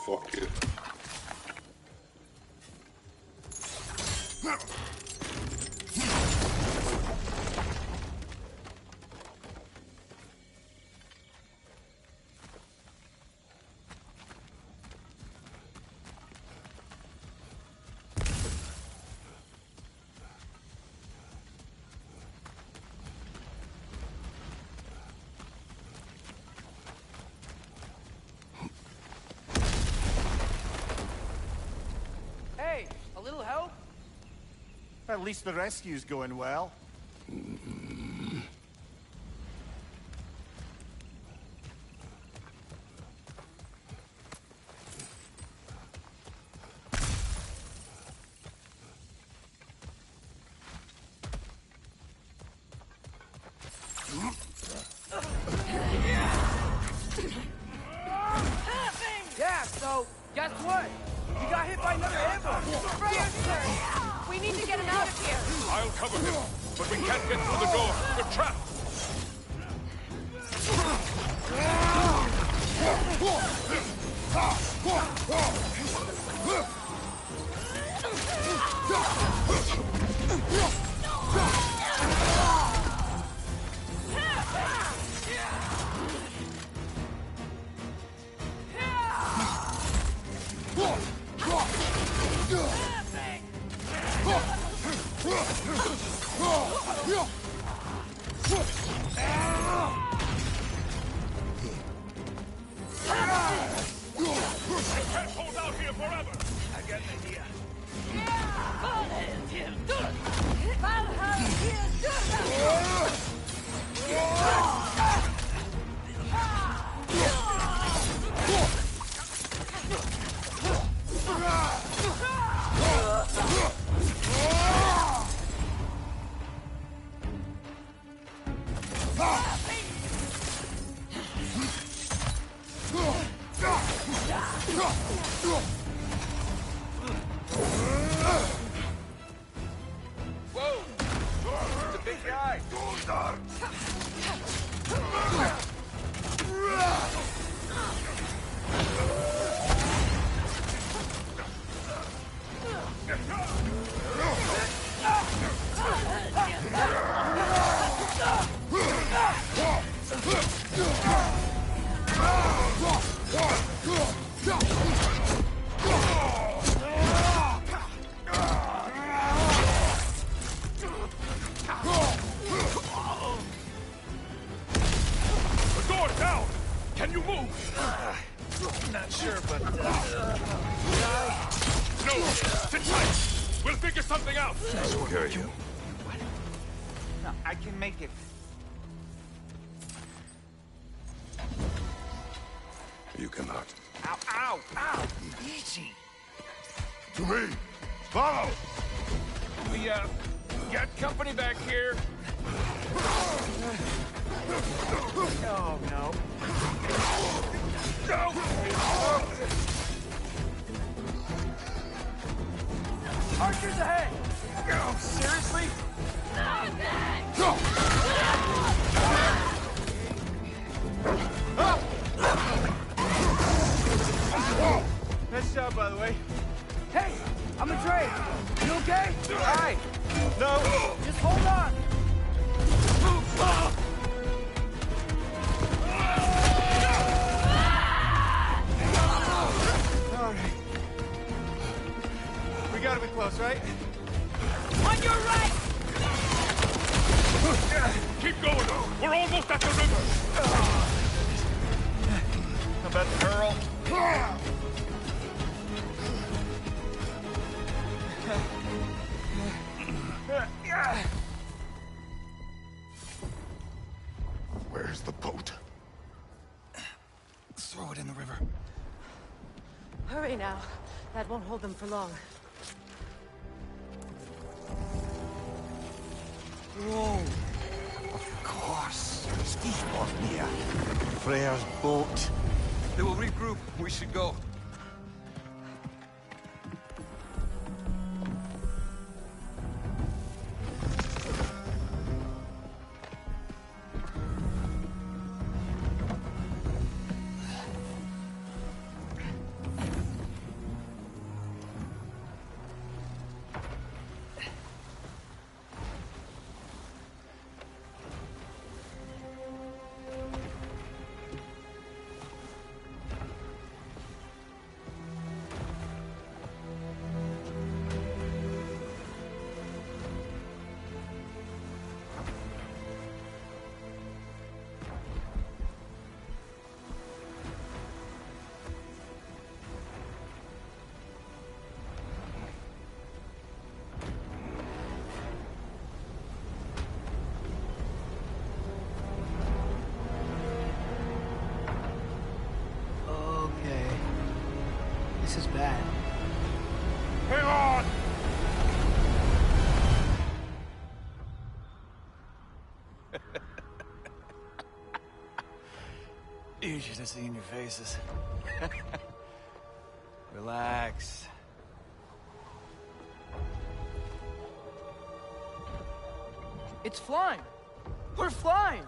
Fuck you. Hey, a little help? At least the rescue's going well. Yeah, so, guess what? You got hit by another ambush! Right, sir! We need to get him out of here! I'll cover him, but we can't get through the door. We're trapped. Can't hold out here forever. I got an idea. Whoa! It's a big guy. The door's down. Can you move? Not sure, but, No. Sit tight. We'll figure something out. Carry you. No, I can make it. You cannot. Ow, ow, ow! Easy! To me! Follow! We, got company back here. Oh, no. Go! Archers ahead! Oh, seriously? Nice job, by the way. Hey, I'm a Dre. You okay? Hi! No! Just hold on. Alright. We gotta be close, right? On your right! Keep going. We're almost at the river. How about the girl? Where's the boat? Throw it in the river. Hurry now. That won't hold them for long. Whoa! Of course. Ski spot here. Freya's boat. They will regroup. We should go. This is bad. Hang on! You should have seen your faces. Relax. It's flying! We're flying!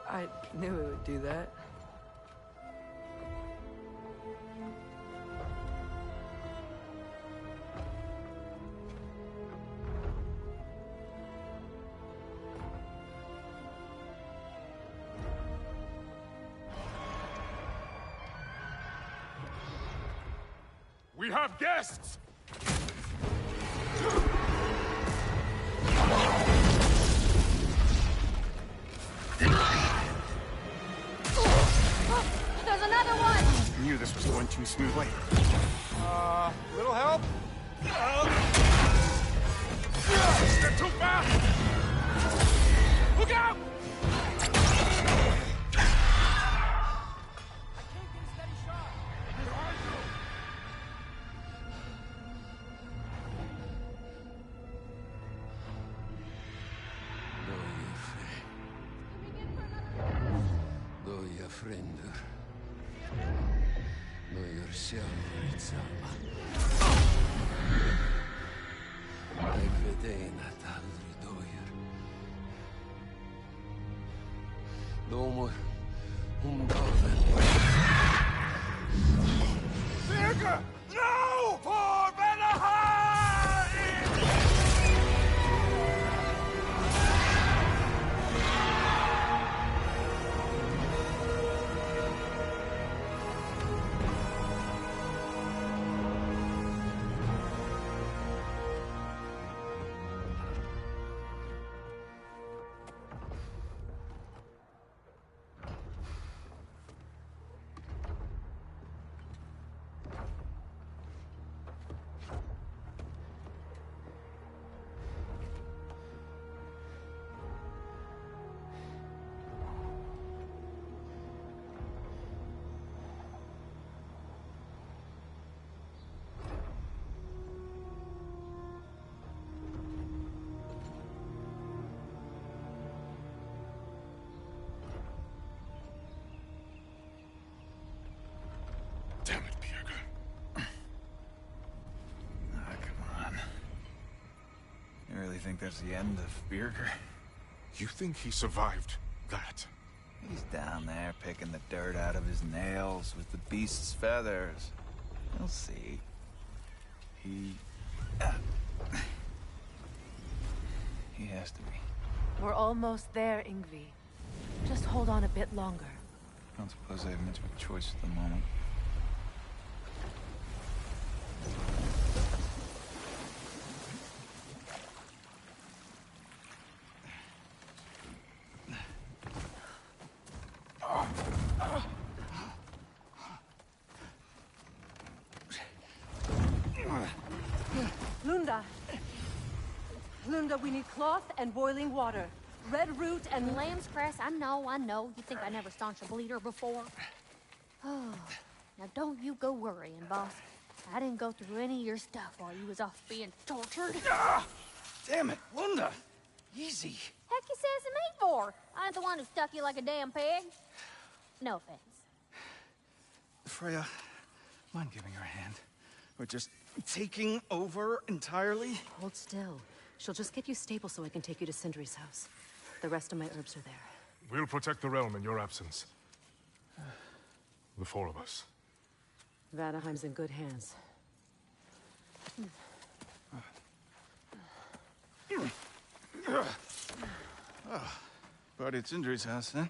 I knew it would do that. We have guests! There's another one! I knew this was going too smoothly. Little help? They're too fast! Look out! Loja fränder. Loja själv samma. Jag vet en att aldrig dör. Domor dagen. Beserker! No! For Beserker! Damn it, Beserker. Come on. You really think that's the end of Beserker? You think he survived that? He's down there picking the dirt out of his nails with the beast's feathers. You'll see. He has to be. We're almost there, Ingvi. Just hold on a bit longer. I don't suppose I have much of a choice at the moment. Lunda! Lunda, we need cloth and boiling water. Red root and Lamb's cress, I know. You think I never staunched a bleeder before? Oh, now don't you go worrying, boss. I didn't go through any of your stuff while you was off being tortured. Damn it, Lunda! Easy. Heck you says to me for? I ain't the one who stuck you like a damn pig. No offense. Freya, mind giving her a hand? Or just taking over entirely? Hold still. She'll just get you stable so I can take you to Sindri's house. The rest of my herbs are there. We'll protect the realm in your absence. The four of us. Vanaheim's in good hands. Party at Sindri's house, then.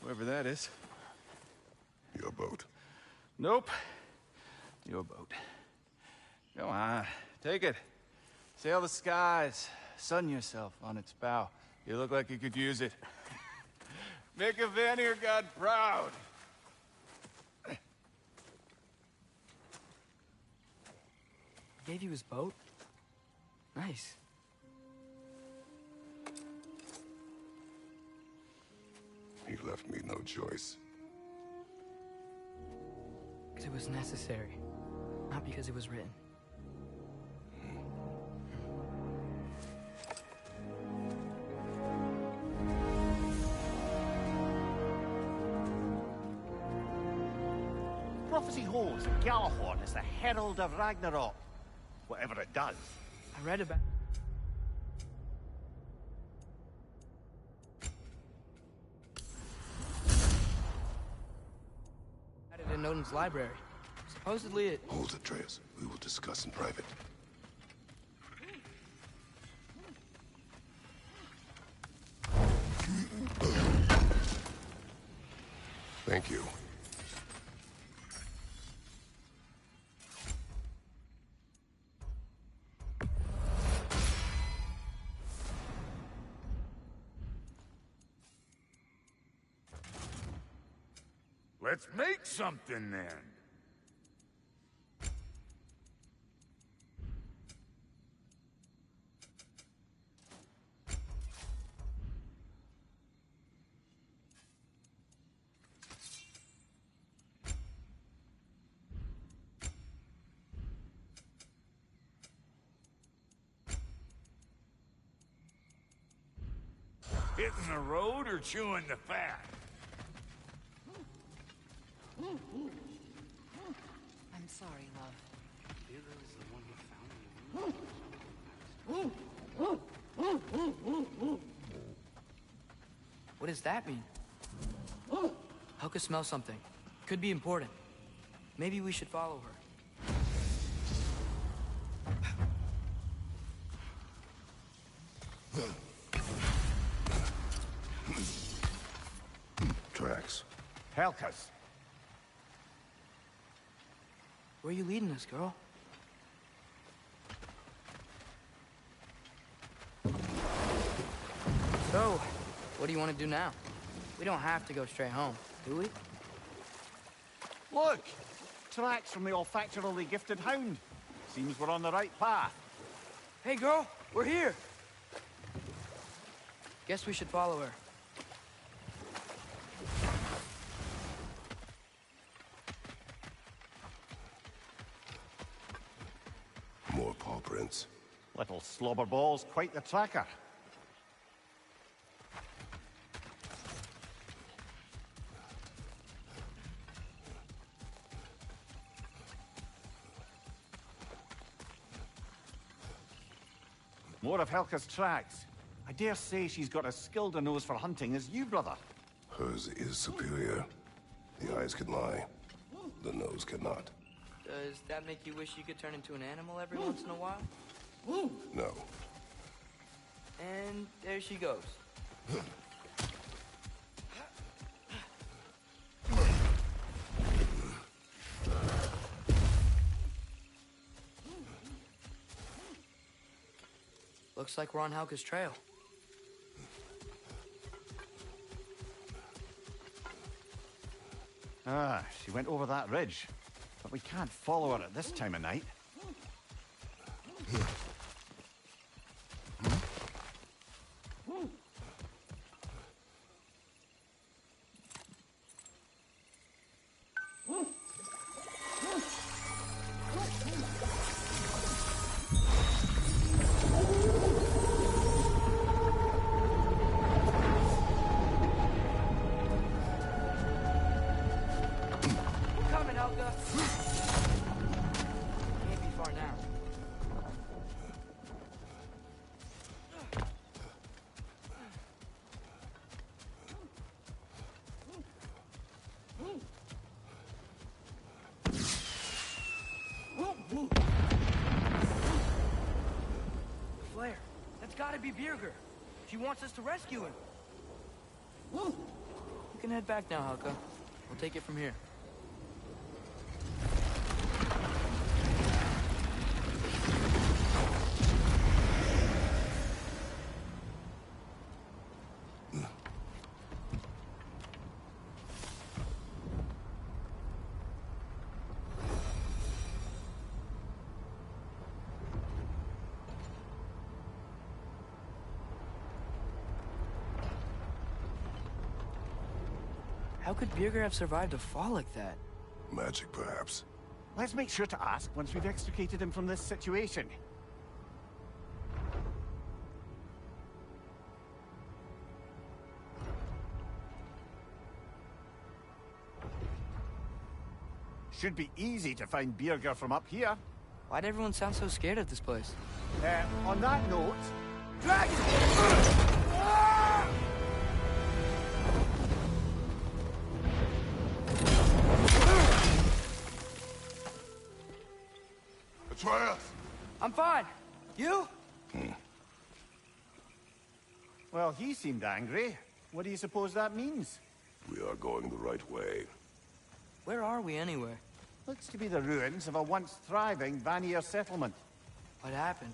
Whoever that is. Your boat. Nope. Your boat. Come on, take it. Sail the skies. Sun yourself on its bow. You look like you could use it. Make a Vanir god proud. Gave you his boat? Nice. He left me no choice. Because it was necessary, not because it was written. Prophecy holds that Galahorn is the herald of Ragnarok. Whatever it does. I read about... it in Odin's library. Supposedly it... Hold it, Atreus. We will discuss in private. Thank you. Let's make something then. Hitting the road or chewing the fat? I'm sorry, love. What does that mean? Helka smells something. Could be important. Maybe we should follow her. Tracks. Helka's. Where are you leading us, girl? So, what do you want to do now? We don't have to go straight home, do we? Look! Tracks from the olfactorily gifted hound. Seems we're on the right path. Hey, girl, we're here! Guess we should follow her. More paw prints. Little slobberball's quite the tracker. More of Helka's tracks. I dare say she's got as skilled a nose for hunting as you, brother. Hers is superior. The eyes can lie. The nose cannot. Does that make you wish you could turn into an animal every once in a while? No. And there she goes. Looks like we're on Helka's trail. Ah, she went over that ridge. But we can't follow her at this time of night. Flare, that's gotta be Beserker. She wants us to rescue him. You can head back now, Helka. We'll take it from here. How could Beserker have survived a fall like that? Magic, perhaps. Let's make sure to ask once we've extricated him from this situation. Should be easy to find Beserker from up here. Why'd everyone sound so scared of this place? On that note... Dragon! Atreus! I'm fine. You? Well, he seemed angry. What do you suppose that means? We are going the right way. Where are we anyway? Looks to be the ruins of a once thriving Vanir settlement. What happened?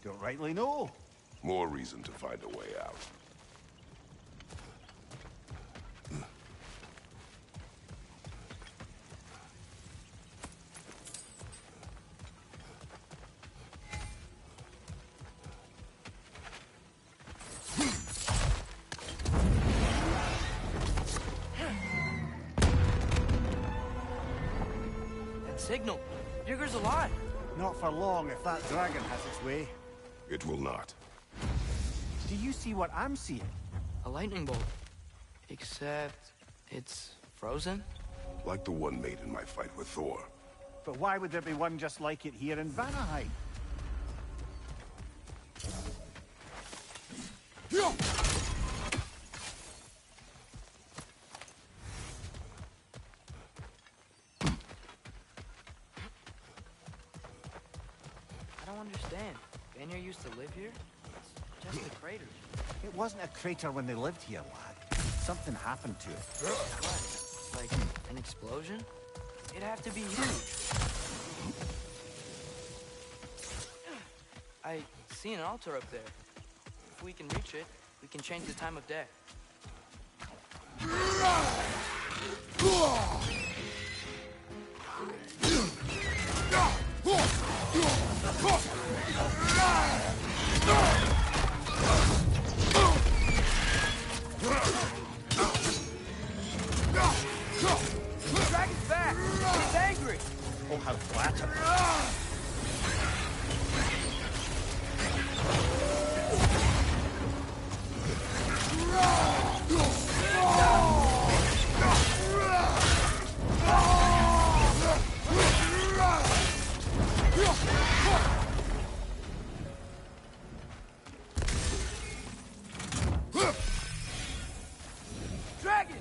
Don't rightly know. More reason to find a way out. That signal. Beserker's alive. Not for long if that dragon has its way. It will not. Do you see what I'm seeing? A lightning bolt. Except it's frozen? Like the one made in my fight with Thor. But why would there be one just like it here in Vanaheim? I don't understand. Vanir used to live here? It's just a crater. It wasn't a crater when they lived here, lad. Something happened to it. What? Like an explosion? It'd have to be huge. I see an altar up there. If we can reach it, we can change the time of day. The dragon's back! He's angry! Oh, how flattering. Dragon!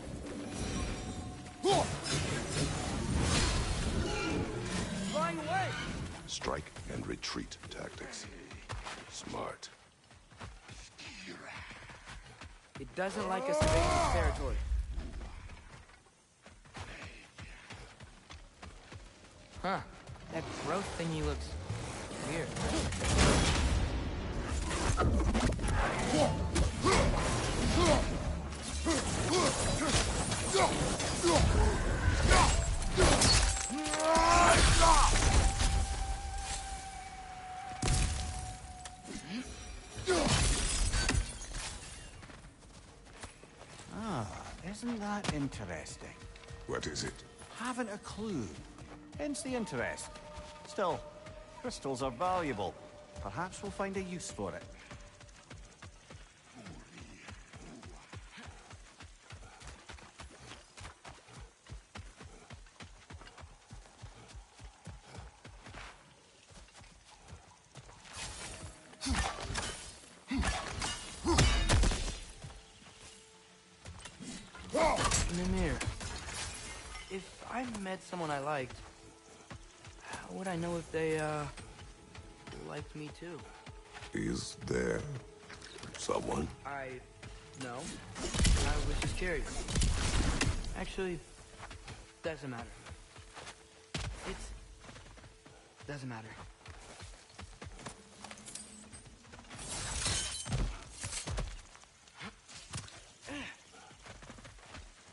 Flying away! Strike and retreat tactics. Smart. It doesn't like us invading its territory. Huh. That growth thingy looks weird. Isn't that interesting? What is it? Haven't a clue. Hence the interest. Still, crystals are valuable. Perhaps we'll find a use for it. Mimir, if I met someone I liked, how would I know if they, liked me too? Is there someone? No. I was just curious. Actually, doesn't matter. Doesn't matter.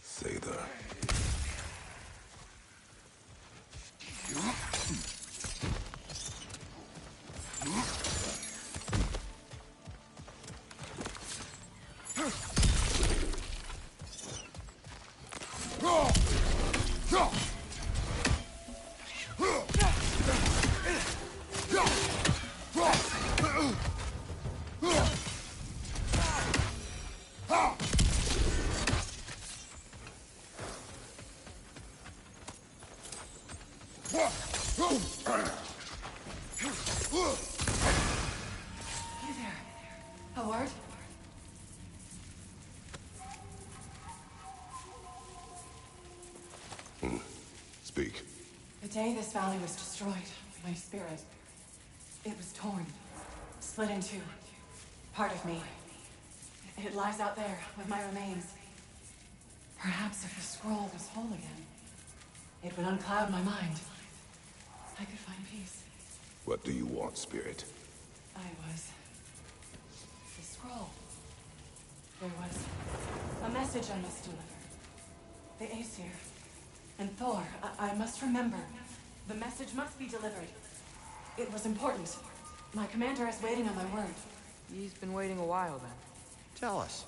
Say that. Hey there. Howard? Speak. The day this valley was destroyed, my spirit, it was torn, split in two. Part of me, it lies out there with my remains. Perhaps if the scroll was whole again, it would uncloud my mind. I could find peace. What do you want, Spirit? I was... the scroll. There was a message I must deliver. The Aesir and Thor, I must remember. The message must be delivered. It was important. My commander is waiting on my word. He's been waiting a while then. Tell us,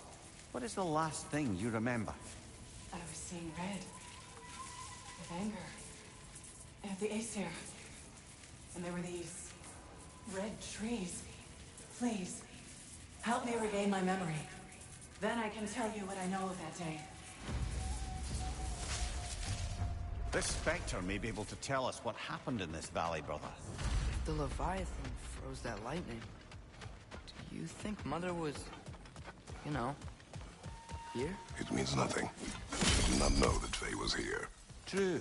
what is the last thing you remember? I was seeing red. With anger. At the Aesir. And there were these... red trees. Please, help me regain my memory. Then I can tell you what I know of that day. This Spectre may be able to tell us what happened in this valley, brother. If the Leviathan froze that lightning, do you think Mother was, you know, here? It means nothing. I do not know that Faye was here. True,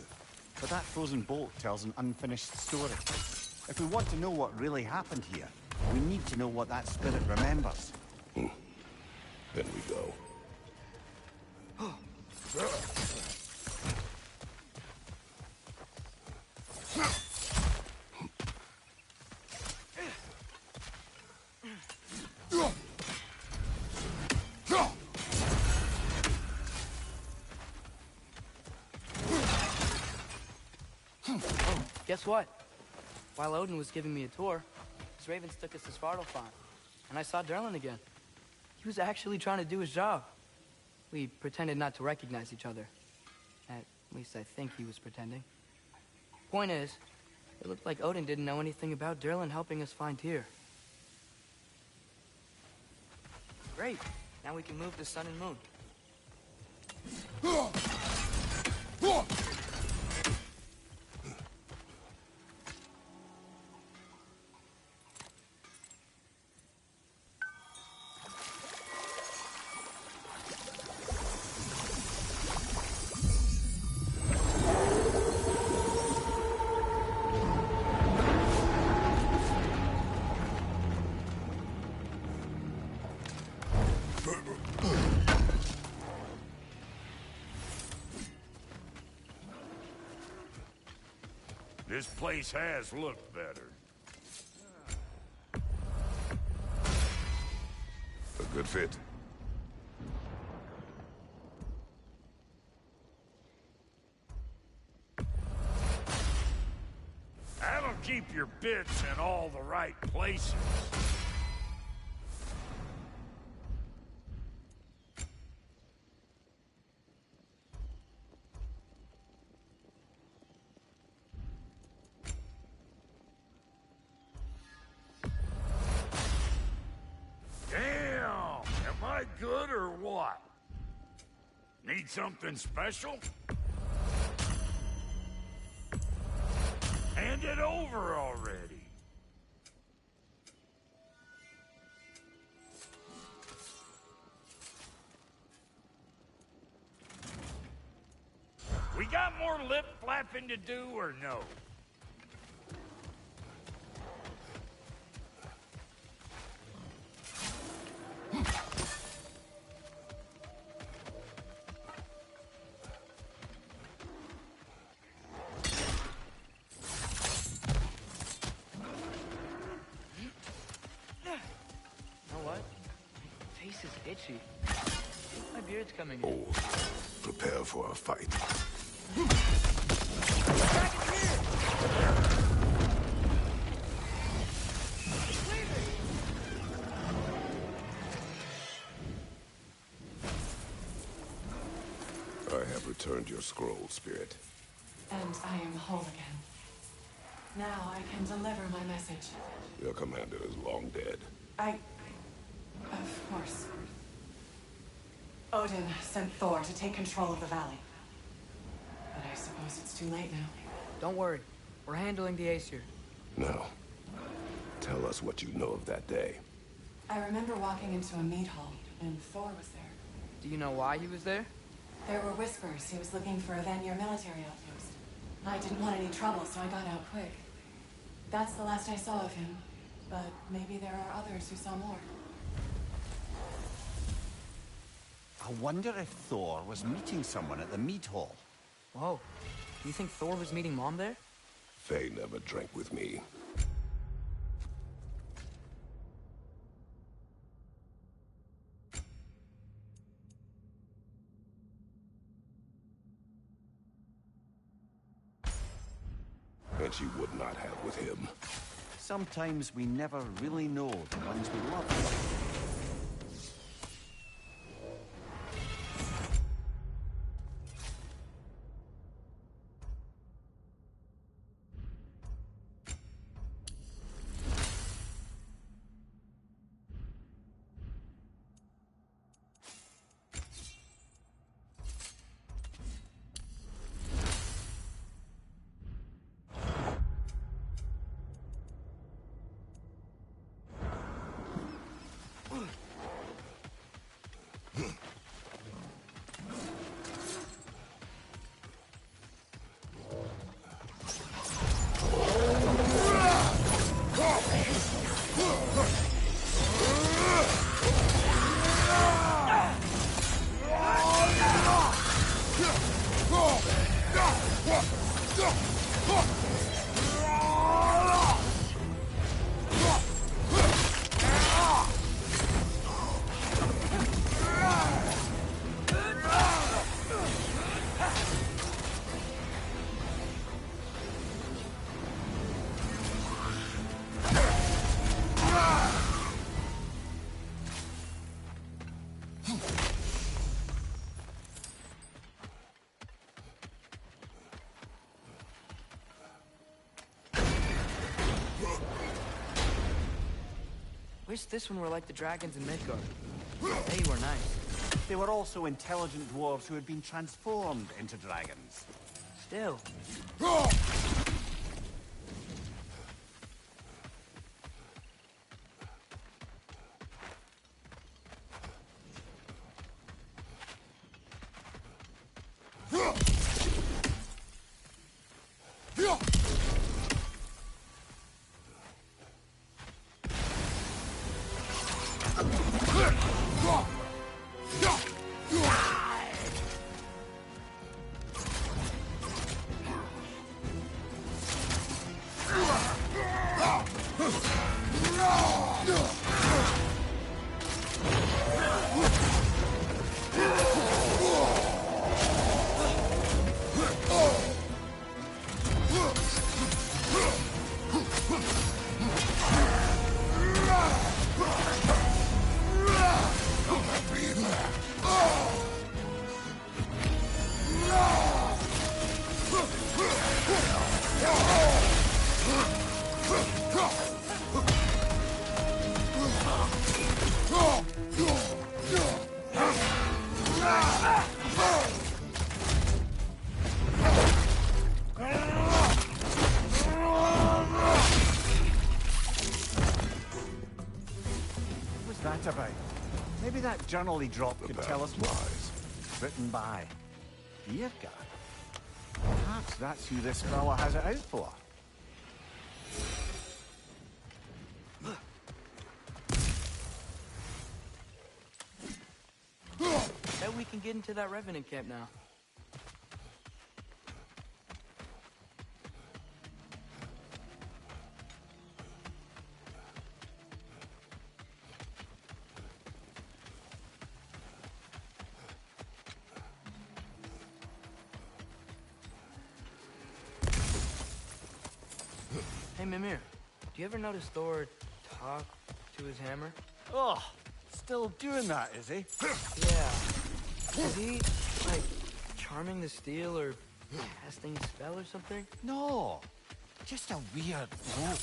but that frozen bolt tells an unfinished story. If we want to know what really happened here, we need to know what that spirit remembers. Then we go. Guess what? While Odin was giving me a tour, his ravens took us to Svartalfheim, and I saw Durlin again. He was actually trying to do his job. We pretended not to recognize each other. At least I think he was pretending. Point is, it looked like Odin didn't know anything about Durlin helping us find Tyr. Great. Now we can move the sun and moon. This place has looked better. A good fit. That'll keep your bits in all the right places. Good or what? Need something special? Hand it over already. We got more lip flapping to do or no? Itchy. My beard's coming in. Old. Prepare for a fight. I have returned your scroll, Spirit. And I am whole again. Now I can deliver my message. Your commander is long dead. Of course. Odin sent Thor to take control of the valley. But I suppose it's too late now. Don't worry. We're handling the Aesir. No. Tell us what you know of that day. I remember walking into a meat hall, and Thor was there. Do you know why he was there? There were whispers he was looking for a Vanir military outpost. I didn't want any trouble, so I got out quick. That's the last I saw of him. But maybe there are others who saw more. I wonder if Thor was meeting someone at the mead hall. Whoa. Do you think Thor was meeting Mom there? Faye never drank with me. And she would not have with him. Sometimes we never really know the ones we love. Wish this one were like the dragons in Midgard. They were nice. They were also intelligent dwarves who had been transformed into dragons. Still. About. Maybe that journal he dropped could tell us what. Written by Beserker. Perhaps that's who this fella has it out for. Bet we can get into that Revenant camp now. Hey, Mimir, do you ever notice Thor talk to his hammer? Oh, still doing that, is he? Yeah. Is he, like, charming the steel or casting a spell or something? No, just a weird rope.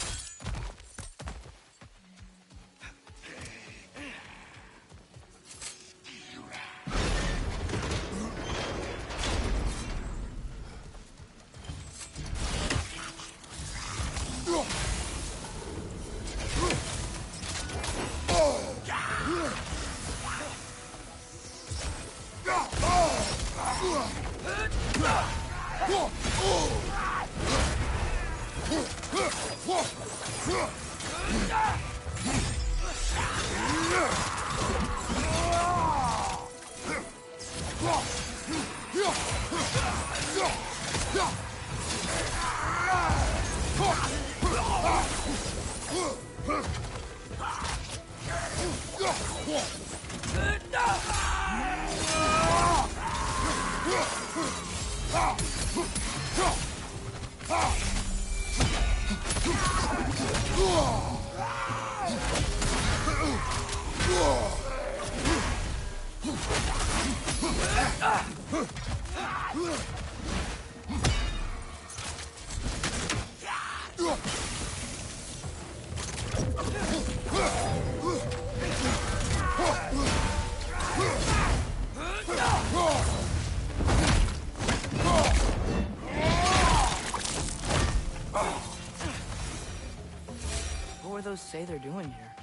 What do those say they're doing here?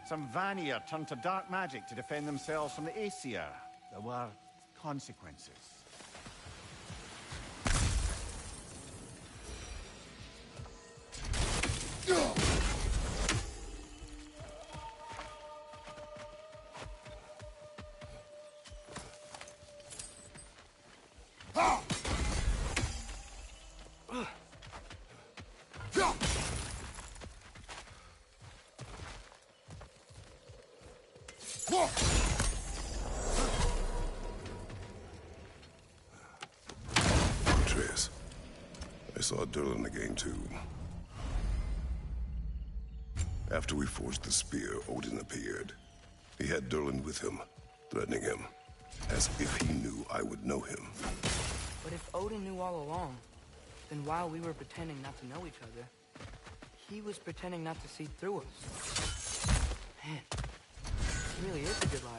Some Vanir turned to dark magic to defend themselves from the Aesir. There were consequences. Atreus, I saw Durlin again too. After we forged the spear, Odin appeared. He had Durlin with him, threatening him, as if he knew I would know him. But if Odin knew all along, then while we were pretending not to know each other, he was pretending not to see through us. Man, he really is a good liar.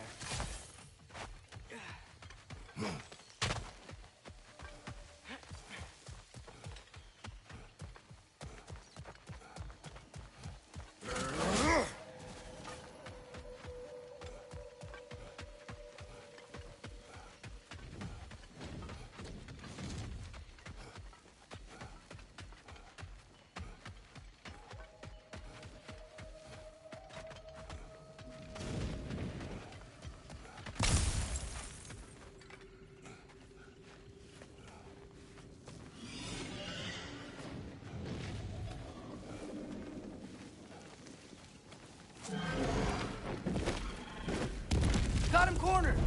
Got him cornered!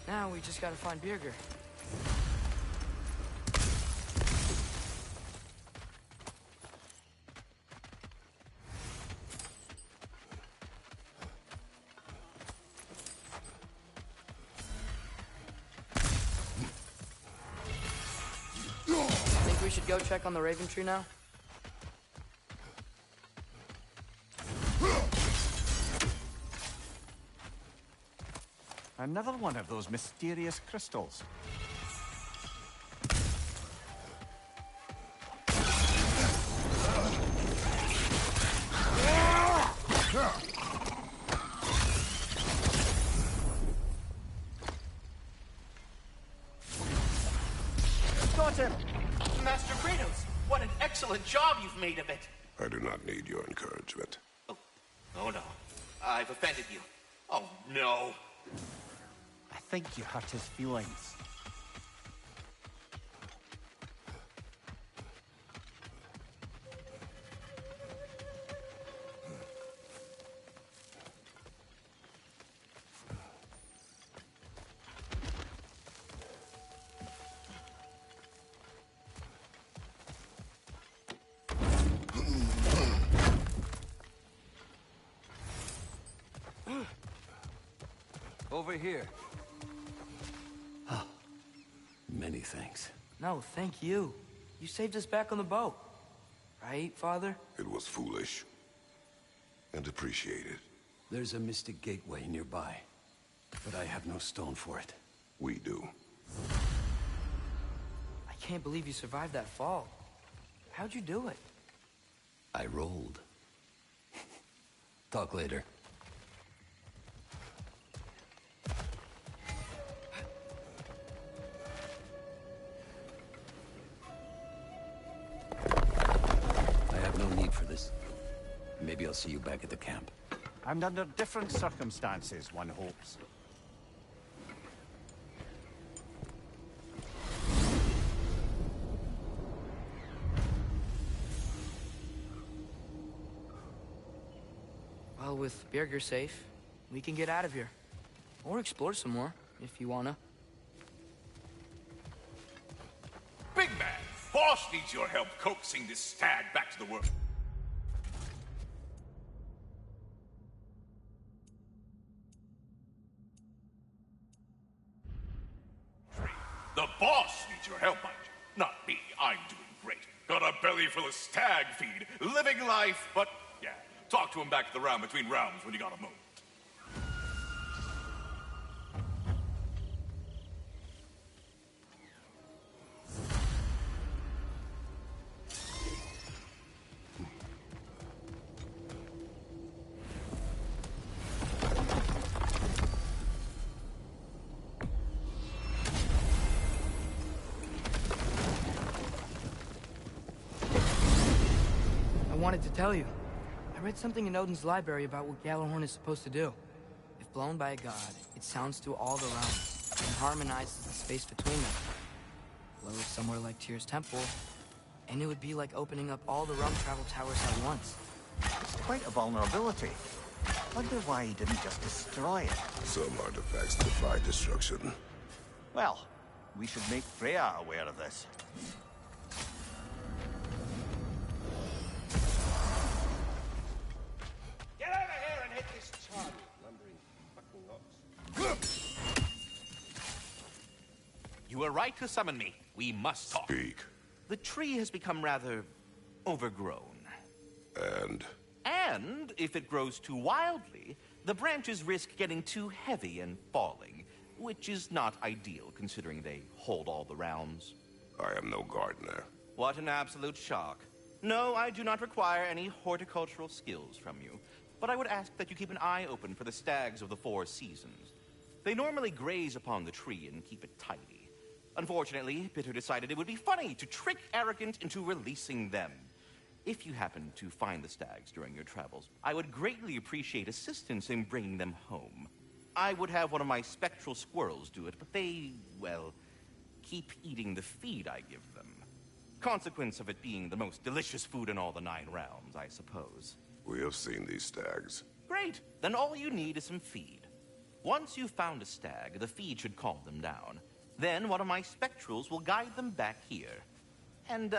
Now we just gotta find Beserker. we should go check on the Raven Tree now? Another one of those mysterious crystals. Got him! Master Kratos, what an excellent job you've made of it. I do not need your encouragement. Oh no, I've offended you. Oh no. I think you hurt his feelings. Over here. Many thanks. No, thank you. You saved us back on the boat. Right, Father? It was foolish. And appreciated. There's a mystic gateway nearby, but I have no stone for it. We do. I can't believe you survived that fall. How'd you do it? I rolled. Talk later. Maybe I'll see you back at the camp. And under different circumstances, one hopes. Well, with Beserker safe, we can get out of here. Or explore some more, if you wanna. Big man, boss needs your help coaxing this stag back to the world. The boss needs your help, mind you. Not me. I'm doing great. Got a belly full of stag feed. Living life, but yeah. Talk to him back at the round between rounds when you got a moment. I wanted to tell you. I read something in Odin's library about what Gjallarhorn is supposed to do. If blown by a god, it sounds to all the realms and harmonizes the space between them. Blow it somewhere like Tyr's temple, and it would be like opening up all the realm travel towers at once. It's quite a vulnerability. Wonder why he didn't just destroy it. Some artifacts defy destruction. Well, we should make Freya aware of this. Get over here and hit this target, lumbering fucking ox. You were right to summon me. We must talk. Speak. The tree has become rather overgrown. And if it grows too wildly, the branches risk getting too heavy and falling, which is not ideal considering they hold all the realms. I am no gardener. What an absolute shock. No, I do not require any horticultural skills from you, but I would ask that you keep an eye open for the stags of the 4 seasons. They normally graze upon the tree and keep it tidy. Unfortunately, Bitter decided it would be funny to trick Arrogant into releasing them. If you happen to find the stags during your travels, I would greatly appreciate assistance in bringing them home. I would have one of my spectral squirrels do it, but they, well, keep eating the feed I give them. Consequence of it being the most delicious food in all the 9 realms, I suppose. We have seen these stags. Great. Then all you need is some feed. Once you've found a stag, the feed should calm them down. Then one of my spectrals will guide them back here. And,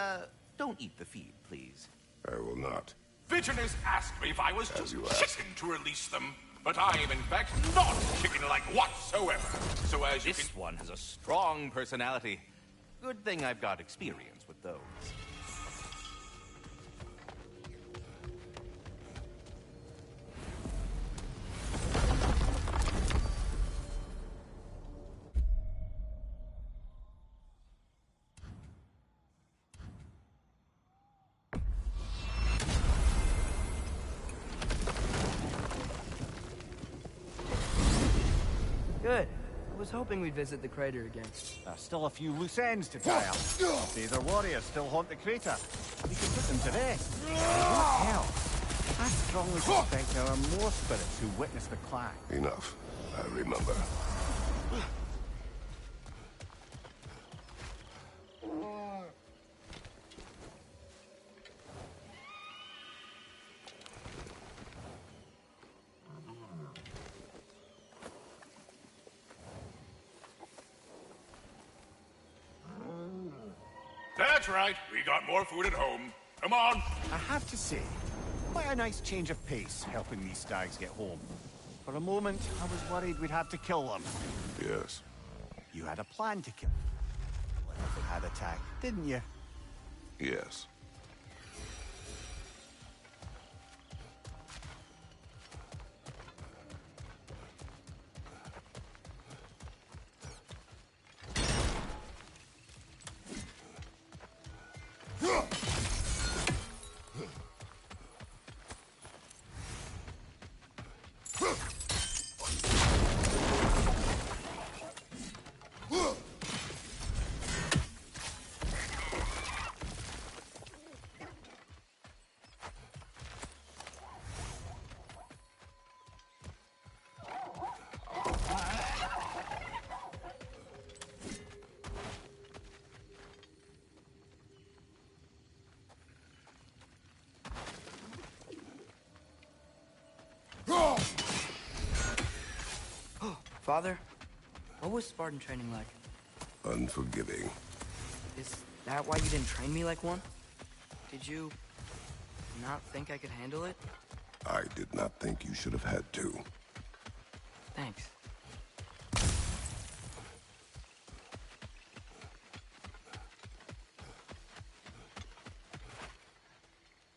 don't eat the feed, please. I will not. Vigilance asked me if I was As too you asked. chicken to release them, but I am in fact not chicken-like whatsoever. So as you This one has a strong personality. Good thing I've got experience with those. Good. I was hoping we'd visit the crater again. There's still a few loose ends to tie up. Their warriors still haunt the crater. We could put them to rest. What else? I strongly suspect there are more spirits who witnessed the clash. Enough. I remember. That's right. We got more food at home. Come on. I have to say, quite a nice change of pace helping these stags get home. For a moment, I was worried we'd have to kill them. Yes. You had a plan to kill them if they had attacked, didn't you? Yes. Father, what was Spartan training like? Unforgiving. Is that why you didn't train me like one? Did you not think I could handle it? I did not think you should have had to. Thanks.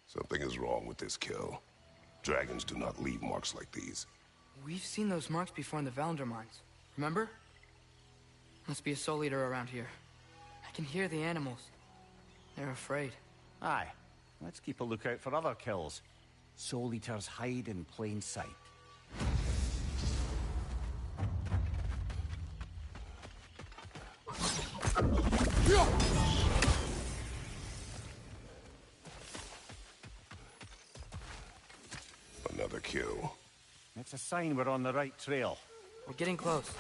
Something is wrong with this kill. Dragons do not leave marks like these. We've seen those marks before in the Valendar mines. Remember? Must be a soul eater around here. I can hear the animals. They're afraid. Aye. Let's keep a lookout for other kills. Soul Eaters hide in plain sight. Another kill. It's a sign we're on the right trail. We're getting close.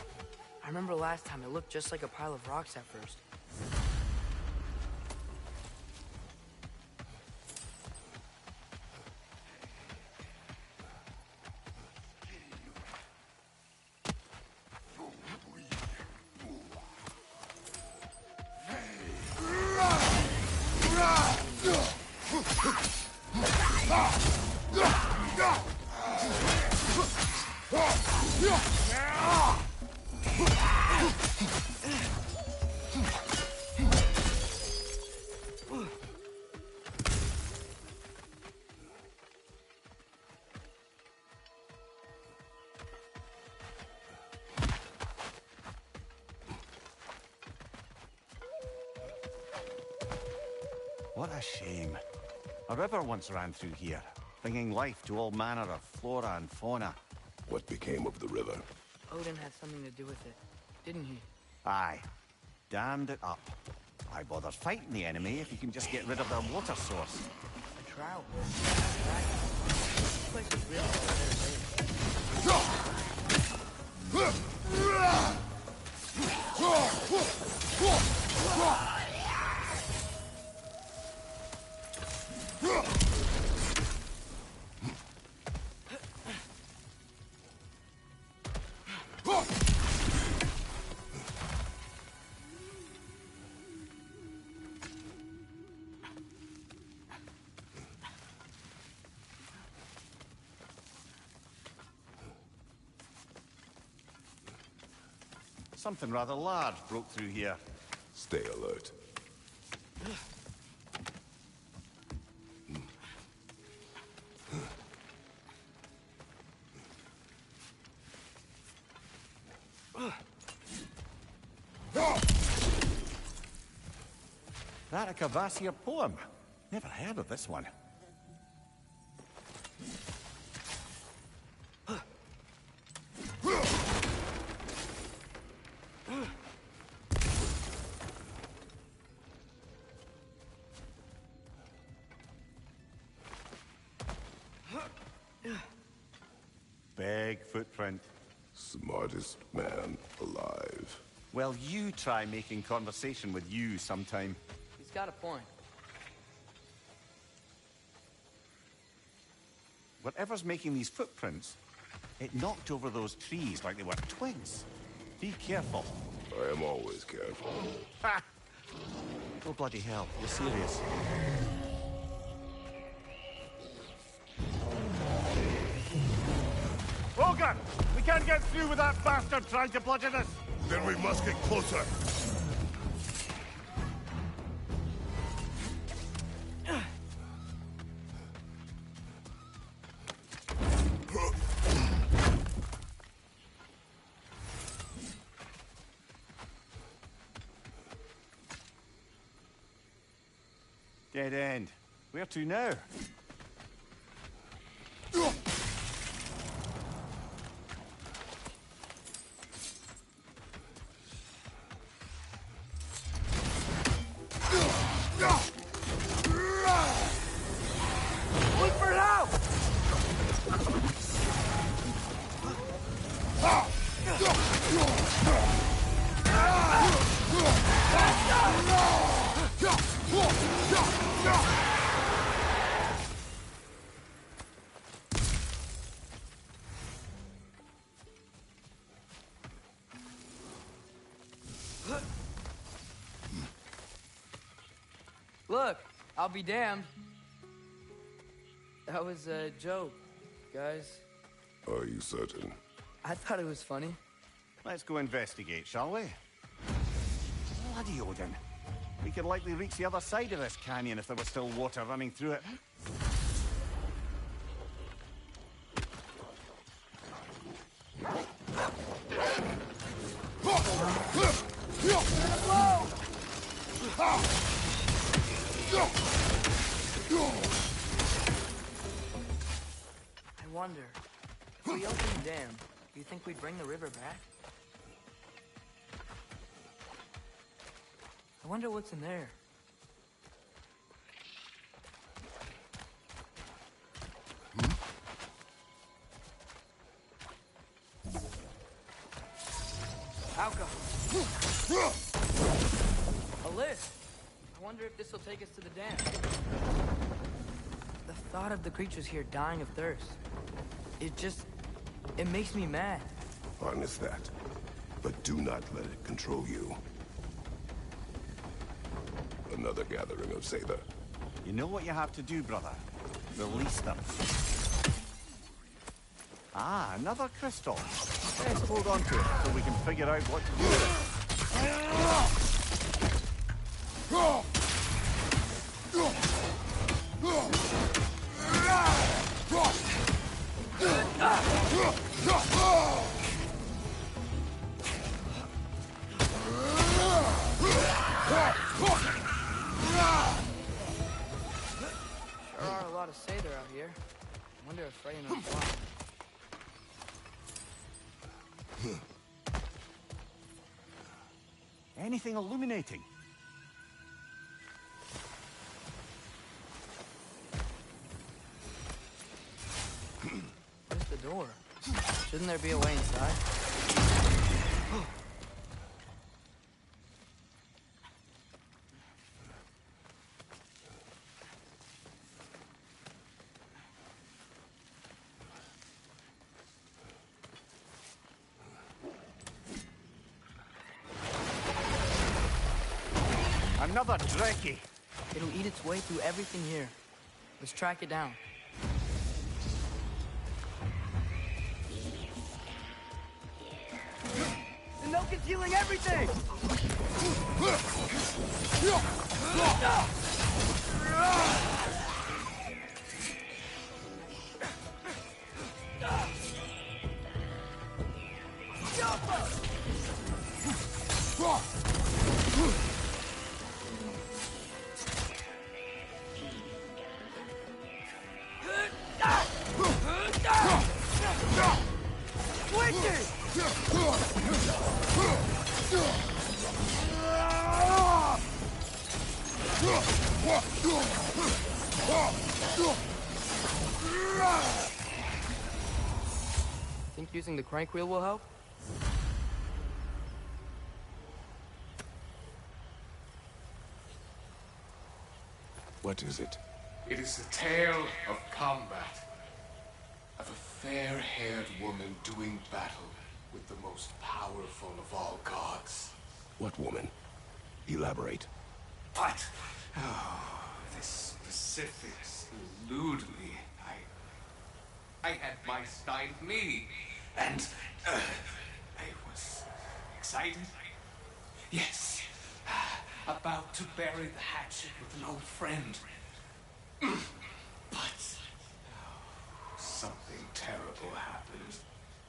I remember last time it looked just like a pile of rocks at first. What a shame. A river once ran through here, bringing life to all manner of flora and fauna. What became of the river? Odin had something to do with it, didn't he? Aye. Dammed it up. Why bother fighting the enemy if you can just get rid of their water source? A trout. This place is real. Something rather large broke through here. Stay alert. That a Cavassier poem? Never heard of this one. Big footprint. Smartest man alive. Well, you try making conversation with you sometime. He's got a point. Whatever's making these footprints, it knocked over those trees like they were twigs. Be careful. I am always careful. Ha! Oh, bloody hell. You're serious. Logan! We can't get through with that bastard trying to bludgeon us! Then we must get closer. Dead end. Where to now? Look for help! Look, I'll be damned. That was a joke, guys. Are you certain? I thought it was funny. Let's go investigate, shall we? Bloody Odin. We could likely reach the other side of this canyon if there was still water running through it. I wonder, if we open the dam, do you think we'd bring the river back? I wonder what's in there. Alcohol. A list. I wonder if this will take us to the dam. The thought of the creatures here dying of thirst, it makes me mad. Harness that. But do not let it control you. Another gathering of Sather. You know what you have to do, brother? Release them. Ah, another crystal. Let's hold on to it so we can figure out what to do with it. There are a lot of Sather out here. I wonder if Freya knows why. Anything illuminating? Where's the door? Shouldn't there be a way inside? Another Dreki. It'll eat its way through everything here. Let's track it down. The milk is healing everything! Think using the crank wheel will help? What is it? It is the tale of combat. Of a fair-haired woman doing battle with the most powerful of all gods. What woman? Elaborate. But, oh, the specifics elude me. I had my side of me, and I was excited. Yes, about to bury the hatchet with an old friend. But something terrible happened.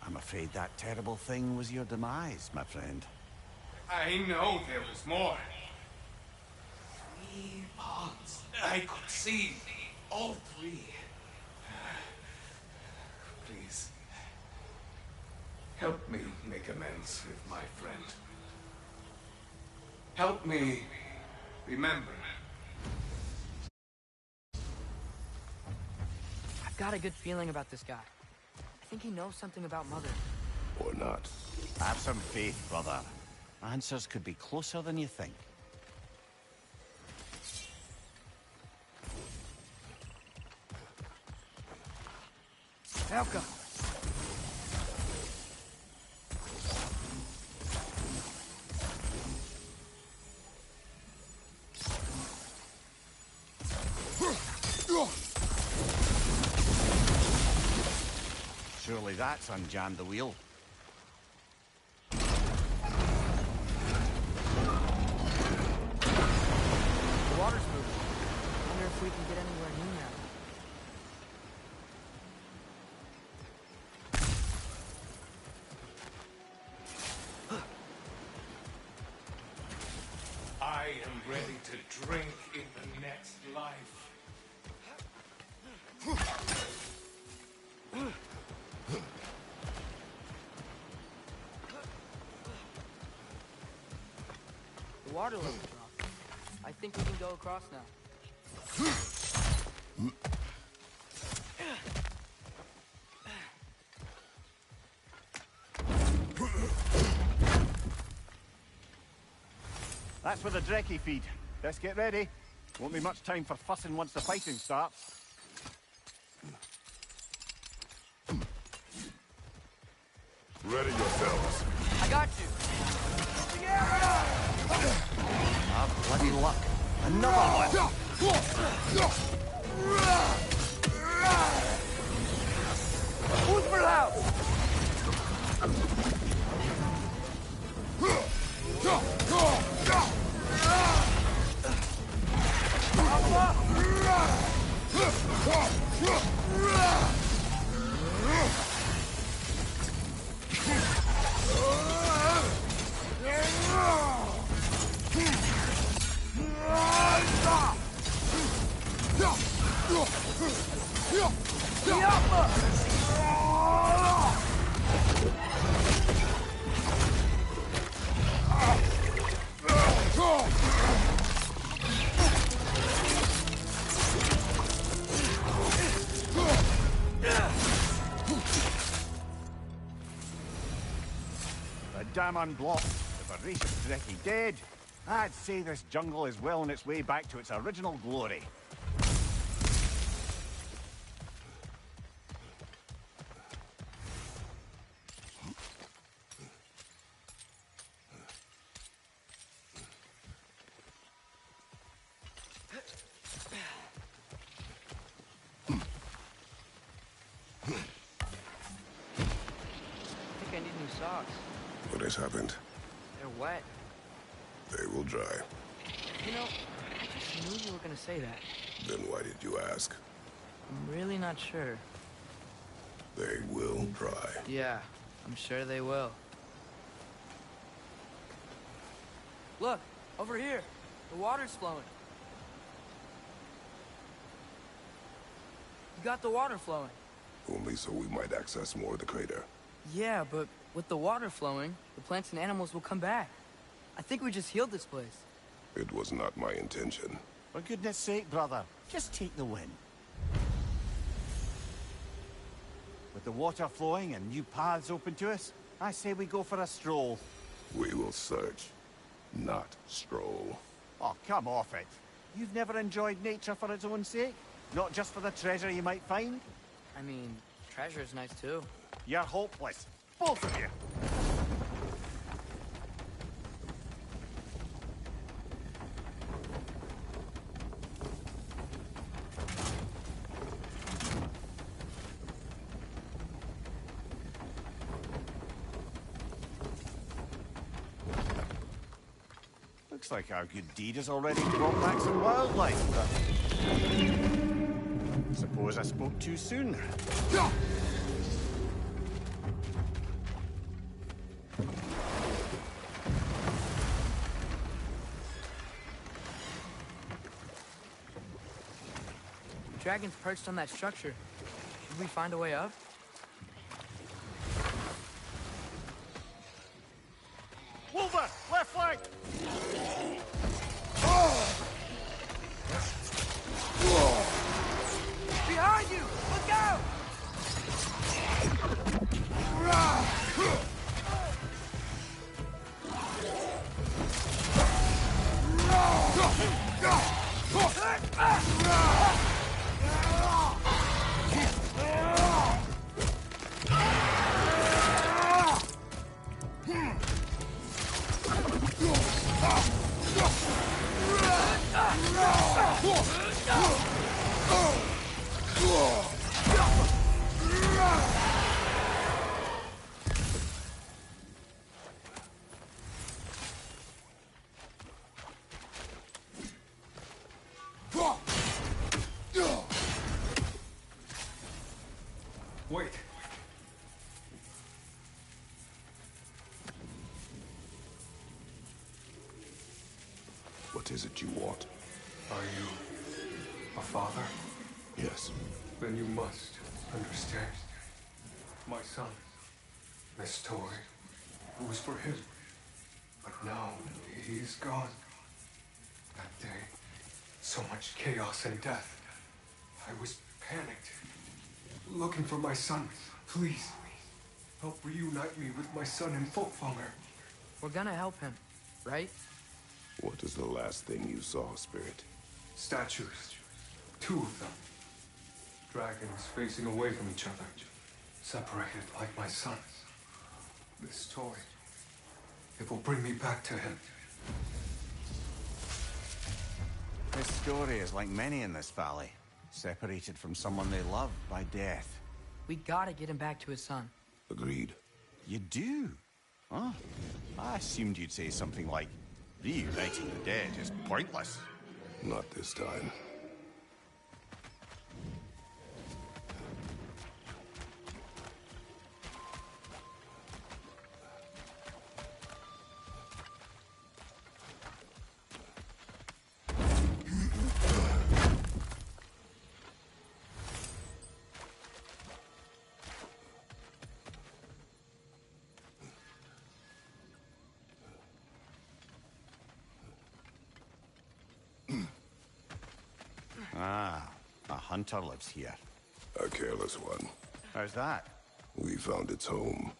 I'm afraid that terrible thing was your demise, my friend. I know there was more. 3 ponds. I could see all 3. Please, help me make amends with my friend. Help me remember. I've got a good feeling about this guy. I think he knows something about Mother. Or not. Have some faith, brother. Answers could be closer than you think. Beserker! Surely that's unjammed the wheel. The water's moving. I wonder if we can get anywhere new now. I am ready to drink in the next life. The water level dropped. I think we can go across now. That's where the Drekkie feed. Let's get ready. Won't be much time for fussing once the fighting starts. Ready yourselves. I got you! Ah, bloody luck. Another one! Who's for loud? Damn unblocked. The voracious Drekkie dead. I'd say this jungle is well on its way back to its original glory. I think I need new socks. What has happened? They're wet. They will dry. You know, I just knew you were gonna say that. Then why did you ask? I'm really not sure. They will dry. Yeah, I'm sure they will. Look, over here. The water's flowing. You got the water flowing. Only so we might access more of the crater. Yeah, but with the water flowing, the plants and animals will come back. I think we just healed this place. It was not my intention. For goodness sake, brother, just take the win. With the water flowing and new paths open to us, I say we go for a stroll. We will search, not stroll. Oh, come off it. You've never enjoyed nature for its own sake? Not just for the treasure you might find? I mean, treasure's nice too. You're hopeless. Both of you. Looks like our good deed has already brought back some wildlife, but... Suppose I spoke too soon. The dragon's perched on that structure. Should we find a way up? Wolver! Left flank! Behind you! Look out! Wait. What is it you want? Are you a father? Yes. Then you must understand. My son, this toy, it was for him. But now he is gone. That day, so much chaos and death. I was panicked, looking for my son. Please, help reunite me with my son in Folkvanger. We're gonna help him, right? What is the last thing you saw, Spirit? Statues. 2 of them. Dragons facing away from each other. Separated like my son. This toy. It will bring me back to him. His story is like many in this valley. Separated from someone they love by death. We gotta get him back to his son. Agreed. You do? Huh? I assumed you'd say something like, reuniting the dead is pointless. Not this time. Ah, a hunter lives here. A careless one. How's that? We found its home.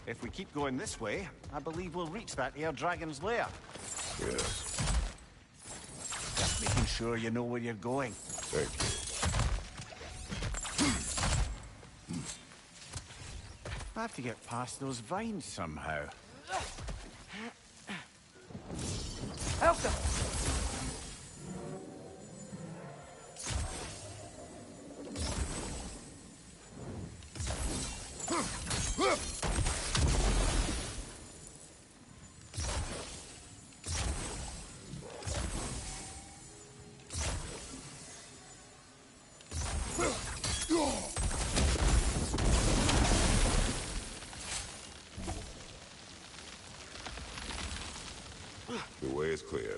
If we keep going this way, I believe we'll reach that air dragon's lair. Yes. Just making sure you know where you're going. Thank you. I have to get past those vines somehow. Elsa! The way is clear.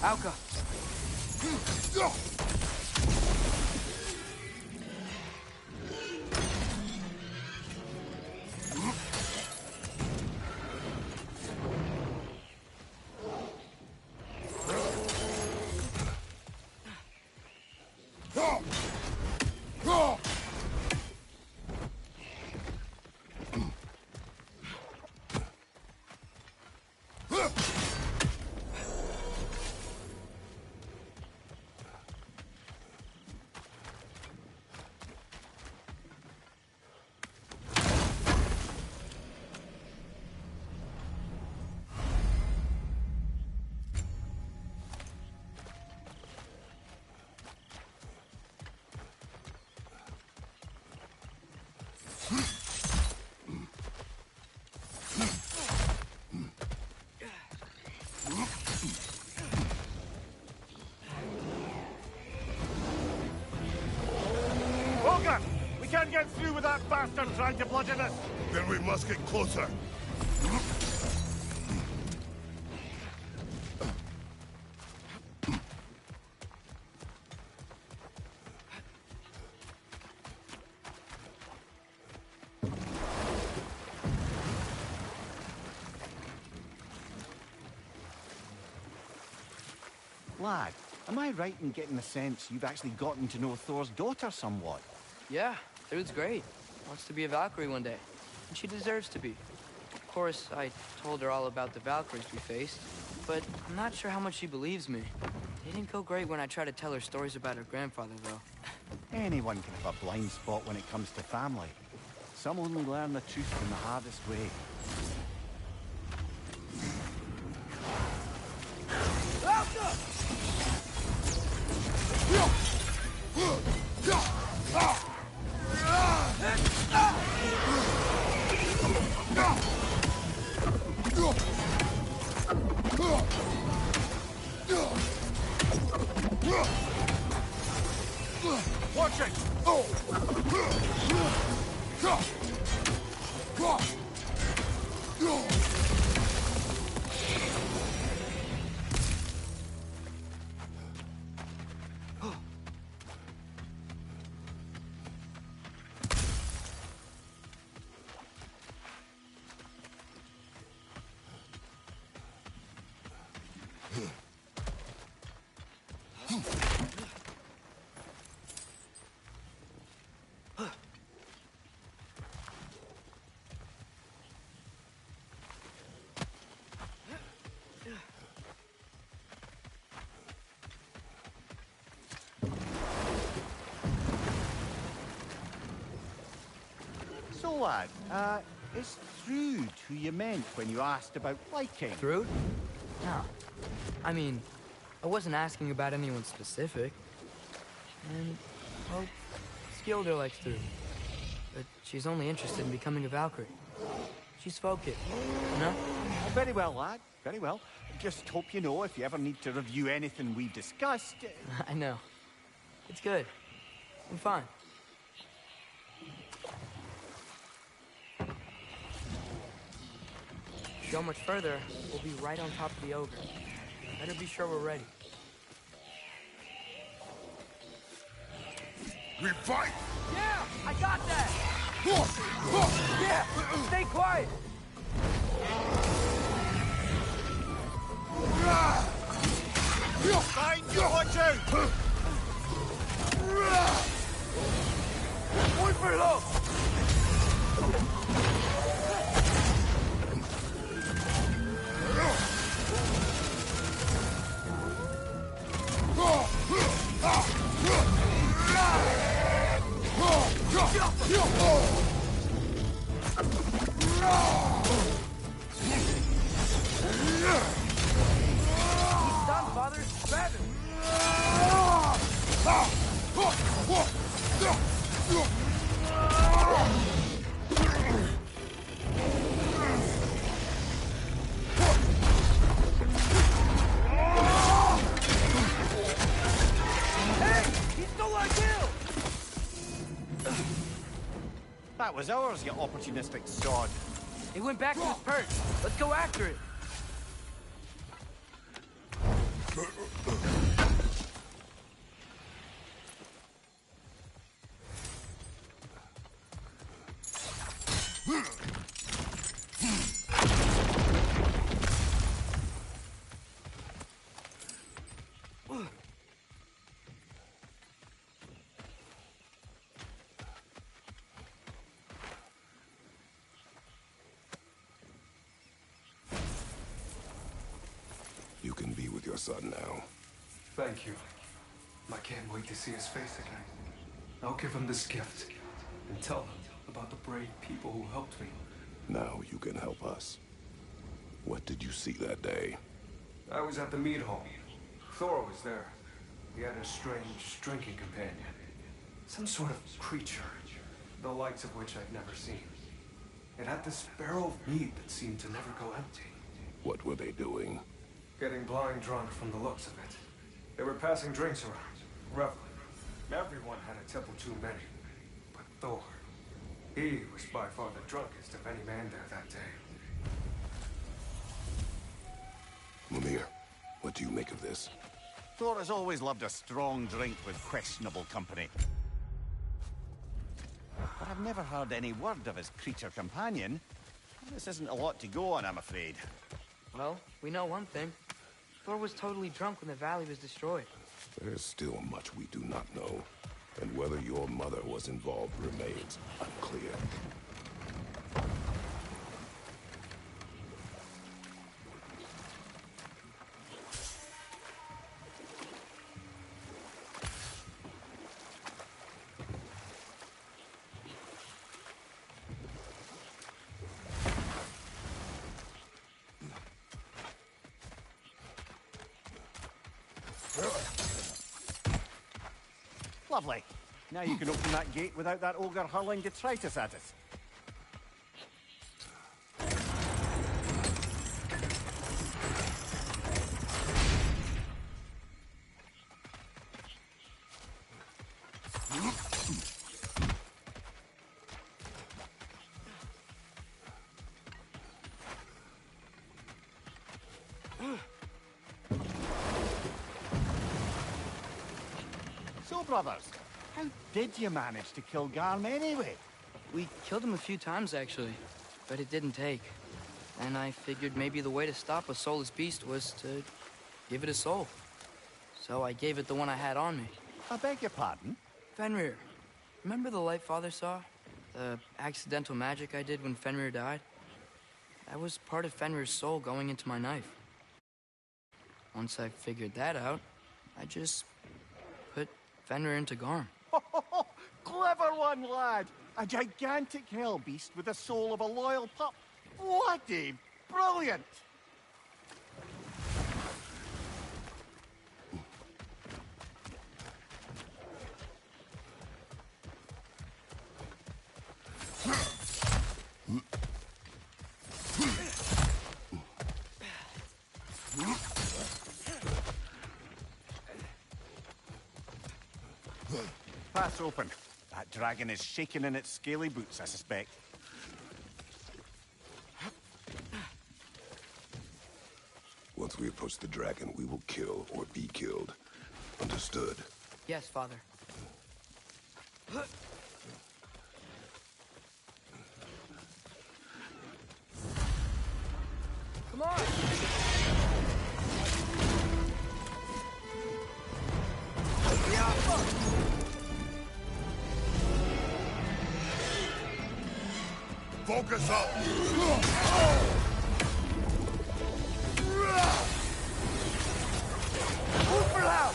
Alka! Olga! We can't get through with that bastard trying to bludgeon us! Then we must get closer. Lad, am I right in getting the sense you've actually gotten to know Thor's daughter somewhat? Yeah, dude's great. Wants to be a Valkyrie one day. And she deserves to be. Of course, I told her all about the Valkyries we faced, but I'm not sure how much she believes me. It didn't go great when I tried to tell her stories about her grandfather, though. Anyone can have a blind spot when it comes to family. Some only learn the truth in the hardest way. Watch it! So, lad, is Thrude who you meant when you asked about liking? Thrude? No. I mean, I wasn't asking about anyone specific. And, well, Skilder likes Thrude. But she's only interested in becoming a Valkyrie. She's focused, you know? Very well, lad. Very well. Just hope you know if you ever need to review anything we've discussed. I know. It's good. I'm fine. Go much further, we'll be right on top of the ogre. Better be sure we're ready. We fight! Yeah! I got that! Yeah! Stay quiet! Find you, watch out! Muy perlo! He's done, Father. Grab him. Hey! He stole our kill! That was ours, you opportunistic sod. It went back to his perch. Let's go after it. You can be with your son now. Thank you. I can't wait to see his face again. I'll give him this gift and tell him about the brave people who helped me. Now you can help us. What did you see that day? I was at the mead hall. Thor was there. He had a strange drinking companion. Some sort of creature, the likes of which I'd never seen. It had this barrel of mead that seemed to never go empty. What were they doing? Getting blind drunk from the looks of it. They were passing drinks around, reveling. Everyone had a tipple too many. But Thor, he was by far the drunkest of any man there that day. Mimir, what do you make of this? Thor has always loved a strong drink with questionable company. But I've never heard any word of his creature companion. This isn't a lot to go on, I'm afraid. Well, we know one thing. Thor was totally drunk when the valley was destroyed. There's still much we do not know. And whether your mother was involved remains unclear. Lovely. Now you can open that gate without that ogre hurling detritus at us. So, brothers, how did you manage to kill Garm anyway? We killed him a few times, actually, but it didn't take. And I figured maybe the way to stop a soulless beast was to give it a soul. So I gave it the one I had on me. I beg your pardon? Fenrir. Remember the light Father saw? The accidental magic I did when Fenrir died? That was part of Fenrir's soul going into my knife. Once I figured that out, I just put Fenrir into Garm. Clever one, lad! A gigantic hell beast with the soul of a loyal pup. What a brilliant! Path's open. That dragon is shaking in its scaly boots, I suspect. Once we approach the dragon, we will kill or be killed. Understood? Yes, Father. Come on! Focus up! Super loud!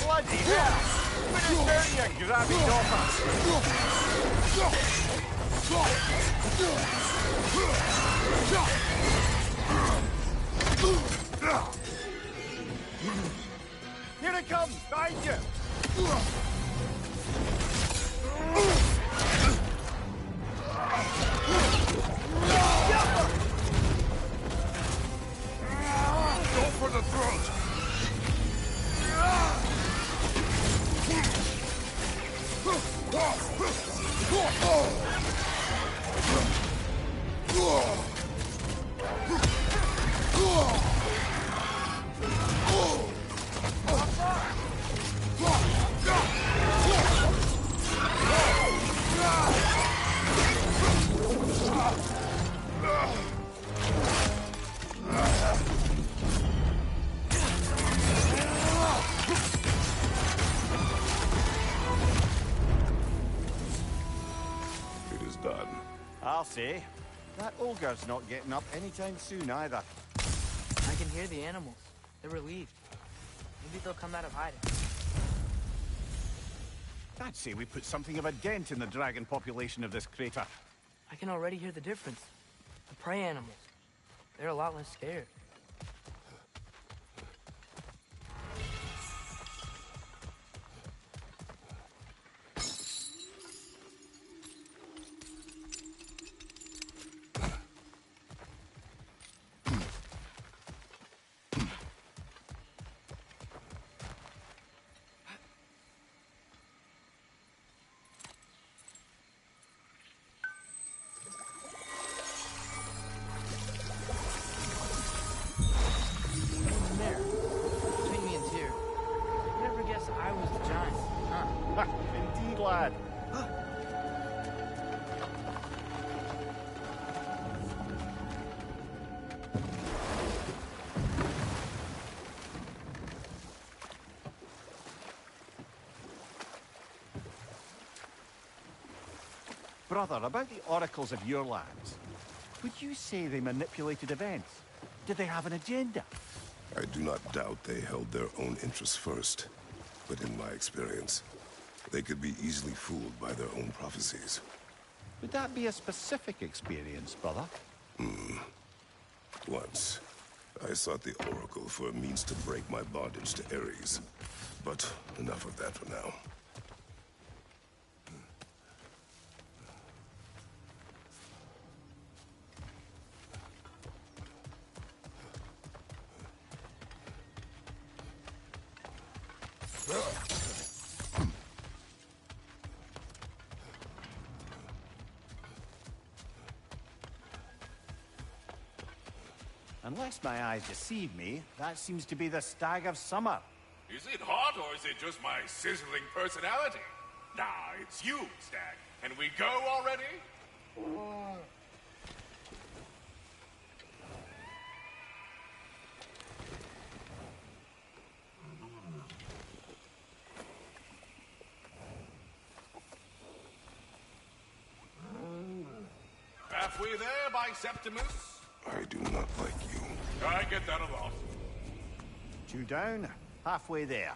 Bloody hell! Finish down, you grabby Here it comes! Behind you! Go for the throat! It is done. I'll say. That ogre's not getting up anytime soon either. I can hear the animals. They're relieved. Maybe they'll come out of hiding. I'd say we put something of a dent in the dragon population of this crater. I can already hear the difference. The prey animals. They're a lot less scared. Indeed, lad. Brother, about the oracles of your lands, would you say they manipulated events? Did they have an agenda? I do not doubt they held their own interests first. But in my experience, they could be easily fooled by their own prophecies. Would that be a specific experience, brother? Once, I sought the Oracle for a means to break my bondage to Ares. But enough of that for now. Unless my eyes deceive me, that seems to be the Stag of Summer. Is it hot, or is it just my sizzling personality? Nah, it's you, Stag. Can we go already? Halfway there by Septimus? I do not like you. I get that a lot. 2 down, halfway there.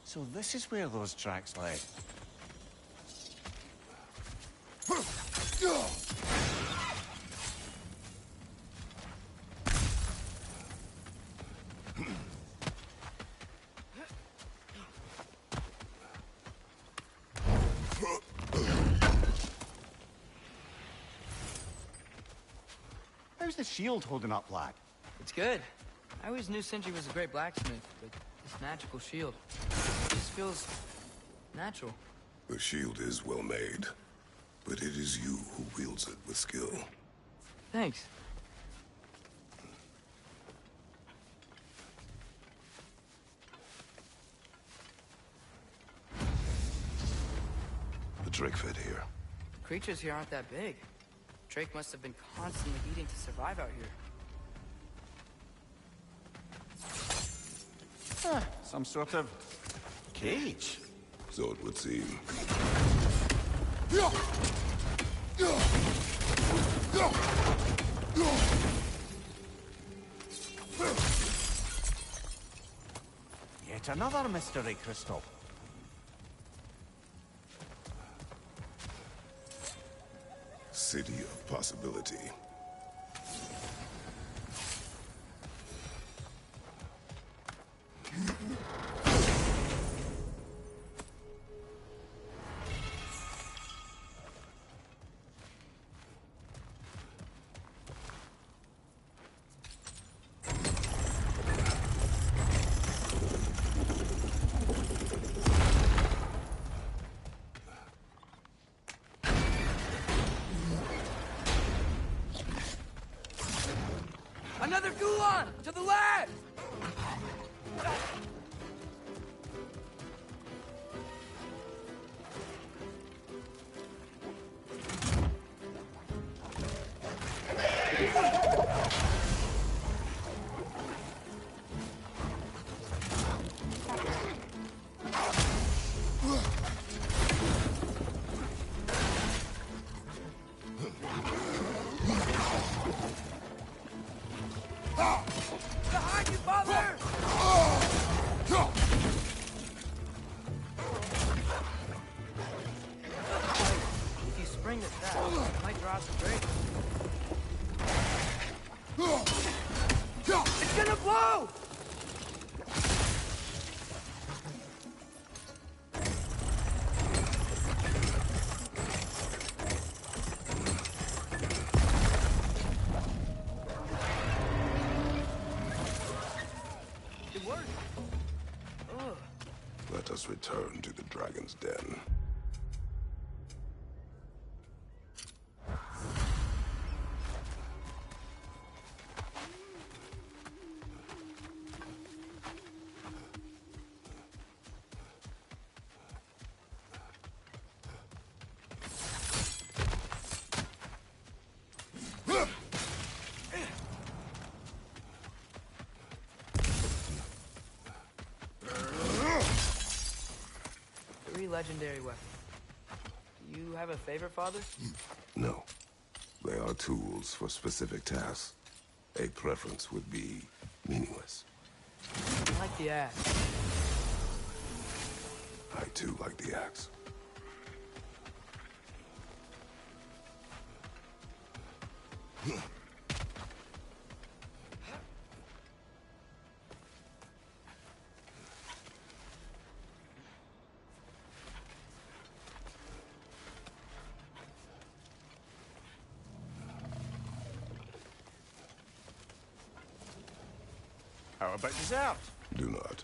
So this is where those tracks led. How's the shield holding up, lad? It's good. I always knew Sindri was a great blacksmith, but this magical shield just feels natural. The shield is well made, but it is you who wields it with skill. Thanks. The Drake fed here. The creatures here aren't that big. Drake must have been constantly eating to survive out here. Some sort of cage. So it would seem. Yet another mystery crystal. City of Possibility. Another Gulan! To the left! Behind you, father! If you spring at that, it might draw some Drake. It's gonna blow! Let us return to the Dragon's Den. Legendary weapon. Do you have a favorite, Father? No. They are tools for specific tasks. A preference would be meaningless. I like the axe. I too like the axe. How about dessert? Do not.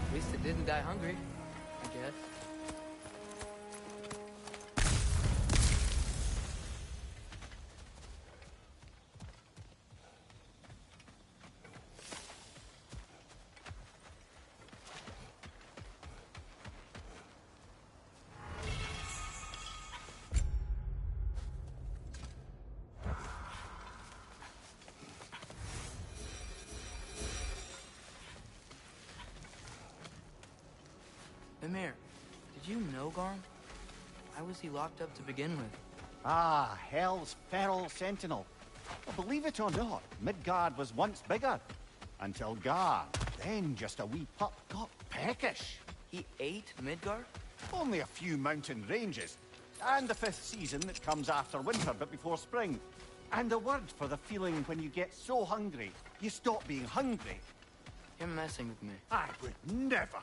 At least it didn't die hungry, I guess. Emir, did you know Garm? Why was he locked up to begin with? Ah, Hell's feral sentinel. Well, believe it or not, Midgard was once bigger. Until Gar, then just a wee pup, got peckish. He ate Midgard? Only a few mountain ranges. And the 5th season that comes after winter but before spring. And the word for the feeling when you get so hungry, you stop being hungry. You're messing with me. I would never.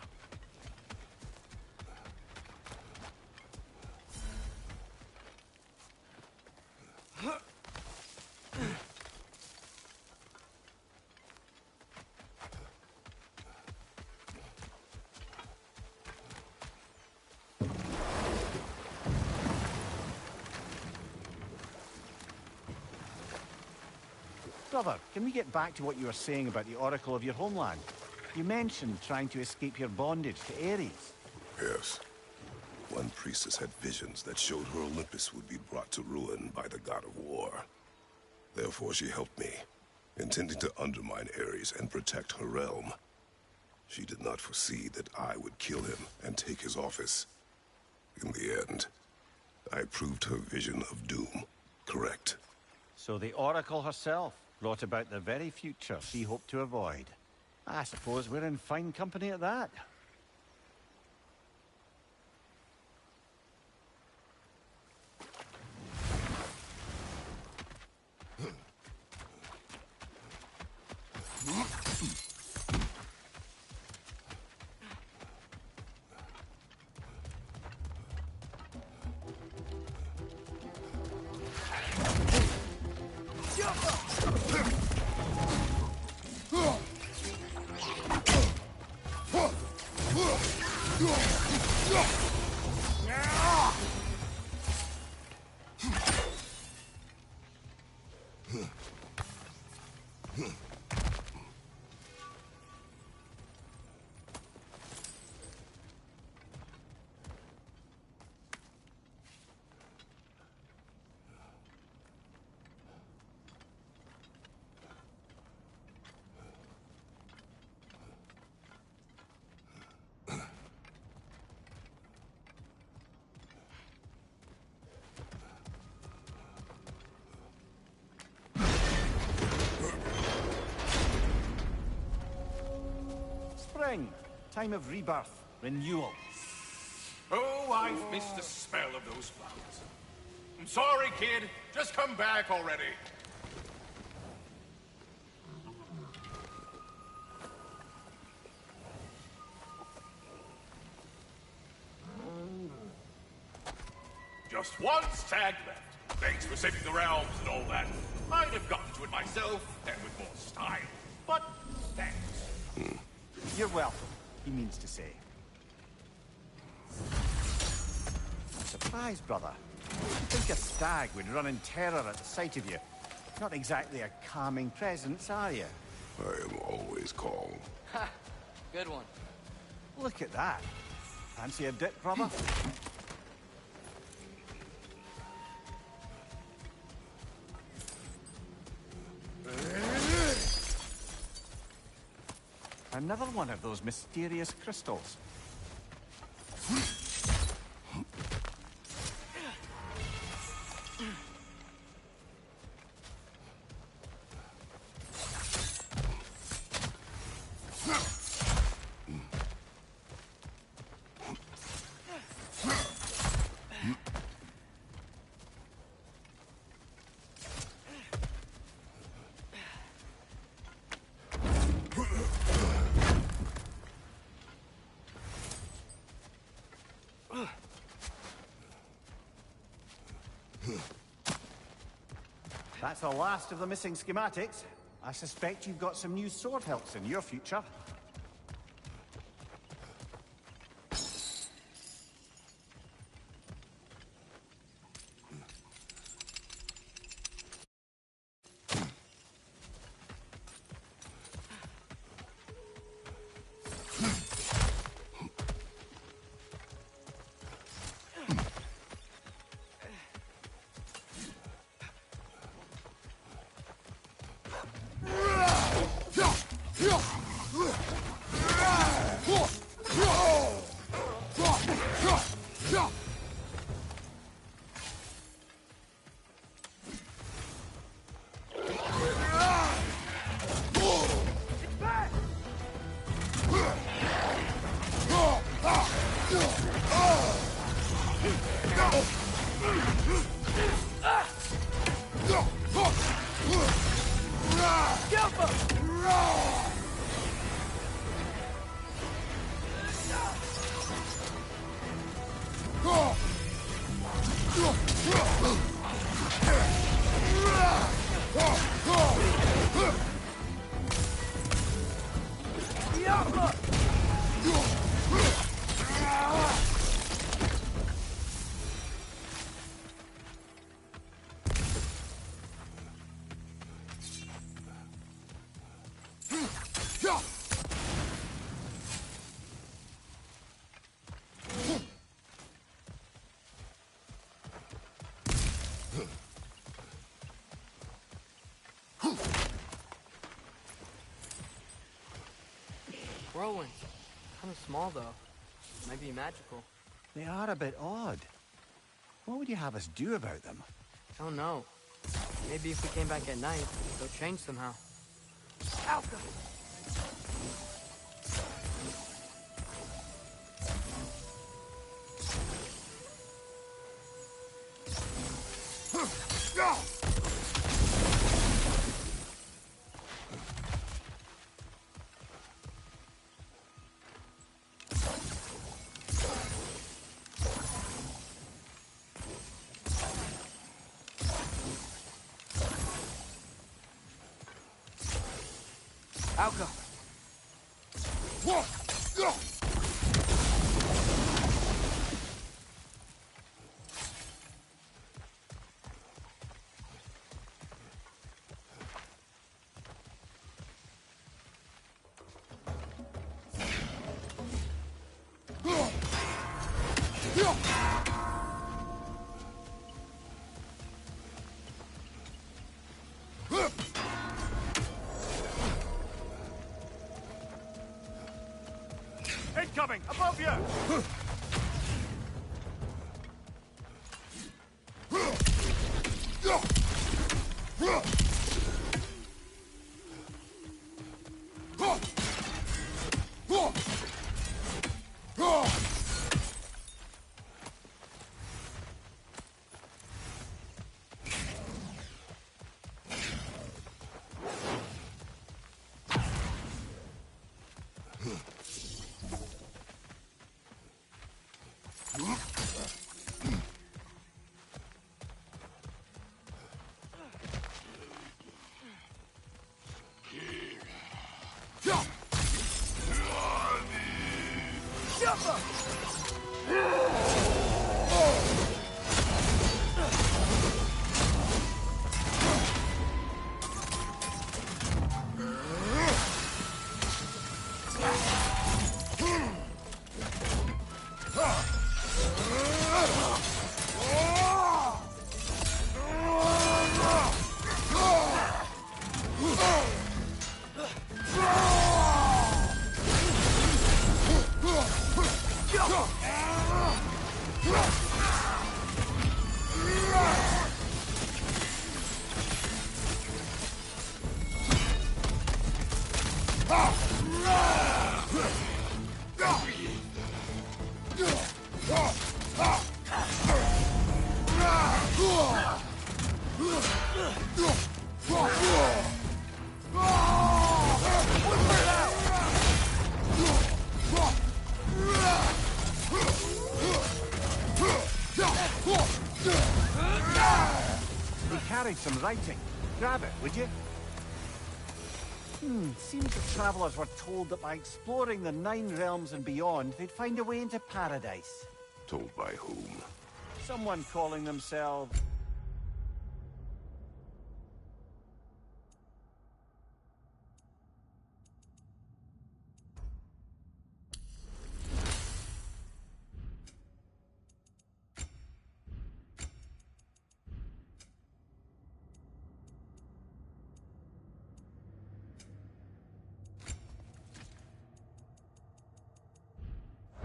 Brother, can we get back to what you were saying about the oracle of your homeland? You mentioned trying to escape your bondage to Ares. Yes. One priestess had visions that showed her Olympus would be brought to ruin by the god of war. Therefore she helped me, intending to undermine Ares and protect her realm. She did not foresee that I would kill him and take his office. In the end, I proved her vision of doom correct. So the oracle herself brought about the very future she hoped to avoid. I suppose we're in fine company at that. Spring, time of rebirth, renewal. Oh, I've missed the smell of those flowers. I'm sorry, kid. Just come back already. Just one stag left. Thanks for saving the realms and all that. I'd have gotten to it myself, and with more style. But thanks. You're welcome, he means to say. Surprise, brother. You'd think a stag would run in terror at the sight of you. Not exactly a calming presence, are you? I am always calm. Ha! Good one. Look at that. Fancy a dip, brother? Another one of those mysterious crystals. That's the last of the missing schematics. I suspect you've got some new sword hilts in your future. Whirlwinds. Kind of small, though. Might be magical. They are a bit odd. What would you have us do about them? I don't know. Maybe if we came back at night, they'll change somehow. Alka! Alka! Incoming! Above you! carried some writing. Grab it, would you? Seems the travelers were told that by exploring the 9 realms and beyond, they'd find a way into paradise. Told by whom? Someone calling themselves...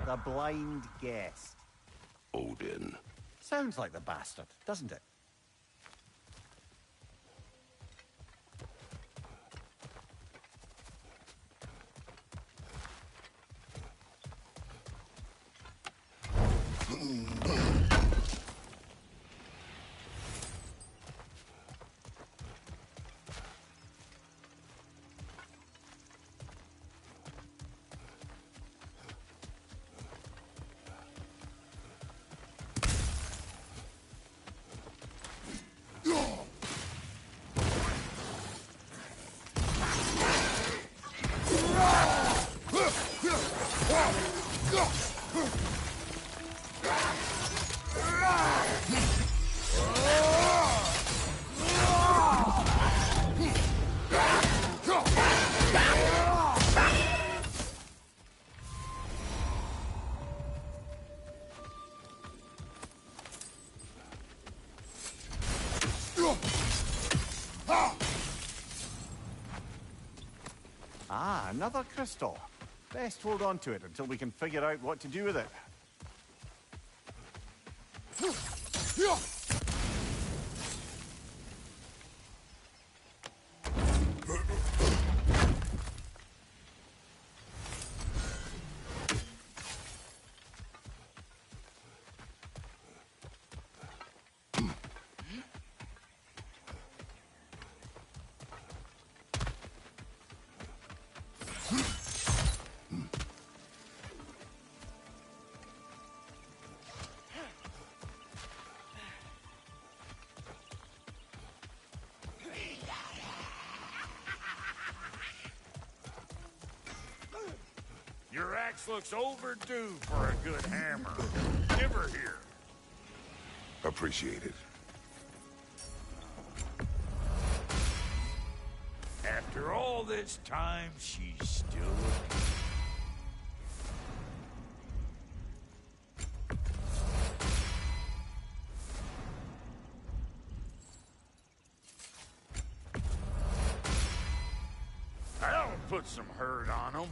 The Blind Guest. Odin. Sounds like the bastard, doesn't it? Ah, another crystal. Best hold on to it until we can figure out what to do with it. Your axe looks overdue for a good hammer. Give her here. Appreciate it. After all this time, she's still a beauty. That'll put some hurt on them.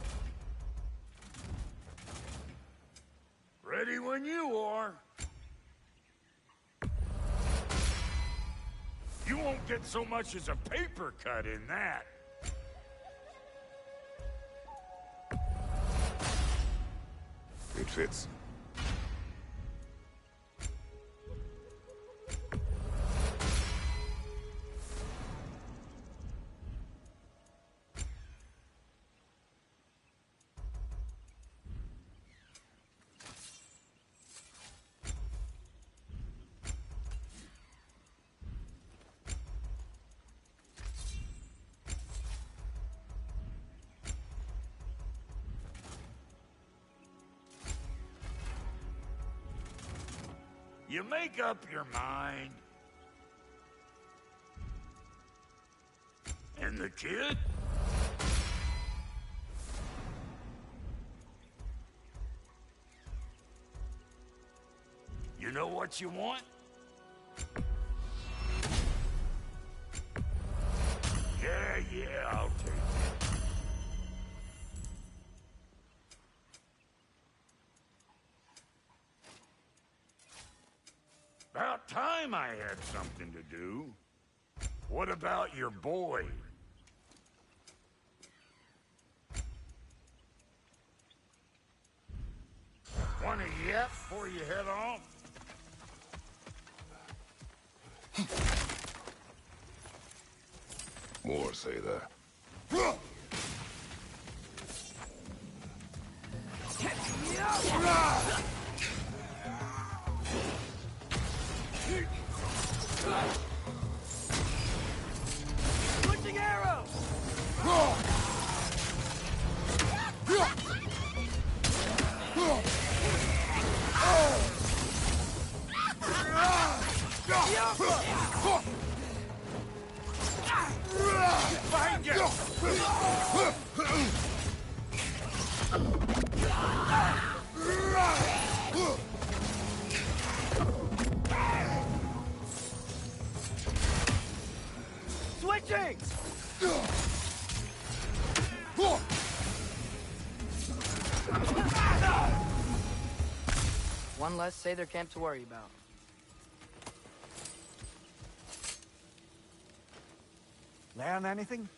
Ready when you are. You won't get so much as a paper cut in that. It fits. You make up your mind. And the kid? You know what you want? Yeah, I'll take it. About time I had something to do. What about your boy? Want a yet before you head off? More say that. Launching arrow! Behind you! Switching! One less Sather camp to worry about. Learn anything?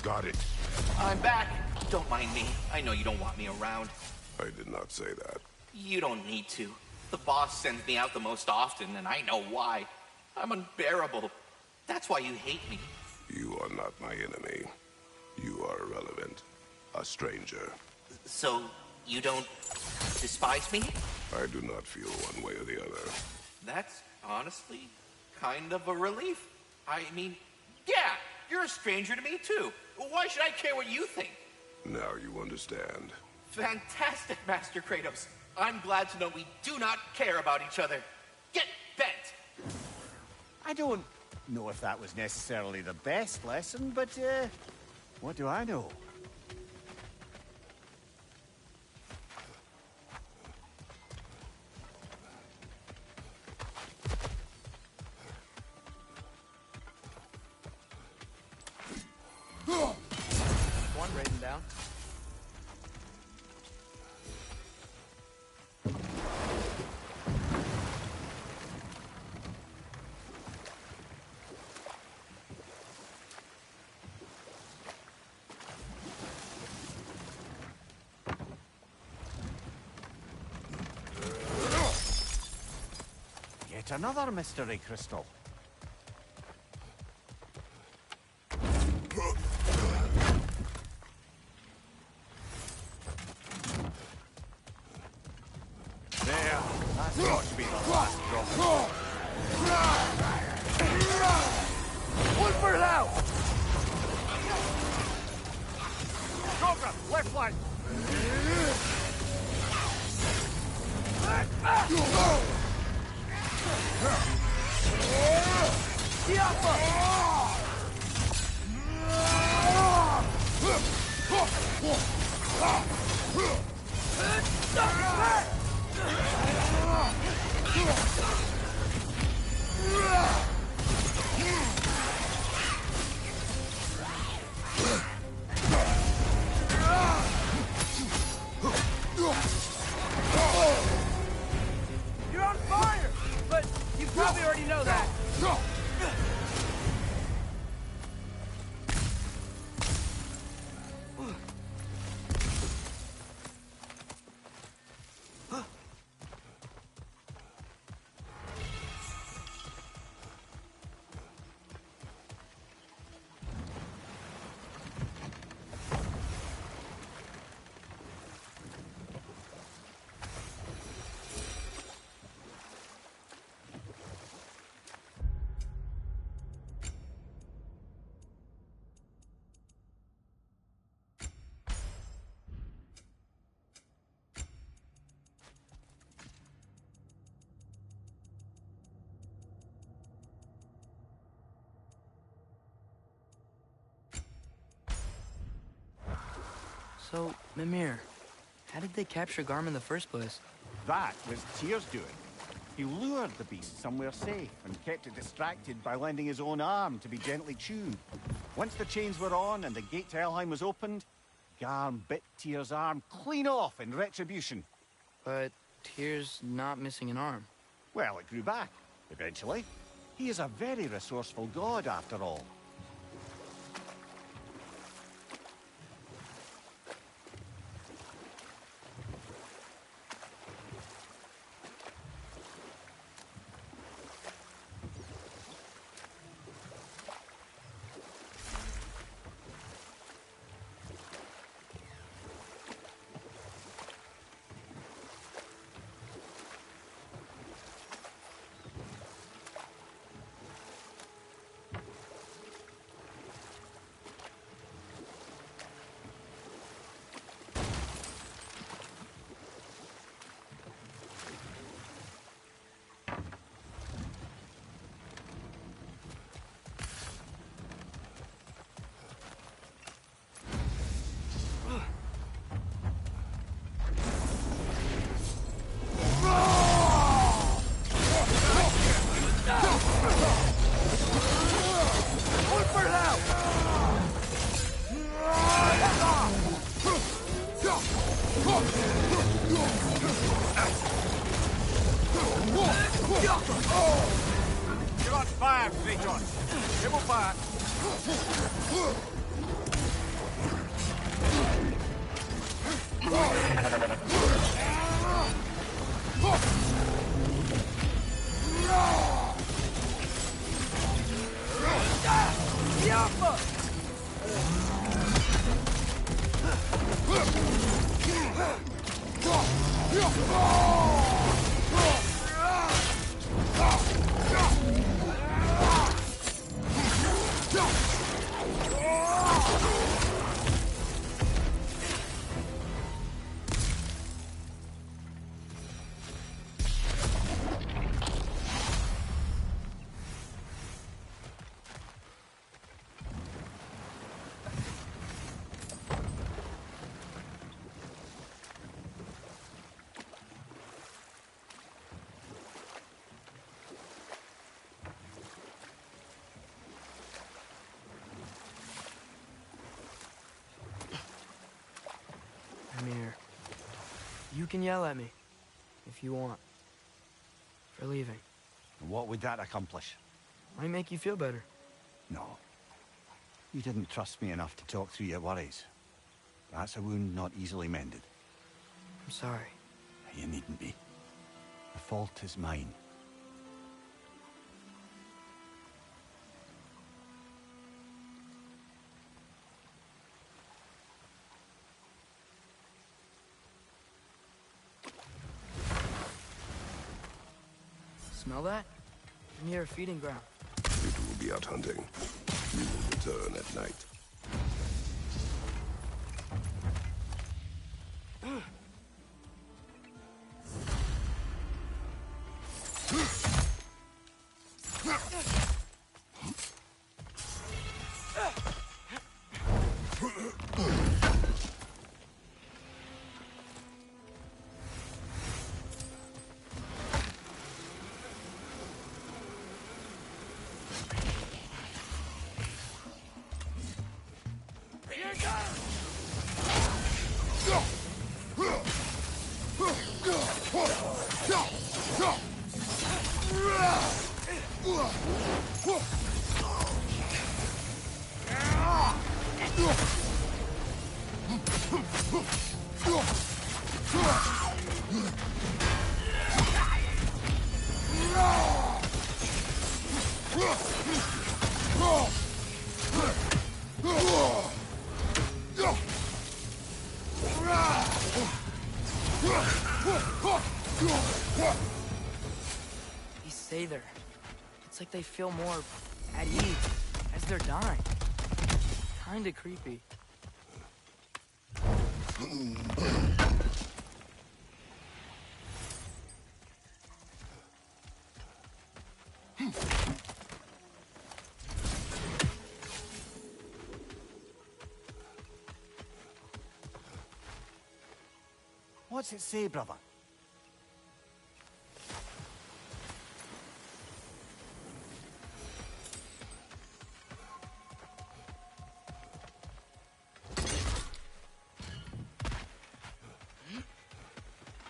Got it. I'm back. Don't mind me. I know you don't want me around. I did not say that. You don't need to. The boss sends me out the most often, and I know why. I'm unbearable. That's why you hate me. You are not my enemy. You are irrelevant. A stranger. So, you don't despise me? I do not feel one way or the other. That's honestly kind of a relief. I mean, yeah, you're a stranger to me too. Why should I care what you think? Now you understand. Fantastic, Master Kratos. I'm glad to know we do not care about each other. Get bent! I don't know if that was necessarily the best lesson, but, what do I know? One rating down. Yet another mystery crystal. There, that's got to be the last drop. One for now! Cobra, left flank! You're on fire! But you probably already know that. So, Mimir, how did they capture Garm in the first place? That was Tyr's doing. He lured the beast somewhere safe and kept it distracted by lending his own arm to be gently chewed. Once the chains were on and the gate to Helheim was opened, Garm bit Tyr's arm clean off in retribution. But Tyr's not missing an arm. Well, it grew back, eventually. He is a very resourceful god, after all. You're on fire, Kratos. Give him fire. Amir, you can yell at me if you want for leaving. What would that accomplish? Might make you feel better. No. You didn't trust me enough to talk through your worries. That's a wound not easily mended. I'm sorry. You needn't be. The fault is mine. Smell that? Near a feeding ground. You two will be out hunting. You will return at night. These say there. It's like they feel more at ease as they're dying. Kinda creepy. What's it say, brother?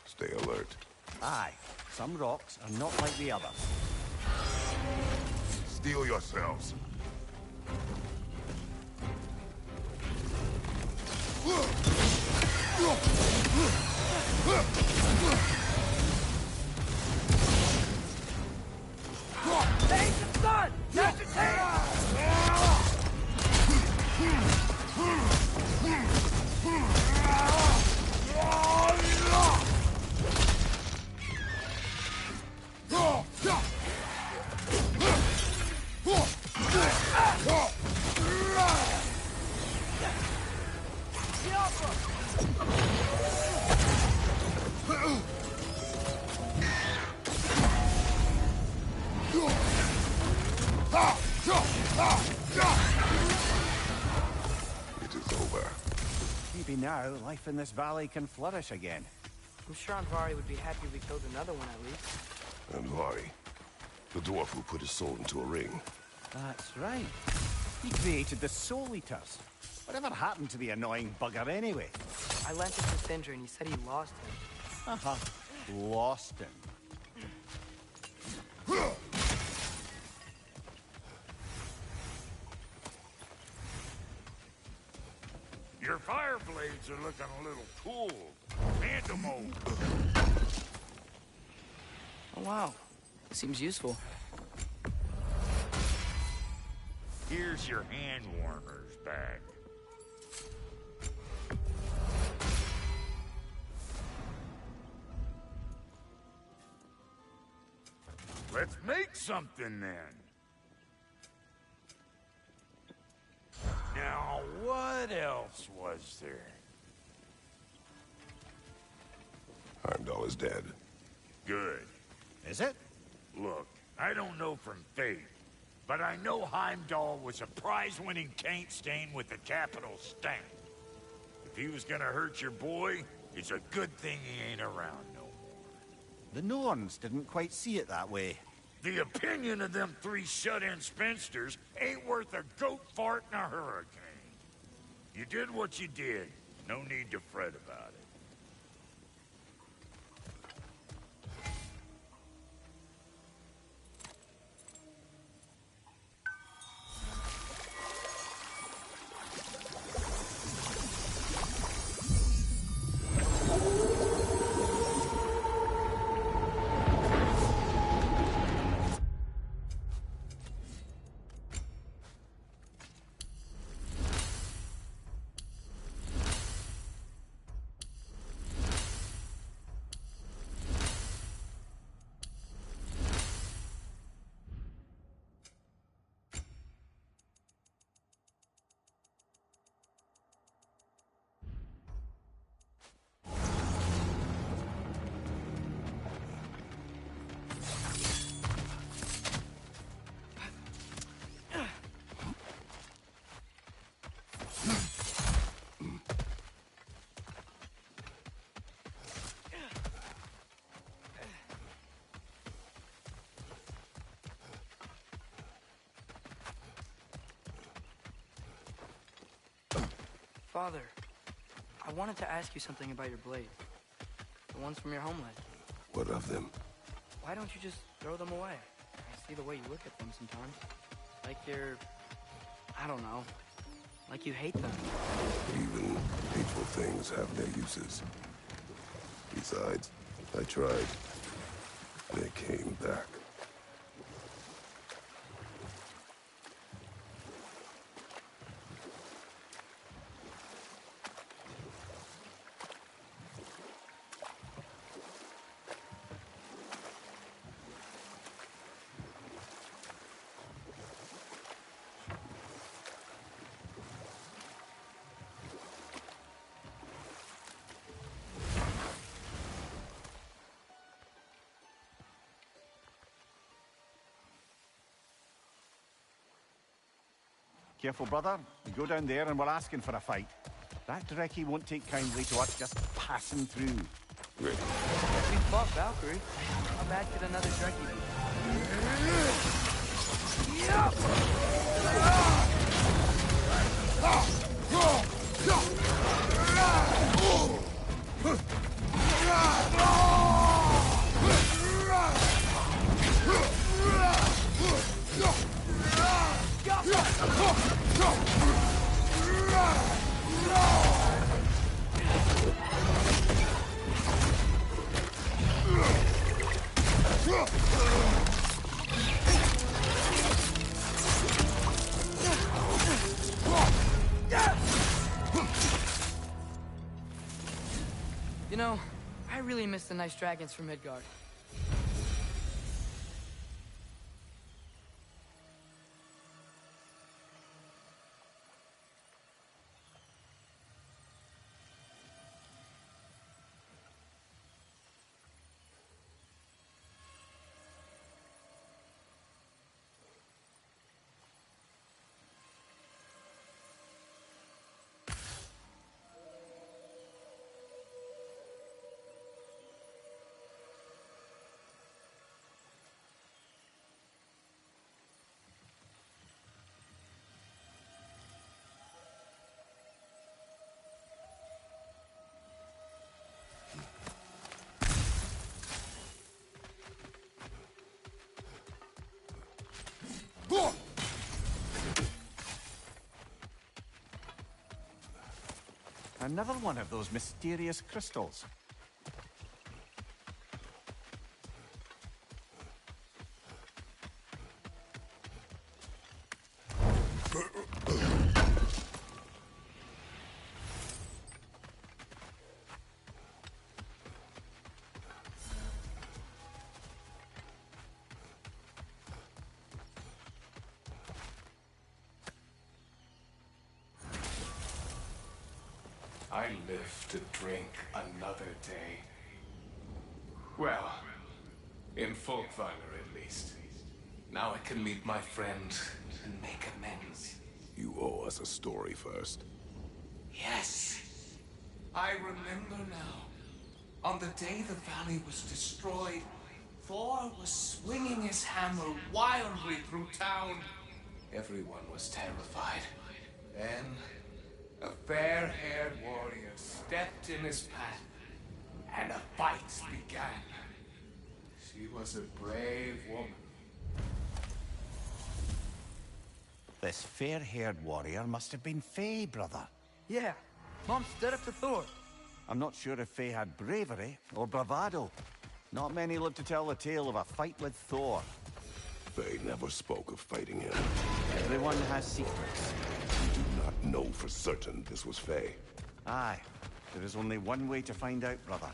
Stay alert. Aye, some rocks are not like the others. steel yourselves. Ancient Sun! It is over. Maybe now life in this valley can flourish again. I'm sure Andvari would be happy we killed another one at least. Andvari, the dwarf who put his soul into a ring. That's right. He created the Soul Eaters. Whatever happened to the annoying bugger anyway? I lent it to Sindri and he said he lost him. Uh-huh. Lost him. Your fire blades are looking a little cool. Hand them over. Oh wow, seems useful. Here's your hand warmers back. Let's make something then. Now, what else was there? Heimdall is dead. Good. Is it? Look, I don't know from fate, but I know Heimdall was a prize-winning taint stain with the capital stamp. If he was gonna hurt your boy, it's a good thing he ain't around no more. The Norns didn't quite see it that way. The opinion of them three shut-in spinsters ain't worth a goat fart in a hurricane. You did what you did. No need to fret about it. Father, I wanted to ask you something about your blade. The ones from your homeland. What of them? Why don't you just throw them away? I see the way you look at them sometimes. Like you're... I don't know. Like you hate them. Even hateful things have their uses. Besides, I tried. They came back. Careful, brother. We go down there and we're asking for a fight. That Drekkie won't take kindly to us just passing through. Great. We fought Valkyrie. How bad could another Drekkie be? You know, I really miss the nice dragons from Midgard. Another one of those mysterious crystals. I live to drink another day. Well, in Folkvanger at least. Now I can meet my friend and make amends. You owe us a story first. Yes. I remember now. On the day the valley was destroyed, Thor was swinging his hammer wildly through town. Everyone was terrified. Then, a fair-haired warrior stepped in his path, and a fight began. She was a brave woman. This fair-haired warrior must have been Faye, brother. Yeah, Mom stood up to Thor. I'm not sure if Faye had bravery or bravado. Not many live to tell the tale of a fight with Thor. Faye never spoke of fighting him. Everyone has secrets. We do not know for certain this was Faye. Aye. There is only one way to find out, brother.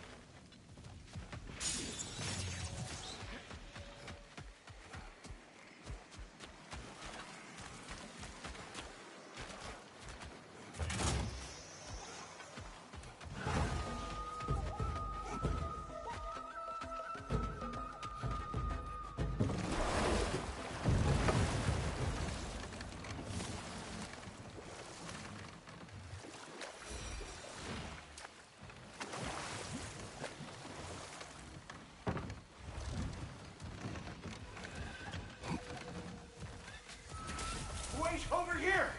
Wait, over here!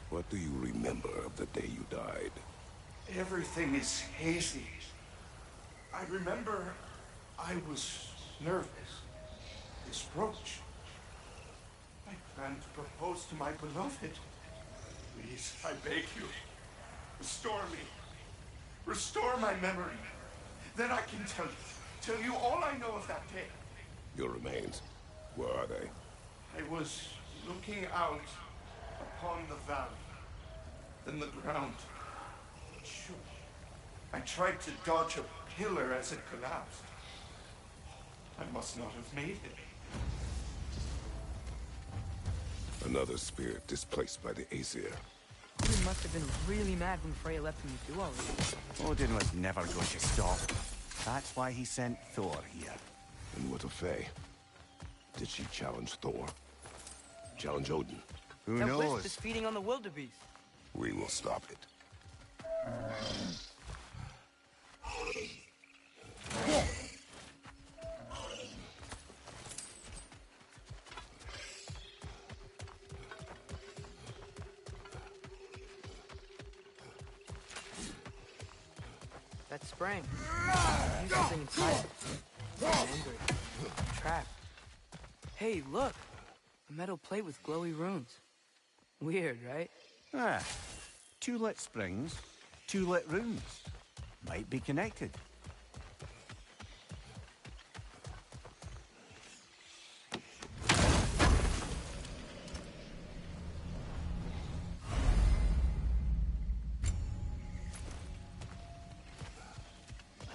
What do you remember of the day you died? Everything is hazy. I remember I was nervous. This brooch. I planned to propose to my beloved. Please, I beg you, restore me. Restore my memory. Then I can tell you all I know of that day. Your remains, where are they? I was looking out upon the valley. Then the ground shook. I tried to dodge a pillar as it collapsed. I must not have made it. Another spirit displaced by the Aesir. Odin must have been really mad when Freya left him to do all this. Odin was never going to stop. That's why he sent Thor here. And what of Faye? Did she challenge Thor? Challenge Odin? Who that knows? Wisp is feeding on the wildebeest. We will stop it. That spring. There's something inside it. I'm angry. I'm trapped. Hey, look! A metal plate with glowy runes. Weird, right? Ah. 2 lit springs, 2 lit runes. might be connected.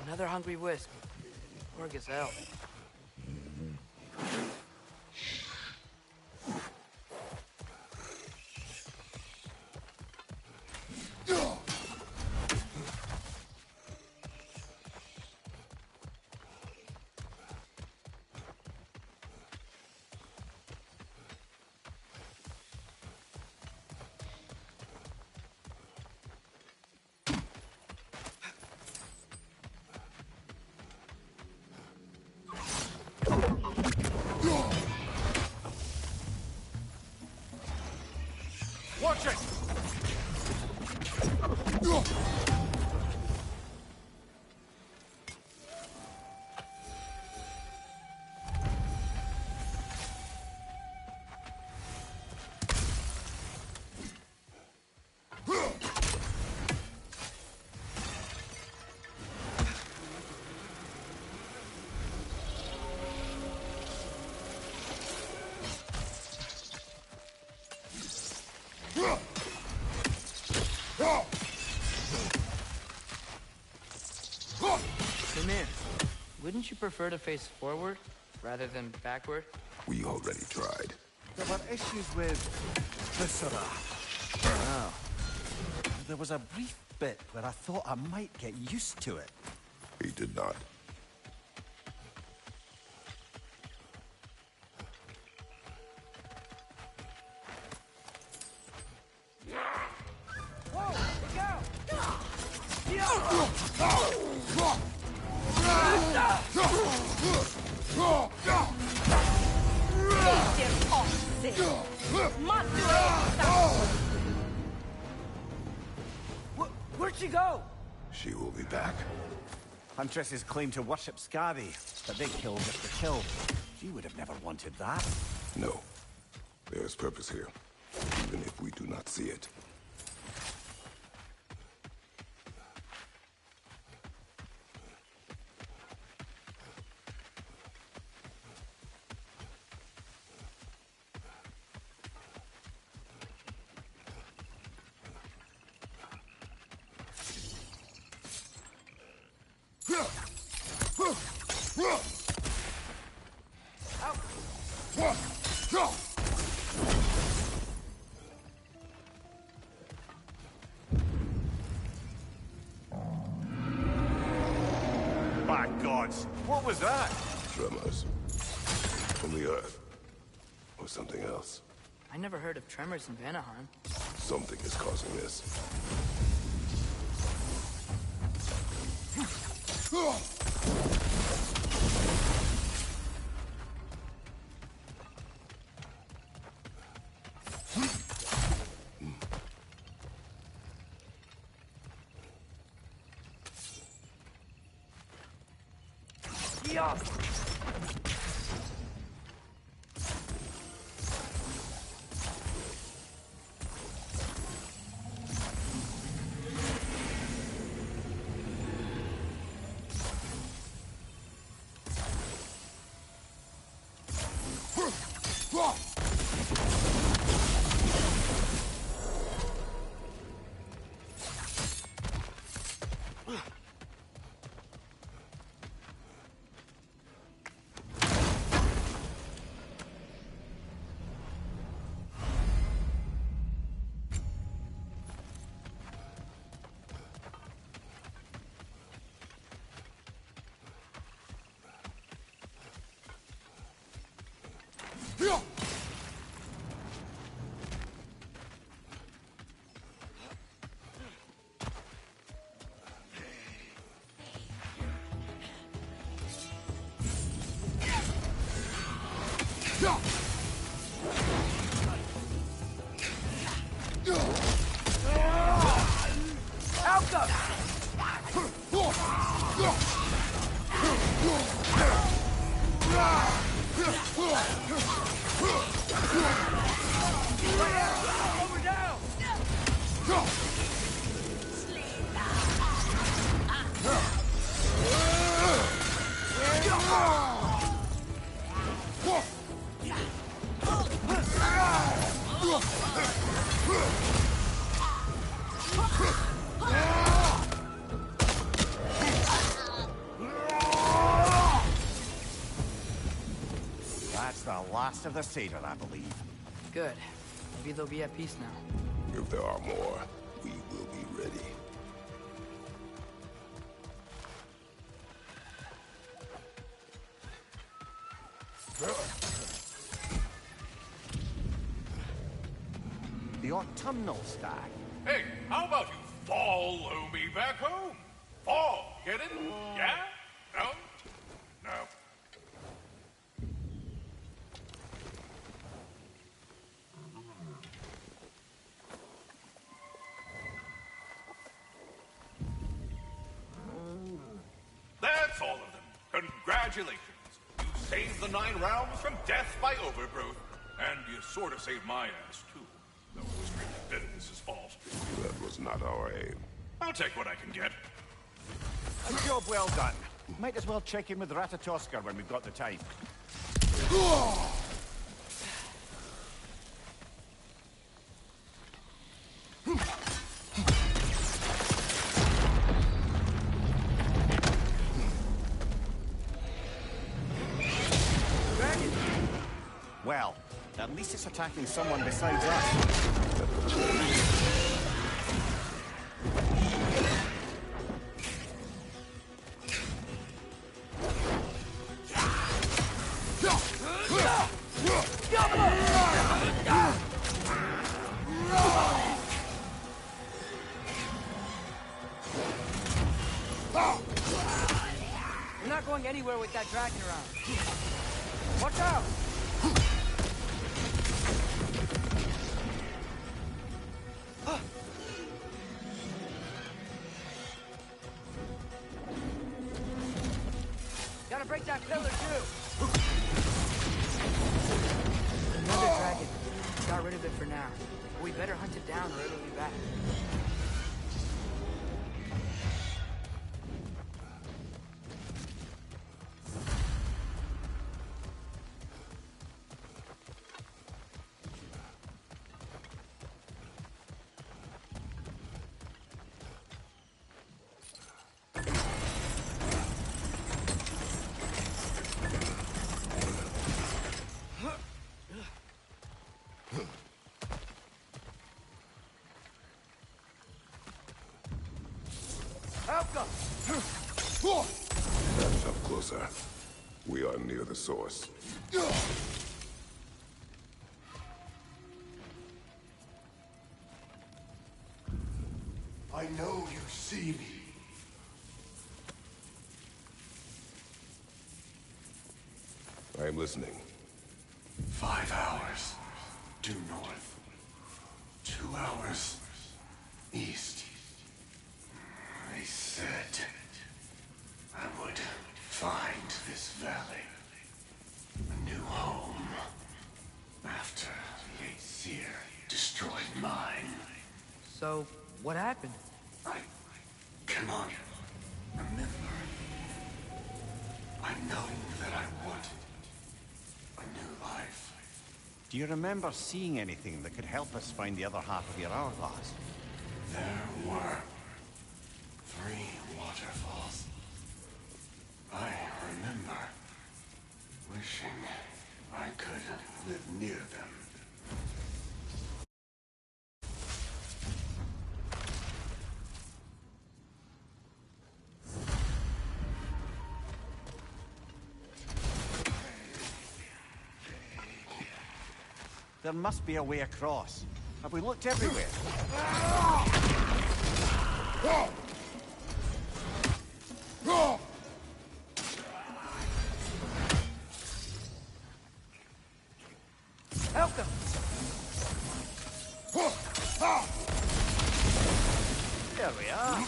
Another hungry wisp. Poor gazelle. Watch it! Mimir, wouldn't you prefer to face forward rather than backward? We already tried. There were issues with Beserker. Oh. There was a brief bit where I thought I might get used to it. He did not. Where'd she go? She will be back. Huntresses claim to worship Skadi, but they kill just to kill. She would have never wanted that. No. There is purpose here, even if we do not see it. By gods, what was that? Tremors. From the earth. Or something else. I never heard of tremors in Vanaheim. Something is causing this. last of the Seder, I believe. Good. Maybe they'll be at peace now. If there are more, we will be ready. The autumnal stag. Hey, how about you follow me back home? Fall, get it? Yeah? No? No. That's all of them. Congratulations. You saved the 9 realms from death by overgrowth. And you sort of saved my ass, too. Though it was really Bitterness's fault. That was not our aim. I'll take what I can get. A job well done. Might as well check in with Ratatoskr when we've got the time. Well, at least it's attacking someone besides us. We're not going anywhere with that dragon around. Watch out! Gotta break that pillar, too! Another dragon. Got rid of it for now. But we better hunt it down or it'll be back. That's up closer. We are near the source. I know you see me. I am listening. 5 hours due north. 2 hours east. They said I would find this valley a new home after the Aesir destroyed mine. So, what happened? I cannot remember. I know that I wanted a new life. Do you remember seeing anything that could help us find the other half of your hourglass? There were 3 waterfalls. I remember wishing I could live near them. There must be a way across. Have we looked everywhere? Help them! There we are.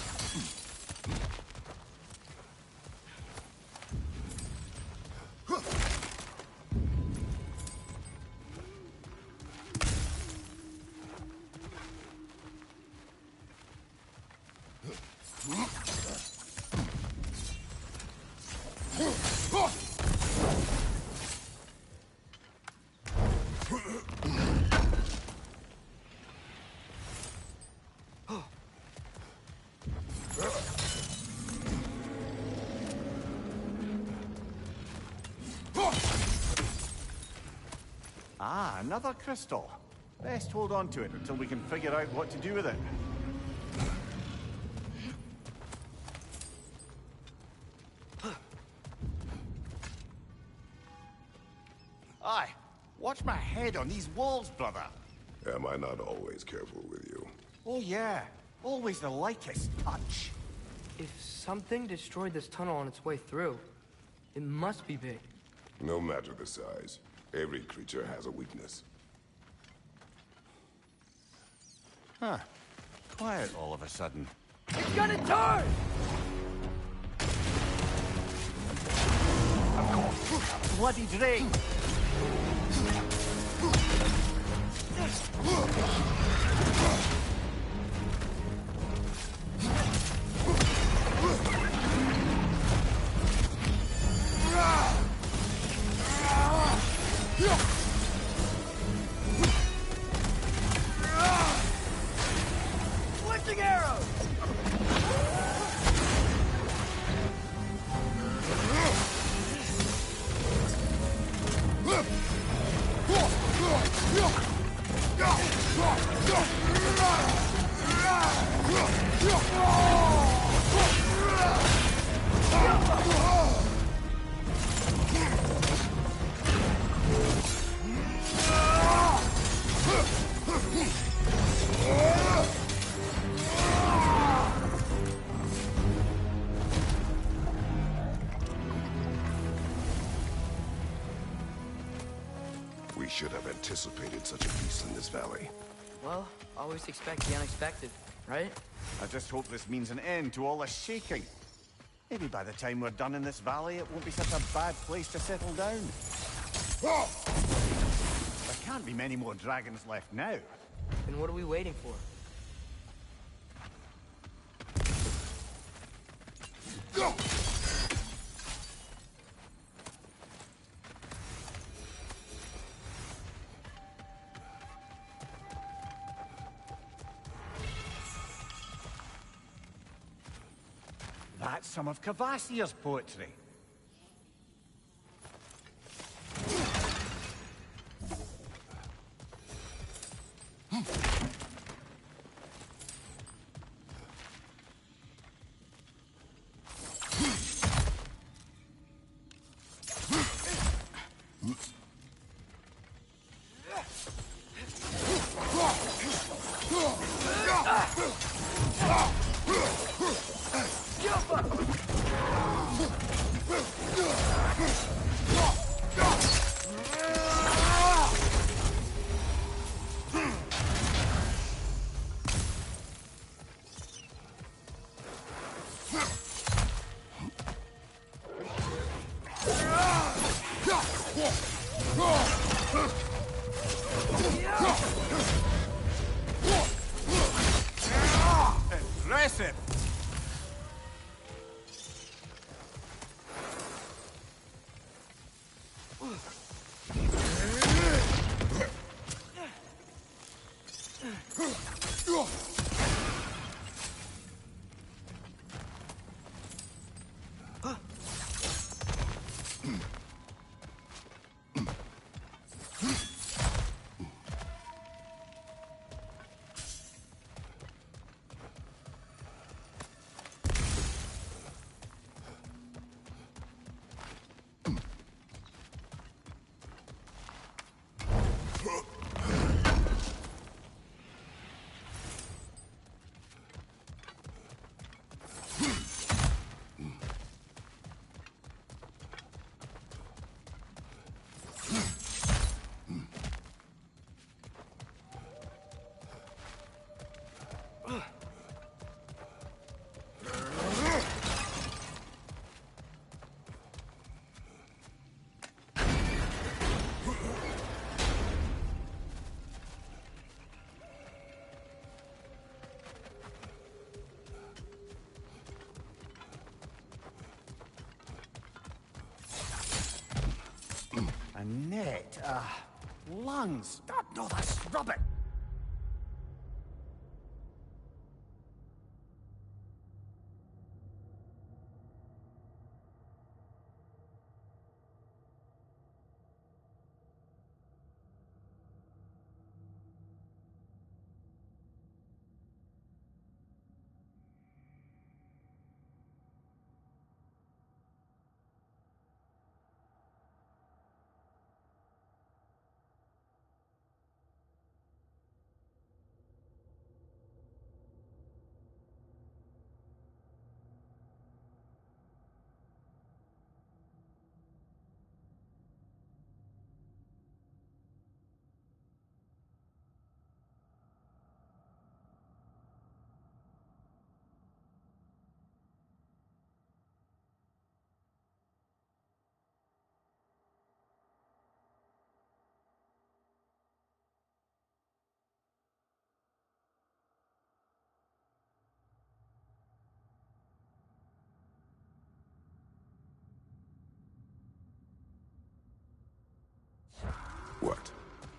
Ah, another crystal. Best hold on to it until we can figure out what to do with it. Aye, watch my head on these walls, brother. Am I not always careful with you? Oh yeah, always the likest touch. If something destroyed this tunnel on its way through, it must be big. No matter the size, every creature has a weakness. Huh. Quiet all of a sudden. It's gonna turn! Of course, bloody drain! Switching arrows! We should have anticipated such a beast in this valley. Well, always expect the unexpected, right? I just hope this means an end to all this shaking. Maybe by the time we're done in this valley, it won't be such a bad place to settle down. There can't be many more dragons left now. Then what are we waiting for? That's some of Kvasir's poetry. Impressive! A net, lungs. No, that's rubbish.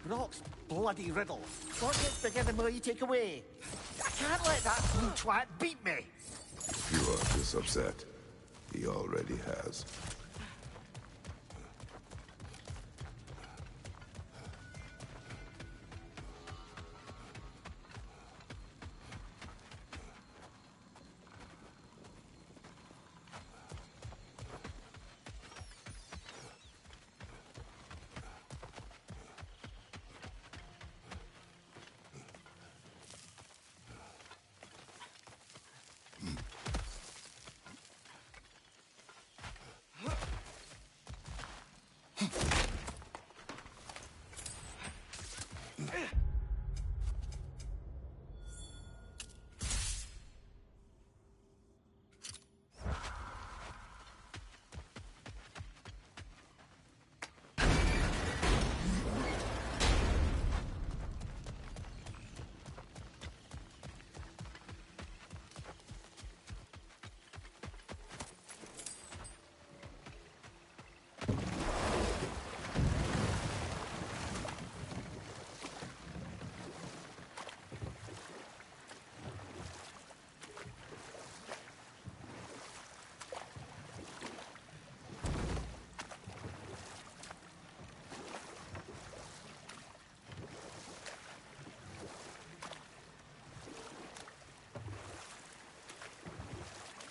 Brock's bloody riddle. What gets bigger the more you take away? I can't let that blue twat beat me! If you are this upset, he already has.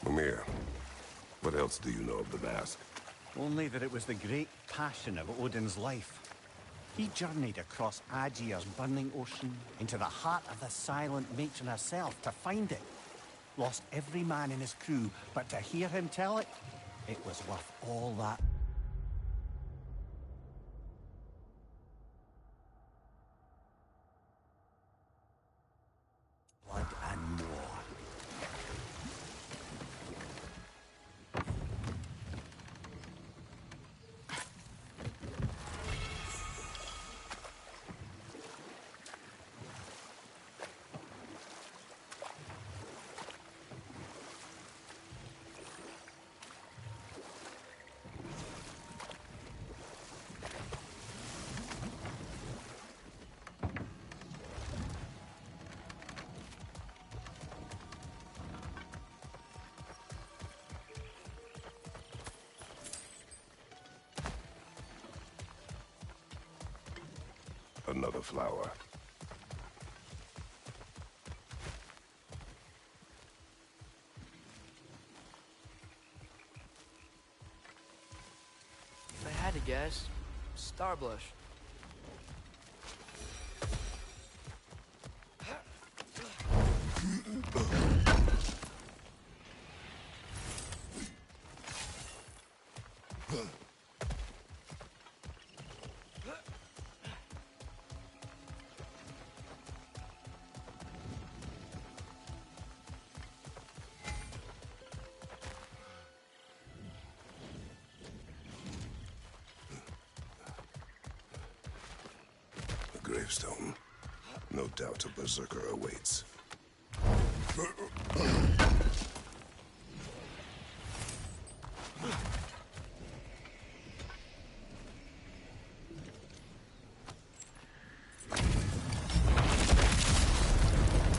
Mimir, what else do you know of the mask? Only that it was the great passion of Odin's life. He journeyed across Aegir's burning ocean into the heart of the silent matron herself to find it. Lost every man in his crew, but to hear him tell it, it was worth all that. Blood and more. Another flower. If I had to guess, Starblush. Gravestone. No doubt a Beserker awaits.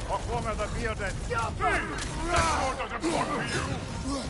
What's wrong with the bearded? That door doesn't work for you!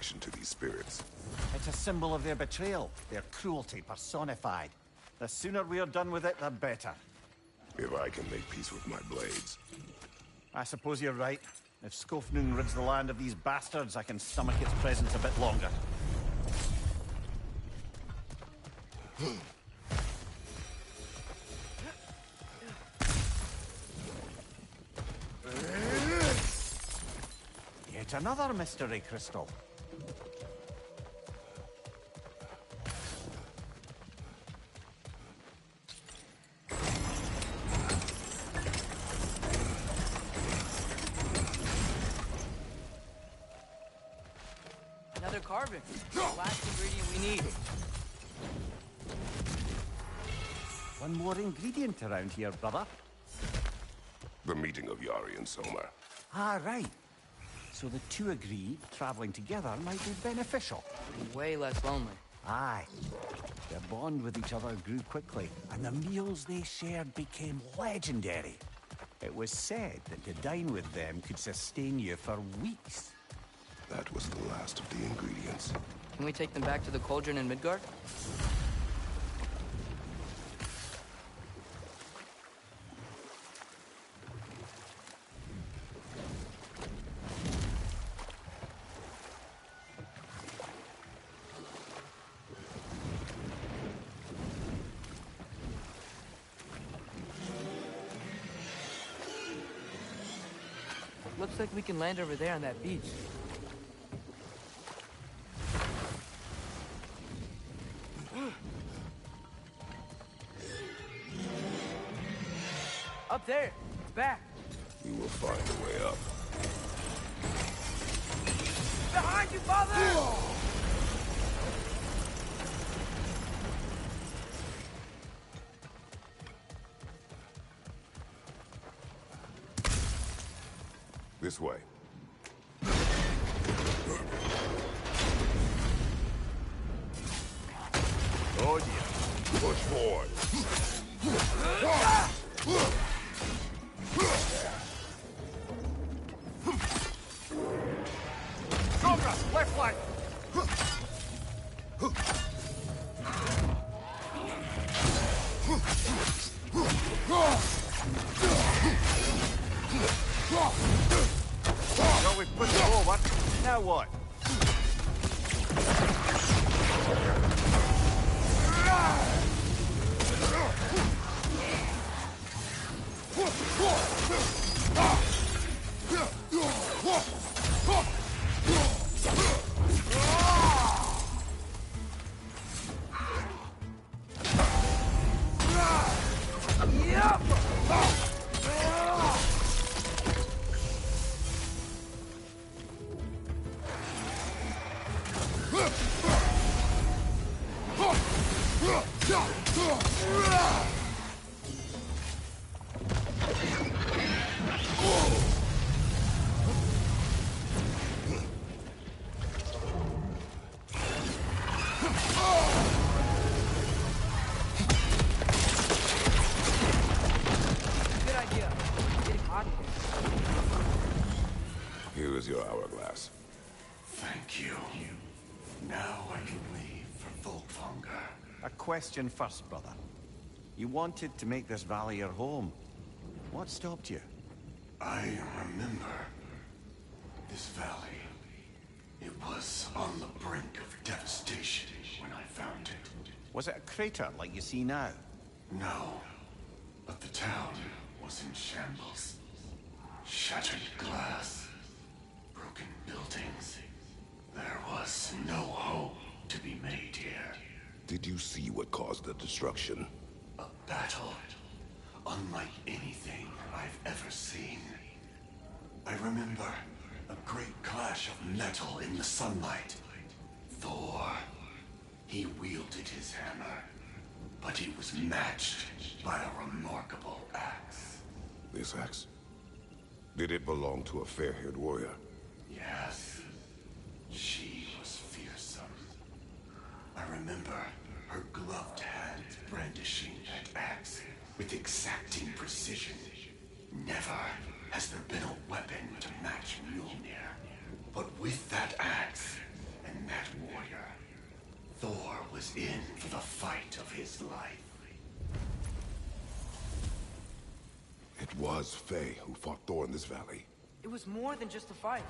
connection to these spirits? It's a symbol of their betrayal, their cruelty personified. The sooner we're done with it, the better. If I can make peace with my blades. I suppose you're right. If Skofnung rids the land of these bastards, I can stomach its presence a bit longer. Yet another mystery crystal. Another carbon. The last ingredient we need. One more ingredient around here, brother. The meeting of Yari and Soma. Ah, right. So the two agreed traveling together might be beneficial. Way less lonely. Aye. Their bond with each other grew quickly, and the meals they shared became legendary. It was said that to dine with them could sustain you for weeks. That was the last of the ingredients. Can we take them back to the cauldron in Midgard? Looks like we can land over there on that beach. Up there! It's back! We will find a way up. Behind you, father! This way. Oh, yeah. Push forward. Congra, left flank! Well, we've pushed forward. Now what? Good idea. It's getting hot in here. Here is your hourglass. Thank you. Now I can leave for Volkvanger. A question first, brother. You wanted to make this valley your home. What stopped you? I remember this valley. It was on the brink of devastation when I found it. Was it a crater like you see now? No, but the town was in shambles. Shattered glass, broken buildings. There was no hope to be made here. Did you see what caused the destruction? A battle unlike anything I've ever seen. I remember a great clash of metal in the sunlight. Thor, he wielded his hammer, but he was matched by a remarkable axe. This axe? Did it belong to a fair-haired warrior? Yes, she was fearsome. I remember her gloved hands brandishing that axe with exacting precision. Never has there been a weapon to match Mjolnir. But with that axe, was in for the fight of his life. It was Faye who fought Thor in this valley. It was more than just a fight.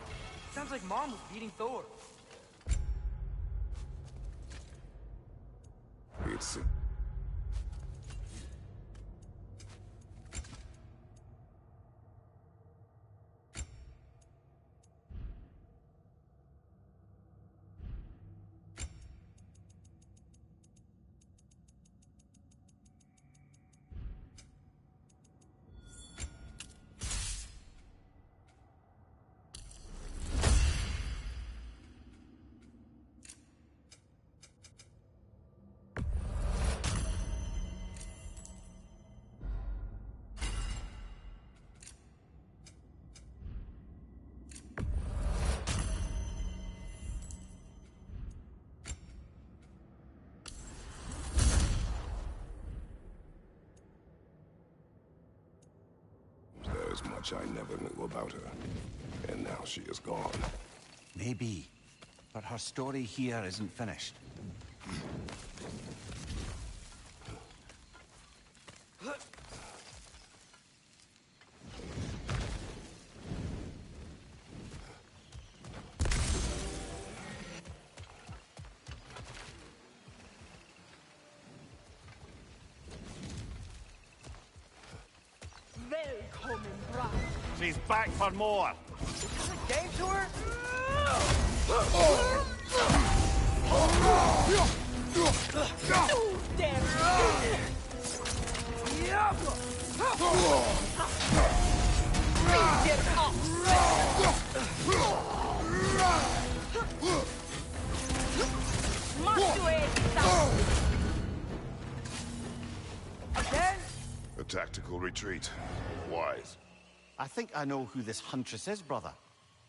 Sounds like Mom was beating Thor. It's... There's much I never knew about her. And now she is gone. Maybe. But her story here isn't finished. She's back for more. Is this a game to her? Again? A tactical retreat. Wise. I think I know who this huntress is, brother.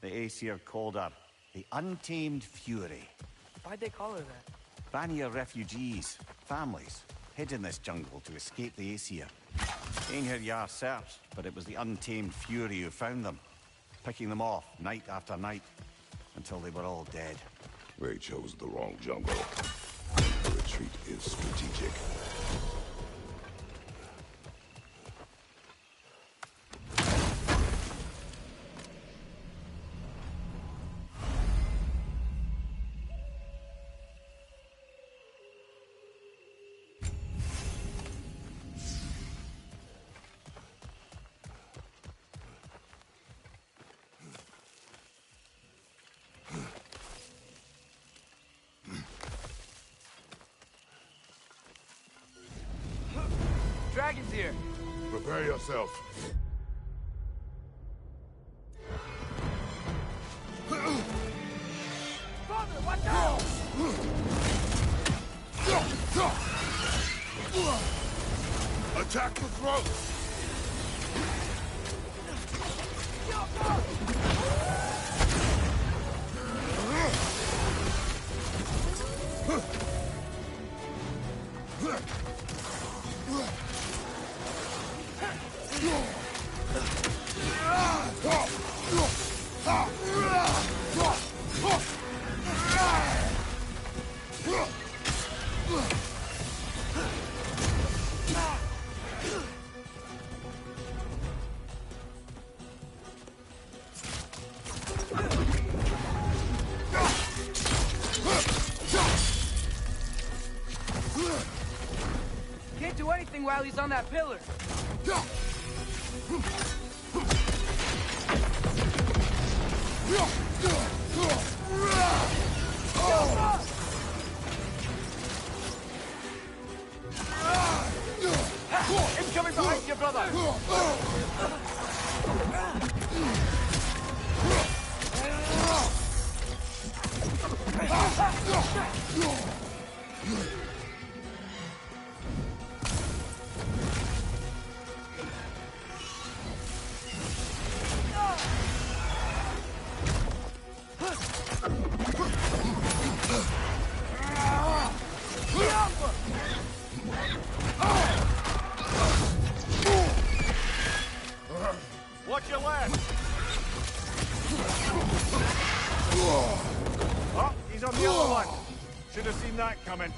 The Aesir called her the Untamed Fury. Why'd they call her that? Vanir refugees, families, hid in this jungle to escape the Aesir. Einhir Jarl searched, but it was the Untamed Fury who found them, picking them off night after night, until they were all dead. They chose the wrong jungle. The retreat is strategic. Dragon's here. Prepare yourself. Father, watch out! Attack the throat! Can't do anything while he's on that pillar. Incoming behind you, brother! Watch your left! Oh, he's on the other one! Should have seen that coming.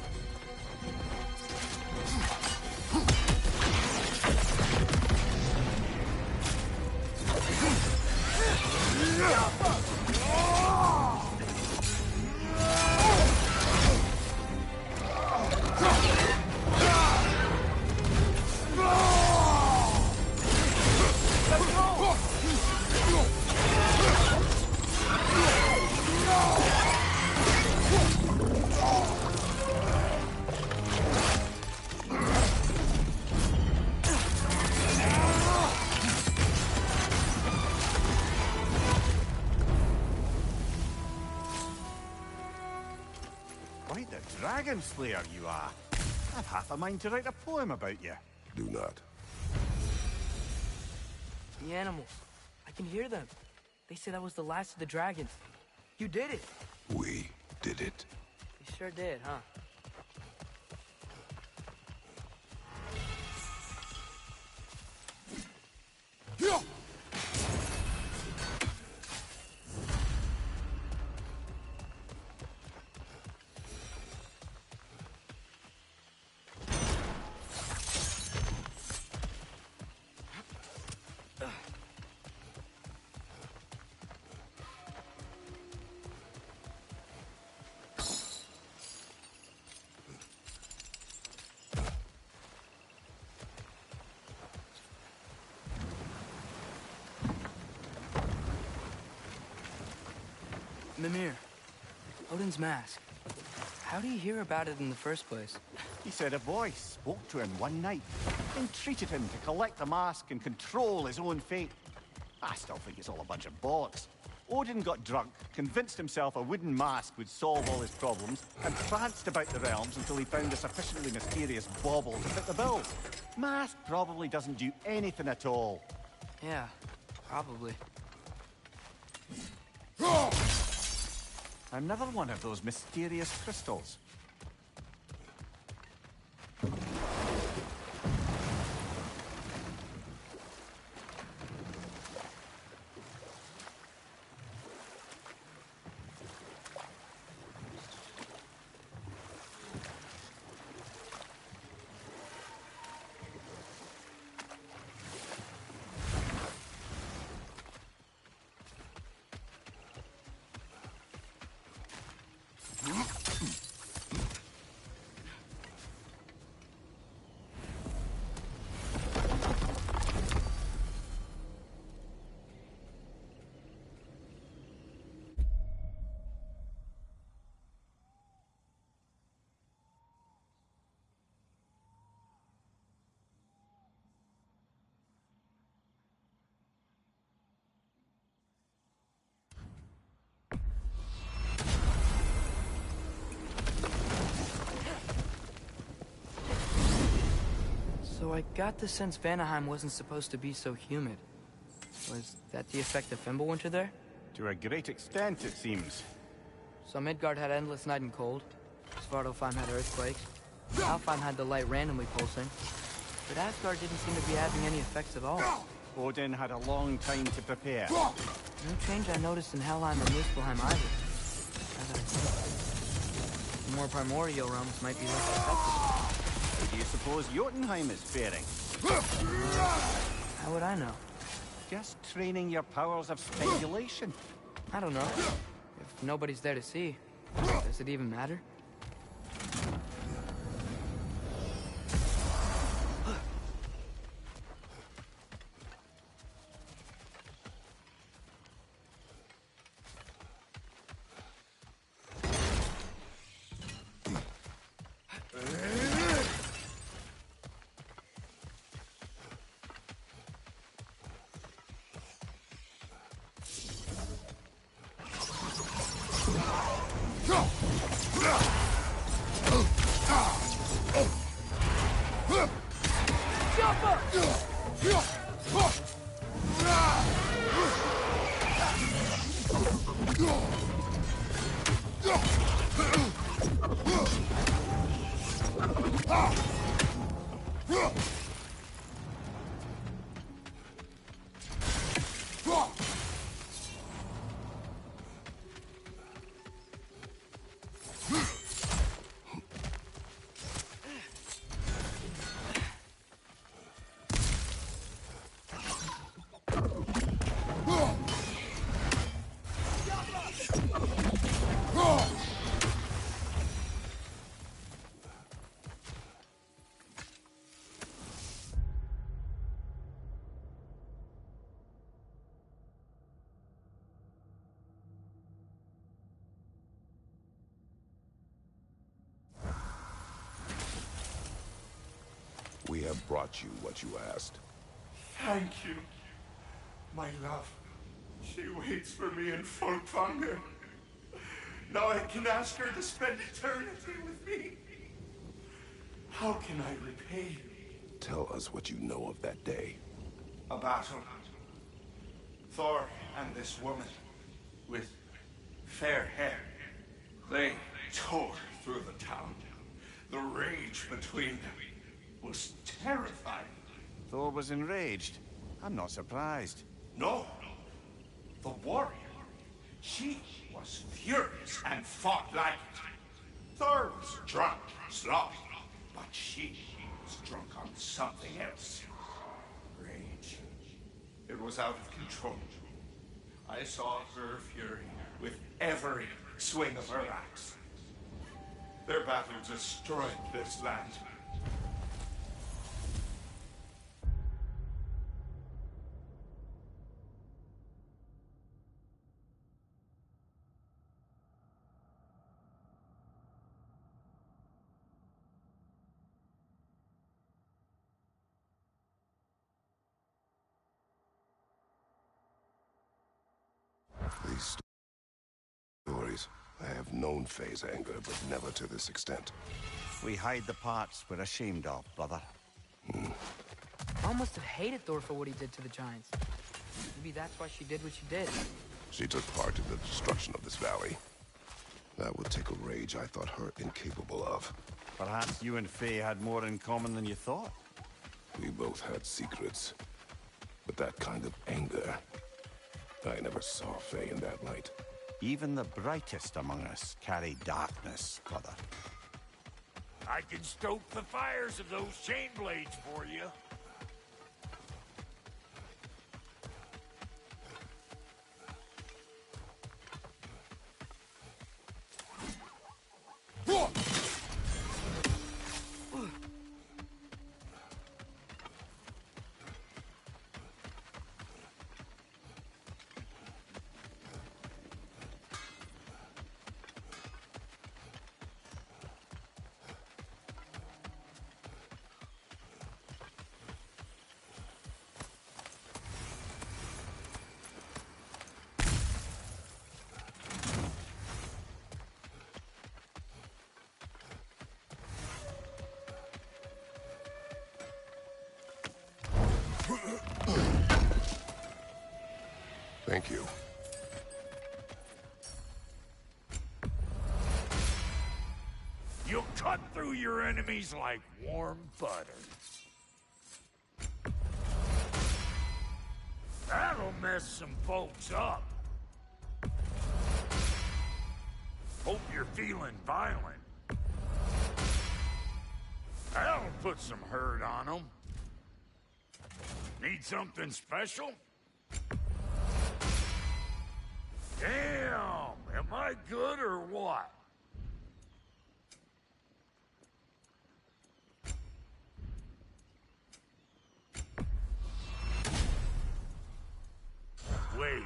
Quite the dragon slayer you are. I've half a mind to write a poem about you. Do not. The animals. I can hear them. They say that was the last of the dragons. You did it. We did it. You sure did, huh? Mimir, Odin's mask. How do you hear about it in the first place? He said a voice spoke to him one night, entreated him to collect the mask and control his own fate. I still think it's all a bunch of bollocks. Odin got drunk, convinced himself a wooden mask would solve all his problems, and pranced about the realms until he found a sufficiently mysterious bauble to fit the bill. Mask probably doesn't do anything at all. Yeah, probably. Another one of those mysterious crystals. So I got the sense Vanaheim wasn't supposed to be so humid. Was that the effect of Fimbulwinter there? To a great extent, it seems. So Midgard had endless night and cold. Svartalfheim had earthquakes. Alfheim had the light randomly pulsing. But Asgard didn't seem to be having any effects at all. Odin had a long time to prepare. No change I noticed in Helheim or Muspelheim either. The more primordial realms might be less affected. How do you suppose Jotunheim is faring? How would I know? Just training your powers of strangulation. I don't know. If nobody's there to see, does it even matter? what brought you what you asked. Thank you, my love. She waits for me in Folkvanger. Now I can ask her to spend eternity with me. How can I repay you? Tell us what you know of that day. A battle. Thor and this woman with fair hair. They tore through the town. The rage between them was terrifying. Thor was enraged. I'm not surprised. No. The warrior. She was furious and fought like it. Thor was drunk, sloppy, but she was drunk on something else. Rage. It was out of control. I saw her fury with every swing of her axe. Their battle destroyed this land. These stories, I have known Faye's anger, but never to this extent. We hide the parts we're ashamed of, brother. Mom must have hated Thor for what he did to the giants. Maybe that's why she did what she did. She took part in the destruction of this valley. That would take a rage I thought her incapable of. Perhaps you and Faye had more in common than you thought. We both had secrets. But that kind of anger, I never saw Faye in that light. Even the brightest among us carry darkness, brother. I can stoke the fires of those chain blades for you. Thank you. You'll cut through your enemies like warm butter. That'll mess some folks up. Hope you're feeling violent. That'll put some hurt on them. Need something special? Damn! Am I good or what? Wait,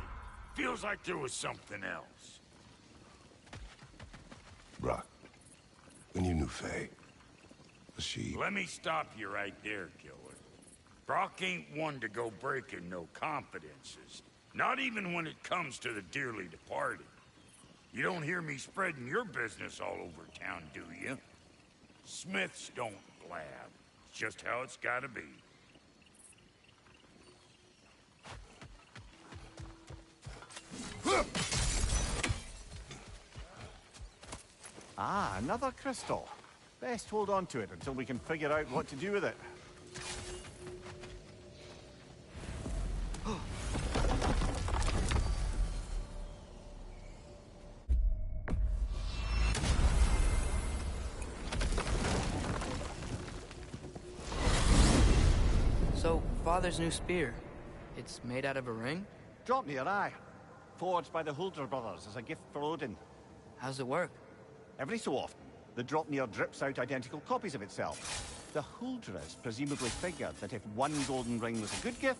feels like there was something else. Brock, when you knew Faye, was she... Let me stop you right there, killer. Brock ain't one to go breaking no confidences. Not even when it comes to the dearly departed. You don't hear me spreading your business all over town, do you? Smiths don't blab. It's just how it's gotta be. Ah, another crystal. Best hold on to it until we can figure out what to do with it. So, Father's new spear, it's made out of a ring? Drop me your eye. Forged by the Huldra brothers as a gift for Odin. How's it work? Every so often, the Dropnir drips out identical copies of itself. The Huldras presumably figured that if one golden ring was a good gift,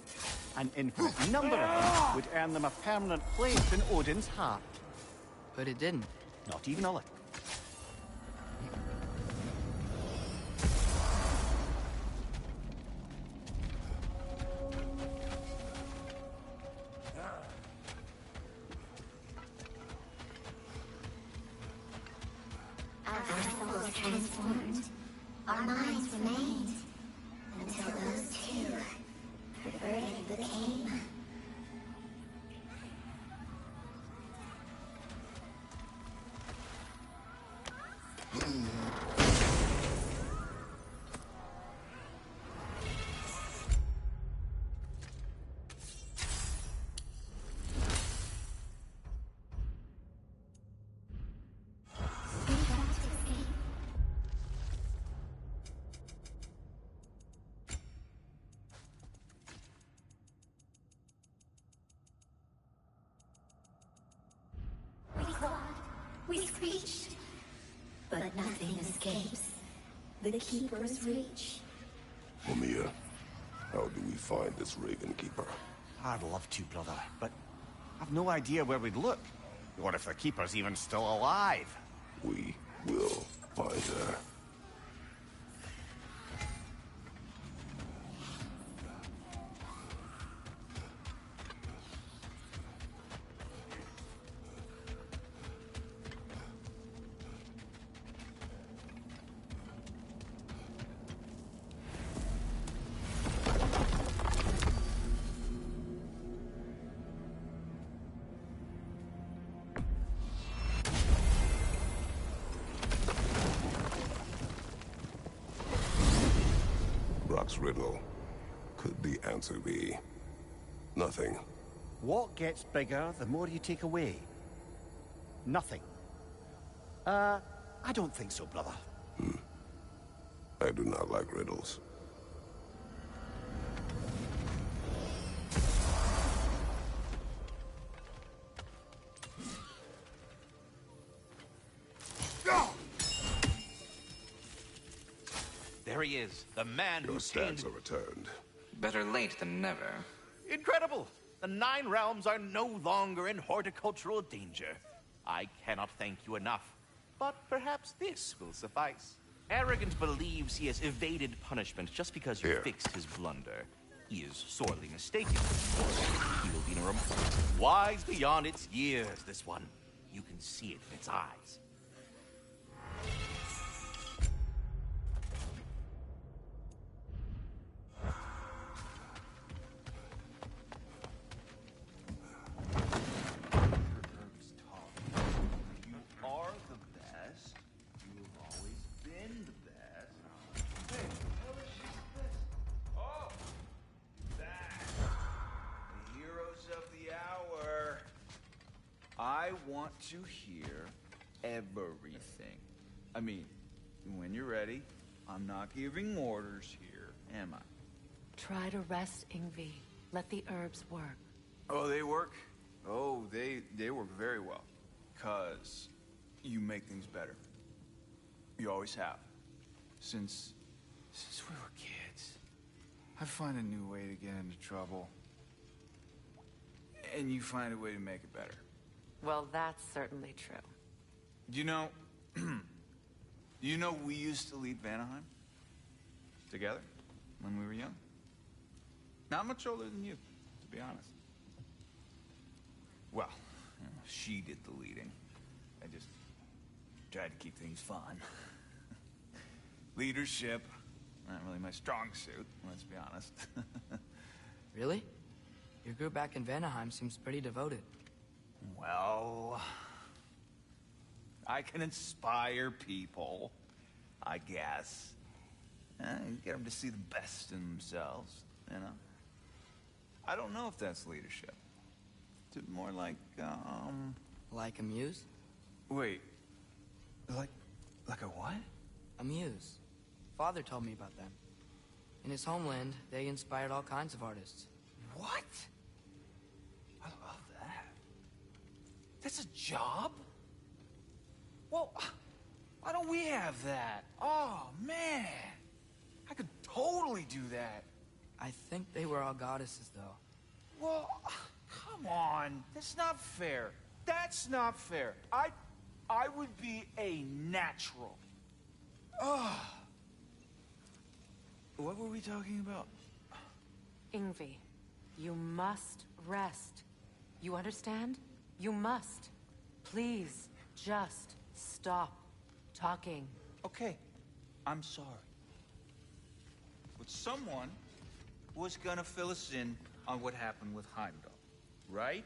an infinite number of them would earn them a permanent place in Odin's heart. But it didn't. Not even a little. escapes the Keeper's reach. Mamiya, how do we find this Raven Keeper? I'd love to, brother, but I've no idea where we'd look. Or if the Keeper's even still alive. We will find her. Rock's riddle. Could the answer be nothing? What gets bigger the more you take away? Nothing. I don't think so, brother. I do not like riddles. There he is, the man Your who stags are returned. Better late than never. Incredible! The 9 realms are no longer in horticultural danger. I cannot thank you enough, but perhaps this will suffice. Arrogant believes he has evaded punishment just because you fixed his blunder. He is sorely mistaken. He will be in a room wise beyond its years, this one. You can see it in its eyes. I want to hear everything. I mean, when you're ready, I'm not giving orders here, am I? Try to rest, Ingvi. Let the herbs work. Oh, they work? Oh, they work very well. 'Cause you make things better. You always have. Since we were kids. I find a new way to get into trouble. And you find a way to make it better. Well, that's certainly true. You know, we used to lead Vanaheim together when we were young. Not much older than you, to be honest. Well, she did the leading. I just tried to keep things fun. Leadership, not really my strong suit, let's be honest. Really? Your group back in Vanaheim seems pretty devoted. Well, I can inspire people, I guess. Get them to see the best in themselves, you know? I don't know if that's leadership. It's more like, Like a muse? Wait, like a what? A muse. Father told me about them. In his homeland, they inspired all kinds of artists. What? I love that. That's a job? Well, why don't we have that? Oh, man. I could totally do that. I think they were all goddesses, though. Well, come on. That's not fair. That's not fair. I would be a natural. Ugh. What were we talking about? Ingvi, you must rest. You understand? You must. Please, just stop talking. Okay, I'm sorry. But someone was gonna fill us in on what happened with Heimdall, right?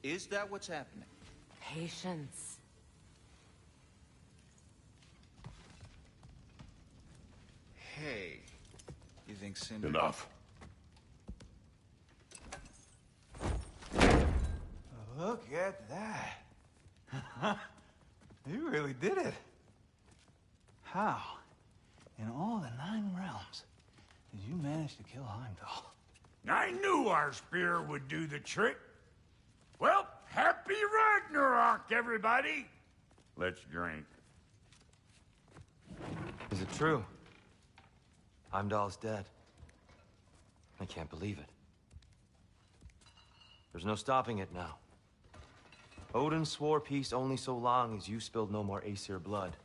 Is that what's happening? Patience. Hey, you think Cinder... Enough. Look at that. You really did it. How, in all the 9 realms, did you manage to kill Heimdall? I knew our spear would do the trick. Well, happy Ragnarok, everybody. Let's drink. Is it true? Heimdall's dead. I can't believe it. There's no stopping it now. Odin swore peace only so long as you spilled no more Aesir blood.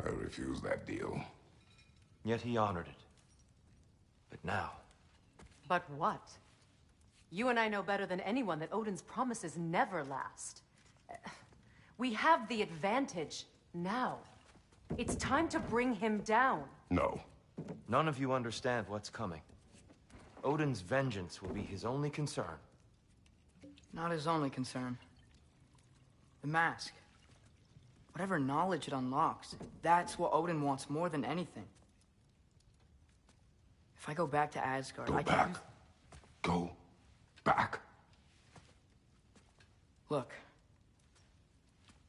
I refuse that deal. Yet he honored it. But now... But what? You and I know better than anyone that Odin's promises never last. We have the advantage now. It's time to bring him down. No. None of you understand what's coming. Odin's vengeance will be his only concern. Not his only concern. The mask. Whatever knowledge it unlocks, that's what Odin wants more than anything. If I go back to Asgard, Go back. Go back. Look.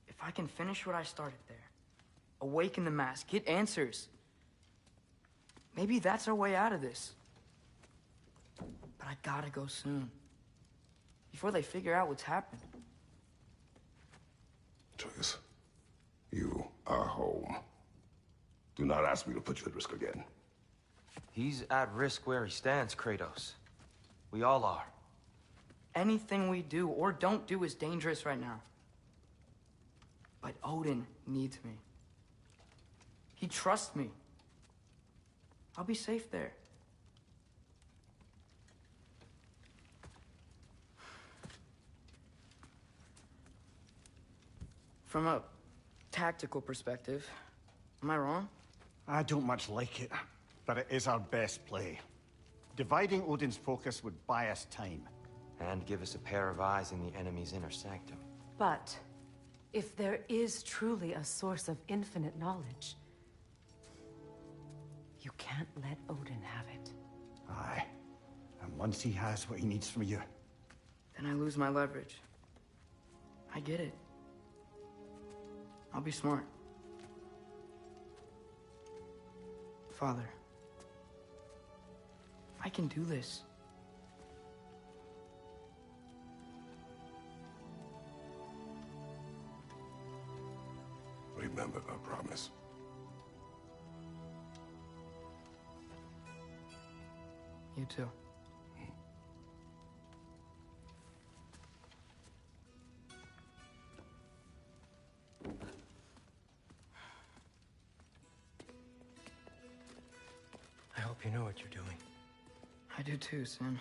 If I can finish what I started there, awaken the mask, get answers, maybe that's our way out of this. But I gotta go soon. Before they figure out what's happened. Atreus, you are home. Do not ask me to put you at risk again. He's at risk where he stands, Kratos. We all are. Anything we do or don't do is dangerous right now. But Odin needs me. He trusts me. I'll be safe there. From a tactical perspective, am I wrong? I don't much like it, but it is our best play. Dividing Odin's focus would buy us time. And give us a pair of eyes in the enemy's inner sanctum. But if there is truly a source of infinite knowledge, you can't let Odin have it. Aye. And once he has what he needs from you... Then I lose my leverage. I get it. I'll be smart. Father, I can do this. Remember our promise. You too. I hope you know what you're doing. I do too, Sin.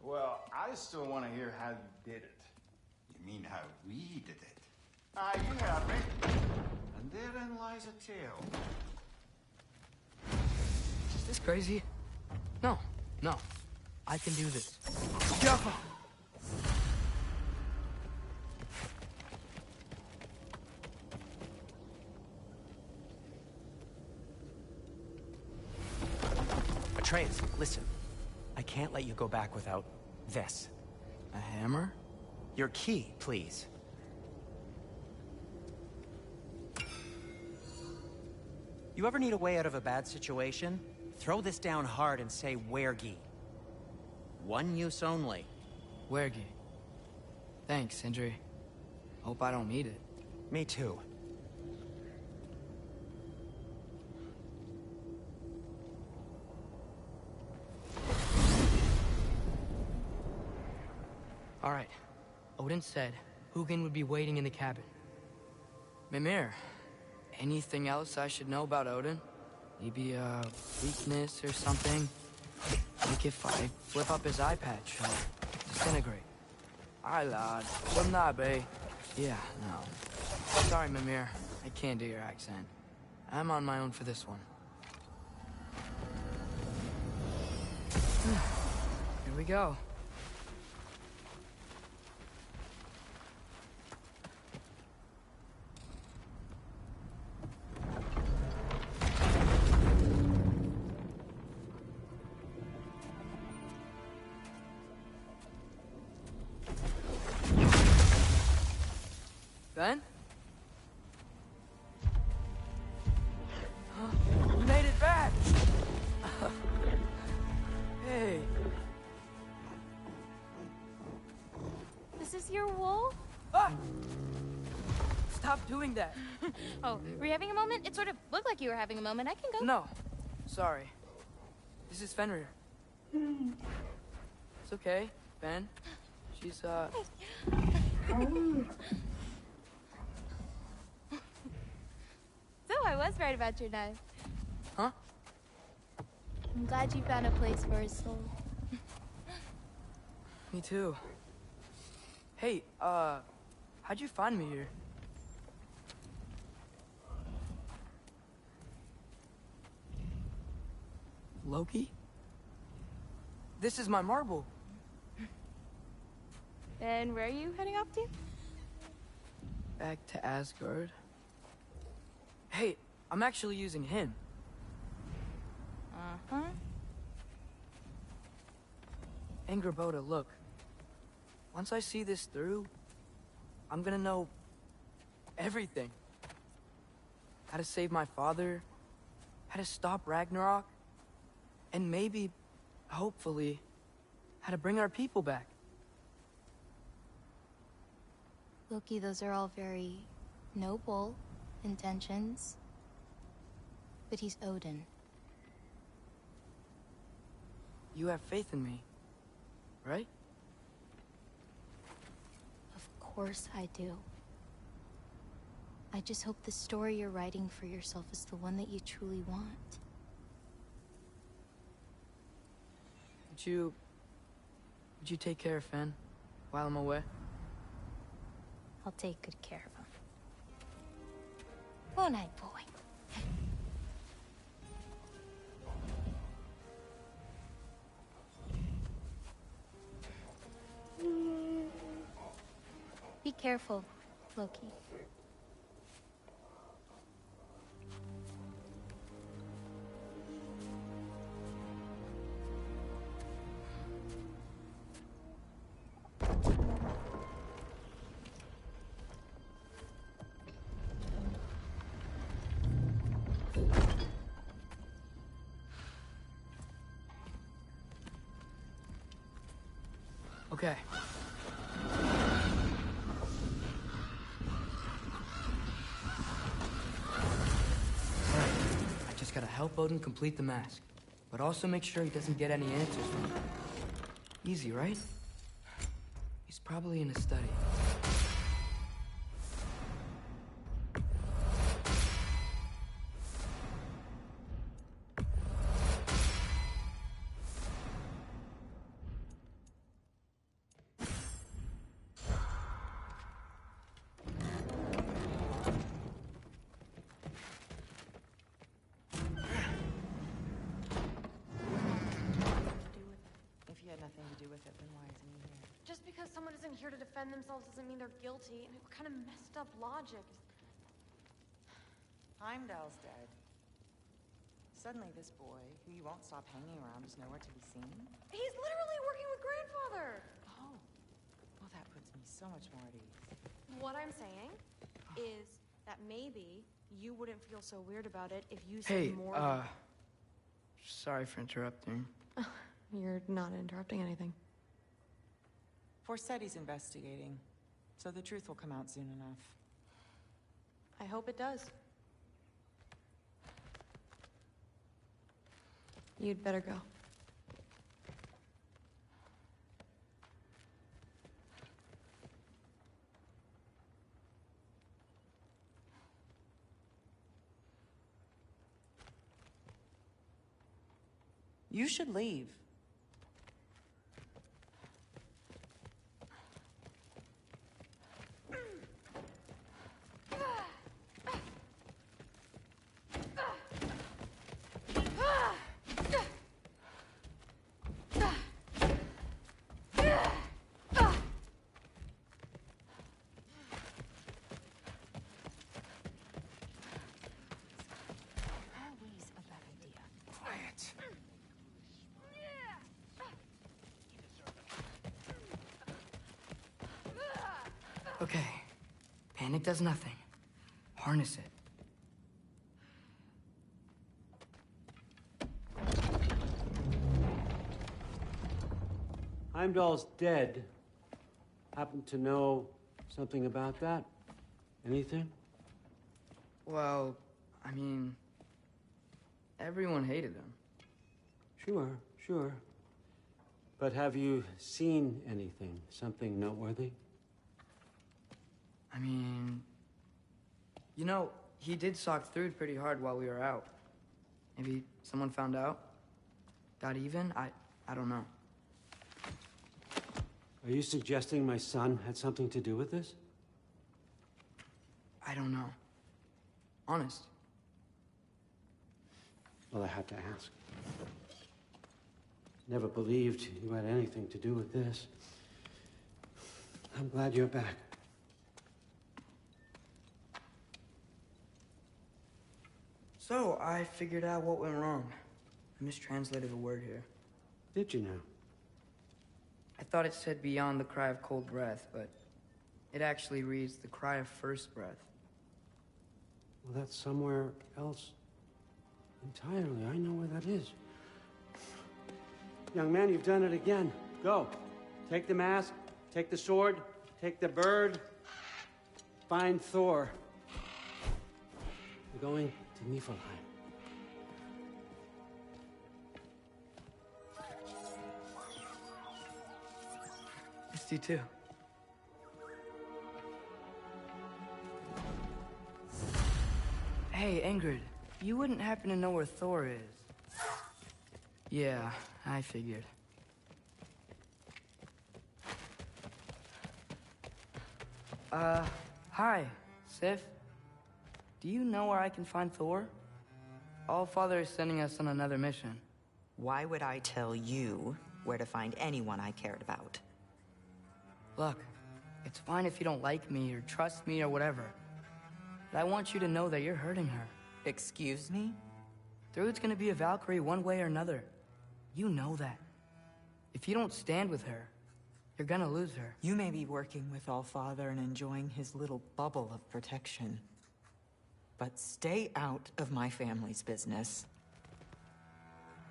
Well, I still want to hear how you did it. You mean how we did it? Ah, you heard me. And therein lies a tale. Is this crazy? No, no. I can do this. Jaffa! Atreus, listen. I can't let you go back without this. A hammer? Your key, please. You ever need a way out of a bad situation? Throw this down hard and say Wergi. One use only. Wergi. Thanks, Sindri. Hope I don't need it. Me too. All right. Odin said Hugin would be waiting in the cabin. Mimir, anything else I should know about Odin? Maybe a weakness or something? Like if I flip up his eye patch or disintegrate. Aye, lad. Wouldn't that be? Yeah, no. Sorry, Mimir. I can't do your accent. I'm on my own for this one. Here we go. Ben? You made it back! Hey. This is your wolf? Ah! Stop doing that? Oh, were you having a moment? It sort of looked like you were having a moment. I can go. No. Sorry. This is Fenrir. It's okay, Ben. She's, So I was right about your knife. Huh? I'm glad you found a place for his soul. Me too. Hey, how'd you find me here? Loki? This is my marble. And where are you heading off to? Back to Asgard. Hey, I'm actually using him. Uh-huh. Angerboda, look. Once I see this through, I'm gonna know everything. How to save my father, how to stop Ragnarok, and maybe, hopefully, how to bring our people back. Loki, those are all very noble intentions. But he's Odin. You have faith in me, right? Of course I do. I just hope the story you're writing for yourself is the one that you truly want. Would you take care of Fen while I'm away? I'll take good care of him. Won't I, boy? Be careful, Loki. Okay. I just gotta help Odin complete the mask, but also make sure he doesn't get any answers from it. Easy, right? He's probably in his study. Just because someone isn't here to defend themselves doesn't mean they're guilty. I mean, what kind of messed up logic? Heimdall's dead. Suddenly this boy, who you won't stop hanging around, is nowhere to be seen? He's literally working with Grandfather! Oh. Well, that puts me so much more at ease. What I'm saying is that maybe you wouldn't feel so weird about it if you said Hey, more sorry for interrupting. You're not interrupting anything. Forseti's investigating, so the truth will come out soon enough. I hope it does. You'd better go. You should leave. Okay. Panic does nothing. Harness it. Heimdall's dead. Happen to know something about that? Anything? Well, I mean, everyone hated him. Sure, sure. But have you seen anything? Something noteworthy? I mean, you know, he did sock through pretty hard while we were out. Maybe someone found out? Got even? I don't know. Are you suggesting my son had something to do with this? I don't know. Honest. Well, I had to ask. Never believed you had anything to do with this. I'm glad you're back. So, I figured out what went wrong. I mistranslated a word here. Did you now? I thought it said beyond the cry of cold breath, but it actually reads the cry of first breath. Well, that's somewhere else entirely. I know where that is. Young man, you've done it again. Go. Take the mask, take the sword, take the bird. Find Thor. We're going to Niflheim. Missed you too. Hey, Ingrid, you wouldn't happen to know where Thor is? Yeah, I figured. Hi, Sif. Do you know where I can find Thor? Allfather is sending us on another mission. Why would I tell you where to find anyone I cared about? Look, it's fine if you don't like me or trust me or whatever. But I want you to know that you're hurting her. Excuse me? Thrud's gonna be a Valkyrie one way or another. You know that. If you don't stand with her, you're gonna lose her. You may be working with Allfather and enjoying his little bubble of protection. But stay out of my family's business.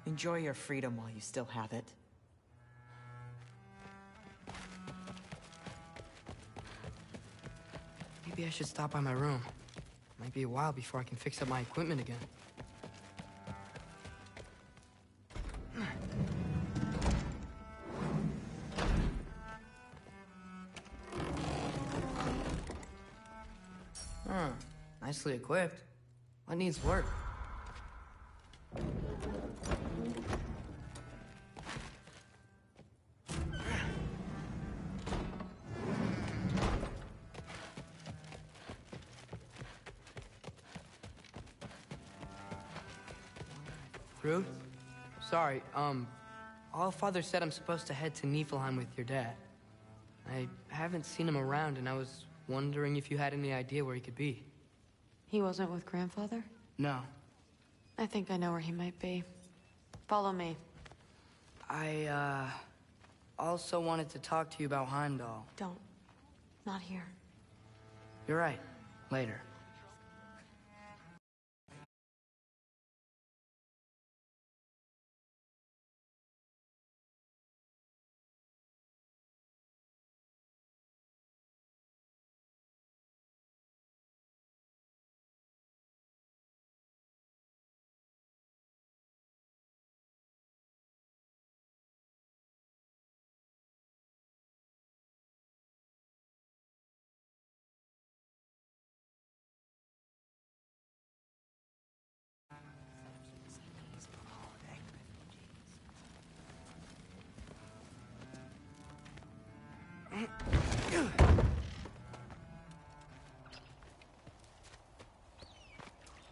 Enjoy your freedom while you still have it. Maybe I should stop by my room. Might be a while before I can fix up my equipment again. Nicely equipped. What needs work? Thrud? Sorry, Allfather said I'm supposed to head to Niflheim with your dad. I haven't seen him around, and I was wondering if you had any idea where he could be. He wasn't with Grandfather? No. I think I know where he might be. Follow me. I, also wanted to talk to you about Heimdall. Don't. Not here. You're right. Later.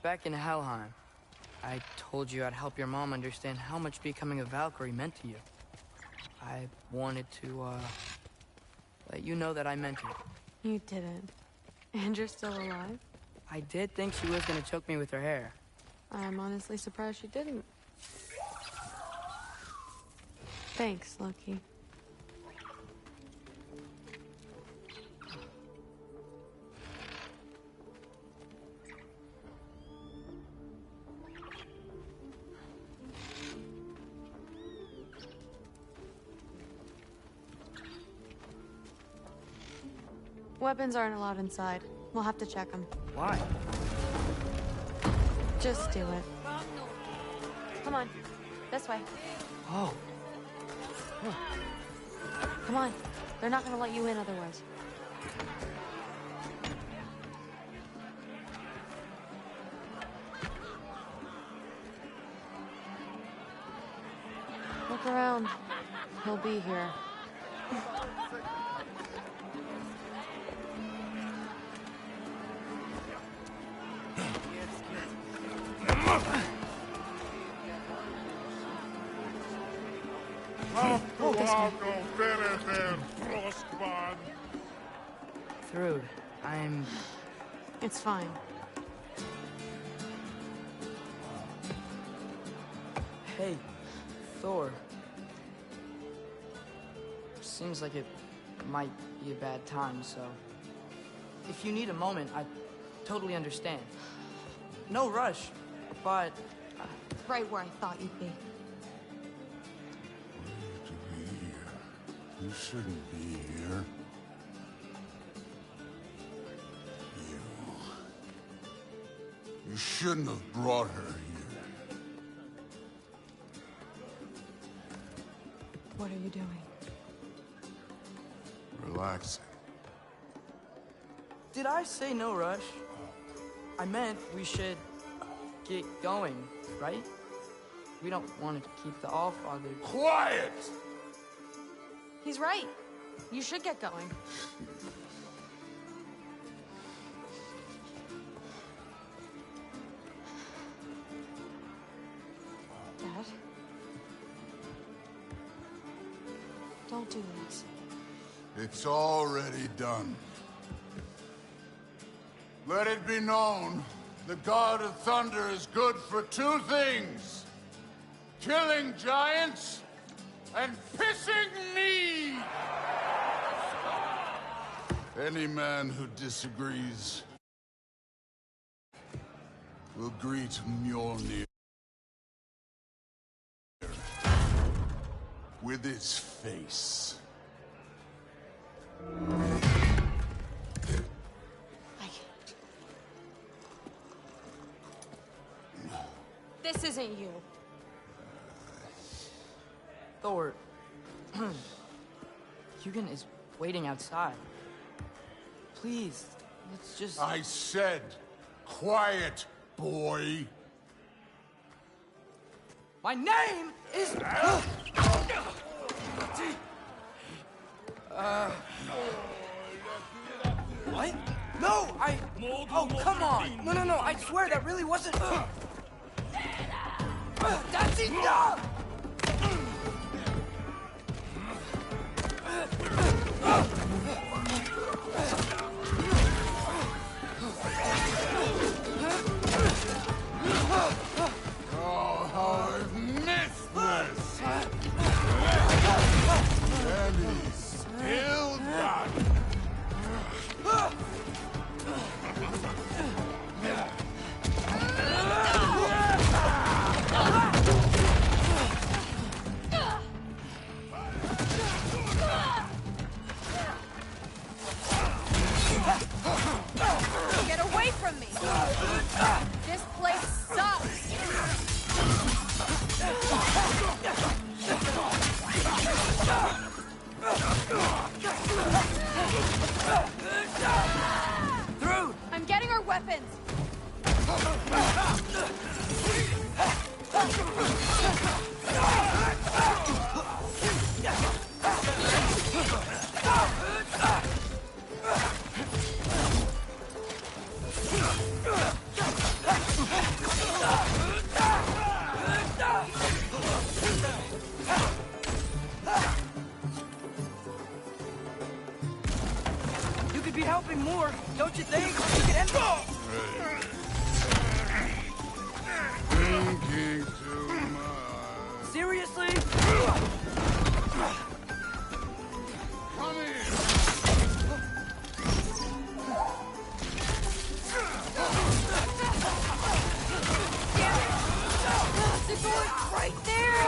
Back in Helheim, I told you I'd help your mom understand how much becoming a Valkyrie meant to you. I wanted to, let you know that I meant it. You didn't. And you're still alive? I did think she was gonna choke me with her hair. I'm honestly surprised she didn't. Thanks, Loki. Weapons aren't allowed inside. We'll have to check them. Why? Just do it. Come on. This way. Oh. Come on. They're not gonna let you in otherwise. Look around. He'll be here. Thrud, I'm... It's fine. Hey, Thor. Seems like it might be a bad time, so... If you need a moment, I totally understand. No rush, but... Right where I thought you'd be. To be here. You shouldn't be here. You shouldn't have brought her here. What are you doing? Relaxing. Did I say no rush? I meant we should get going, right? We don't want to keep the Allfather... Quiet! He's right. You should get going. Dad? Don't do this. It's already done. Let it be known, the God of Thunder is good for two things. Killing giants and pissing me! Any man who disagrees will greet Mjolnir with its face. This isn't you. Thor... Hugin is waiting outside. Please, let's just... I said, quiet, boy. My name is... What? No, Oh, come on! No, I swear that really wasn't... That's enough! Oh, how I've missed this! And he's still got it. Get away from me! This place sucks! Through! I'm getting our weapons! You could be helping more, don't you think? You could end... Thinking too much. Seriously? Come here. They're going right there!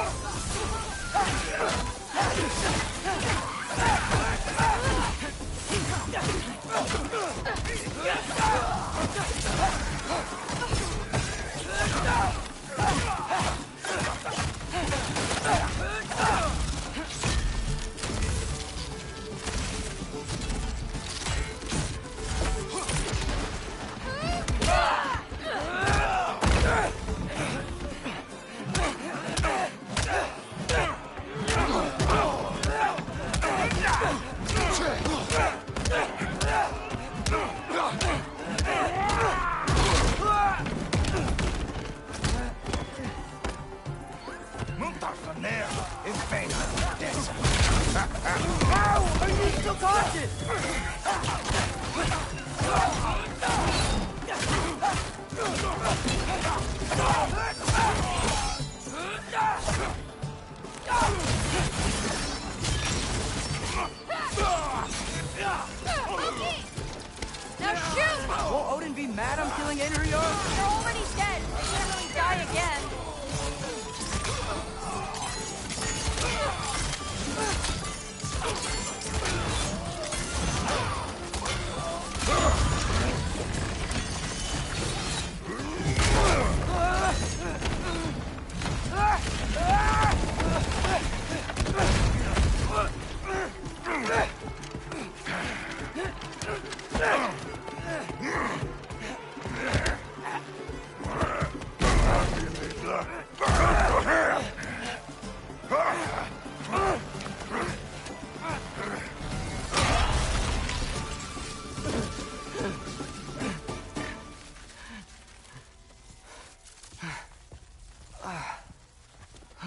How are you still conscious? Now shoot! Will Odin be mad I'm killing Einherjar? They're already dead. They can't really die again.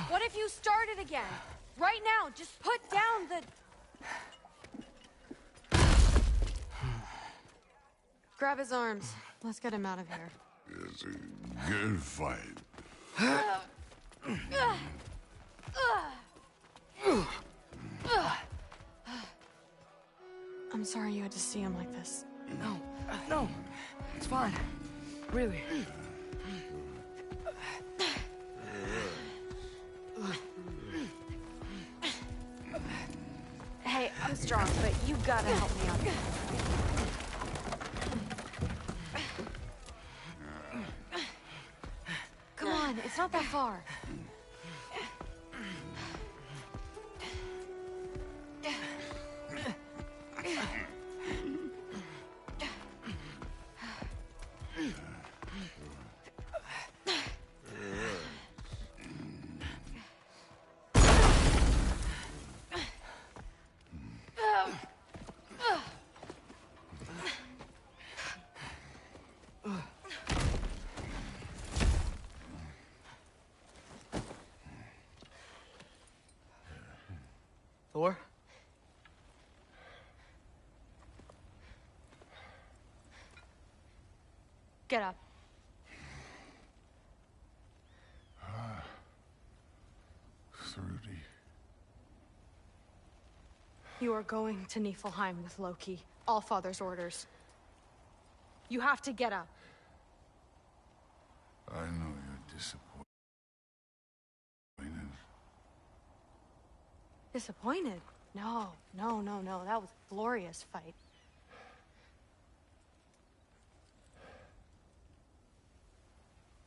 What if you started again? Right now, just put down the... Grab his arms. Let's get him out of here. It's a good fight. I'm sorry you had to see him like this. No, it's fine. Really. Hey, I'm strong, but you gotta help me out. Come on, it's not that far. Thor? Get up. Thrudy. You are going to Niflheim with Loki. Allfather's orders. You have to get up. I know you're disappointed. Disappointed? No. That was a glorious fight.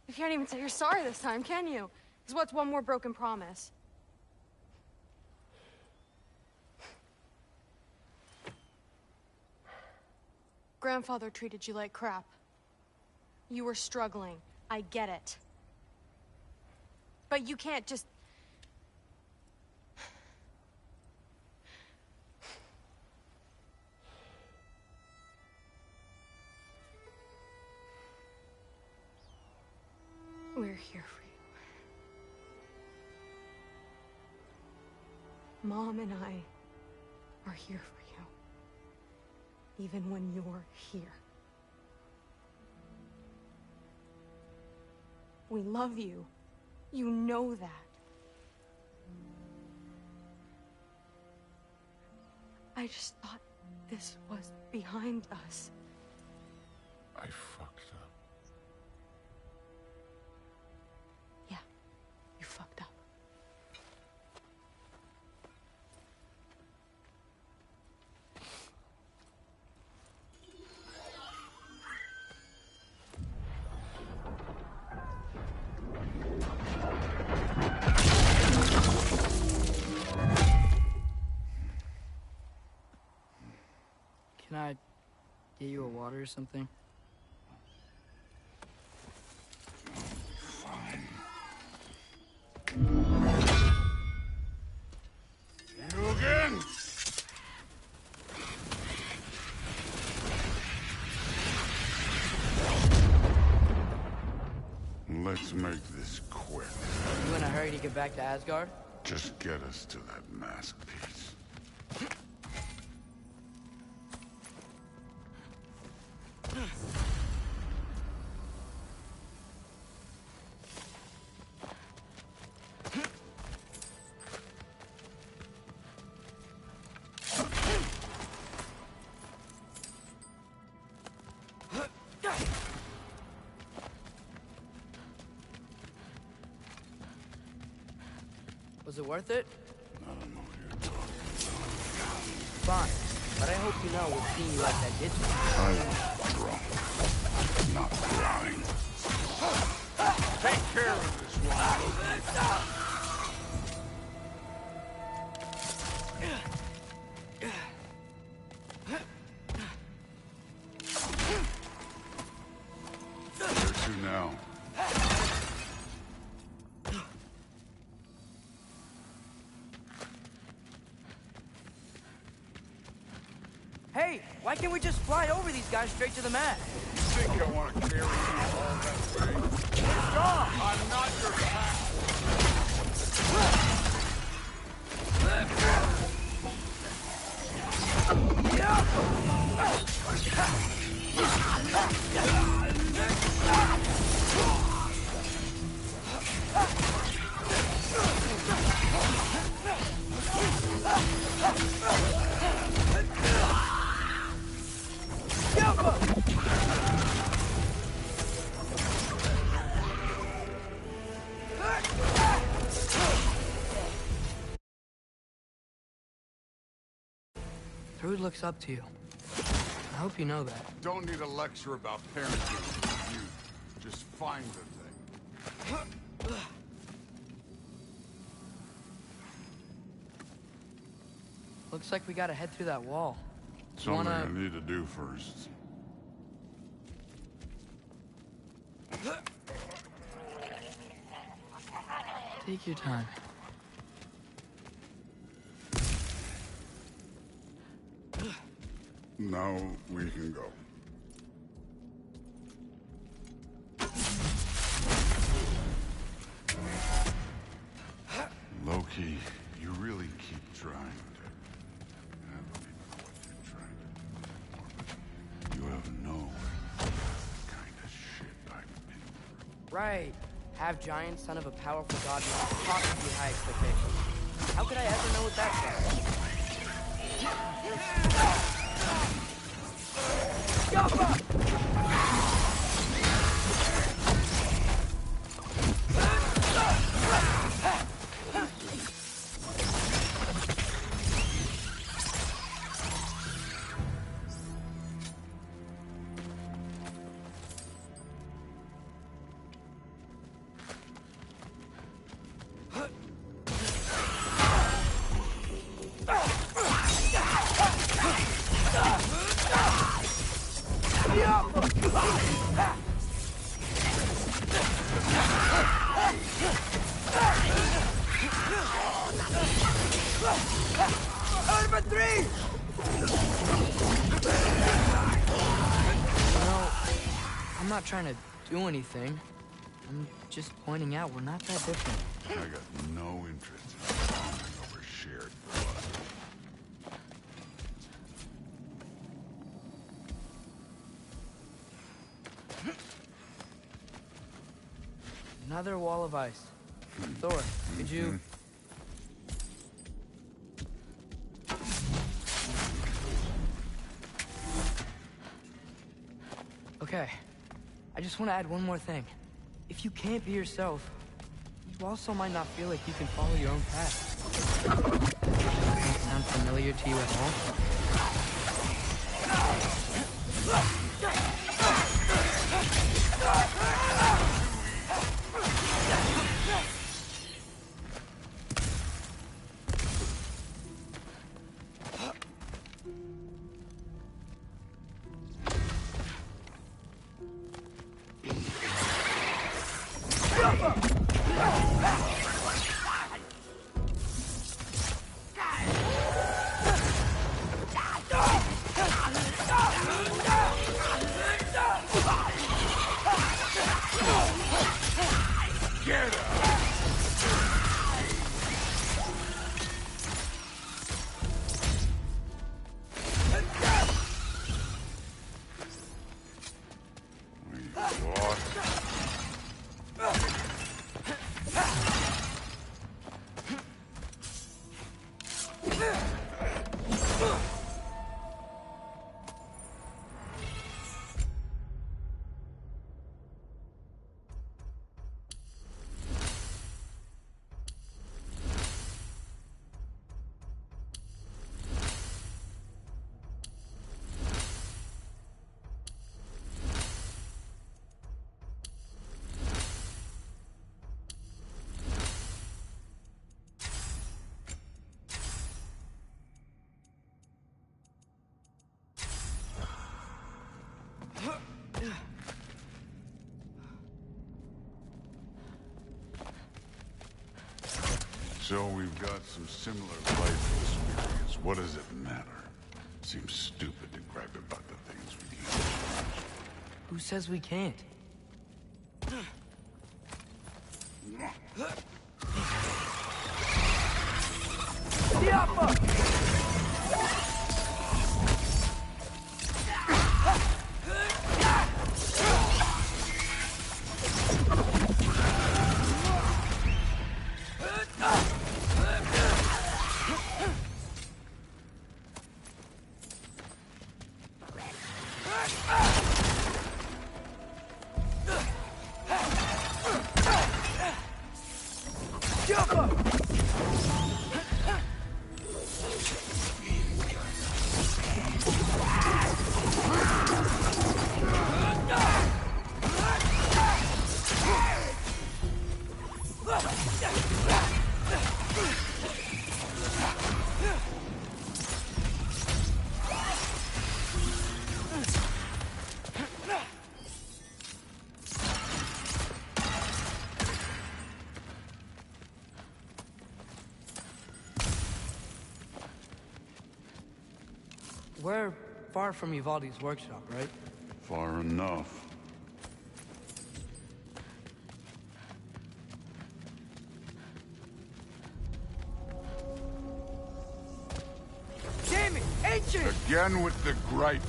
You can't even say you're sorry this time, can you? Because what's one more broken promise? Grandfather treated you like crap. You were struggling. I get it. But you can't just... We're here for you. Mom and I are here for you. Even when you're here. We love you. You know that. I just thought this was behind us. I fucked up. Yeah, you fucked up. Can I get you a water or something? Fine. You again? Let's make this quick. You in a hurry to get back to Asgard? Just get us to that mask piece. Was it worth it? I don't know what you're talking Fine. But I hope you know what seeing you like that did to me. about. I was drunk, not blind. Take care of this one. Where to now? Hey, why can't we just fly over these guys straight to the mat? You think I want to carry you all that way? Stop! I'm not your pack. Thrud looks up to you. I hope you know that. Don't need a lecture about parenting from you. Just find the thing. Looks like we gotta head through that wall. You Something wanna... I need to do first. Take your time. Now we can go. Loki, you really keep trying to... I don't even know what you're trying to do. You have no kind of shit I've been through. Right. Half giant, son of a powerful god, with possibly high expectations. How could I ever know what that says? I'm not trying to do anything. I'm just pointing out we're not that different. I got no interest in fighting over shared blood. Another wall of ice. Thor, could you... Okay. I just want to add one more thing. If you can't be yourself, you also might not feel like you can follow your own path. Does that sound familiar to you at all? So we've got some similar life experience. What does it matter? Seems stupid to gripe about the things we can't change. Who says we can't? We're far from Uvaldi's workshop, right? Far enough. Damn it! Ancient! Again with the griping.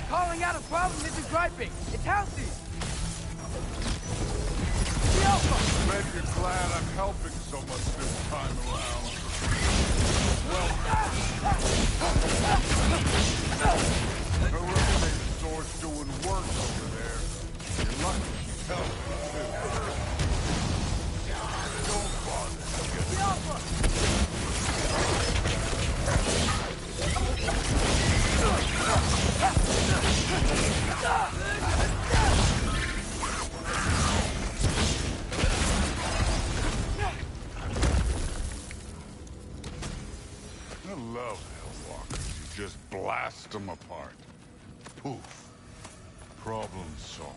Calling out a problem isn't griping. It's healthy. Bet you're glad I'm helping so much this time around. Whoever made the sword's doing work over there. You're lucky she's helping too. Don't bother. I love Hellwalkers. You just blast them apart. Poof. Problem solved.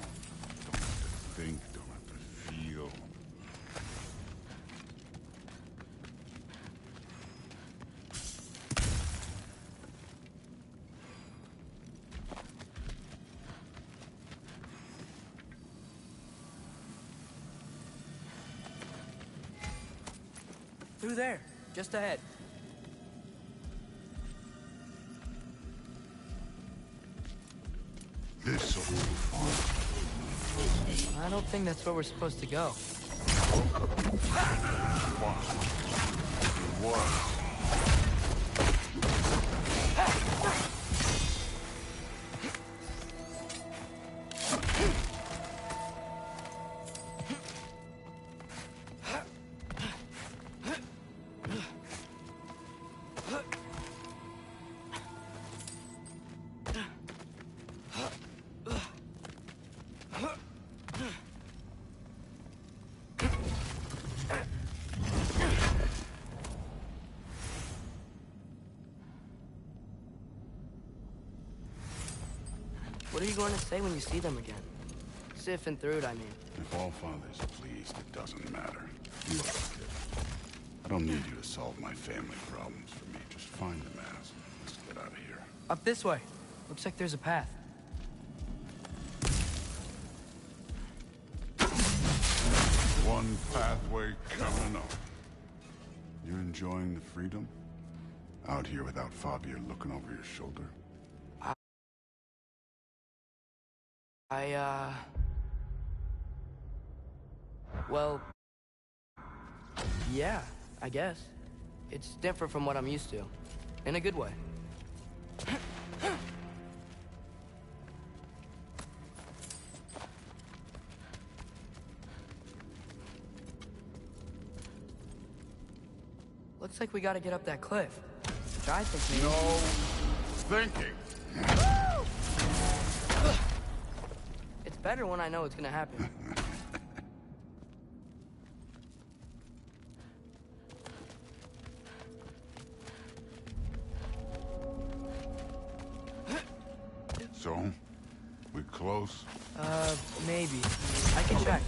Don't have to think, don't have to feel. Through there, just ahead. This'll be fun. I don't think that's where we're supposed to go. What? What are you going to say when you see them again? Sif and Thrud, I mean. If all father's are pleased, it doesn't matter. Look, kid. I don't need you to solve my family problems for me. Just find the mask. Let's get out of here. Up this way. Looks like there's a path. One pathway coming up. You enjoying the freedom? Out here without Fabio looking over your shoulder? Well, yeah, I guess. It's different from what I'm used to. In a good way. Looks like we gotta get up that cliff. Which I think maybe... No thinking. It's better when I know it's gonna happen. So, we close? Maybe. I can check.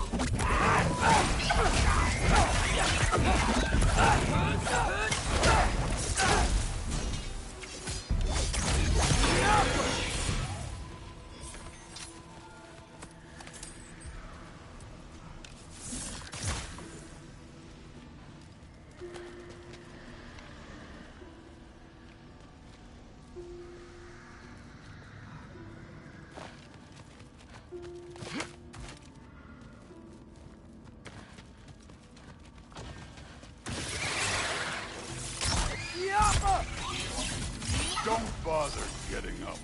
Don't bother getting up.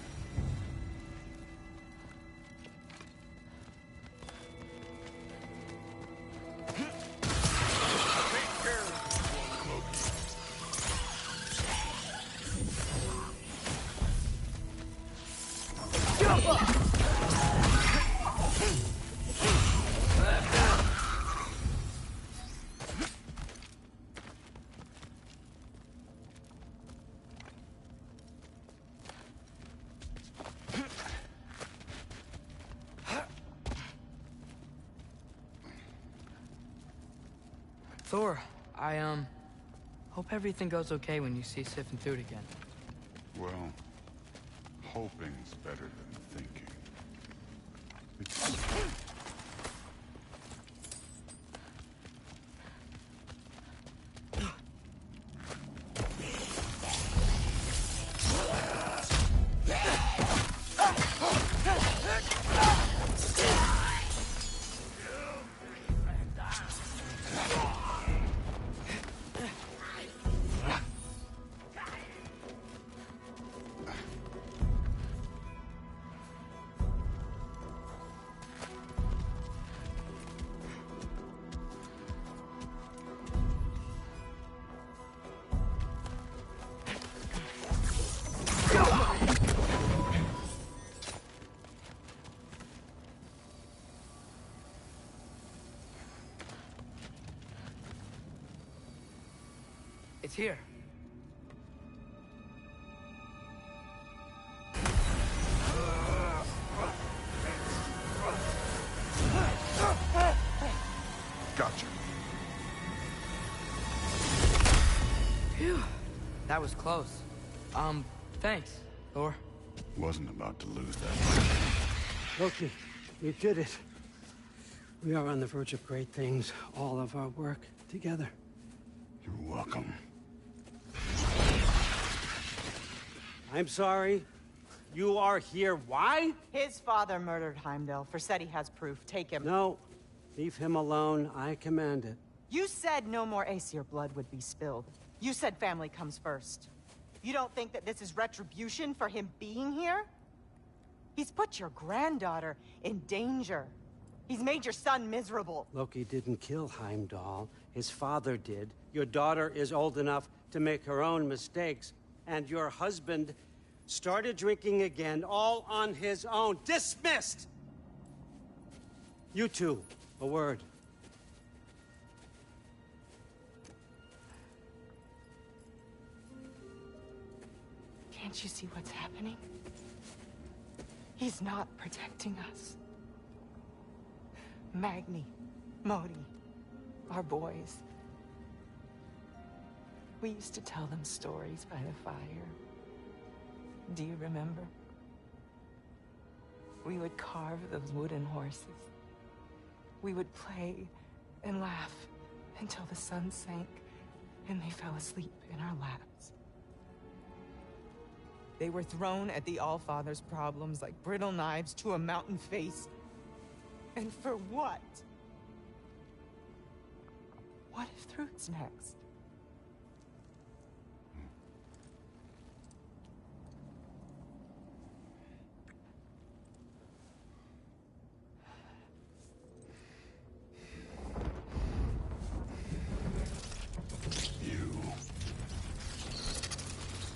Thor, I hope everything goes okay when you see Sif and Thrud again. Well, hoping's better than thinking. It's here. Gotcha. Phew. That was close. Thanks, Thor. Wasn't about to lose that. Loki, you did it. We are on the verge of great things. All of our work together. You're welcome. I'm sorry. You are here. Why? His father murdered Heimdall. Forseti has proof. Take him. No. Leave him alone. I command it. You said no more Aesir blood would be spilled. You said family comes first. You don't think that this is retribution for him being here? He's put your granddaughter in danger. He's made your son miserable. Loki didn't kill Heimdall. His father did. Your daughter is old enough to make her own mistakes. And your husband started drinking again, all on his own. Dismissed! You two, a word. Can't you see what's happening? He's not protecting us. Magni, Modi, our boys. We used to tell them stories by the fire. Do you remember? We would carve those wooden horses. We would play and laugh until the sun sank and they fell asleep in our laps. They were thrown at the Allfather's problems like brittle knives to a mountain face. And for what? What if Thrud's next?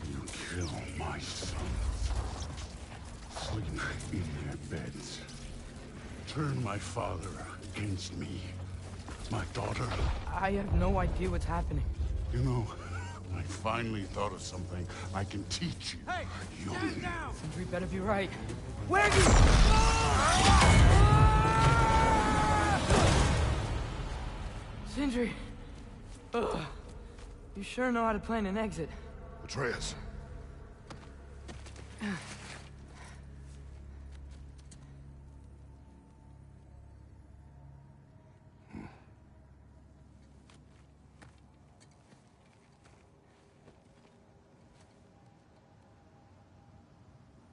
You kill my sons. Sleep in their beds. Turn my father against me. My daughter. I have no idea what's happening. You know, I finally thought of something I can teach you. Hey! Young. Sindri better be right. Where Sindri! Ugh. You sure know how to plan an exit. Atreus.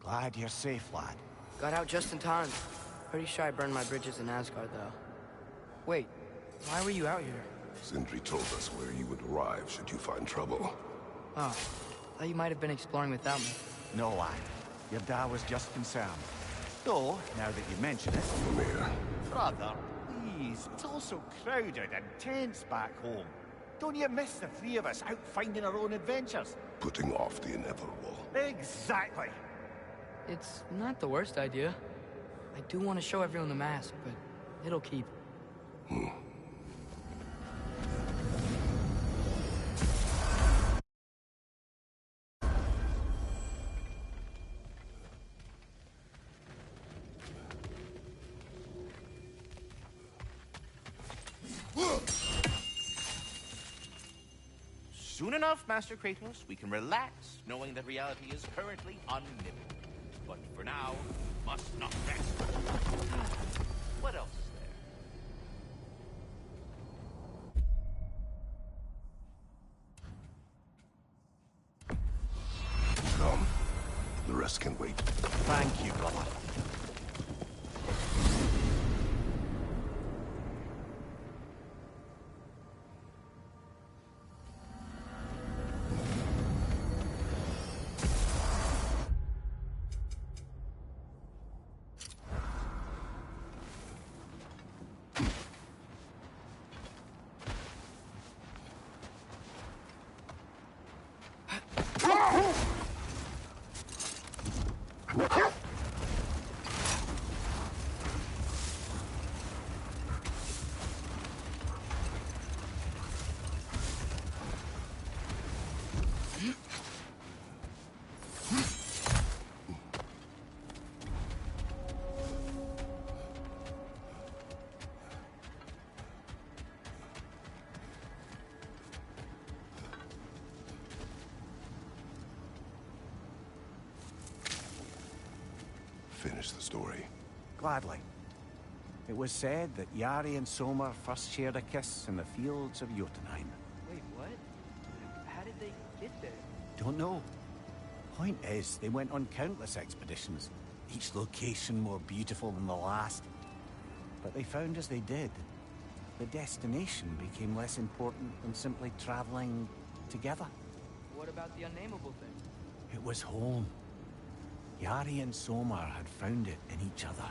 Glad you're safe, lad. Got out just in time. Pretty sure I burned my bridges in Asgard, though. Wait, why were you out here? Sindri told us where you would arrive should you find trouble. Oh, thought you might have been exploring without me. No, lad. Your dad was just concerned. Though, now that you mention it... Mimir. Brother, please. It's all so crowded and tense back home. Don't you miss the three of us out finding our own adventures? Putting off the inevitable. Exactly. It's not the worst idea. I do want to show everyone the mask, but it'll keep. Soon enough, Master Kratos, we can relax, knowing that reality is currently unnibbled. But for now, must not rest. What else is there? Come. The rest can wait. Thank you, brother. Finish the story. Gladly. It was said that Yari and Soma first shared a kiss in the fields of Jotunheim. Wait, what? How did they get there? Don't know. Point is, they went on countless expeditions, each location more beautiful than the last. But they found as they did, the destination became less important than simply traveling together. What about the unnameable thing? It was home. Yari and Soma had found it in each other.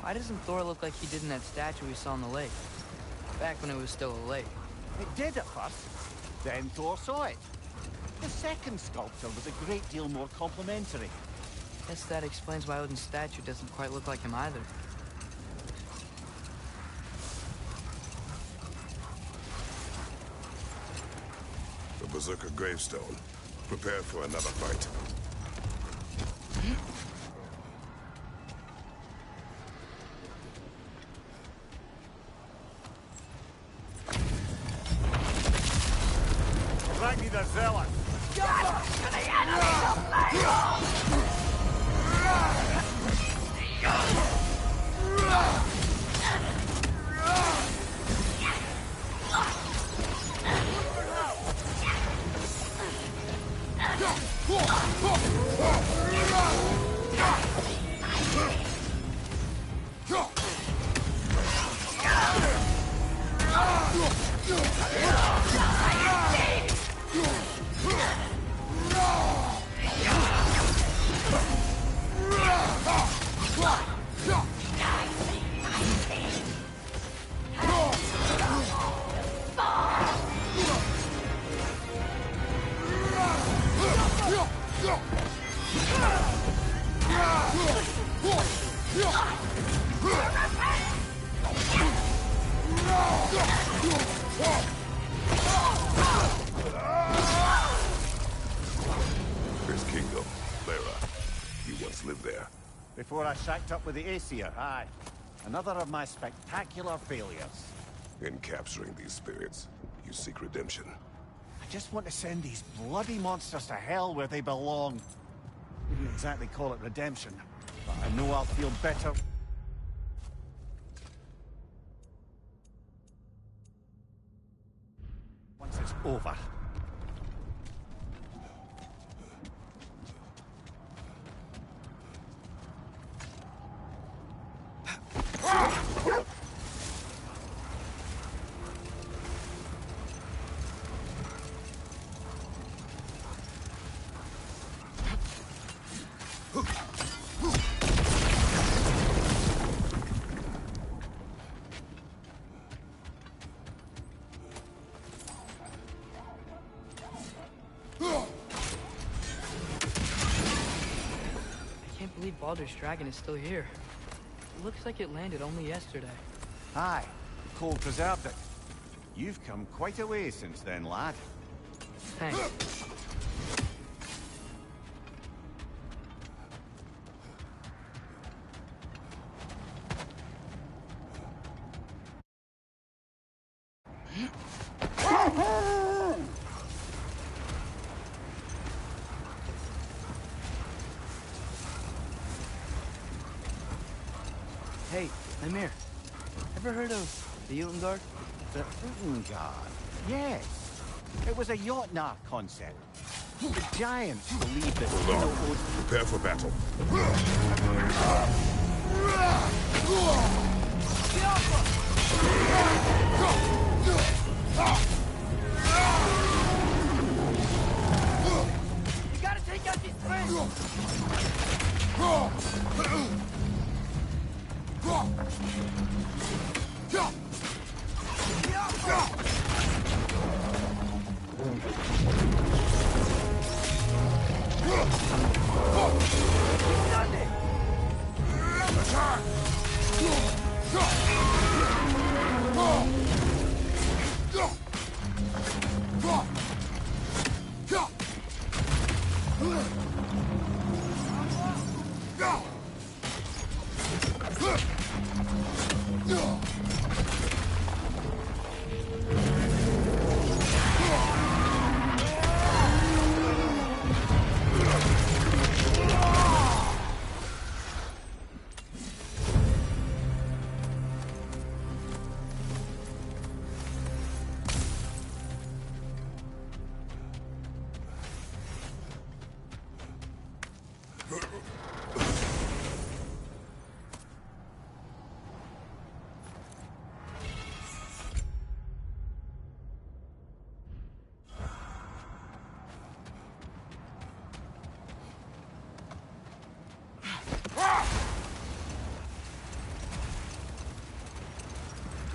Why doesn't Thor look like he did in that statue we saw in the lake? Back when it was still a lake. It did at first. Then Thor saw it. The second sculpture was a great deal more complimentary. Guess that explains why Odin's statue doesn't quite look like him either. The Beserker gravestone. Prepare for another fight. Ragni the Zealot! God to the enemies of Lael! once lived there. Before I shacked up with the Aesir, aye. Another of my spectacular failures. In capturing these spirits, you seek redemption. I just want to send these bloody monsters to hell where they belong. Wouldn't exactly call it redemption, but I know I'll feel better. Once it's over. Baldur's dragon is still here. It looks like it landed only yesterday. Aye, the cold preserved it. You've come quite a way since then, lad. Thanks. Hey, Lemire. Ever heard of the Utengard? The Utengard? Yes. It was a Jotnar concept. The giants believed that... Hold on. Prepare for battle. You gotta take out these friends!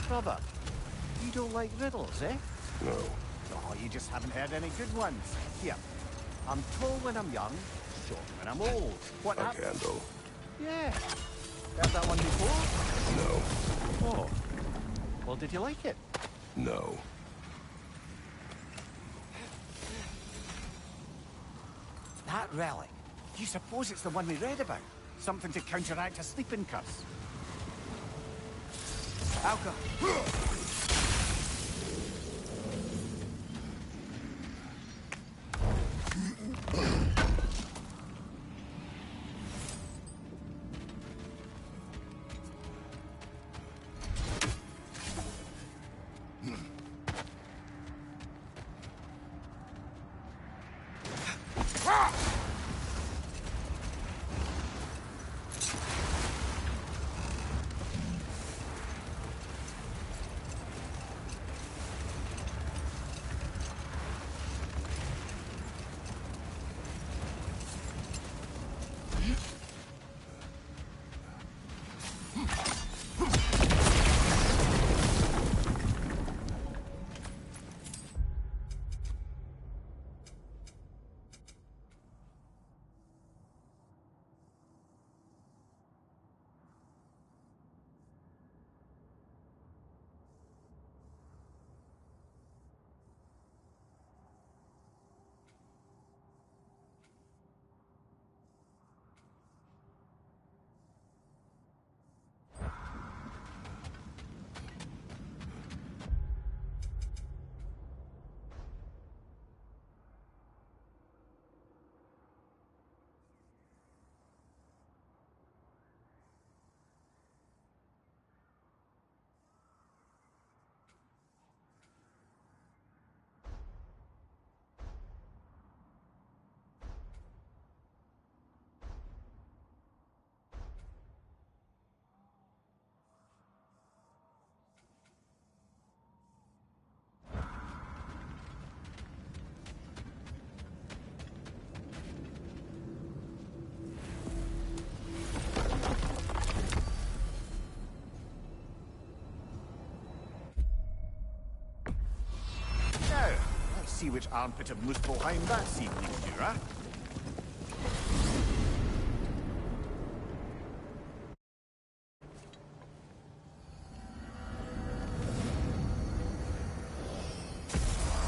Brother, you don't like riddles, eh? No. Oh, you just haven't heard any good ones. Here, I'm tall when I'm young, short when I'm old. What A candle. Yeah. Heard that one before? No. Oh. Well, did you like it? No. That relic. Do you suppose it's the one we read about? Something to counteract a sleeping curse? Alka. see which armpit of Muspelheim that seed leads to, huh?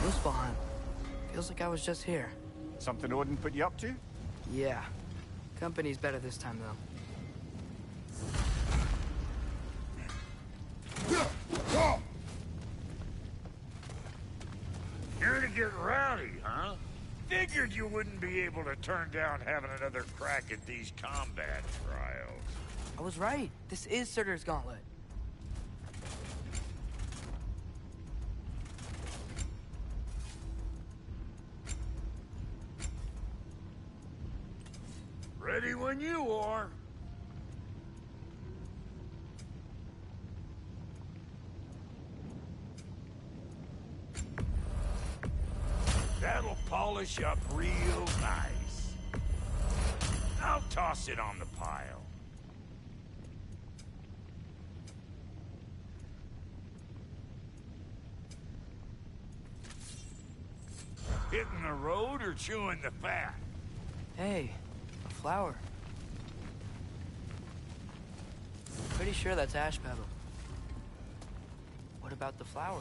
Muspelheim. Feels like I was just here. Something Odin put you up to? Yeah. Company's better this time, though. Here to get rowdy, huh? Figured you wouldn't be able to turn down having another crack at these combat trials. I was right. This is Surtur's Gauntlet. Ready when you are. That'll polish up real nice. I'll toss it on the pile. Hitting the road or chewing the fat? Hey, a flower. Pretty sure that's ash petal. What about the flower?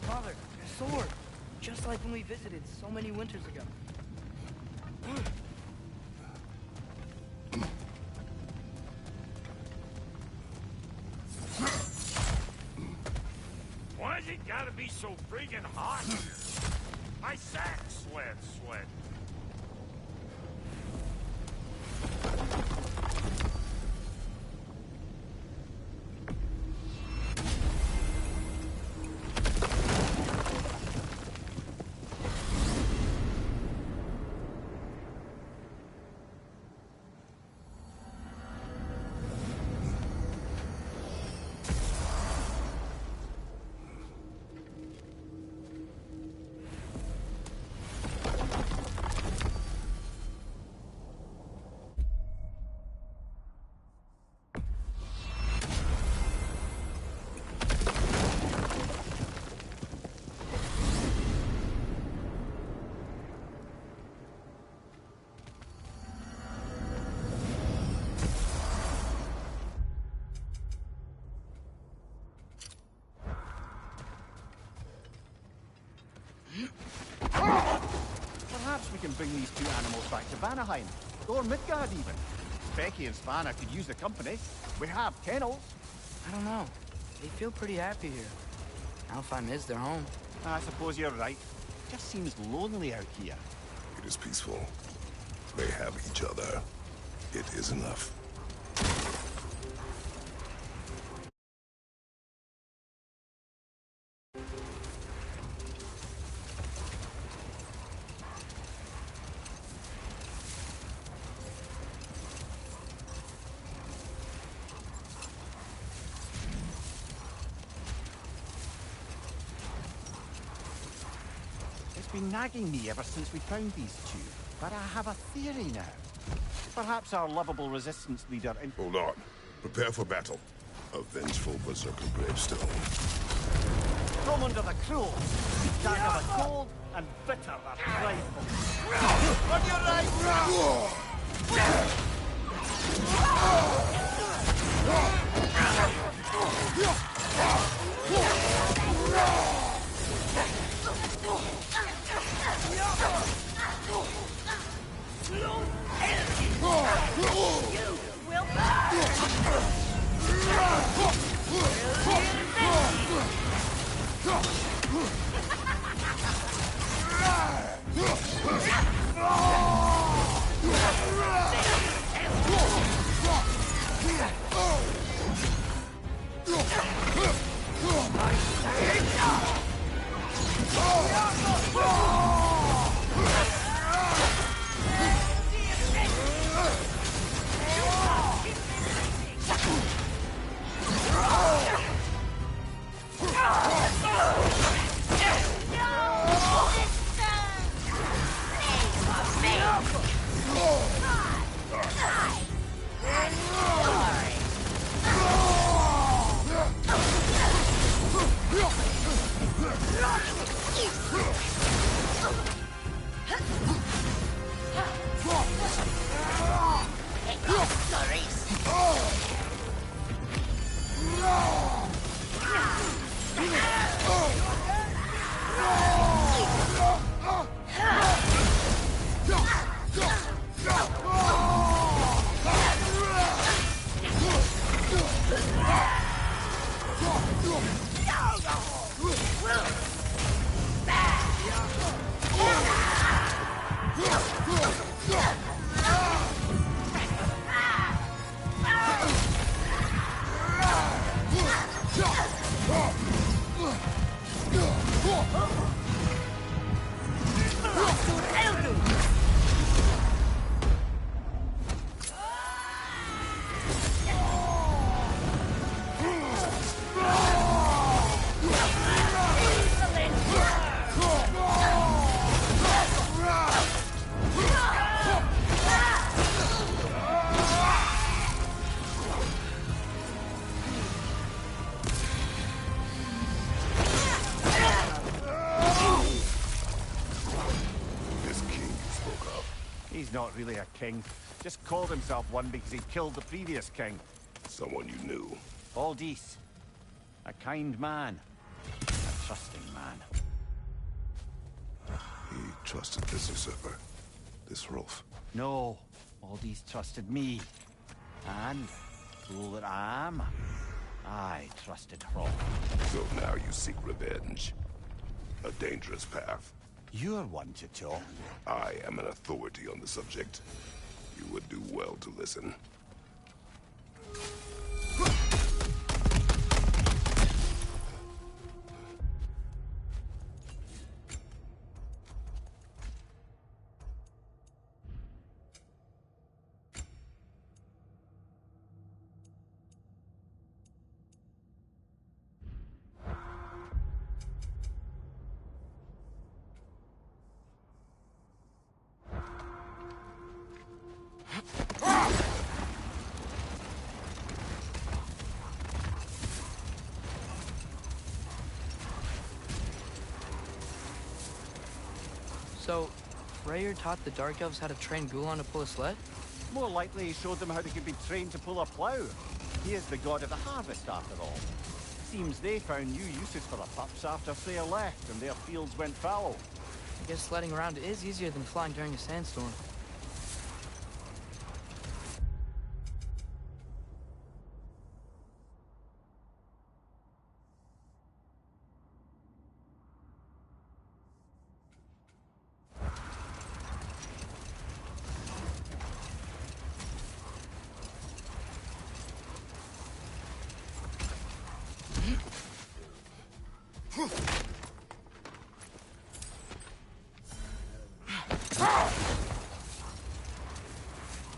Father, a sword! Just like when we visited so many winters ago. Why's it gotta be so friggin' hot here? My sack sweat. Perhaps we can bring these two animals back to Vanaheim, or Midgard even. Becky and Svanna could use the company. We have kennels. I don't know. They feel pretty happy here. Alfheim is their home. I suppose you're right. Just seems lonely out here. It is peaceful. They have each other. It is enough. It's been nagging me ever since we found these two, but I have a theory now. Perhaps our lovable resistance leader in— Hold on. Prepare for battle. A vengeful Beserker gravestone. From under the cruel, dagger the cold, and bitter the prideful. On your Not really a king. Just called himself one because he killed the previous king. Someone you knew? Aldis. A kind man. A trusting man. He trusted this usurper? This Rolf? No. Aldis trusted me. And, fool that I am, I trusted Rolf. So now you seek revenge? A dangerous path. You're one to talk. I am an authority on the subject. You would do well to listen. So, Freyr taught the Dark Elves how to train Gulan to pull a sled? More likely he showed them how they could be trained to pull a plow. He is the god of the harvest, after all. Seems they found new uses for the pups after Freyr left and their fields went fallow. I guess sledding around is easier than flying during a sandstorm.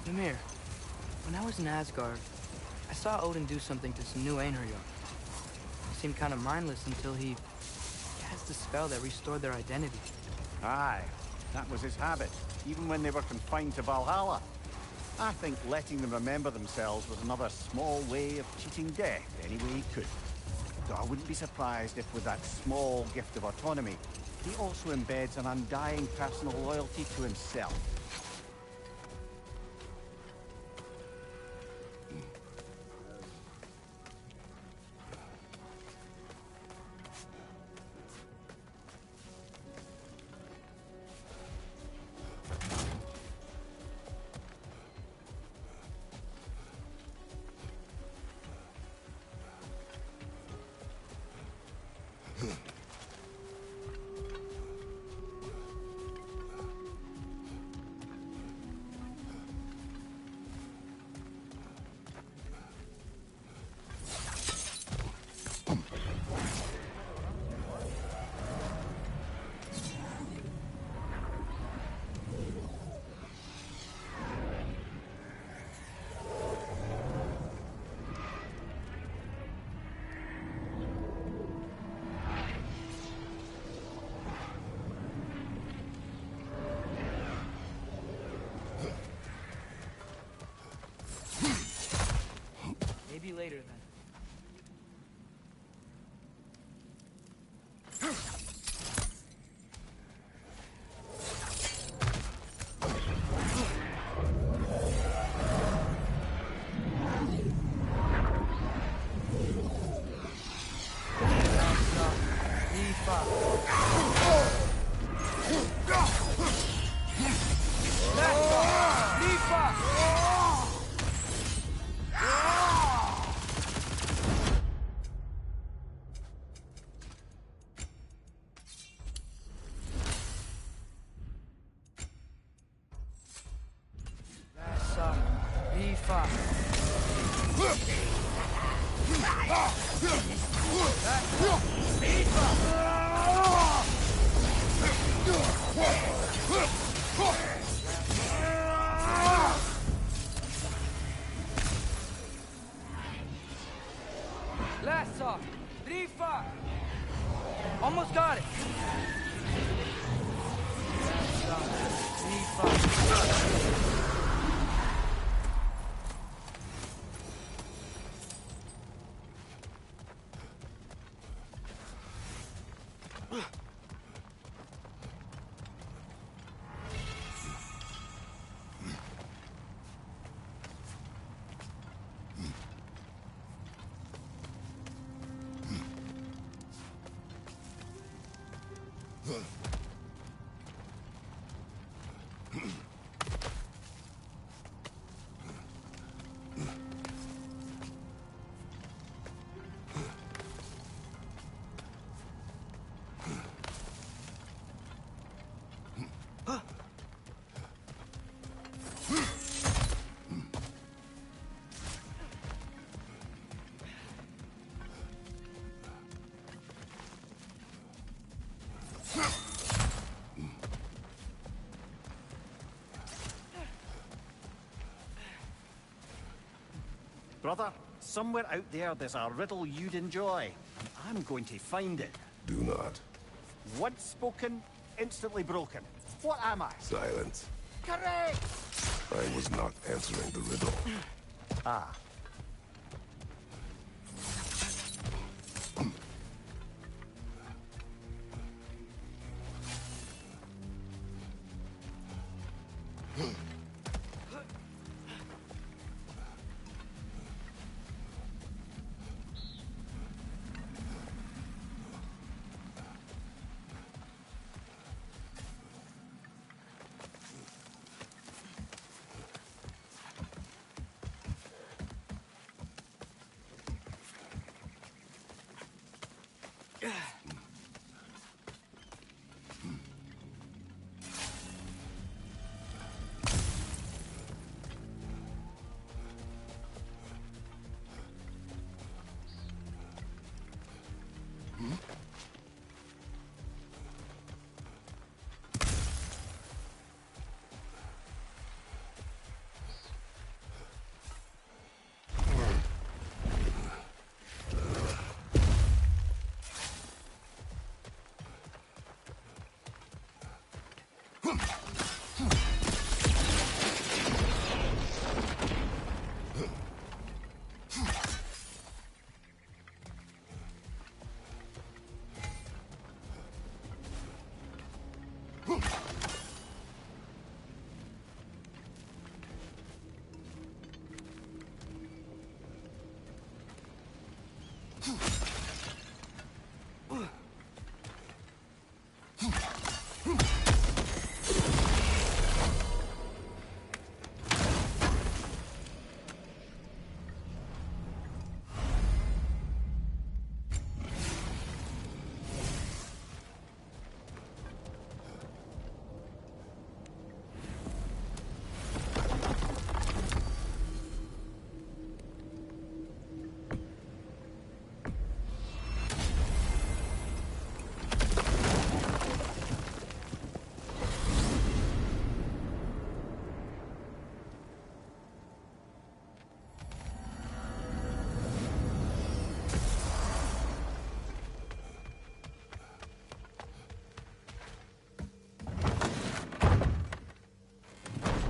Ymir, when I was in Asgard, I saw Odin do something to some new Einherjar. He seemed kind of mindless until he cast a spell that restored their identity. Aye, that was his habit, even when they were confined to Valhalla. I think letting them remember themselves was another small way of cheating death any way he could. Though I wouldn't be surprised if with that small gift of autonomy, he also embeds an undying personal loyalty to himself. Almost got it. Brother, somewhere out there's a riddle you'd enjoy. I'm going to find it. Do not. Once spoken, instantly broken. What am I? Silence. Correct! I was not answering the riddle. Ah.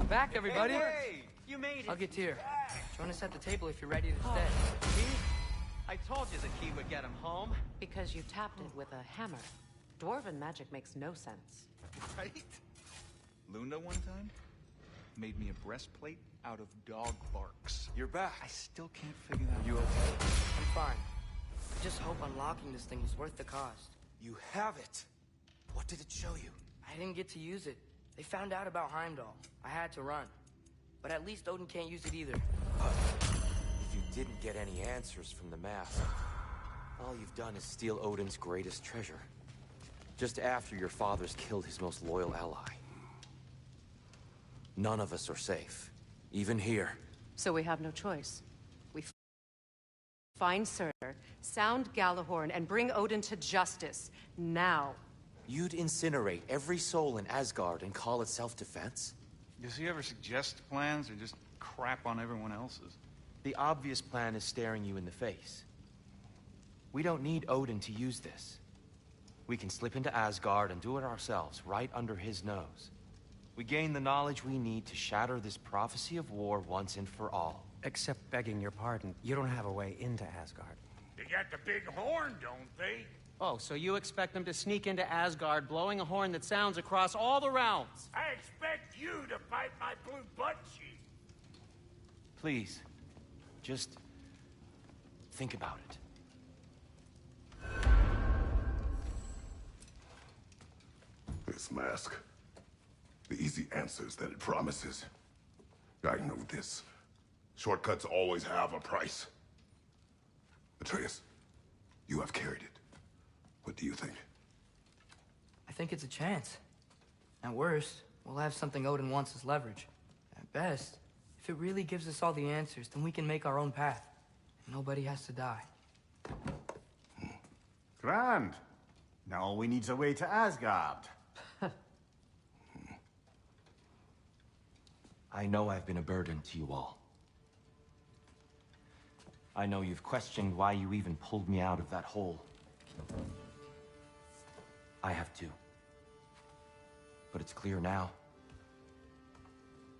Back, everybody. Hey, you made it. I'll get here. Join us at the table if you're ready to stay. See? I told you the key would get him home. Because you tapped it with a hammer. Dwarven magic makes no sense. Right? Luna one time made me a breastplate out of dog barks. You're back. I still can't figure that out. You okay? I'm fine. I just hope unlocking this thing is worth the cost. You have it. What did it show you? I didn't get to use it. They found out about Heimdall. I had to run. But at least Odin can't use it either. If you didn't get any answers from the mask, all you've done is steal Odin's greatest treasure. Just after your father's killed his most loyal ally. None of us are safe. Even here. So we have no choice. We find Surtur, sound Galahorn, and bring Odin to justice. Now. You'd incinerate every soul in Asgard and call it self-defense? Does he ever suggest plans or just crap on everyone else's? The obvious plan is staring you in the face. We don't need Odin to use this. We can slip into Asgard and do it ourselves, right under his nose. We gain the knowledge we need to shatter this prophecy of war once and for all. Except begging your pardon, you don't have a way into Asgard. They got the big horn, don't they? Oh, so you expect them to sneak into Asgard blowing a horn that sounds across all the realms? I expect you to fight my blue butt cheek. Please, just think about it. This mask. The easy answers that it promises. I know this. Shortcuts always have a price. Atreus, you have carried it. What do you think? I think it's a chance. At worst, we'll have something Odin wants as leverage. At best, if it really gives us all the answers, then we can make our own path. And nobody has to die. Grand. Now all we need's a way to Asgard. I know I've been a burden to you all. I know you've questioned why you even pulled me out of that hole. I have too. But it's clear now.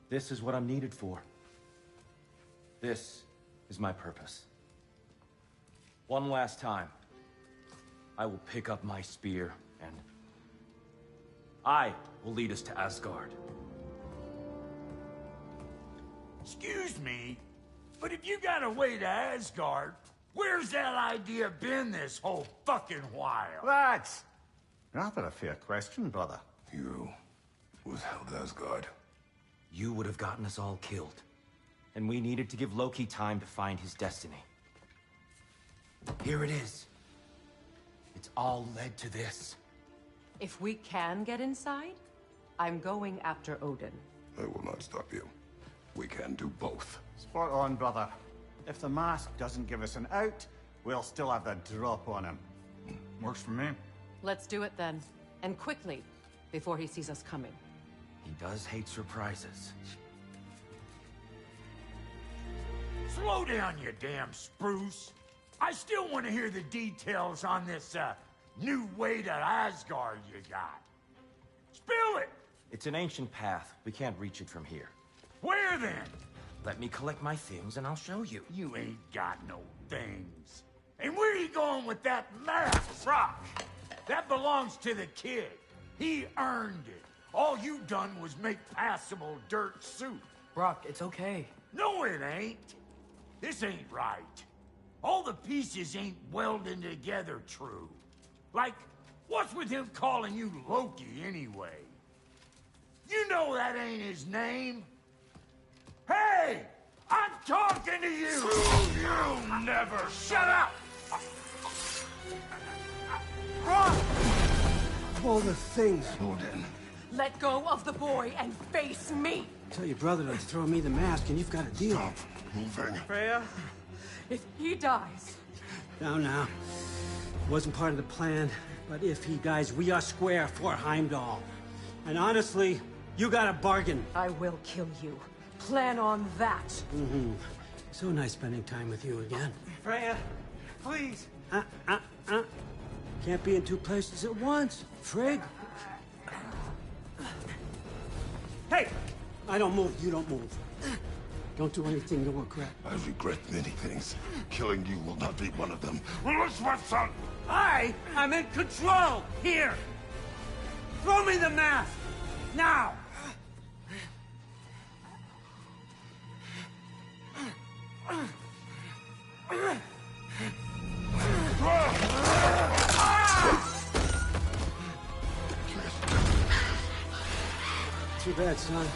This is what I'm needed for. This is my purpose. One last time, I will pick up my spear and I will lead us to Asgard. Excuse me, but if you got a way to Asgard, where's that idea been this whole fucking while? That's rather a fair question, brother. You withheld Asgard. You would have gotten us all killed. And we needed to give Loki time to find his destiny. Here it is. It's all led to this. If we can get inside, I'm going after Odin. I will not stop you. We can do both. Spot on, brother. If the mask doesn't give us an out, we'll still have the drop on him. Works for me. Let's do it then. And quickly, before he sees us coming. He does hate surprises. Slow down, you damn spruce. I still want to hear the details on this, new way to Asgard you got. Spill it! It's an ancient path. We can't reach it from here. Where then? Let me collect my things and I'll show you. You ain't got no things. And where you going with that map, Brock? That belongs to the kid. He earned it. All you done was make passable dirt soup. Brock, it's okay. No, it ain't. This ain't right. All the pieces ain't welding together true. Like, what's with him calling you Loki anyway? You know that ain't his name. Hey! I'm talking to you! You never shut up! All the things. Odin. Let go of the boy and face me! Tell your brother to throw me the mask and you've got a deal. Stop moving. Freya, if he dies... Now. Wasn't part of the plan, but if he dies, we are square for Heimdall. And honestly, you got a bargain. I will kill you. Plan on that. Mm-hmm. So nice spending time with you again. Freya, please. Can't be in two places at once. Frigg. Hey! I don't move, you don't move. Don't do anything you'll regret. I regret many things. Killing you will not be one of them. Release my son! I'm in control! Here! Throw me the mask! Now! Too bad, son.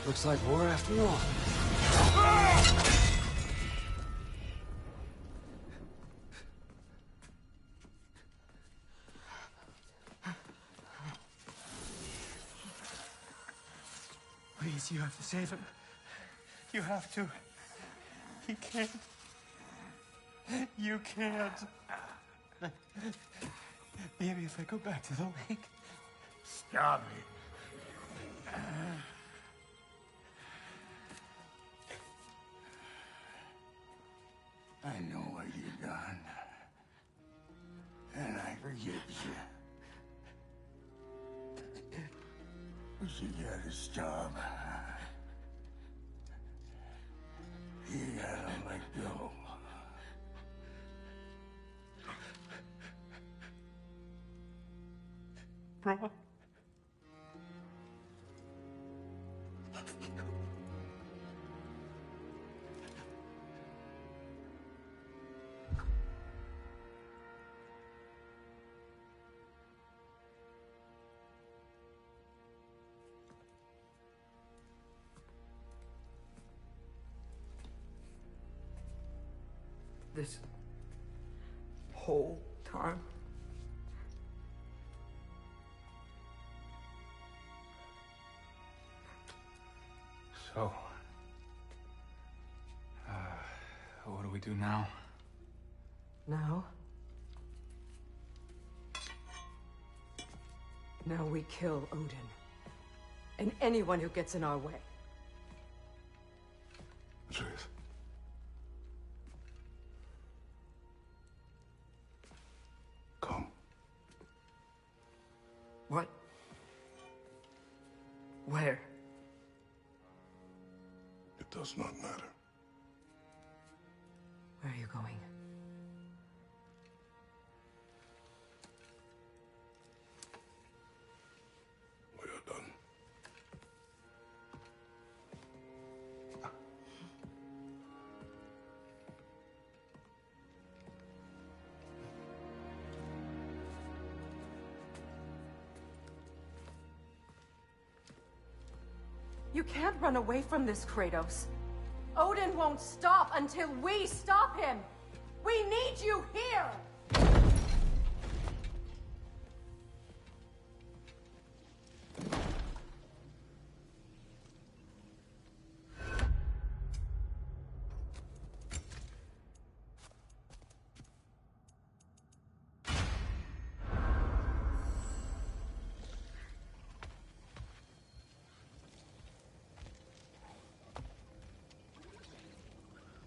Looks like war after all. Please, you have to save him. You have to. He can't. You can't. Maybe if I go back to the lake. Stop it. I know what you've done. And I forgive you. He got his job. He gotta let go. Bro. This whole time? So, what do we do now? Now? Now we kill Odin. And anyone who gets in our way. Truth. Come. What? Where? It does not matter. Where are you going? We are done. You can't run away from this, Kratos. Odin won't stop until we stop him! We need you here!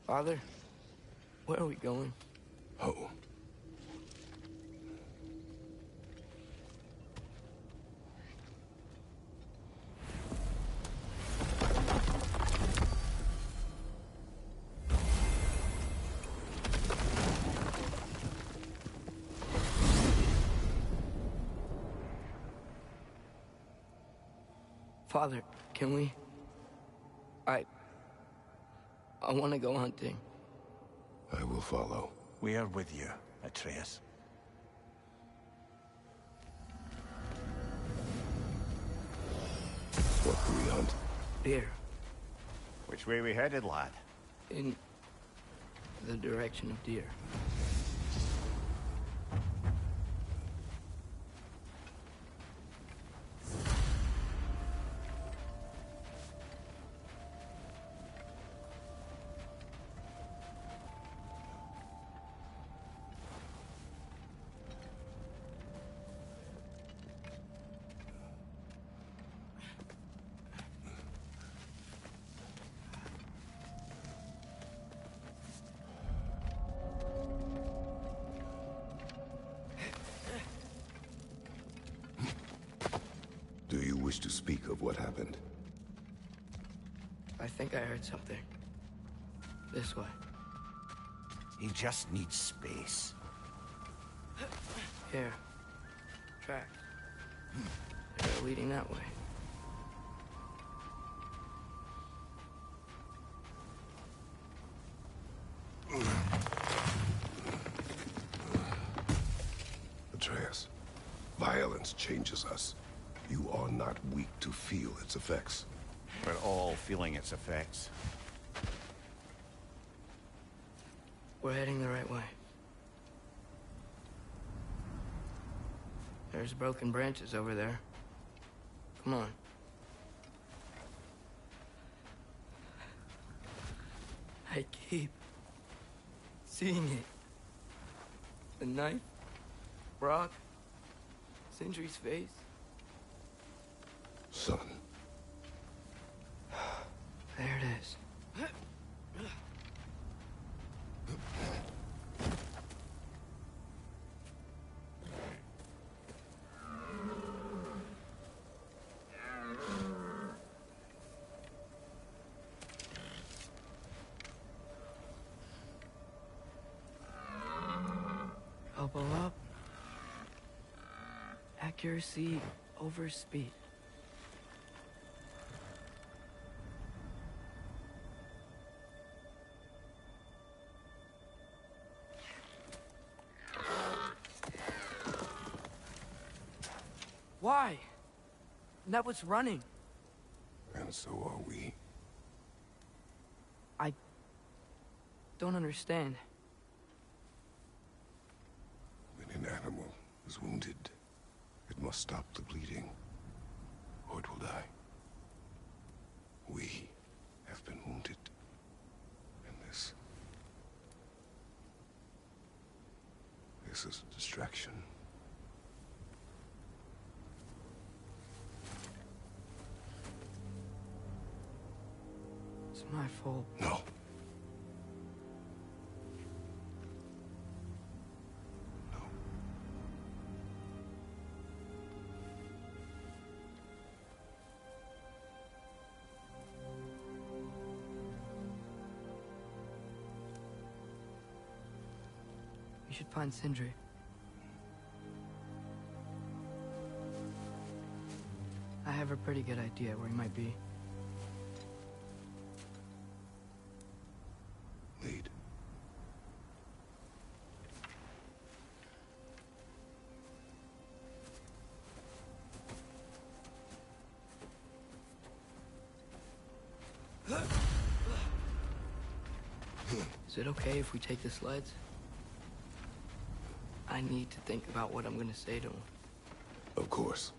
Father, where are we going? Home. Father, can we? I want to go hunting. I will follow. We are with you, Atreus. What do we hunt? Deer. Which way we headed, lad? In the direction of deer. Do you wish to speak of what happened? I think I heard something. This way. He just needs space. Here. Tracks. They're leading that way. Atreus, violence changes us. You are not weak to feel its effects. We're all feeling its effects. We're heading the right way. There's broken branches over there. Come on. I keep seeing it. The knife, Brock, Sindri's face. Son. There it is. Elbow up. Accuracy over speed. Why? That was running. And so are we. I don't understand. When an animal is wounded, it must stop the bleeding, or it will die. We have been wounded. And this is a distraction. It's my fault. No. We should find Sindri. I have a pretty good idea where he might be. Lead. Is it okay if we take the sleds? I need to think about what I'm gonna say to him. Of course.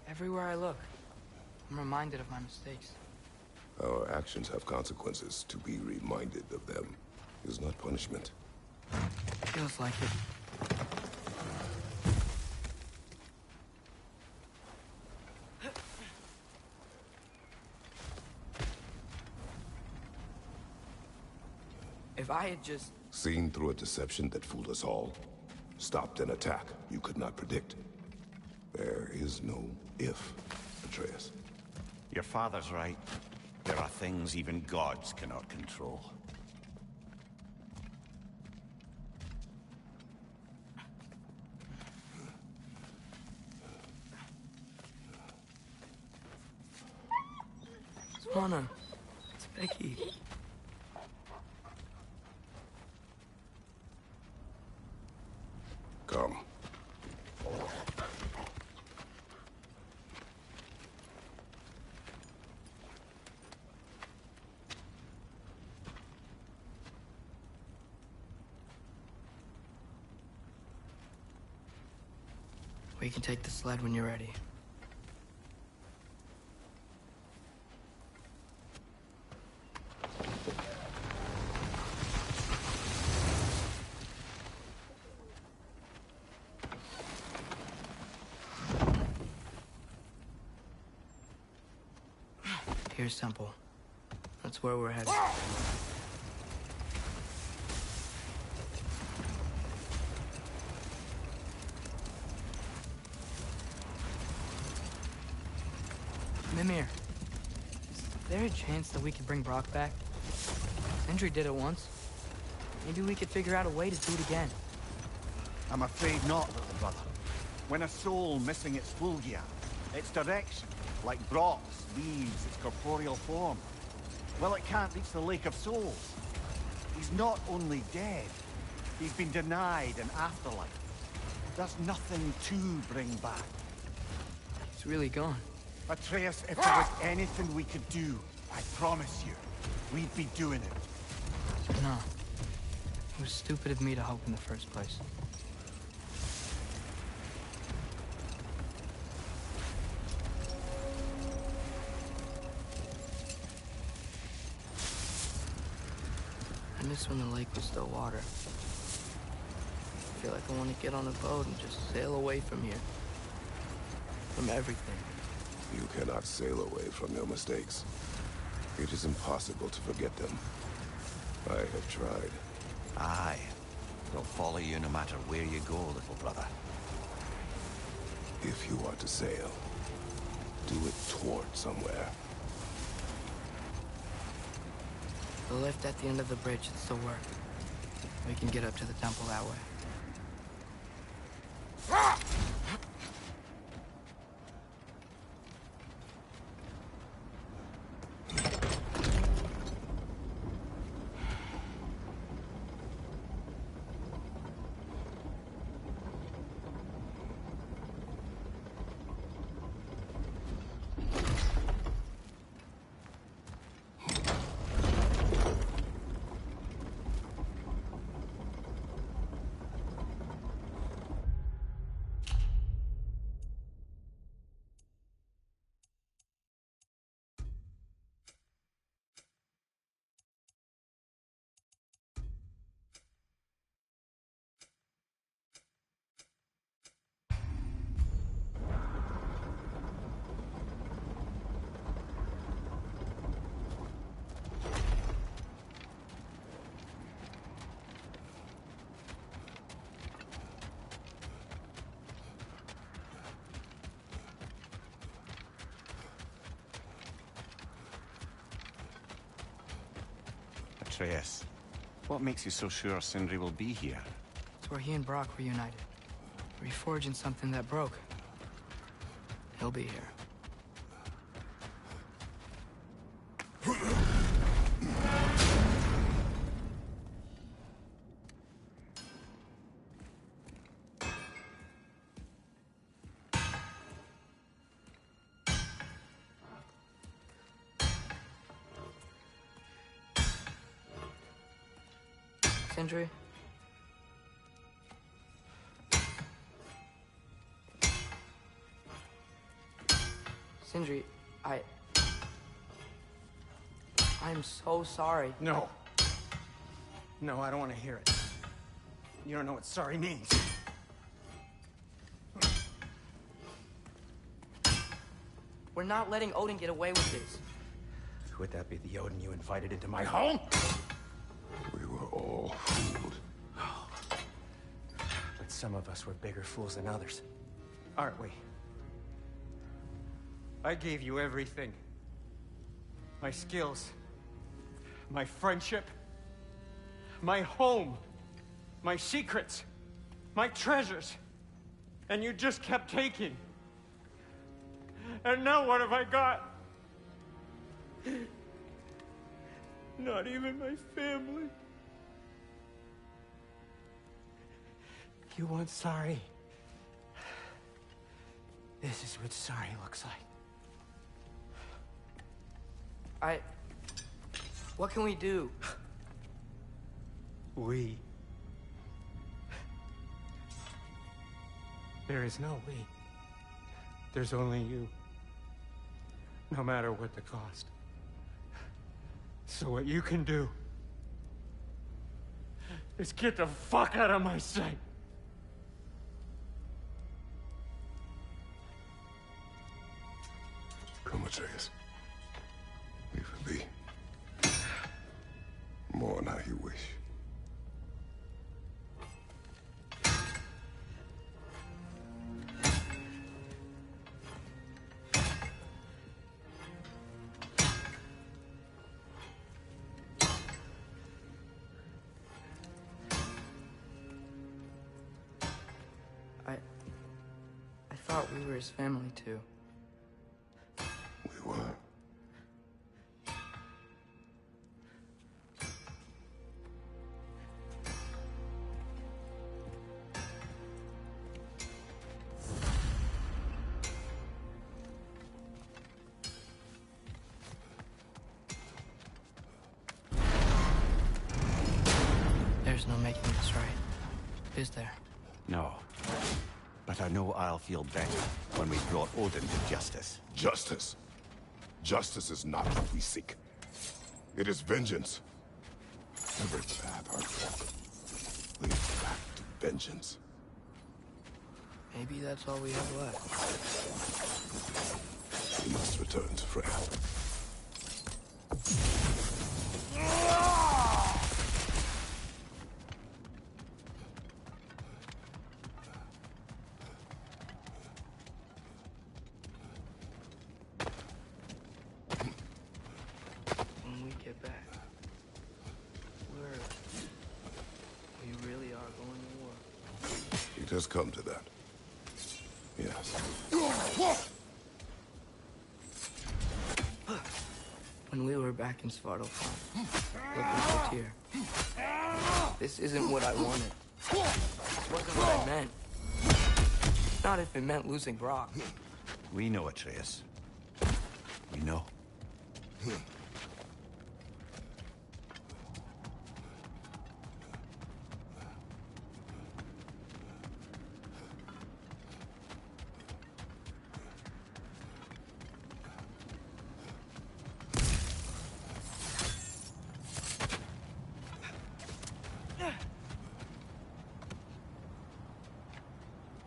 Everywhere I look, I'm reminded of my mistakes. Our actions have consequences. To be reminded of them is not punishment. Feels like it. If I had just... Seen through a deception that fooled us all. Stopped an attack you could not predict. There is no if, Atreus. Your father's right. There are things even gods cannot control. Swana, it's Becky. Come. We can take the sled when you're ready. Here's Temple. That's where we're headed. Mimir, is there a chance that we could bring Brock back? Sindri did it once. Maybe we could figure out a way to do it again. I'm afraid not, little brother. When a soul missing its Fulgia, Its direction, like drops, leaves its corporeal form. Well, it can't reach the Lake of Souls. He's not only dead, he's been denied an afterlife. There's nothing to bring back. He's really gone. Atreus, if there was anything we could do, I promise you, we'd be doing it. No. It was stupid of me to hope in the first place. I miss when the lake was still water. I feel like I want to get on a boat and just sail away from here. From everything. You cannot sail away from your mistakes. It is impossible to forget them. I have tried. Aye. They'll follow you no matter where you go, little brother. If you are to sail, do it toward somewhere. The lift at the end of the bridge should still work. We can get up to the temple that way. Atreus, what makes you so sure Sindri will be here? It's where he and Brock reunited. Reforging something that broke. He'll be here. Sindri? Sindri, I'm so sorry. No. No, I don't want to hear it. You don't know what sorry means. We're not letting Odin get away with this. Would that be the Odin you invited into my home? We were all fooled. But some of us were bigger fools than others. Aren't we? I gave you everything. My skills. My friendship. My home. My secrets. My treasures. And you just kept taking. And now what have I got? Not even my family. You want sorry? This is what sorry looks like. What can we do? We. There is no we. There's only you. No matter what the cost. So what you can do is get the fuck out of my sight. Come, Atreus. Leave it be. Mourn how you wish. I thought we were his family too. is there? No. But I know I'll feel better when we've brought Odin to justice. Justice? Justice is not what we seek. It is vengeance. Every path I walk leads back to vengeance. Maybe that's all we have left. We must return to Freya. When we get back, we really are going to war. It has come to that. Yes. When we were back in Svartalfheim, looking for Tyr. This isn't what I wanted. This wasn't what I meant. Not if it meant losing Brock. We know, Atreus. We know.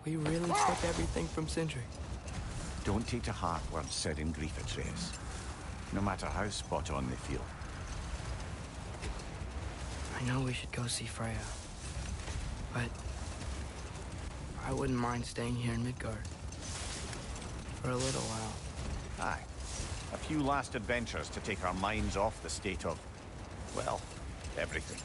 We really took everything from Sindri. Don't take to heart words said in grief, Atreus. No matter how spot on they feel. I know we should go see Freya. But I wouldn't mind staying here in Midgard. For a little while. Aye. A few last adventures to take our minds off the state of, well, everything.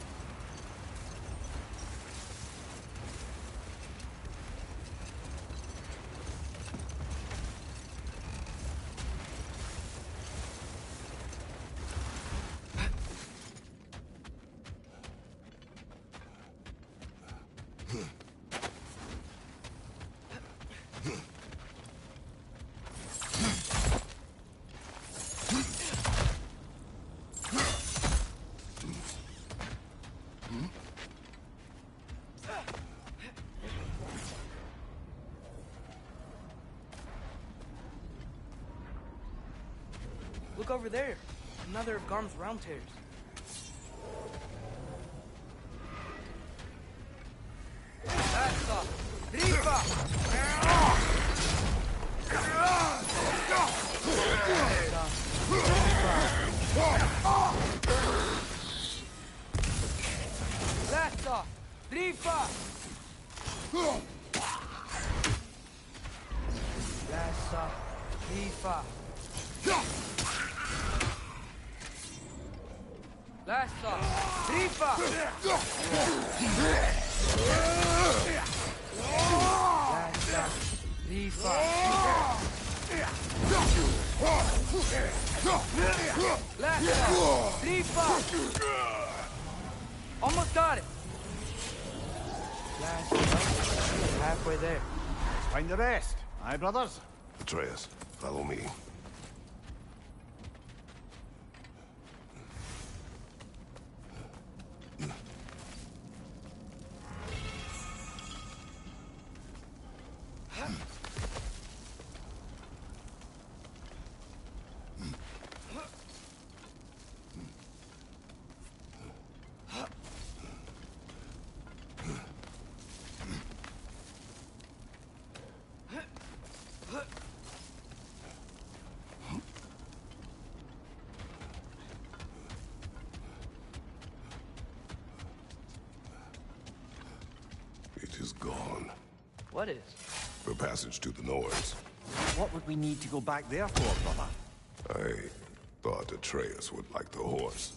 Look over there. Another of Garm's round tears. Almost got it. Halfway there. Let's find the rest. Aye, brothers? Atreus, follow me. It is gone. What is? The passage to the Nords. What would we need to go back there for, brother? I thought Atreus would like the horse.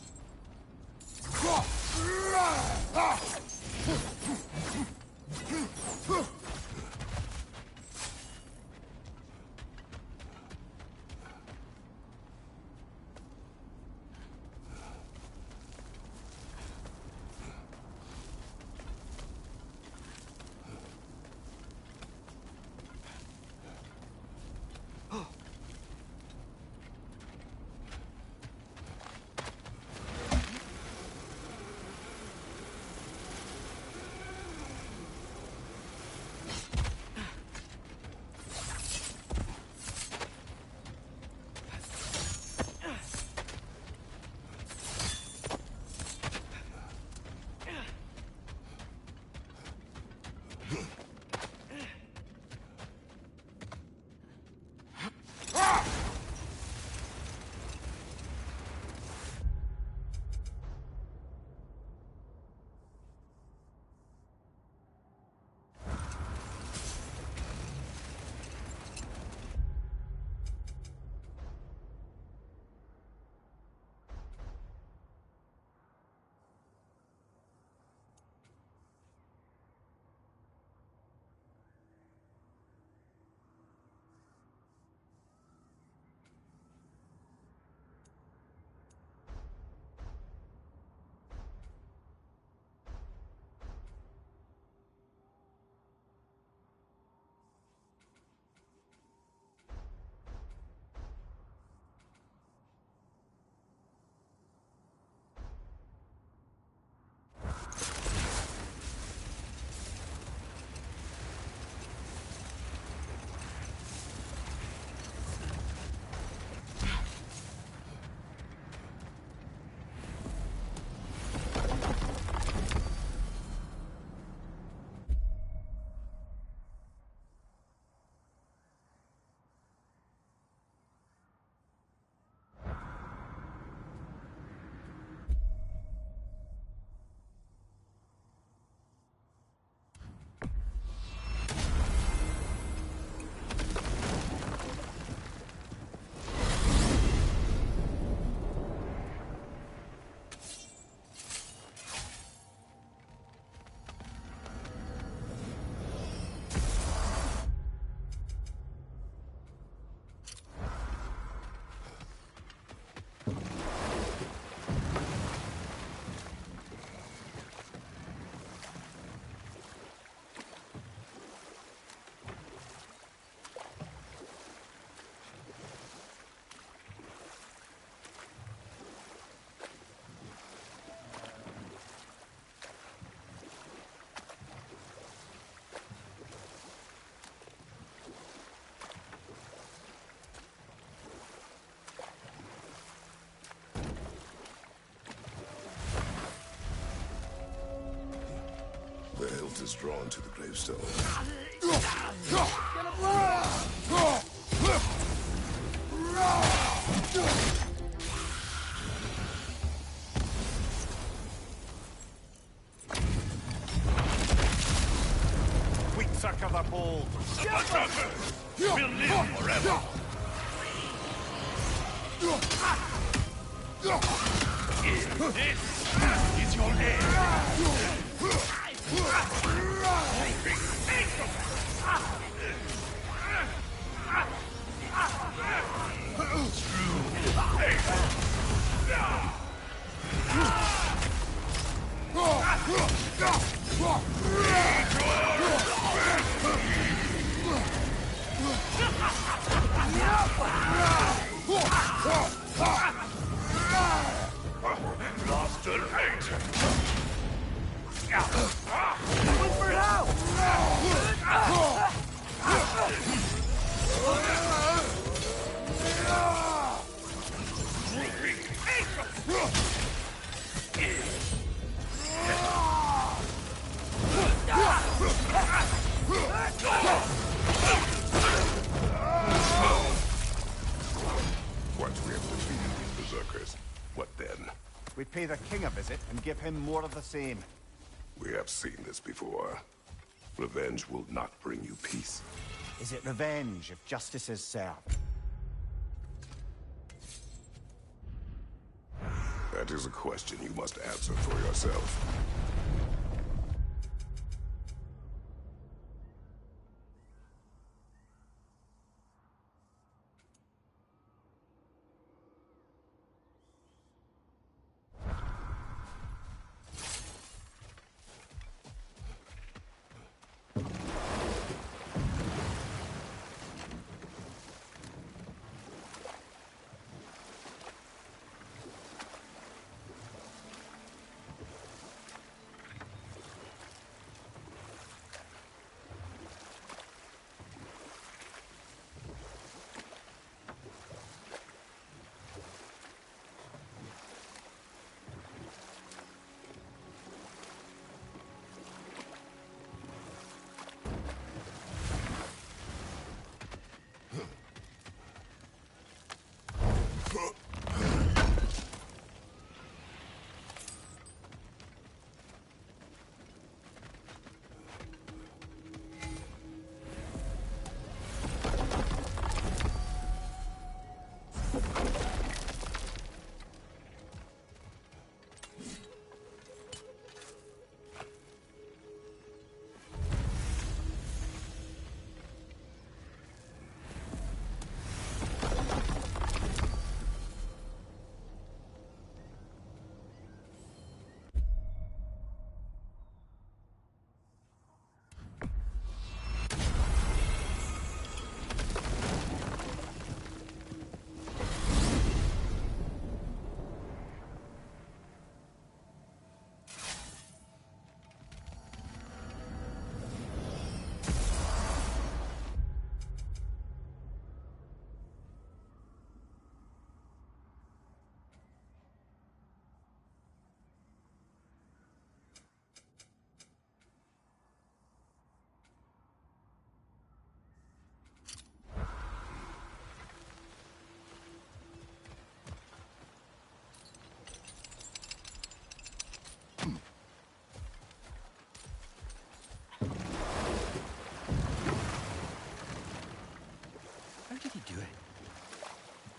is drawn to the gravestone. Quick sucker the pole. The Beserker will live forever. This is your end. Lost to hate. Look for help! Once we have defeated these berserkers, what then? We pay the king a visit and give him more of the same. We have seen this before. Revenge will not bring you peace. Is it revenge if justice is served? That is a question you must answer for yourself.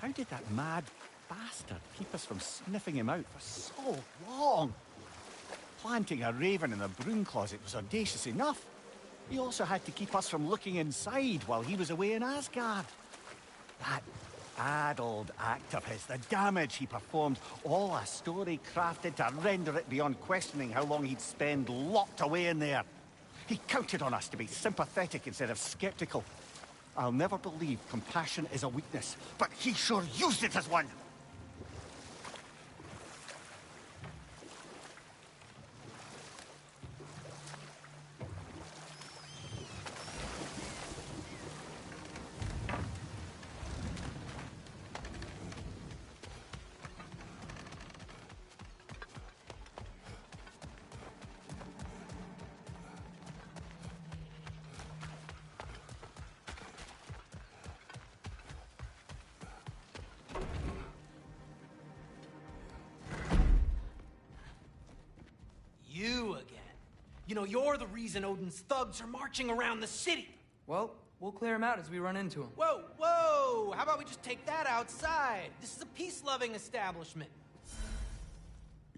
How did that mad bastard keep us from sniffing him out for so long? Planting a raven in the broom closet was audacious enough. He also had to keep us from looking inside while he was away in Asgard. That addled act of his, the damage he performed, all a story crafted to render it beyond questioning how long he'd spend locked away in there. He counted on us to be sympathetic instead of skeptical. I'll never believe compassion is a weakness, but he sure used it as one! You know, you're the reason Odin's thugs are marching around the city. Well, we'll clear him out as we run into him. Whoa, whoa! How about we just take that outside? This is a peace-loving establishment.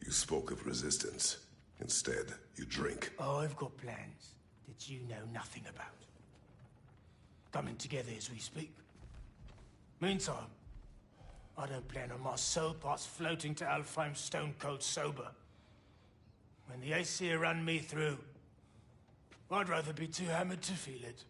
You spoke of resistance. Instead, you drink. Oh, I've got plans that you know nothing about. Coming together as we speak. Meantime, I don't plan on my soul parts floating to Alfheim stone cold sober. When the Aesir run me through, I'd rather be too hammered to feel it.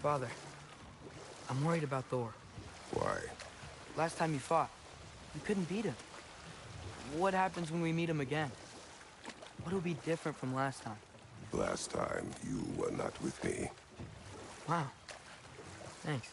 Father, I'm worried about Thor. Why? Last time you fought, you couldn't beat him. What happens when we meet him again? What'll be different from last time? Last time, you were not with me. Wow. Thanks.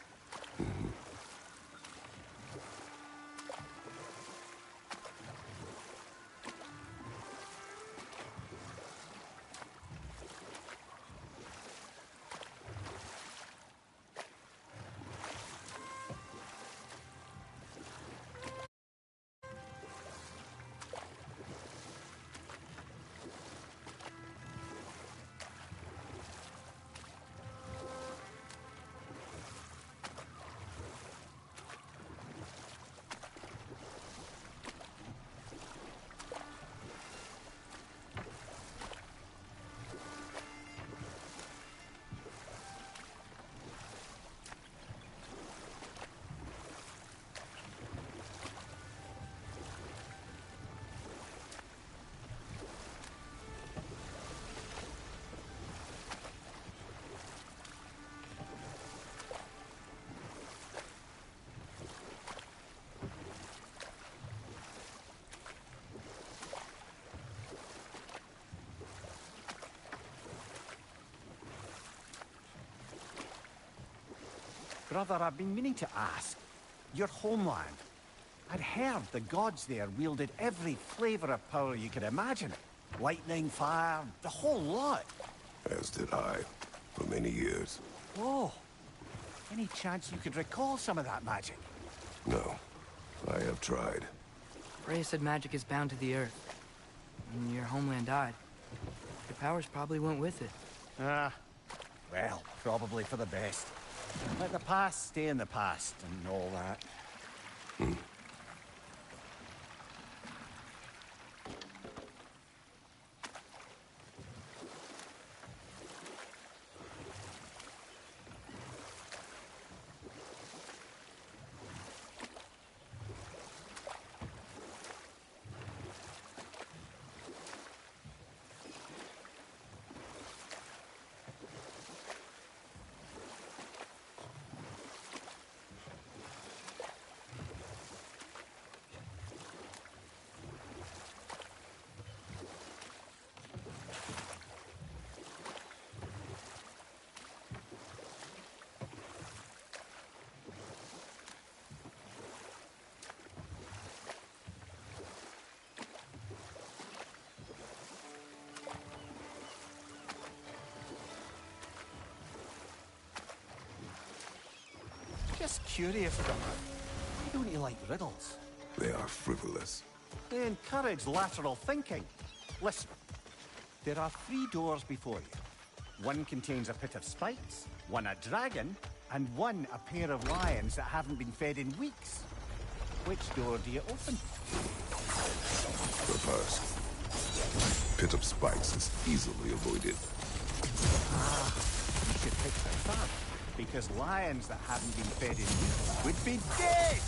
Brother, I've been meaning to ask. Your homeland. I'd heard the gods there wielded every flavor of power you could imagine. Lightning, fire, the whole lot. As did I, for many years. Whoa. Any chance you could recall some of that magic? No. I have tried. Freya said magic is bound to the earth. When your homeland died, your powers probably went with it. Ah. Well, probably for the best. Let the past stay in the past and all that. curious, Drummer. Why don't you like riddles? They are frivolous. They encourage lateral thinking. Listen, there are 3 doors before you. One contains a pit of spikes, one a dragon, and one a pair of lions that haven't been fed in weeks. Which door do you open? The first. Pit of spikes is easily avoided. Ah, you should pick the third, because lions that haven't been fed in weeks would be dead!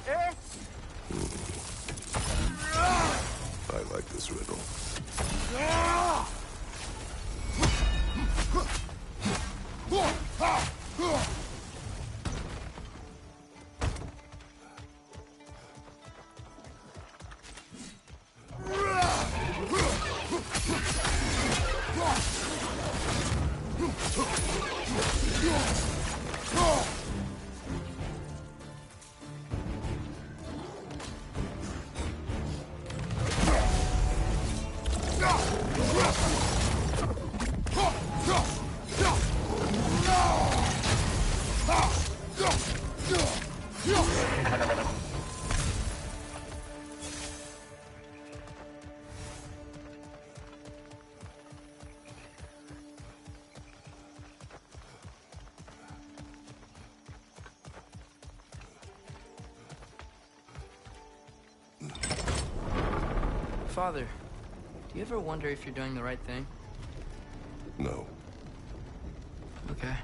Eh? I like this riddle. Father, do you ever wonder if you're doing the right thing? No. Okay.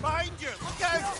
Behind you! Look out!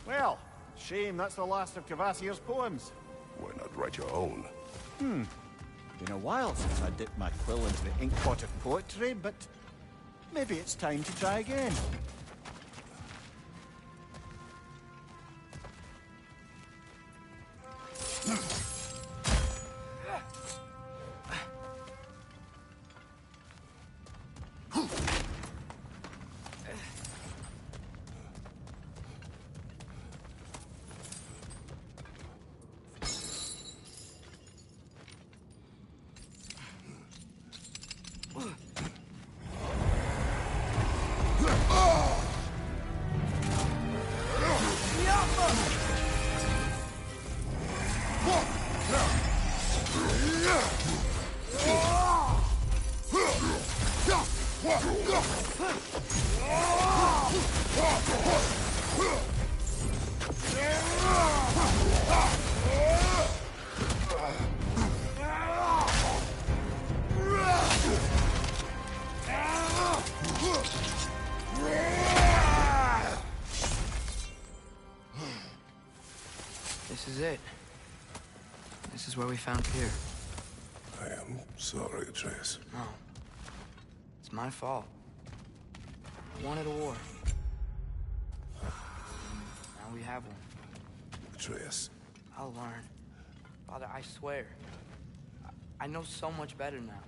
Well, shame that's the last of Kvasir's poems. Why not write your own? Been a while since I dipped my quill into the ink pot of poetry, but maybe it's time to try again. This is it. This is where we found Tyr. I am sorry, Atreus. No. It's my fault. I wanted a war. Now we have one. Atreus. I'll learn. Father, I swear. I know so much better now.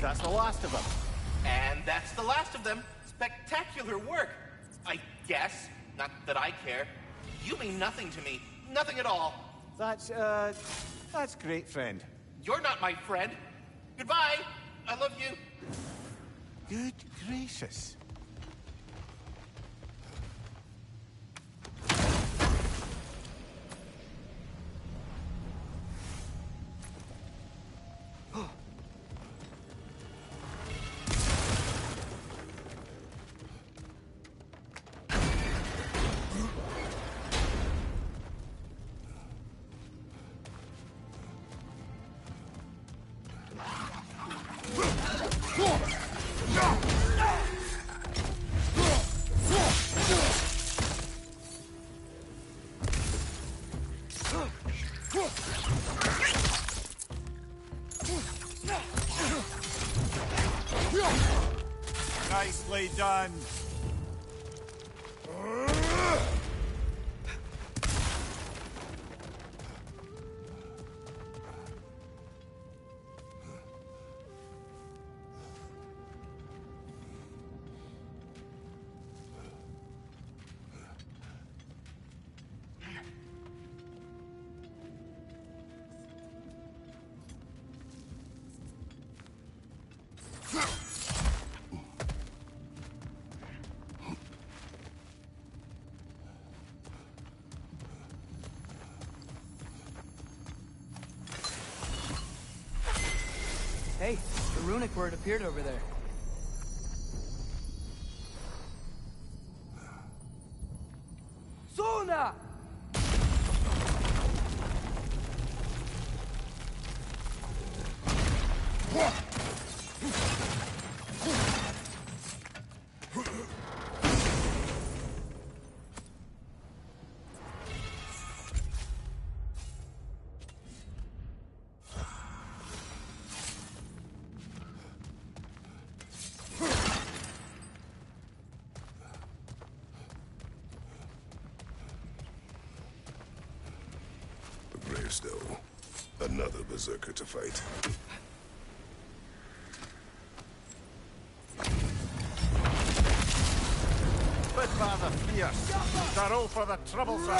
That's the last of them. And that's the last of them. Spectacular work. I guess. Not that I care. You mean nothing to me. Nothing at all. That's great, friend. You're not my friend. Goodbye. I love you. Good gracious. Nicely done. Hey, the runic word appeared over there. Sona! Gravestone. Another Beserker to fight. But rather fierce. They're all for the troublesome.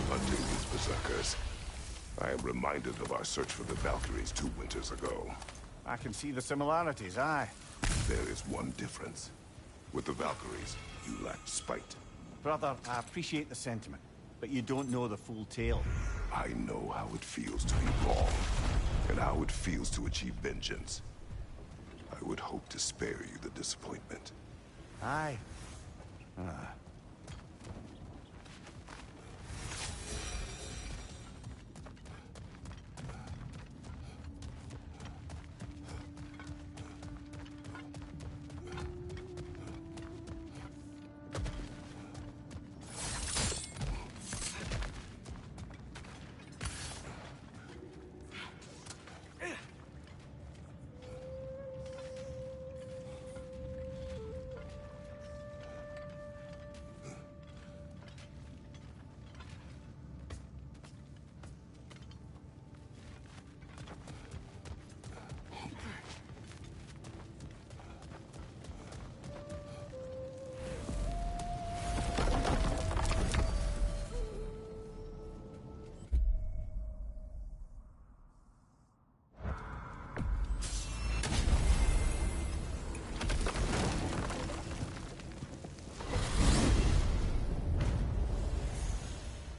Hunting these Berserkers, I am reminded of our search for the Valkyries 2 winters ago. I can see the similarities, aye. There is one difference. With the Valkyries, you lacked spite. Brother, I appreciate the sentiment, but you don't know the full tale. I know how it feels to be wrong, and how it feels to achieve vengeance. I would hope to spare you the disappointment. Aye.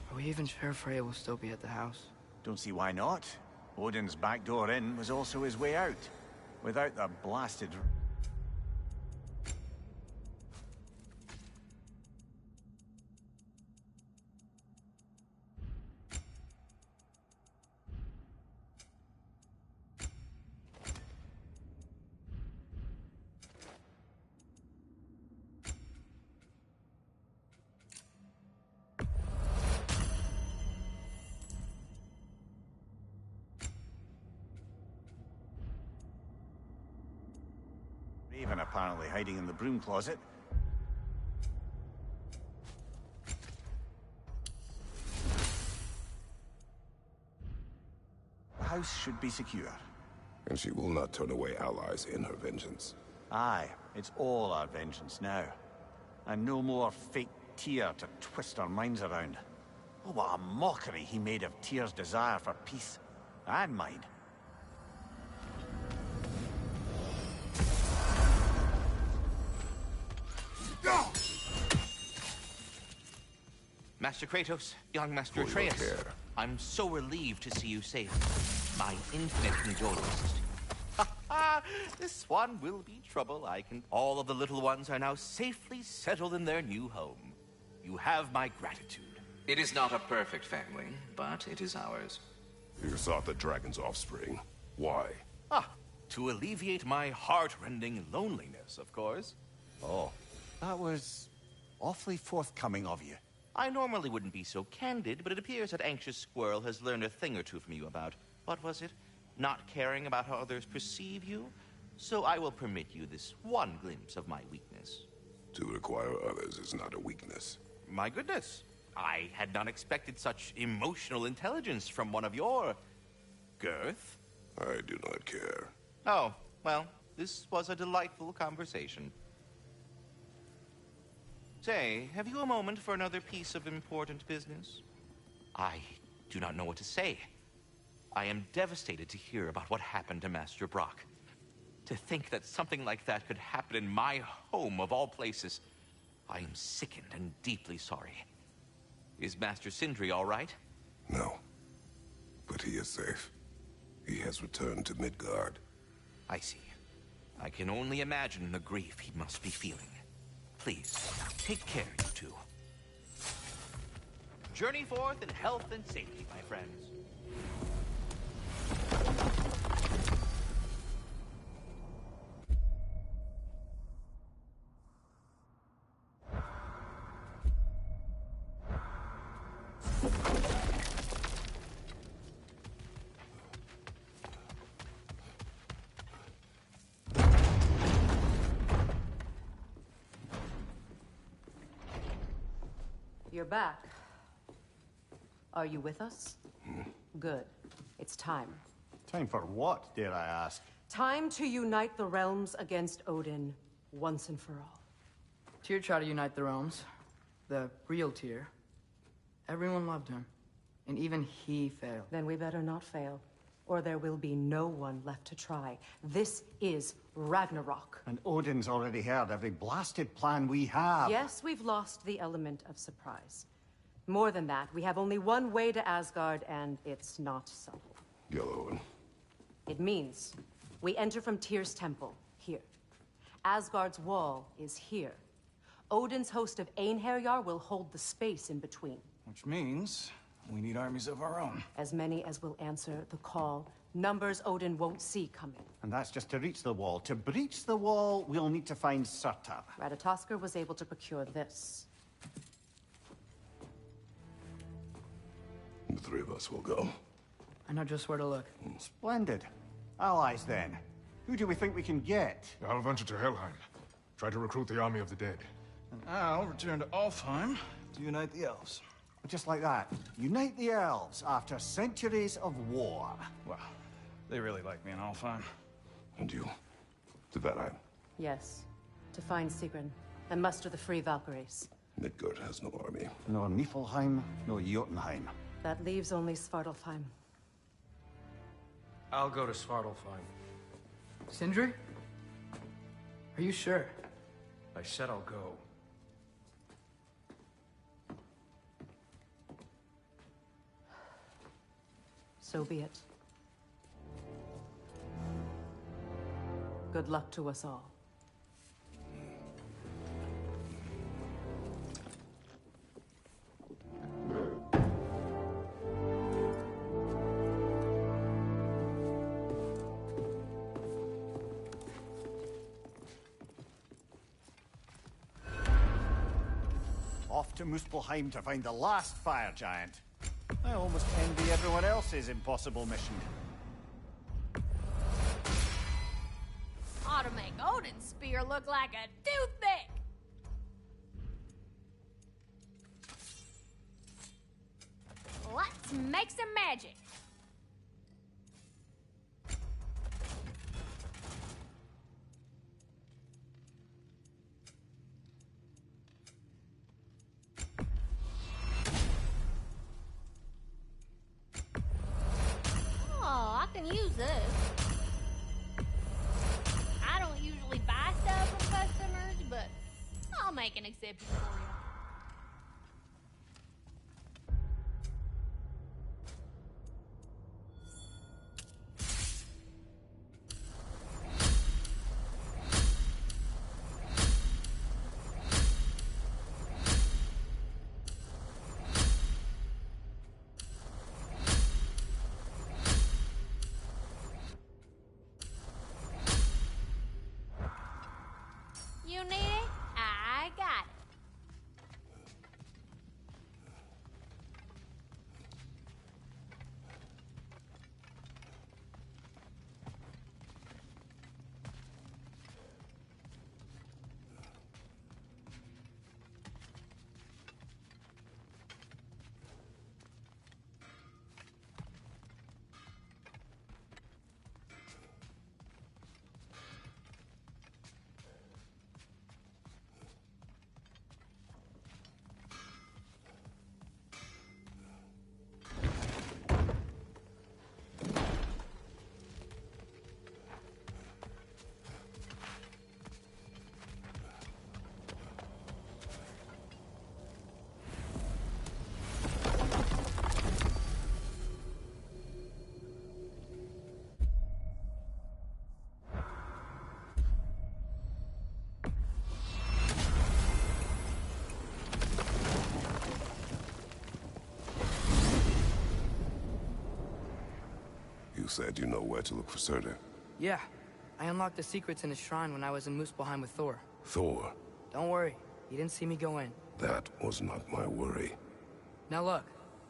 Are we even sure Freya will still be at the house? Don't see why not. Odin's back door in was also his way out. Without the blasted... Raven apparently hiding in the broom closet. The house should be secure. And she will not turn away allies in her vengeance. Aye, it's all our vengeance now. And no more fake Tyr to twist our minds around. Oh, what a mockery he made of Tyr's desire for peace. And mine. Master Kratos, young Master Atreus, I'm so relieved to see you safe. My infinite condolences. This one will be trouble, I can... All of the little ones are now safely settled in their new home. You have my gratitude. It is not a perfect family, but it is ours. You sought the dragon's offspring. Why? To alleviate my heart-rending loneliness, of course. Oh, that was awfully forthcoming of you. I normally wouldn't be so candid, but it appears that Anxious Squirrel has learned a thing or two from you about, what was it? Not caring about how others perceive you? So I will permit you this one glimpse of my weakness. To require others is not a weakness. My goodness. I had not expected such emotional intelligence from one of your... girth. I do not care. Oh, well, this was a delightful conversation. Say, have you a moment for another piece of important business? I do not know what to say. I am devastated to hear about what happened to Master Brock. To think that something like that could happen in my home of all places. I am sickened and deeply sorry. Is Master Sindri all right? No. But he is safe. He has returned to Midgard. I see. I can only imagine the grief he must be feeling. Please, take care, you two. Journey forth in health and safety, my friends. You're back. Are you with us? Good. It's time. Time for what, dare I ask? Time to unite the realms against Odin once and for all. Tyr tried to unite the realms. The real Tyr. Everyone loved him. And even he failed. Then we better not fail, or there will be no one left to try. This is Ragnarok. And Odin's already heard every blasted plan we have. Yes, we've lost the element of surprise. More than that, we have only one way to Asgard, and it's not subtle. Yellow. It means we enter from Tyr's temple, here. Asgard's wall is here. Odin's host of Einherjar will hold the space in between. Which means we need armies of our own. As many as will answer the call. Numbers Odin won't see coming. And that's just to reach the wall. To breach the wall, we'll need to find Surtur. Ratatoskr was able to procure this. The three of us will go. I know just where to look. Splendid. Allies, then. Who do we think we can get? I'll venture to Helheim. Try to recruit the army of the dead. And I'll return to Alfheim to unite the elves. Just like that. Unite the elves after centuries of war. Well, they really like me in Alfheim. And you? To Valheim? Yes. To find Sigrun and muster the free Valkyries. Midgard has no army. No Niflheim, no Jotunheim. That leaves only Svartalfheim. I'll go to Svartalfheim. Sindri? Are you sure? I said I'll go. So be it. Good luck to us all. Off to Muspelheim to find the last fire giant. I almost envy everyone else's impossible mission. Ought to make Odin Odin's spear looked like a toothpick! Let's make some magic. Oh, I can use this. I don't usually buy stuff from customers, but I'll make an exception for you. You need it? I got it. You said you know where to look for Surtur. Yeah. I unlocked the secrets in his shrine when I was in Muspelheim with Thor. Thor? Don't worry. He didn't see me go in. That was not my worry. Now look.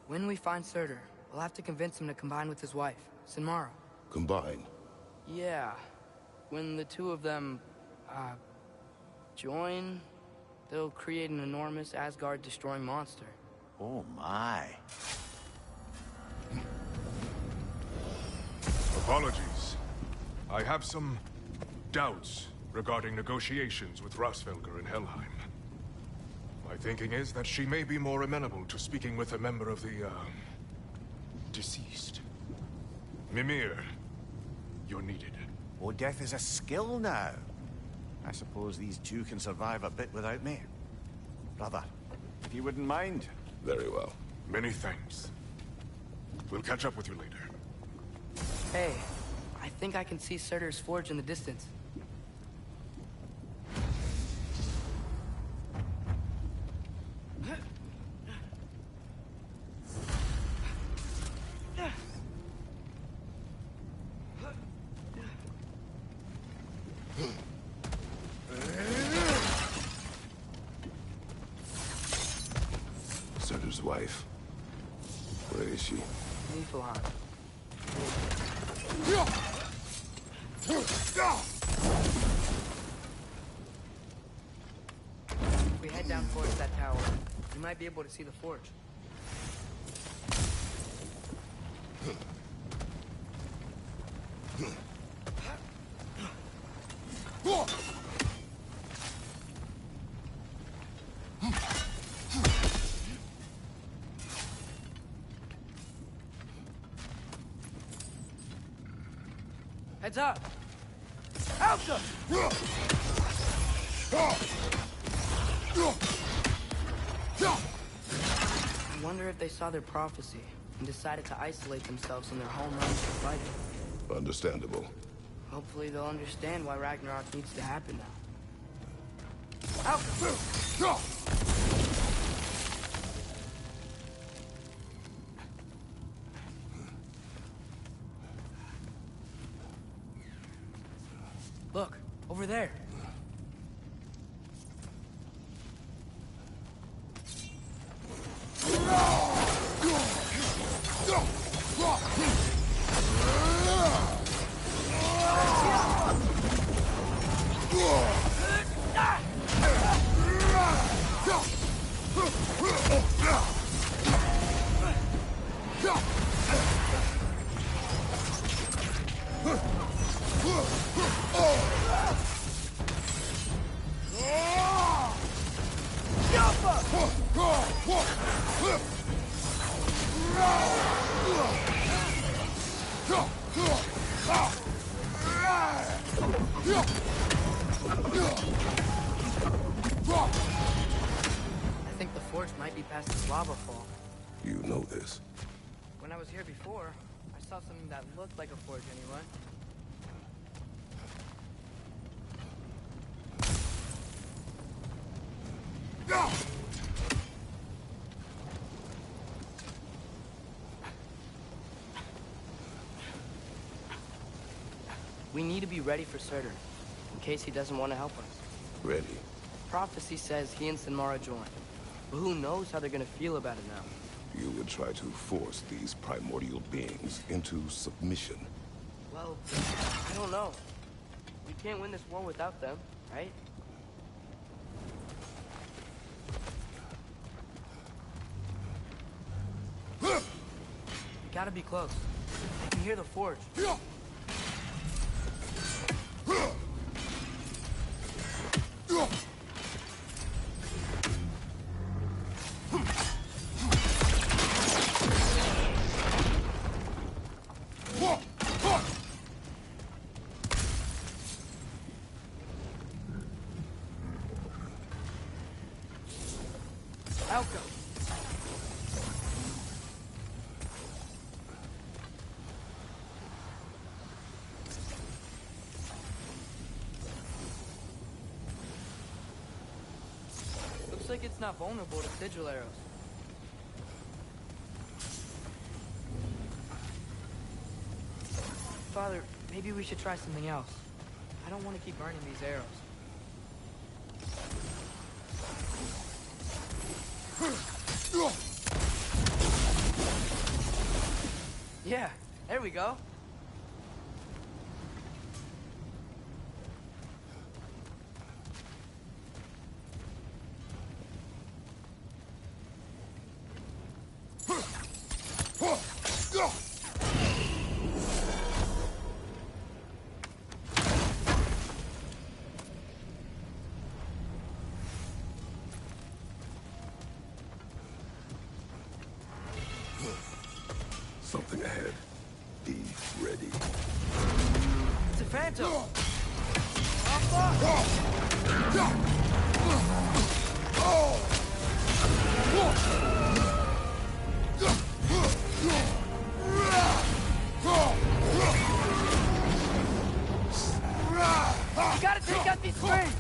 When we find Surtur, we'll have to convince him to combine with his wife, Sinmara. Combine? Yeah. When the two of them, join, they'll create an enormous Asgard-destroying monster. Oh my. Apologies. I have some doubts regarding negotiations with Rausvelger in Helheim. My thinking is that she may be more amenable to speaking with a member of the, deceased. Mimir, you're needed. Oh, death is a skill now. I suppose these two can survive a bit without me. Brother, if you wouldn't mind. Very well. Many thanks. We'll catch up with you later. Hey, I think I can see Surtur's forge in the distance. Surtur's wife. Where is she? Niflheim. If we head down towards that tower, we might be able to see the forge. Heads up! Alka! I wonder if they saw their prophecy and decided to isolate themselves in their homeland for fighting. Understandable. Hopefully they'll understand why Ragnarok needs to happen now. Alka! Look, over there. I think the forge might be past this lava fall. You know this. When I was here before, I saw something that looked like a forge anyway. We need to be ready for Surtur, in case he doesn't want to help us. Ready. Prophecy says he and Sinmara joined, but who knows how they're gonna feel about it now. You would try to force these primordial beings into submission. Well, I don't know. We can't win this war without them, right? We gotta be close. I can hear the forge. Outgo. Looks like it's not vulnerable to sigil arrows. Father, maybe we should try something else. I don't want to keep burning these arrows. Yeah, there we go. Something ahead. Be ready. It's a phantom! You gotta take out these springs!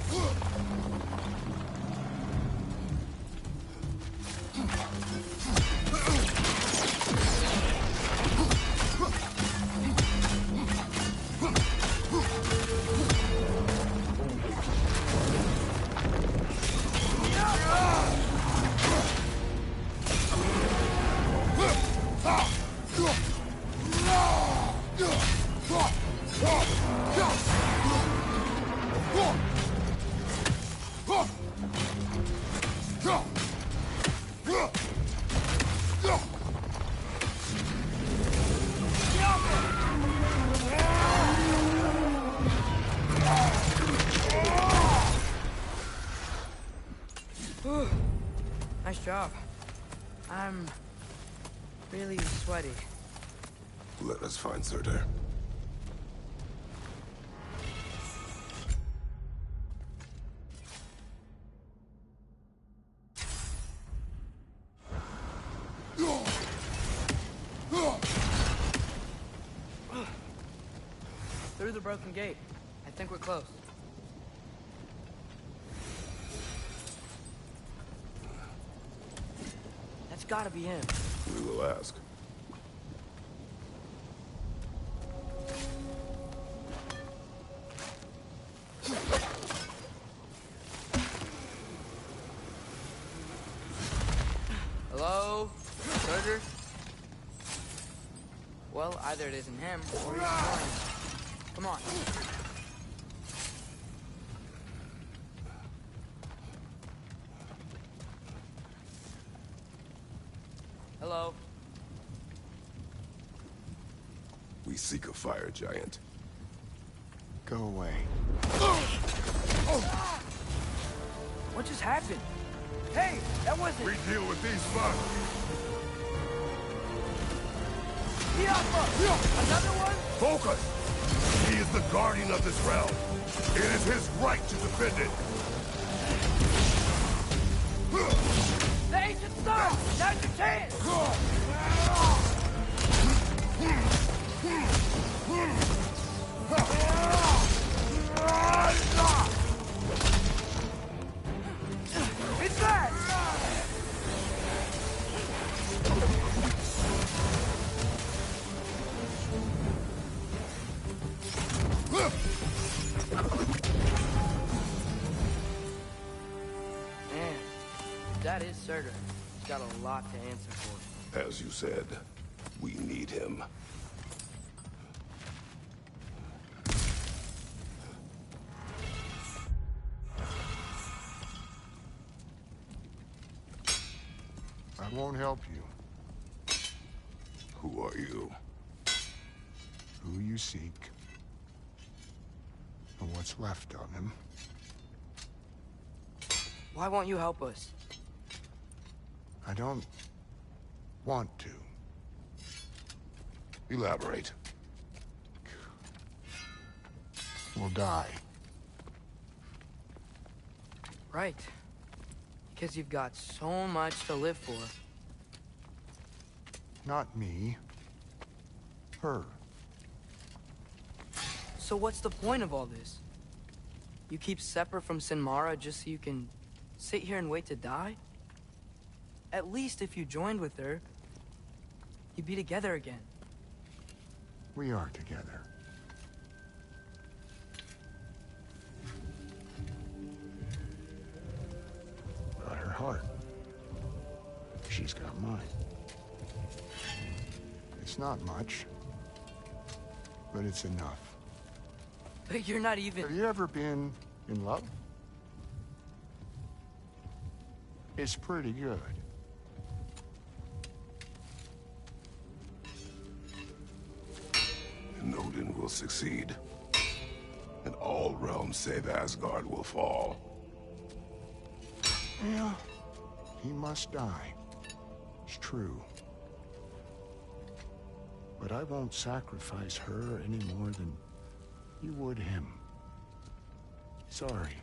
Nice job. I'm really sweaty. Let us find Surtur. Through the broken gate. I think we're close. That's gotta be him. We will ask. Hello? Surtur? Well, either it isn't him, or he's ignoring us. Come on. Hello? We seek a fire giant. Go away. What just happened? Hey, that wasn't... We deal with these first. Another one? Focus! He is the guardian of this realm. It is his right to defend it. The ancient star! Now's your chance! It's that! Man, that is Surtur. He's got a lot to answer for. As you said, we need him. I won't help you. Who are you? Who you seek. And what's left of him. Why won't you help us? I don't want to. Elaborate. We'll die. Right. Because you've got so much to live for. Not me. Her. So what's the point of all this? You keep separate from Sinmara just so you can sit here and wait to die? At least if you joined with her, you'd be together again. We are together. Got her heart. She's got mine. It's not much, but it's enough. But you're not even... Have you ever been in love? It's pretty good. And Odin will succeed. And all realms save Asgard will fall. Yeah, he must die. It's true. But I won't sacrifice her any more than you would him. Sorry.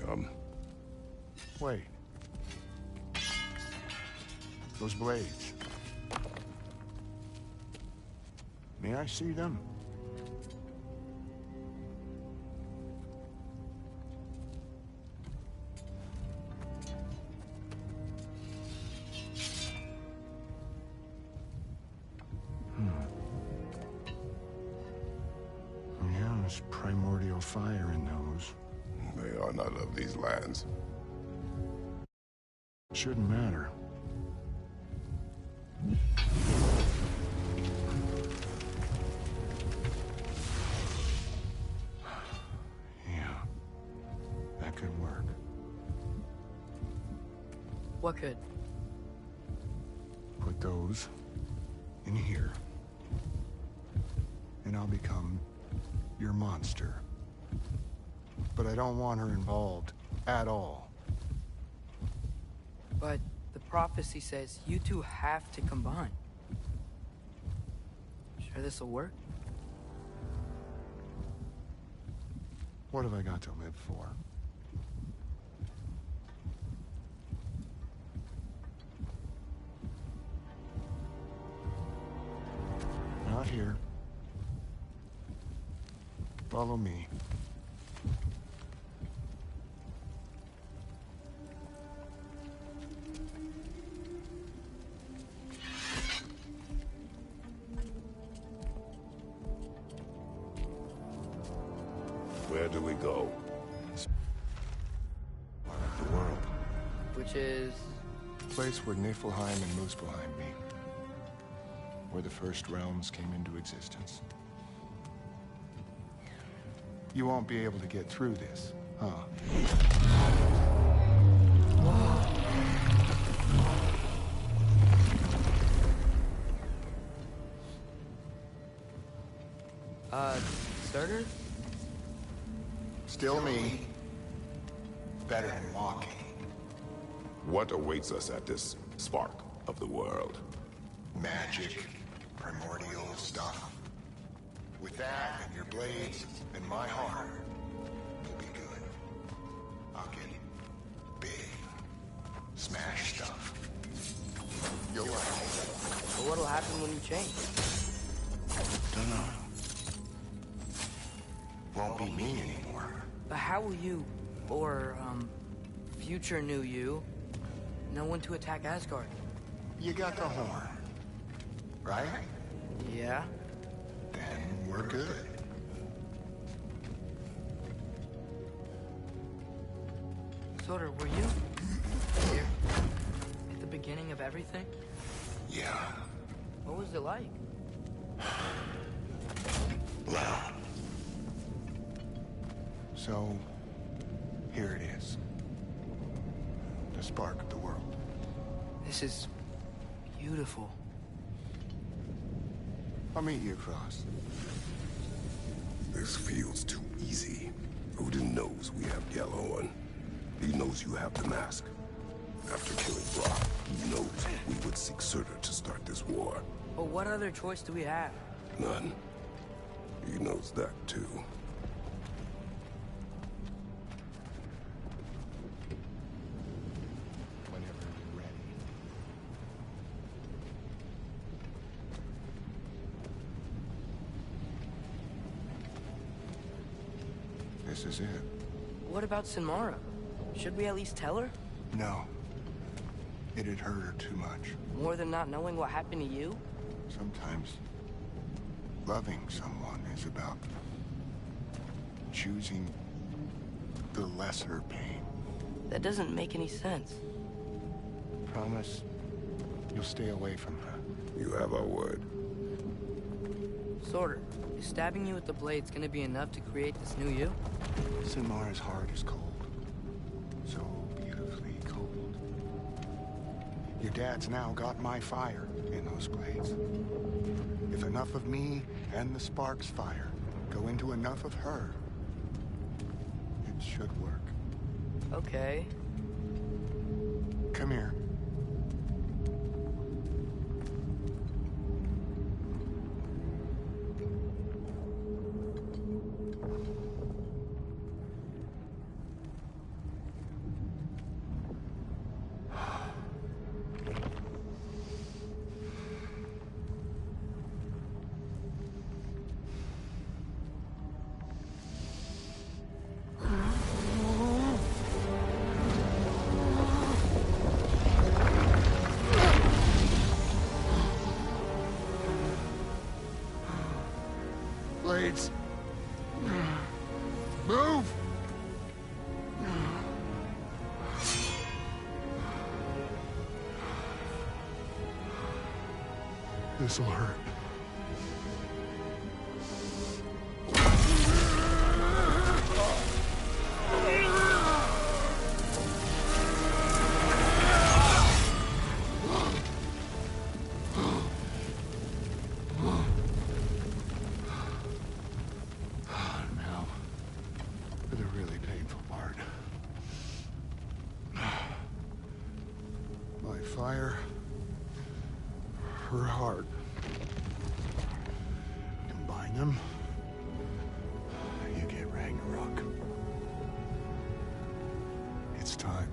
Come. Wait. Those blades. May I see them? Yeah, there's primordial fire in those. They are not of these lands. Shouldn't matter. Yeah, that could work. What could? Put those in here. And I'll become your monster. But I don't want her involved at all. But the prophecy says you two have to combine. Sure this'll work? What have I got to live for? Not here. Follow me. Where do we go? The world. Which is... Place where Niflheim and Muspelheim meet. Where the first realms came into existence. You won't be able to get through this, huh? Surtur? Still me. Better than walking. What awaits us at this spark of the world? Magic, primordial stuff. With that and your blades and my heart, we'll be good. I'll get big. Smash stuff. You'll like it. But what'll happen when you change? Dunno. Won't be me anymore. But how will you, or, future new you, know when to attack Asgard? You got the horn, right? Yeah. Then we're good. Surtur, were you here at the beginning of everything? Yeah. What was it like? Well. So, here it is. The spark of the world. This is beautiful. I'll meet you across. This feels too easy. Odin knows we have Gjallarhorn. He knows you have the mask. After killing Brock, he knows we would seek Surtur to start this war. But what other choice do we have? None. He knows that too. Whenever you're ready. This is it. What about Sinmara? Should we at least tell her? No. It'd hurt her too much. More than not knowing what happened to you? Sometimes loving someone is about choosing the lesser pain. That doesn't make any sense. Promise you'll stay away from her. You have our word. Surtur, is stabbing you with the blades gonna be enough to create this new you? Sinmara's heart is cold. So beautifully cold. Your dad's now got my fire in those blades. If enough of me and the spark's fire go into enough of her, it should work. Okay. Come here. Blades. Move! This'll hurt. Now, for the really painful part. My fire, her heart. Combine them, you get Ragnarok. It's time.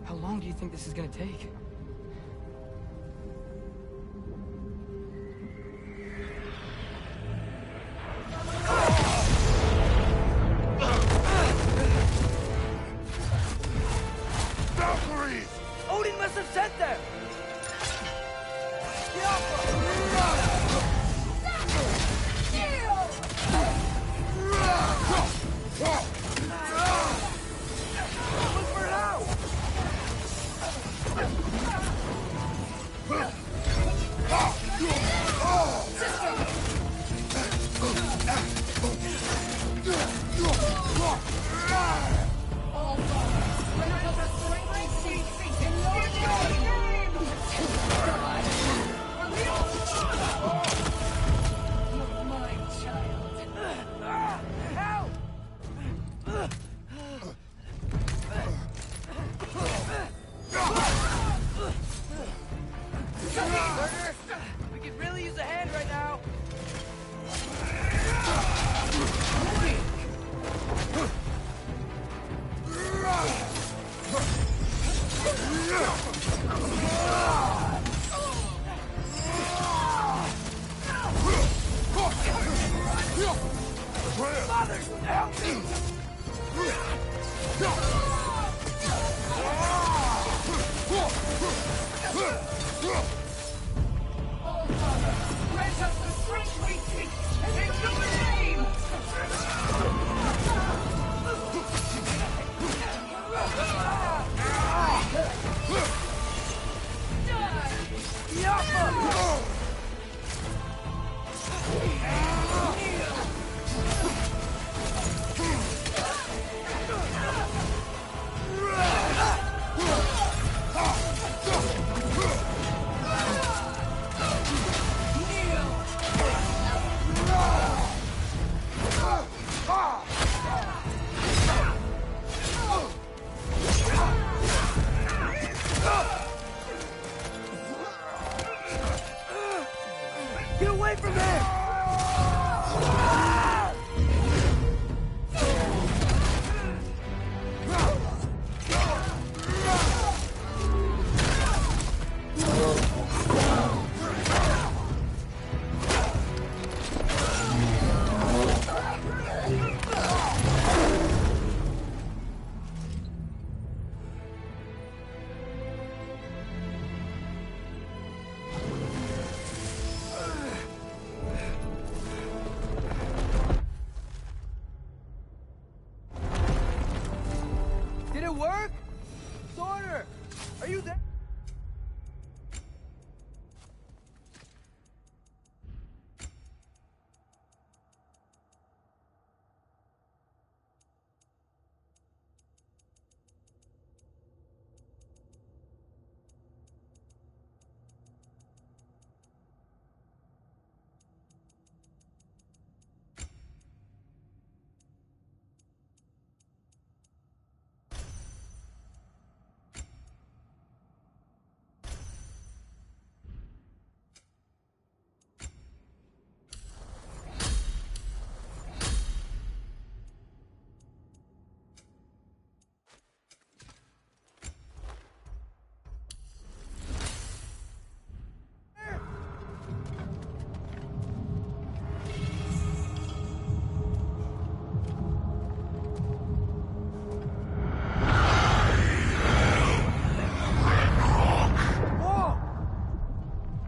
How long do you think this is gonna take? Valkyries! Odin must have sent them! We could really use a hand right now. Mother, help me! Oh, Father, grant us the strength we seek, in your name! Get away from him! Did it work? Sorter! Are you there?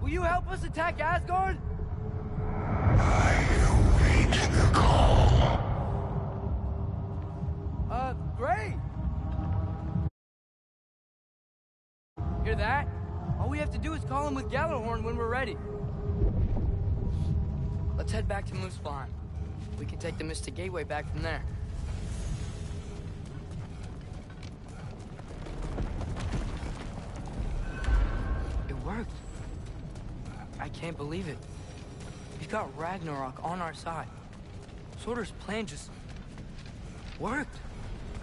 Will you help us attack Asgard? Great! Hear that? All we have to do is call him with Gjallarhorn when we're ready. Let's head back to Muspelheim. We can take the Mystic Gateway back from there. It worked. I can't believe it. We've got Ragnarok on our side. Sorter's plan just worked.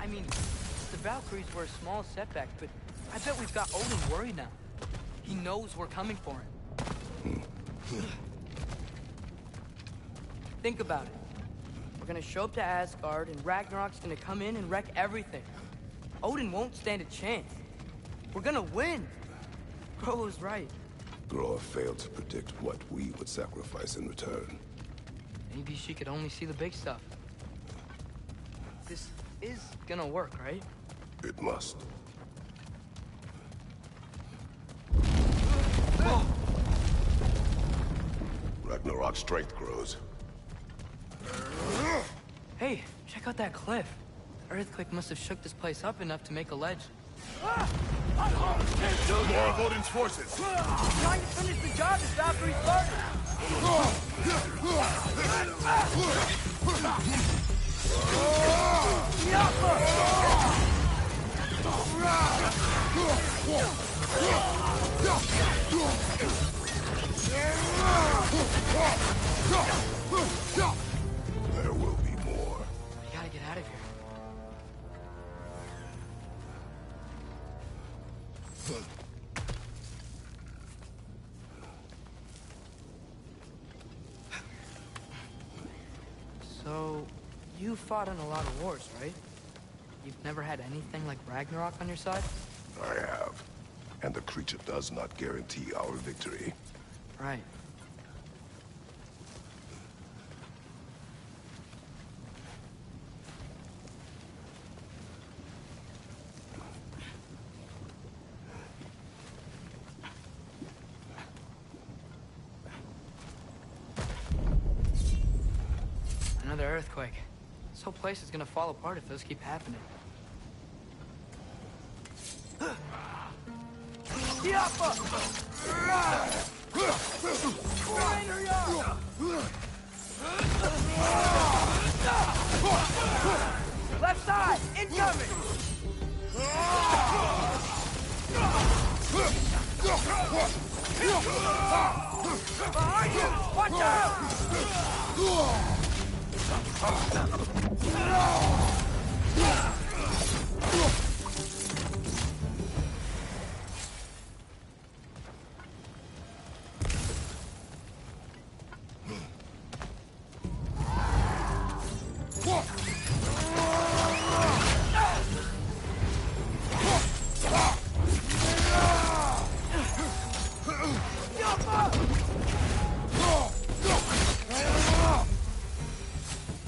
I mean, the Valkyries were a small setback, but I bet we've got Odin worried now. He knows we're coming for him. Think about it. We're gonna show up to Asgard, and Ragnarok's gonna come in and wreck everything. Odin won't stand a chance. We're gonna win. Groa was right. Groa failed to predict what we would sacrifice in return. Maybe she could only see the big stuff. This is gonna work, right? It must. Ragnarok's strength grows. Hey, check out that cliff. The earthquake must have shook this place up enough to make a ledge. More of Odin's forces! Trying to finish the job just after he started! There will be more. We gotta get out of here. So, you fought in a lot of wars, right? You've never had anything like Ragnarok on your side? I have. And the creature does not guarantee our victory. Right. Another earthquake. This whole place is gonna fall apart if those keep happening. Left side! Incoming! Behind you! Watch out!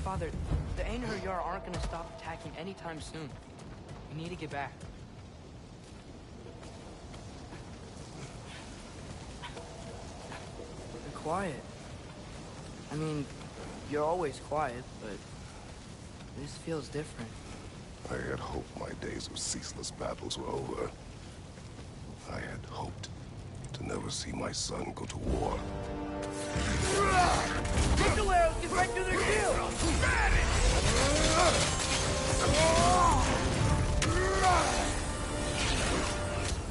Father, the Einherjar aren't gonna stop attacking anytime soon. We need to get back. You're quiet. I mean, you're always quiet, but this feels different. I had hoped my days of ceaseless battles were over. I had hoped to never see my son go to war. Missile arrows get right through their shield!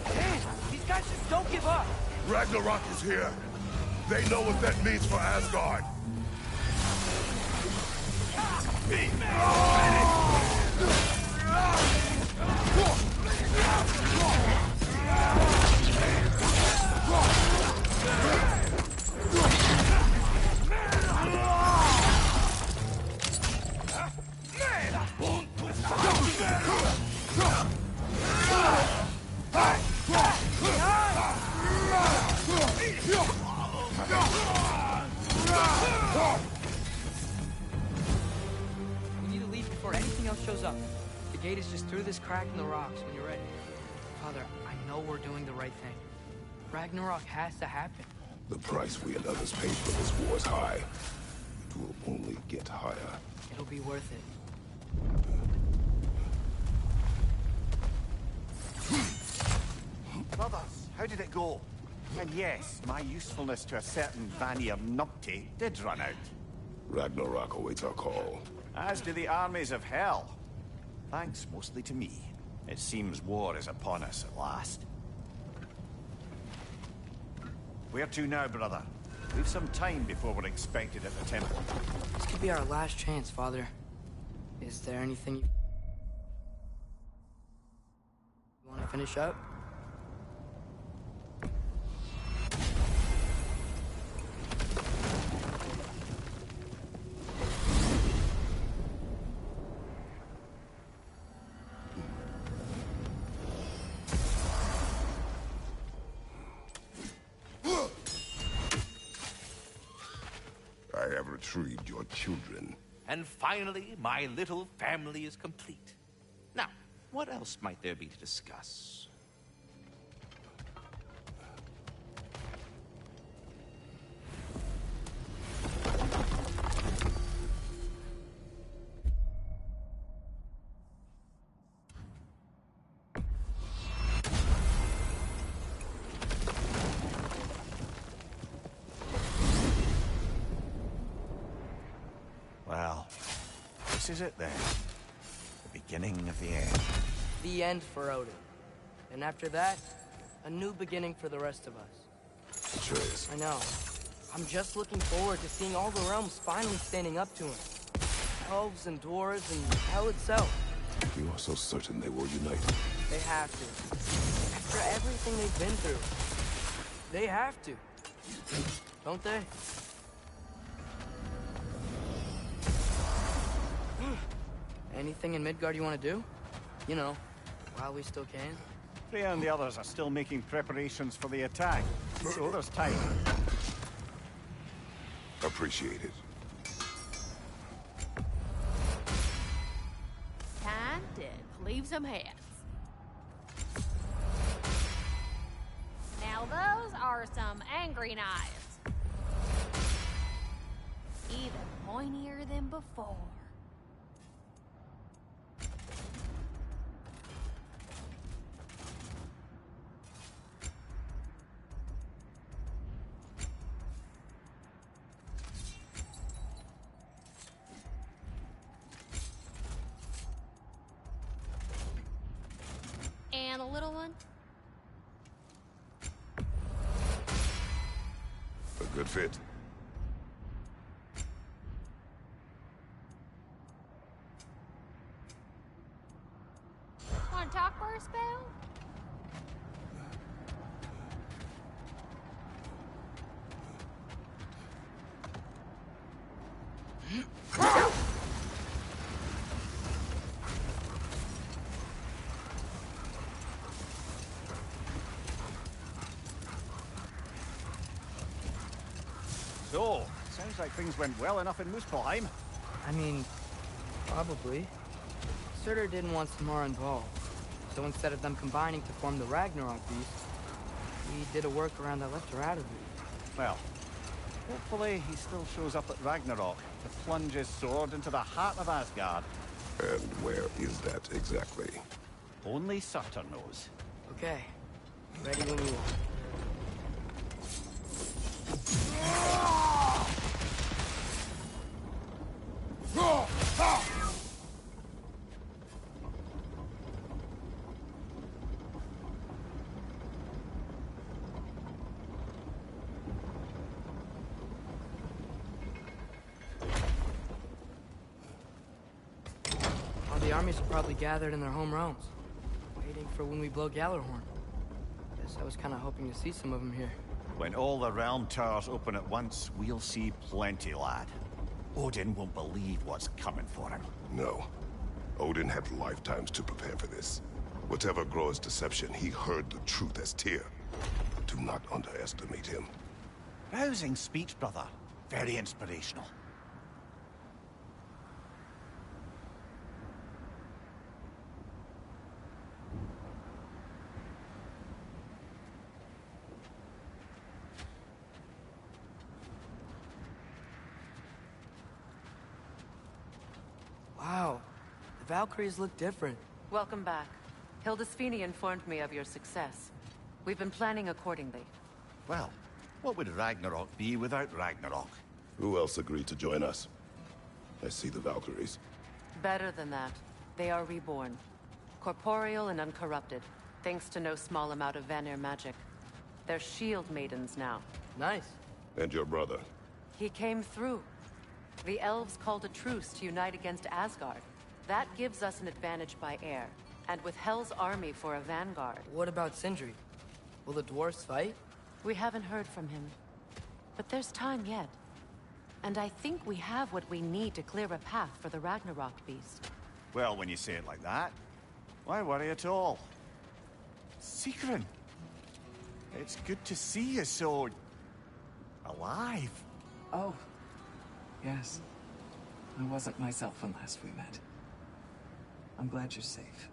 Hey, these guys just don't give up! Ragnarok is here! They know what that means for Asgard! We need to leave before anything else shows up. The gate is just through this crack in the rocks when you're ready. Father, I know we're doing the right thing. Ragnarok has to happen. The price we and others paid for this war is high. It will only get higher. It'll be worth it. Brothers, how did it go? And yes, my usefulness to a certain Vanir numpty did run out. Ragnarok awaits our call. As do the armies of hell. Thanks mostly to me. It seems war is upon us at last. Where to now, brother? We've some time before we're expected at the temple. This could be our last chance, Father. Is there anything you want to finish up? I have retrieved your children. And finally, my little family is complete. Now, what else might there be to discuss? This is it then. The beginning of the end. The end for Odin. And after that, a new beginning for the rest of us. Atreus. I know. I'm just looking forward to seeing all the realms finally standing up to him. Elves and dwarves and hell itself. You are so certain they will unite. They have to. After everything they've been through. They have to. Don't they? Anything in Midgard you want to do? You know, while we still can. Freya and the others are still making preparations for the attack, so there's time. Appreciate it. Time to cleave some heads. Now those are some angry knives. Even pointier than before. And a little one? A good fit. Want to talk for a spell? So, sounds like things went well enough in Muspelheim. I mean, probably. Surtur didn't want Samara involved. So instead of them combining to form the Ragnarok beast, we did a workaround that left her out of it. Well, hopefully he still shows up at Ragnarok to plunge his sword into the heart of Asgard. And where is that exactly? Only Surtur knows. Okay. Ready when you are. All the armies are probably gathered in their home realms, waiting for when we blow Gjallarhorn. Guess I was kind of hoping to see some of them here. When all the realm towers open at once, we'll see plenty, lad. Odin won't believe what's coming for him. No. Odin had lifetimes to prepare for this. Whatever Groa's deception, he heard the truth as Tyr. Do not underestimate him. Rousing speech, brother. Very inspirational. Wow. The Valkyries look different. Welcome back. Hildisvini informed me of your success. We've been planning accordingly. Well, what would Ragnarok be without Ragnarok? Who else agreed to join us? I see the Valkyries. Better than that. They are reborn. Corporeal and uncorrupted, thanks to no small amount of Vanir magic. They're shield maidens now. Nice. And your brother? He came through. The elves called a truce to unite against Asgard. That gives us an advantage by air, and with Hel's army for a vanguard. What about Sindri? Will the dwarves fight? We haven't heard from him. But there's time yet. And I think we have what we need to clear a path for the Ragnarok beast. Well, when you say it like that, why worry at all? Sigrun! It's good to see you so... alive. Oh, yes. I wasn't myself when last we met. I'm glad you're safe.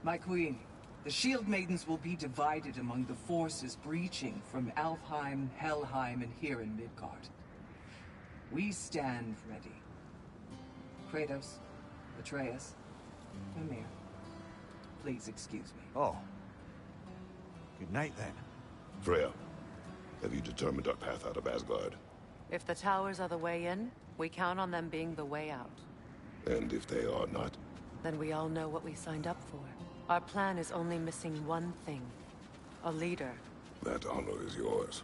My queen, the Shield Maidens will be divided among the forces breaching from Alfheim, Helheim, and here in Midgard. We stand ready. Kratos, Atreus, Mimir, please excuse me. Oh. Good night, then. Freya, have you determined our path out of Asgard? If the towers are the way in, we count on them being the way out. And if they are not? Then we all know what we signed up for. Our plan is only missing one thing. A leader. That honor is yours.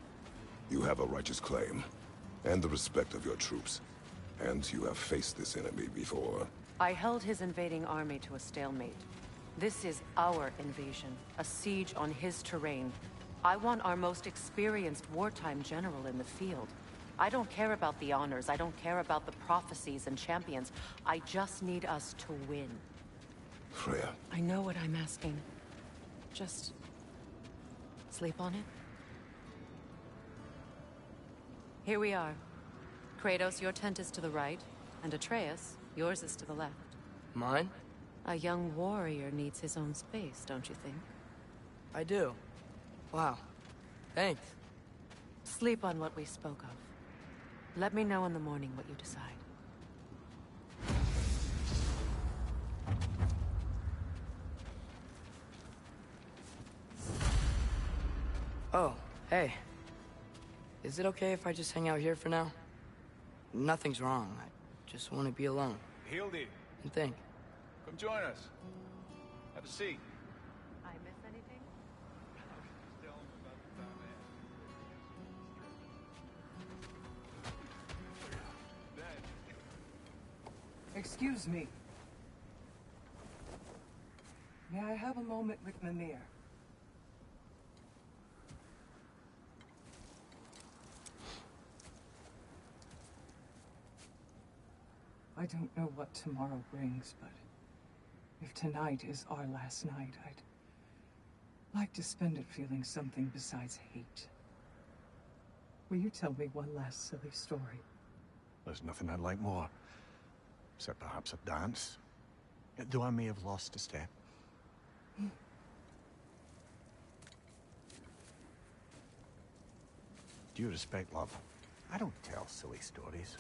You have a righteous claim, and the respect of your troops. And you have faced this enemy before. I held his invading army to a stalemate. This is our invasion, a siege on his terrain. I want our most experienced wartime general in the field. I don't care about the honors, I don't care about the prophecies and champions. I just need us to win. Freya. I know what I'm asking. Just sleep on it. Here we are. Kratos, your tent is to the right, and Atreus, yours is to the left. Mine? A young warrior needs his own space, don't you think? I do. Wow. Thanks. Sleep on what we spoke of. Let me know in the morning what you decide. Oh, hey. Is it okay if I just hang out here for now? Nothing's wrong. I just want to be alone. Hildy, And think. come join us. Have a seat. I miss anything? Excuse me. May I have a moment with Mimir? I don't know what tomorrow brings, but if tonight is our last night, I'd like to spend it feeling something besides hate. Will you tell me one last silly story? There's nothing I'd like more. Except perhaps a dance. Though I may have lost a step. Due respect, love, I don't tell silly stories.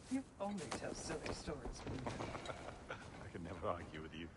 You only tell silly stories. I can never argue with you.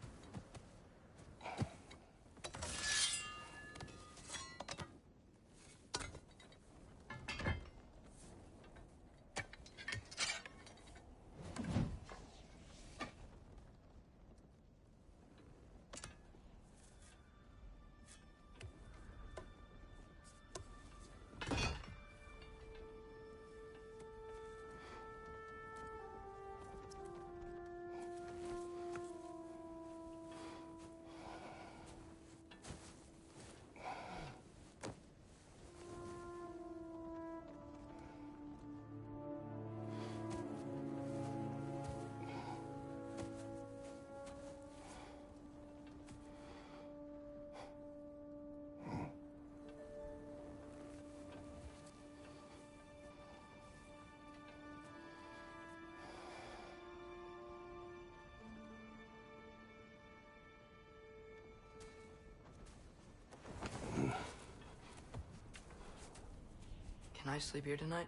Can I sleep here tonight?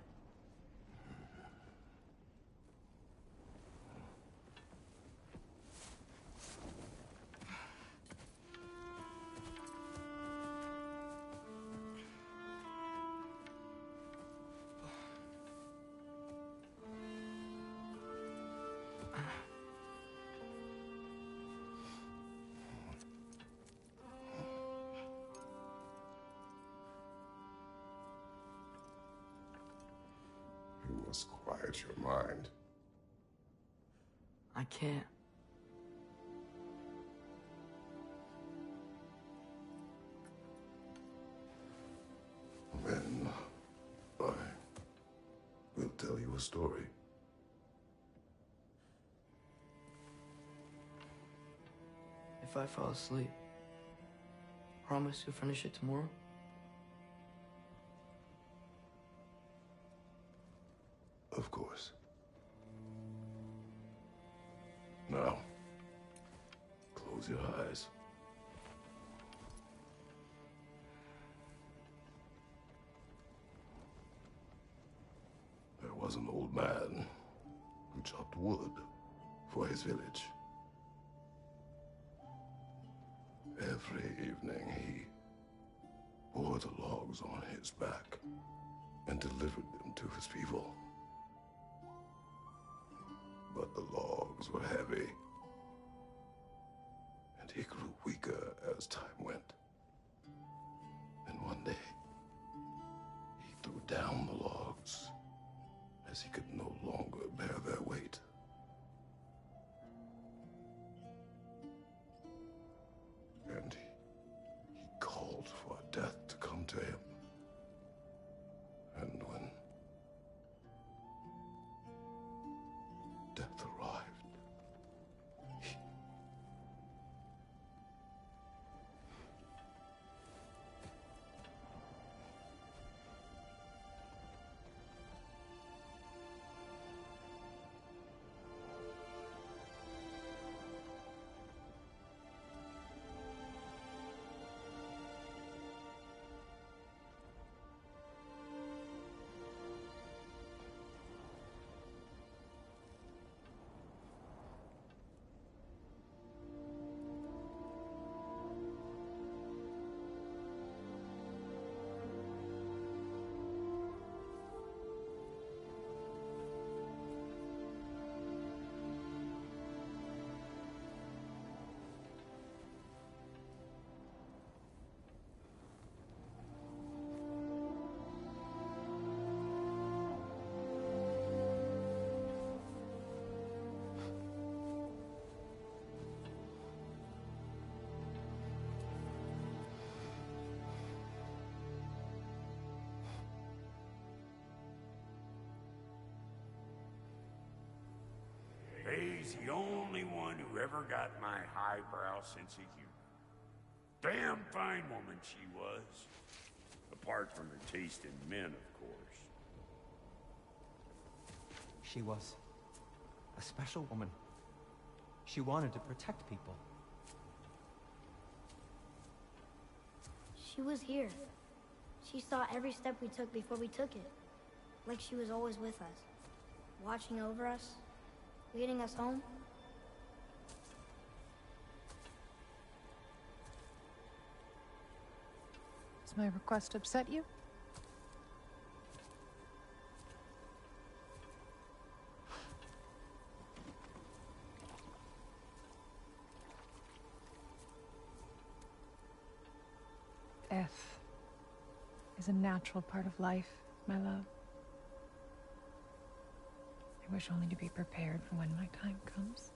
You must quiet your mind. I can't. Then I will tell you a story. If I fall asleep, promise you'll finish it tomorrow? Of course. Now, close your eyes. There was an old man who chopped wood for his village. Every evening he bore the logs on his back and delivered them to his people. But the logs lungs were heavy, and he grew weaker as time went. And one day, he threw down the logs as he could no longer bear their weight. And he called for death to come to him. And when death arrived, He's the only one who ever got my highbrow sense of humor. Damn fine woman she was. Apart from her taste in men, of course. She was a special woman. She wanted to protect people. She was here. She saw every step we took before we took it. Like she was always with us. Watching over us. Leading us home. Does my request upset you? Death is a natural part of life, my love. I wish only to be prepared for when my time comes.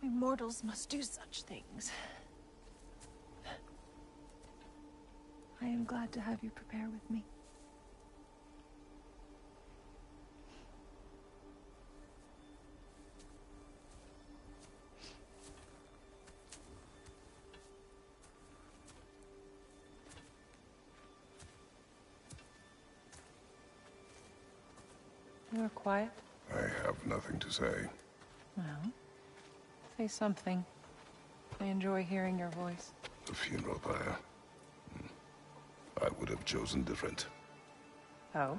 We mortals must do such things. I am glad to have you prepare with me. You are quiet. I have nothing to say. Well, say something. I enjoy hearing your voice. The funeral pyre. I would have chosen different. Oh?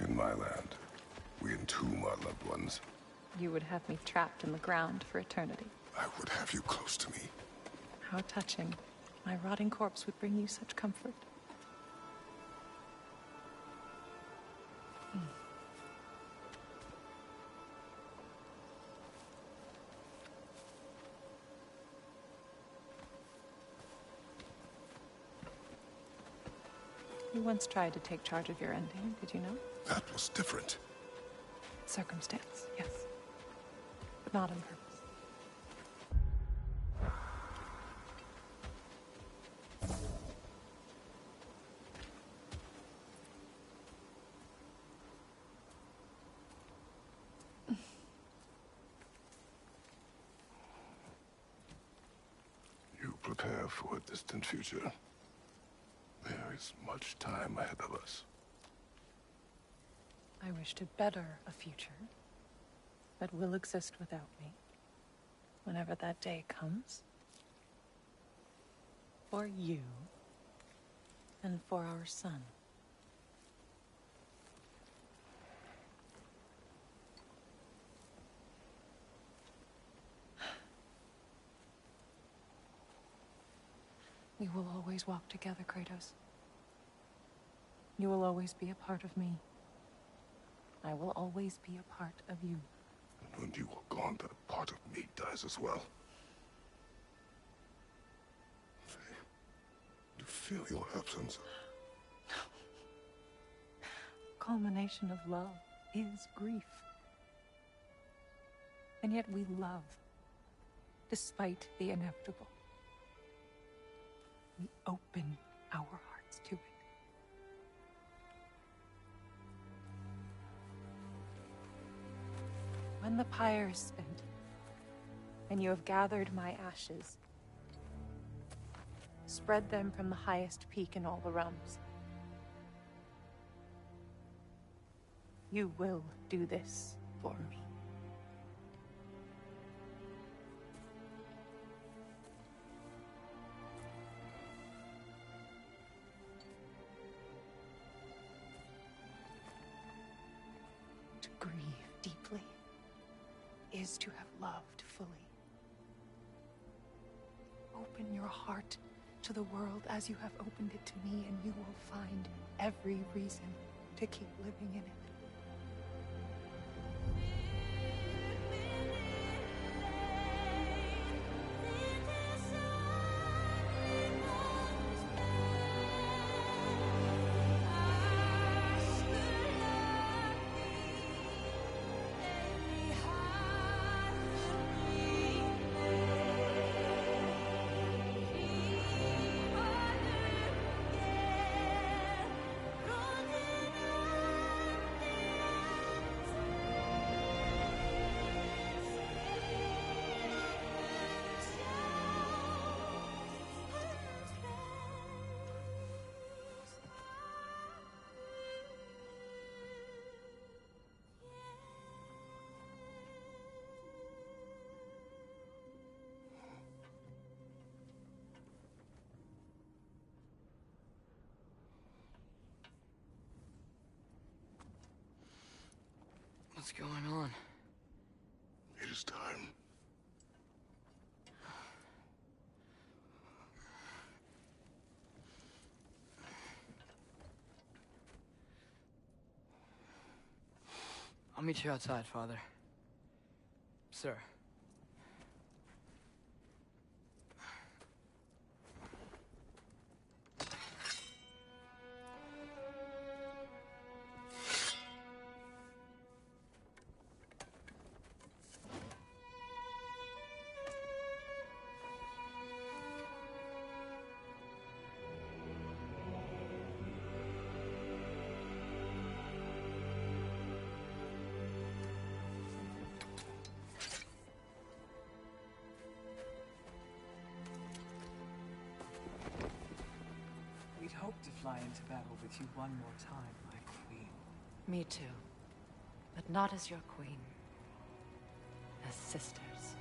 In my land, we entomb our loved ones. You would have me trapped in the ground for eternity. I would have you close to me. How touching. My rotting corpse would bring you such comfort. You once tried to take charge of your ending, did you know? That was different. Circumstance, yes. But not on purpose. You prepare for a distant future. There There is much time ahead of us. I wish to better a future that will exist without me, whenever that day comes. For you, and for our son. We will always walk together, Kratos. You will always be a part of me. I will always be a part of you. And when you are gone, that part of me dies as well. You feel your absence. Culmination of love is grief. And yet we love, despite the inevitable. We open our hearts to it. When the pyre is spent, and you have gathered my ashes, spread them from the highest peak in all the realms. You will do this for me. To grieve deeply is to have loved fully. Open your heart to the world as you have opened it to me, and you will find every reason to keep living in it. What's going on? It is time. I'll meet you outside, Father. Sir. We'd hoped to fly into battle with you one more time, my queen. Me too. But not as your queen. As sisters.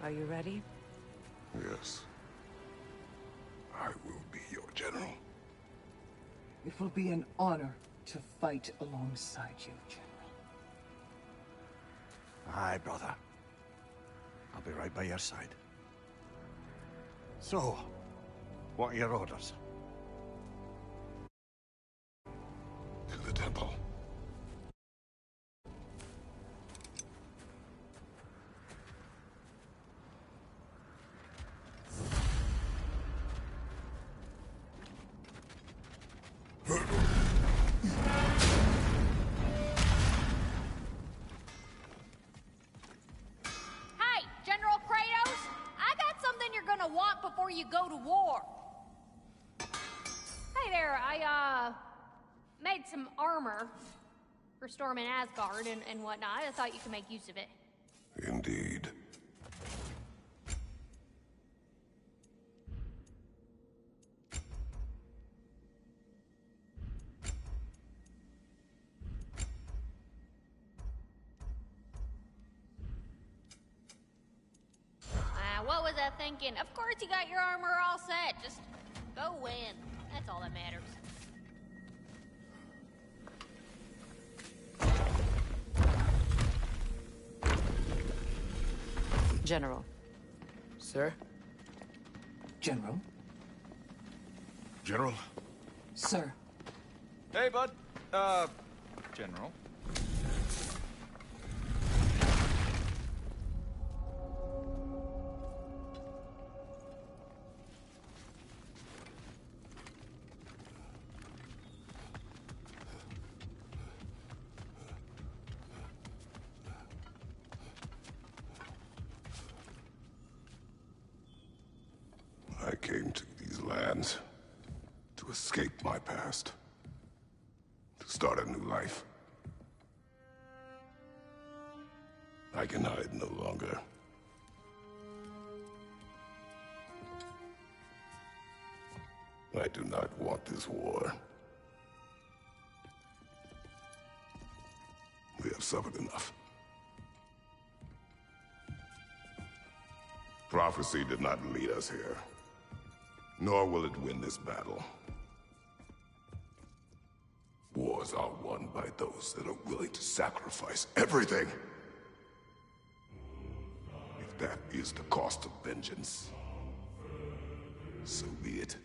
Are you ready? Yes. I will be your general. It will be an honor to fight alongside you, General. Aye, brother. I'll be right by your side. So, what are your orders? To the temple. Hey, General Kratos! I got something you're gonna want before you go to war. Hey there, I, made some armor for storming Asgard and whatnot. I thought you could make use of it. Indeed. plaza thinking, of course you got your armor all set. Just go win. That's all that matters. General. Sir? General? General? Sir. Hey, bud. General. I came to these lands to escape my past, to start a new life. I can hide no longer. I do not want this war. We have suffered enough. Prophecy did not lead us here, nor will it win this battle. Wars are won by those that are willing to sacrifice everything. If that is the cost of vengeance, so be it.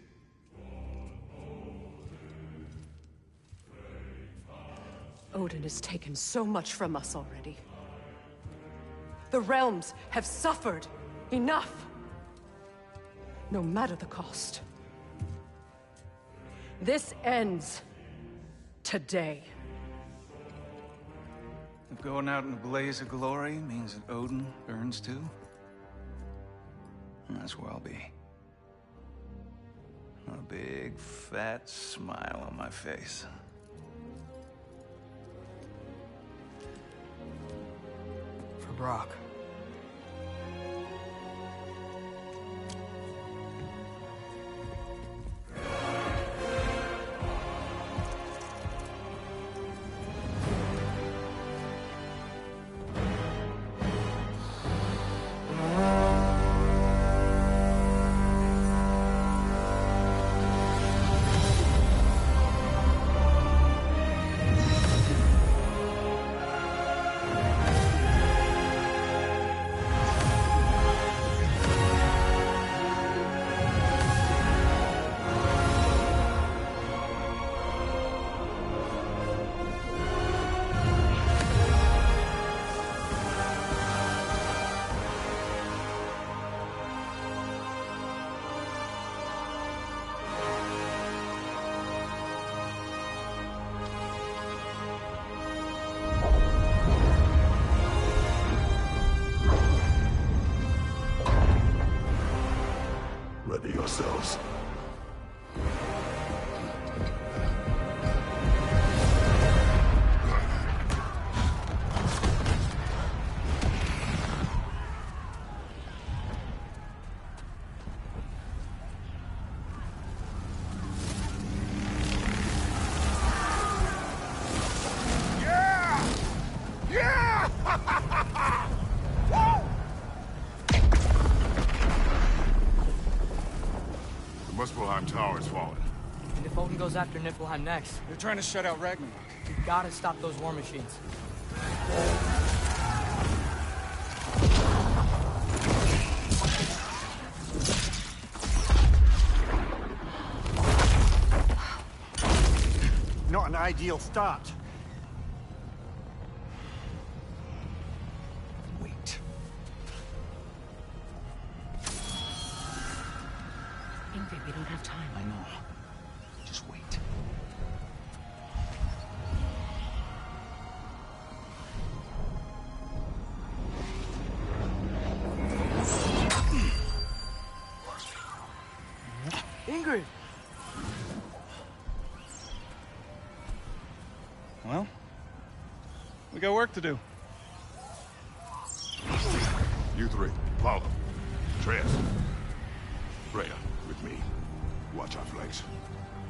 Odin has taken so much from us already. The realms have suffered enough. No matter the cost. This ends today. If going out in a blaze of glory means that Odin burns too, that's where I'll be. A big, fat smile on my face. For Brock. Ready yourselves. The Muspelheim Tower is fallen. And if Odin goes after Niflheim next, They're trying to shut out Ragnarök. we gotta stop those war machines. Not an ideal start. Wait. Ingrid, we don't have time. I know. Just wait. Ingrid! Well, we got work to do. You three, follow. Treyas. Rhea, with me. Watch our flanks.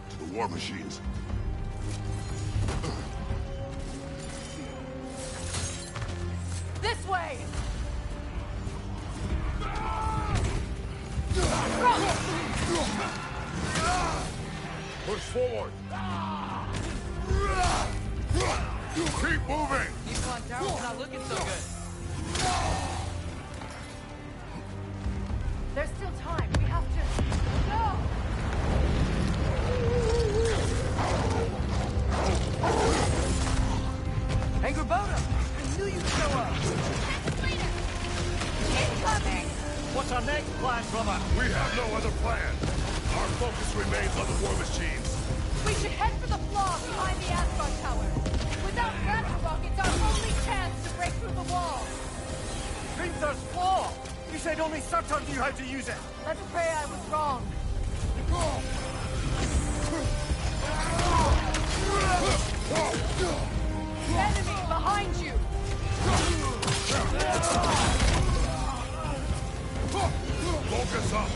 To the war machines. This way! Push forward. Keep moving. People on tower's not looking so good. There's still time. We have to... No! Angrboda! I knew you'd show up! Incoming! What's our next plan, brother? We have no other plan. Our focus remains on the war machines. We should head for the flaw behind the Asgard Tower. Without Ragnarok, it's our only chance to break through the wall. Gunther's flaw! You said only Surtur knew how to use it. Let's pray I was wrong. Enemy behind you! Focus up.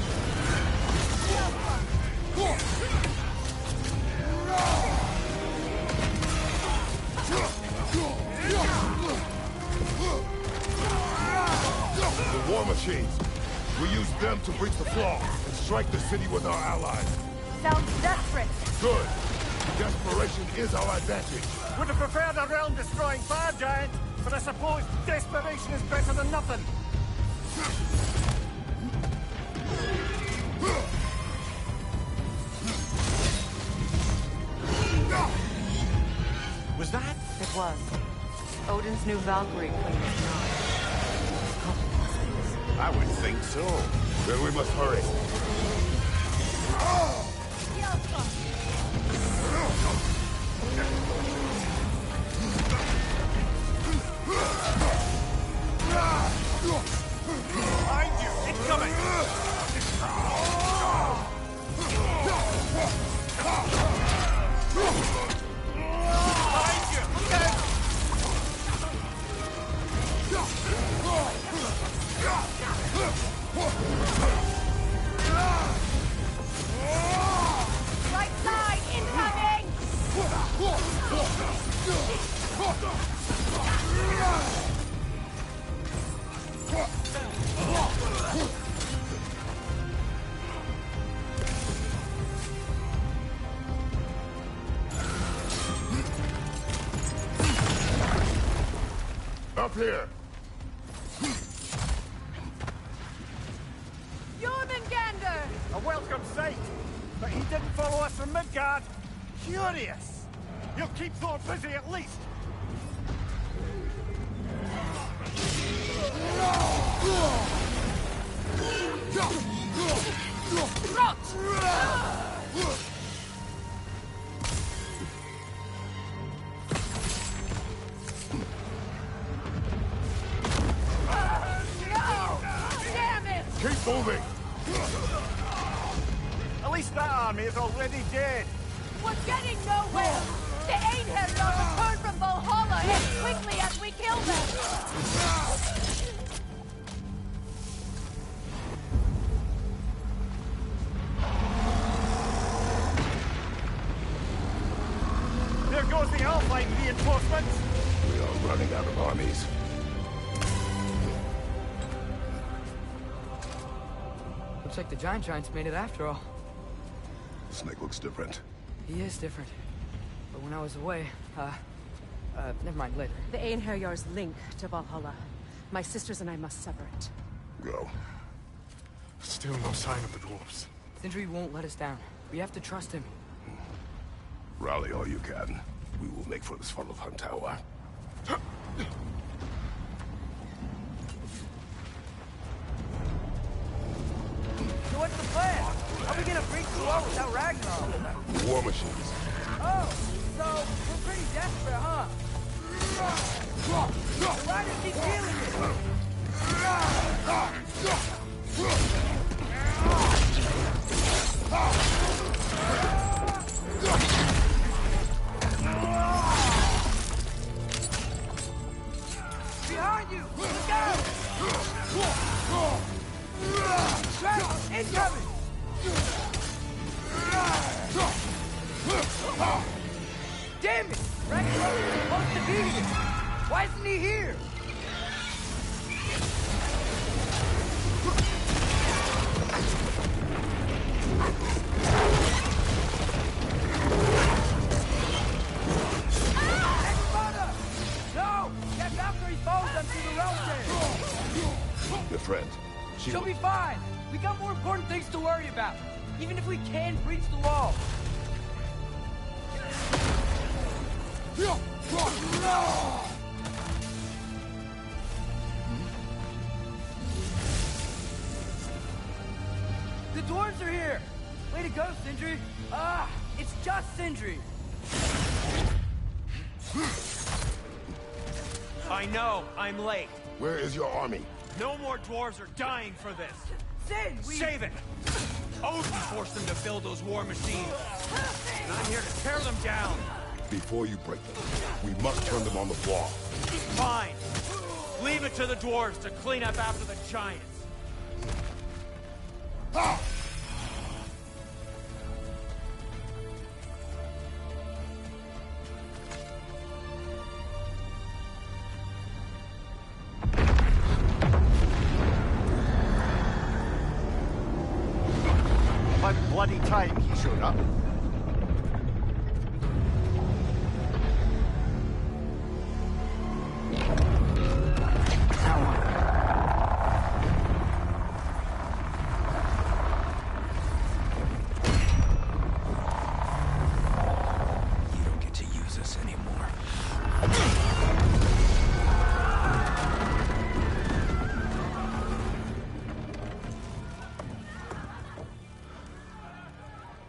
The war machines. We use them to breach the flaw and strike the city with our allies. Sounds desperate. Good. Desperation is our advantage. Would have preferred a realm-destroying fire giant, but I suppose desperation is better than nothing. Was that? It was. Odin's new Valkyrie queen is not. I would think so. Then we must hurry. Behind you! Incoming! Behind you! Right side, incoming! Up here. Jormungandr! A welcome sight, but he didn't follow us from Midgard. Curious. He'll keep Thor busy at least. No! Damn it! Keep moving. At least that army is already dead. We're getting nowhere! The Einherjar return from Valhalla as quickly as we kill them! There goes the Alpine reinforcements. We are running out of armies. Looks like the Giants made it after all. Snake looks different. He is different. But when I was away, never mind, later. The Einherjar's link to Valhalla. My sisters and I must sever it. Go. Still no sign of the dwarves. Sindri won't let us down. We have to trust him. Rally all you can. We will make for the Svartalfheim Tower. So what's the plan? How are we gonna break through all without Ragnarok? War machines. Oh, so we're pretty desperate, huh? The riders keep feeling it. Behind you! Look out! Trevor, incoming! Damn it! Ragnarok is supposed to be here! Why isn't he here? friend. She'll be fine. We got more important things to worry about. Even if we can breach the wall. The dwarves are here! Way to go, Sindri! Ah, it's just Sindri! I know, I'm late. Where is your army? No more dwarves are dying for this. Sin, Save it! Odin forced them to build those war machines. And I'm here to tear them down. Before you break them, we must turn them on the floor. Fine. Leave it to the dwarves to clean up after the giants. About bloody time he showed up.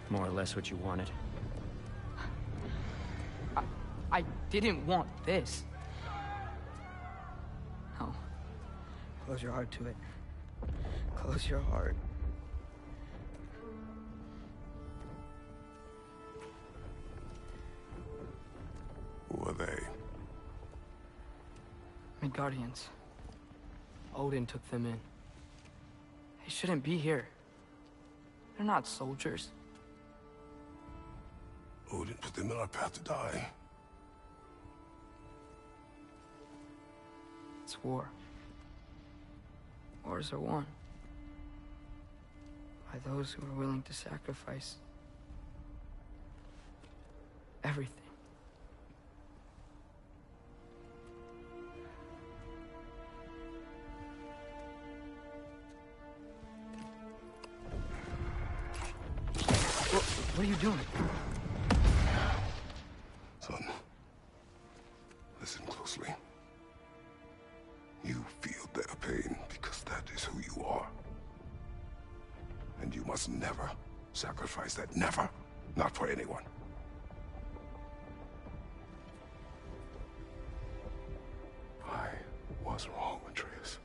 More or less what you wanted. I didn't want this. No. Close your heart to it. Close your heart. Who are they? Midgardians. Odin took them in. They shouldn't be here. They're not soldiers. Odin put them in our path to die. It's war. Wars are won by those who are willing to sacrifice everything. What are you doing? Son, listen closely. You feel their pain because that is who you are. And you must never sacrifice that. Never. Not for anyone. I was wrong, Atreus.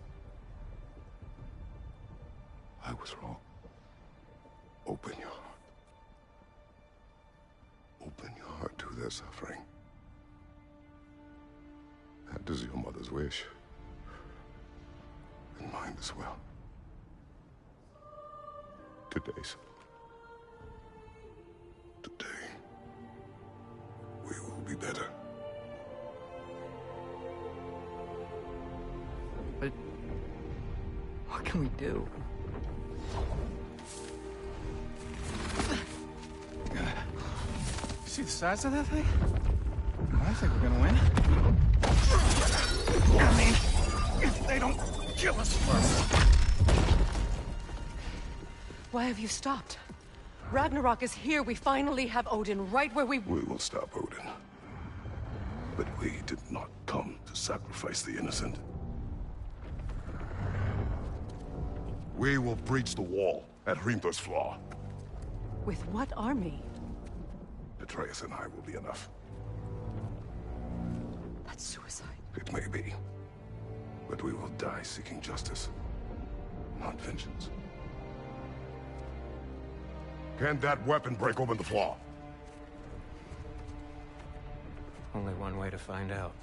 I was wrong. Open your heart. Open your heart to their suffering. That is your mother's wish. And mine as well. Today, son. Today, we will be better. But what can we do? See the size of that thing? I think we're gonna win. I mean, if they don't kill us first. Why have you stopped? Ragnarok is here. We finally have Odin right where we... We will stop Odin. But we did not come to sacrifice the innocent. We will breach the wall at Hrimthur's Flaw. With what army? Atreus and I will be enough. That's suicide. It may be. But we will die seeking justice, not vengeance. Can that weapon break open the flaw? Only one way to find out.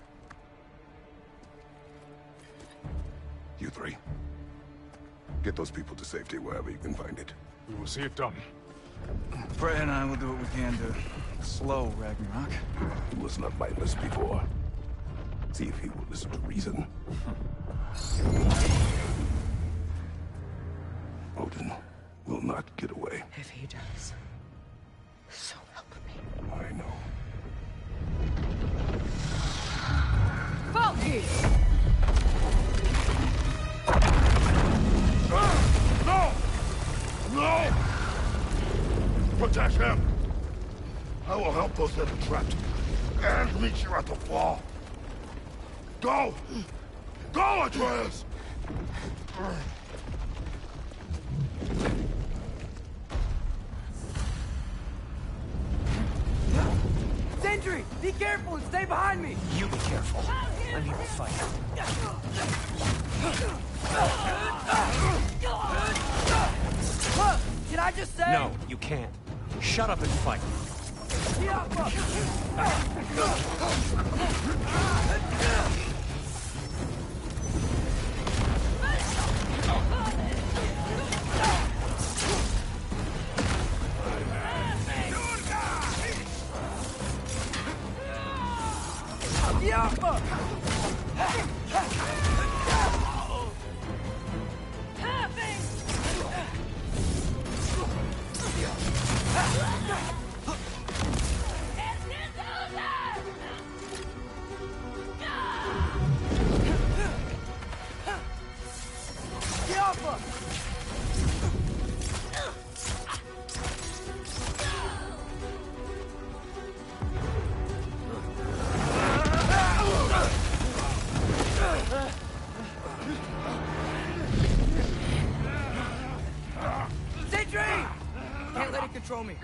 You three. Get those people to safety wherever you can find it. We will see it done. Freya and I will do what we can to slow Ragnarok. He was not mindless before. See if he will listen to reason. Odin will not get away. If he does, so help me. I know. Valky! those that are trapped, and meet you at the wall. Go! Go, Atreus! Sentry, be careful and stay behind me! You be careful. I need to fight. Can I just say? No, you can't. Shut up and fight. Can't let it control me.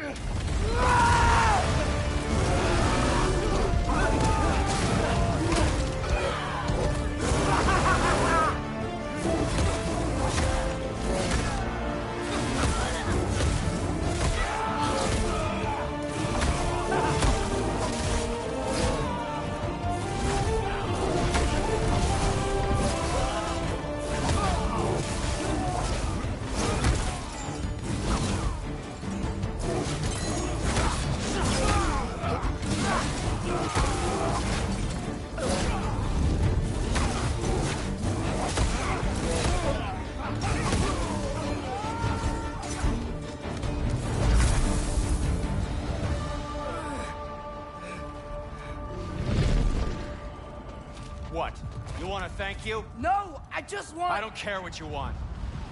What? You want to thank you? No, I just want... I don't care what you want.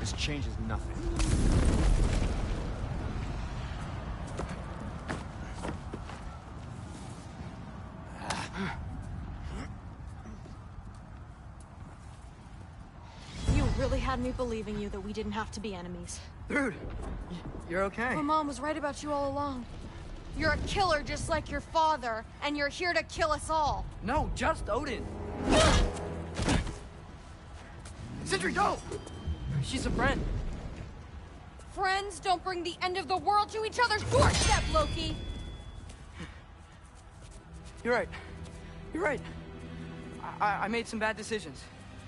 This changes nothing. You really had me believing you that we didn't have to be enemies. Dude, you're okay. My mom was right about you all along. You're a killer just like your father, and you're here to kill us all. No, just Odin. Sindri, go! She's a friend. Friends don't bring the end of the world to each other's doorstep, Loki! You're right. You're right. I made some bad decisions.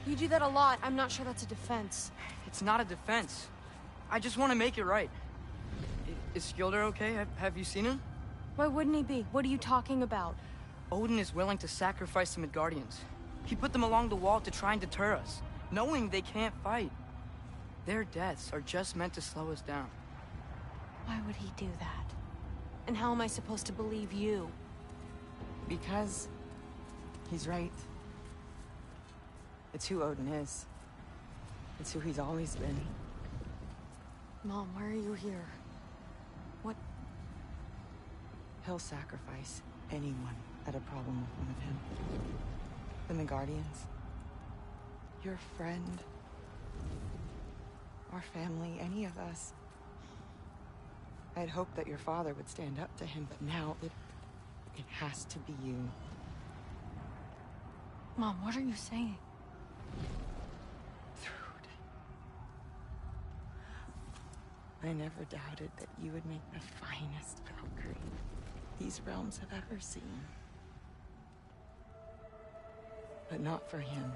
You do that a lot. I'm not sure that's a defense. It's not a defense. I just want to make it right. Is Skilder okay? Have you seen him? Why wouldn't he be? What are you talking about? Odin is willing to sacrifice the Midgardians. He put them along the wall to try and deter us, knowing they can't fight. Their deaths are just meant to slow us down. Why would he do that? And how am I supposed to believe you? Because he's right. It's who Odin is. It's who he's always been. Mom, why are you here? What? He'll sacrifice anyone at a problem with one of him. The Midgardians. Your friend. Our family, any of us. I'd hoped that your father would stand up to him, but now it has to be you. Mom, what are you saying? I never doubted that you would make the finest Valkyrie these realms have ever seen. But not for him.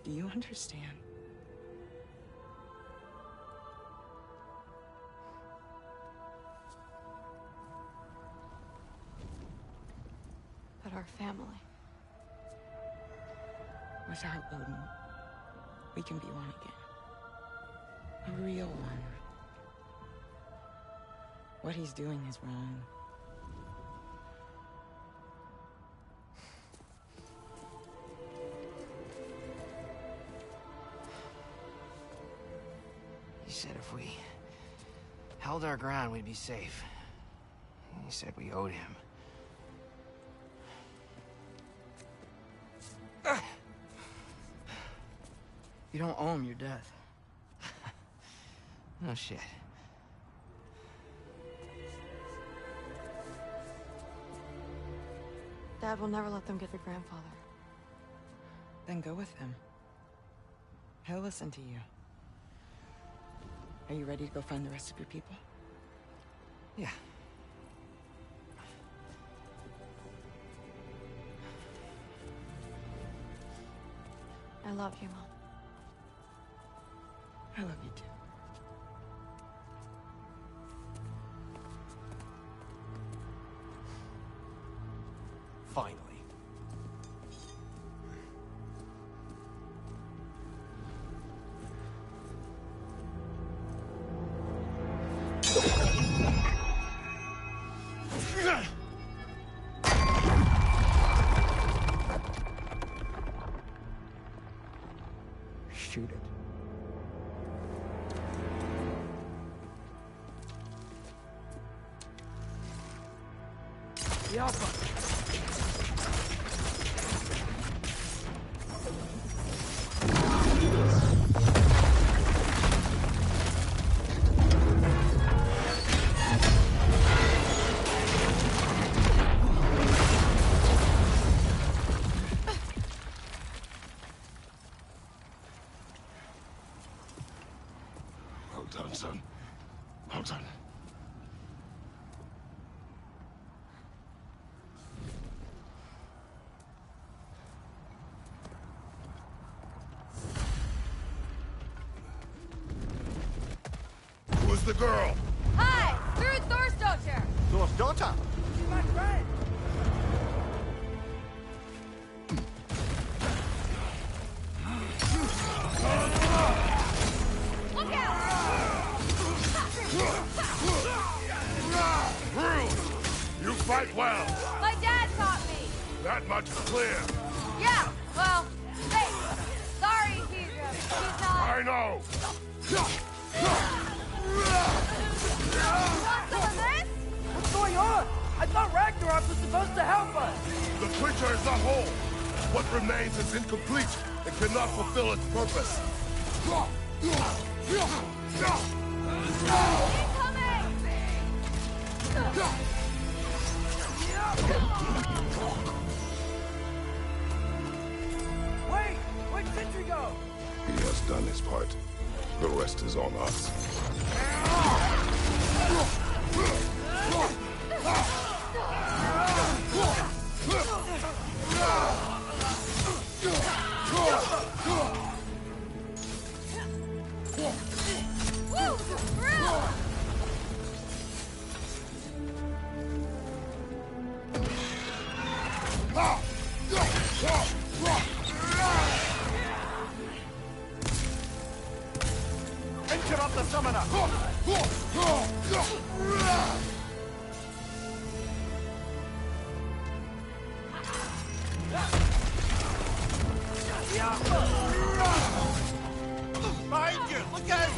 Do you understand? But our family. Without Odin, we can be one again. A real one. What he's doing is wrong. He said if we held held our ground, we'd be safe. He said we owed him. You don't owe him your death. No shit. Dad will never let them get your grandfather. Then go with him. He'll listen to you. Are you ready to go find the rest of your people? Yeah. I love you, Mom. I love you too. Finally. Shoot it. The Alpha. Well done, son. Well done. Who's the girl? Hi! We're Thor's daughter! Thor's daughter? She's my friend! Look out! Rude! You fight well. My dad taught me! That much is clear. Yeah, well, hey, sorry he's not... I know. You want some of this? What's going on? I thought Ragnarok was supposed to help us. The creature is not whole. What remains is incomplete. It cannot fulfill its purpose. Wait! Where'd Sentry go? He has done his part. The rest is on us. Woo! Thrill! Interrupt the summoner! Behind you! Look out!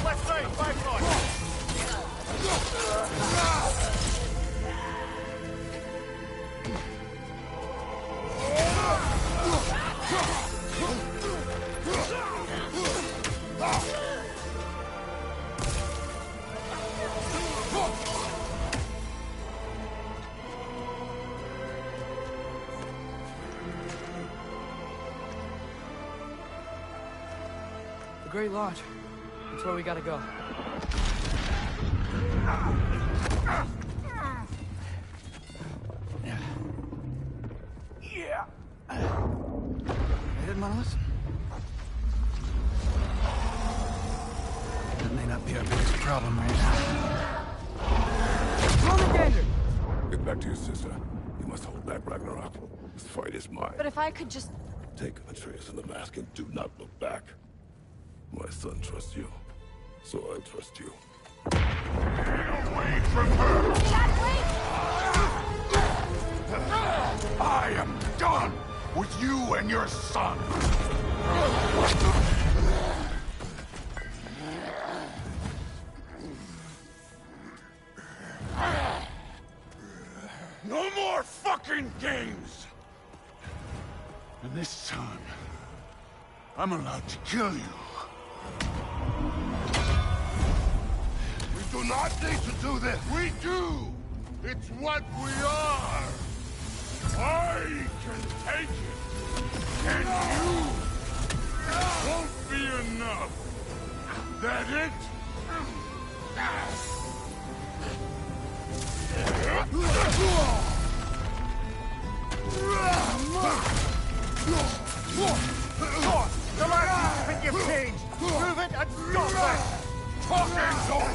Left side, 5 north! The Great Lodge. That's where we gotta go. didn't want to listen. That may not be our biggest problem right now. Get back to your sister. You must hold back Ragnarok. This fight is mine. But if I could just... Take Atreus and the mask and do not look back. My son trusts you, so I trust you. Get away from her! Dad, wait! I am done with you and your son! No more fucking games! And this time, I'm allowed to kill you. We do not need to do this. We do. It's what we are. I can take it. And you won't be enough. That it? Come on, think you've changed. Prove it and stop that. Talking's over.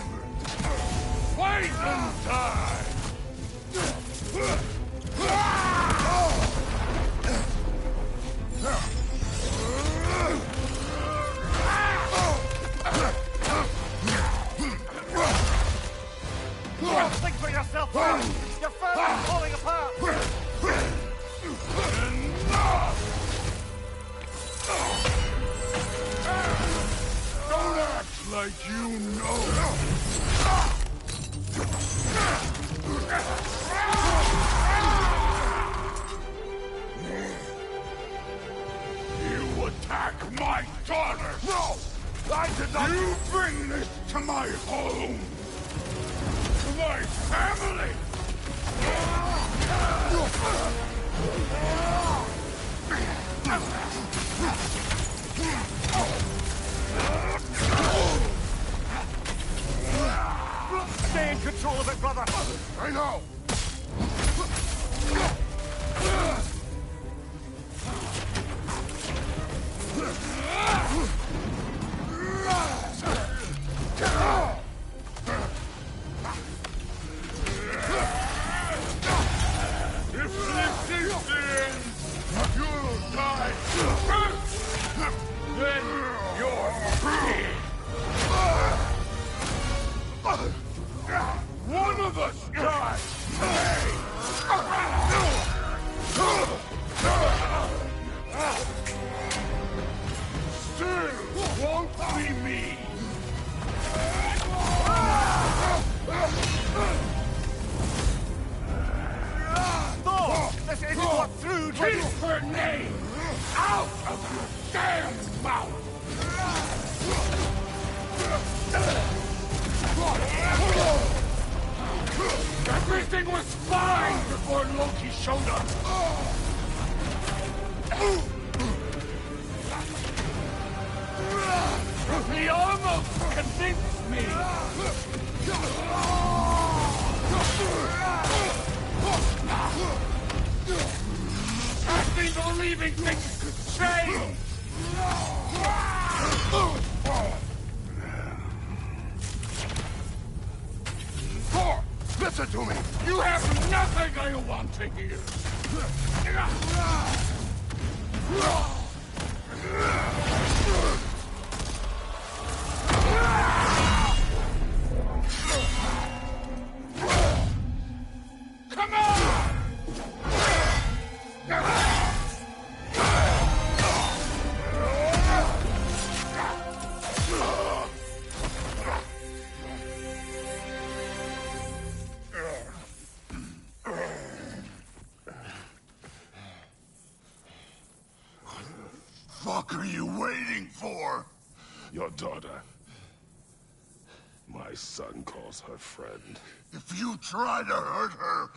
Fight and die. Think for yourself, man. Your family's falling apart. Don't act like you know. You attack my daughter! No! I did not! You bring this to my home! To my family! Stay in control of it, brother. I know. If this is the end, you'll die first. Then you're free. One of us dies today. Still won't be me. No! This isn't what through. Keep her name out of your damn mouth. Everything was fine before Loki showed up. He almost convinced me. I've been believing things could change. Thor, listen to me. You have nothing I want to hear. Come on! What the fuck are you waiting for? Your daughter. My son calls her friend. If you try to hurt her...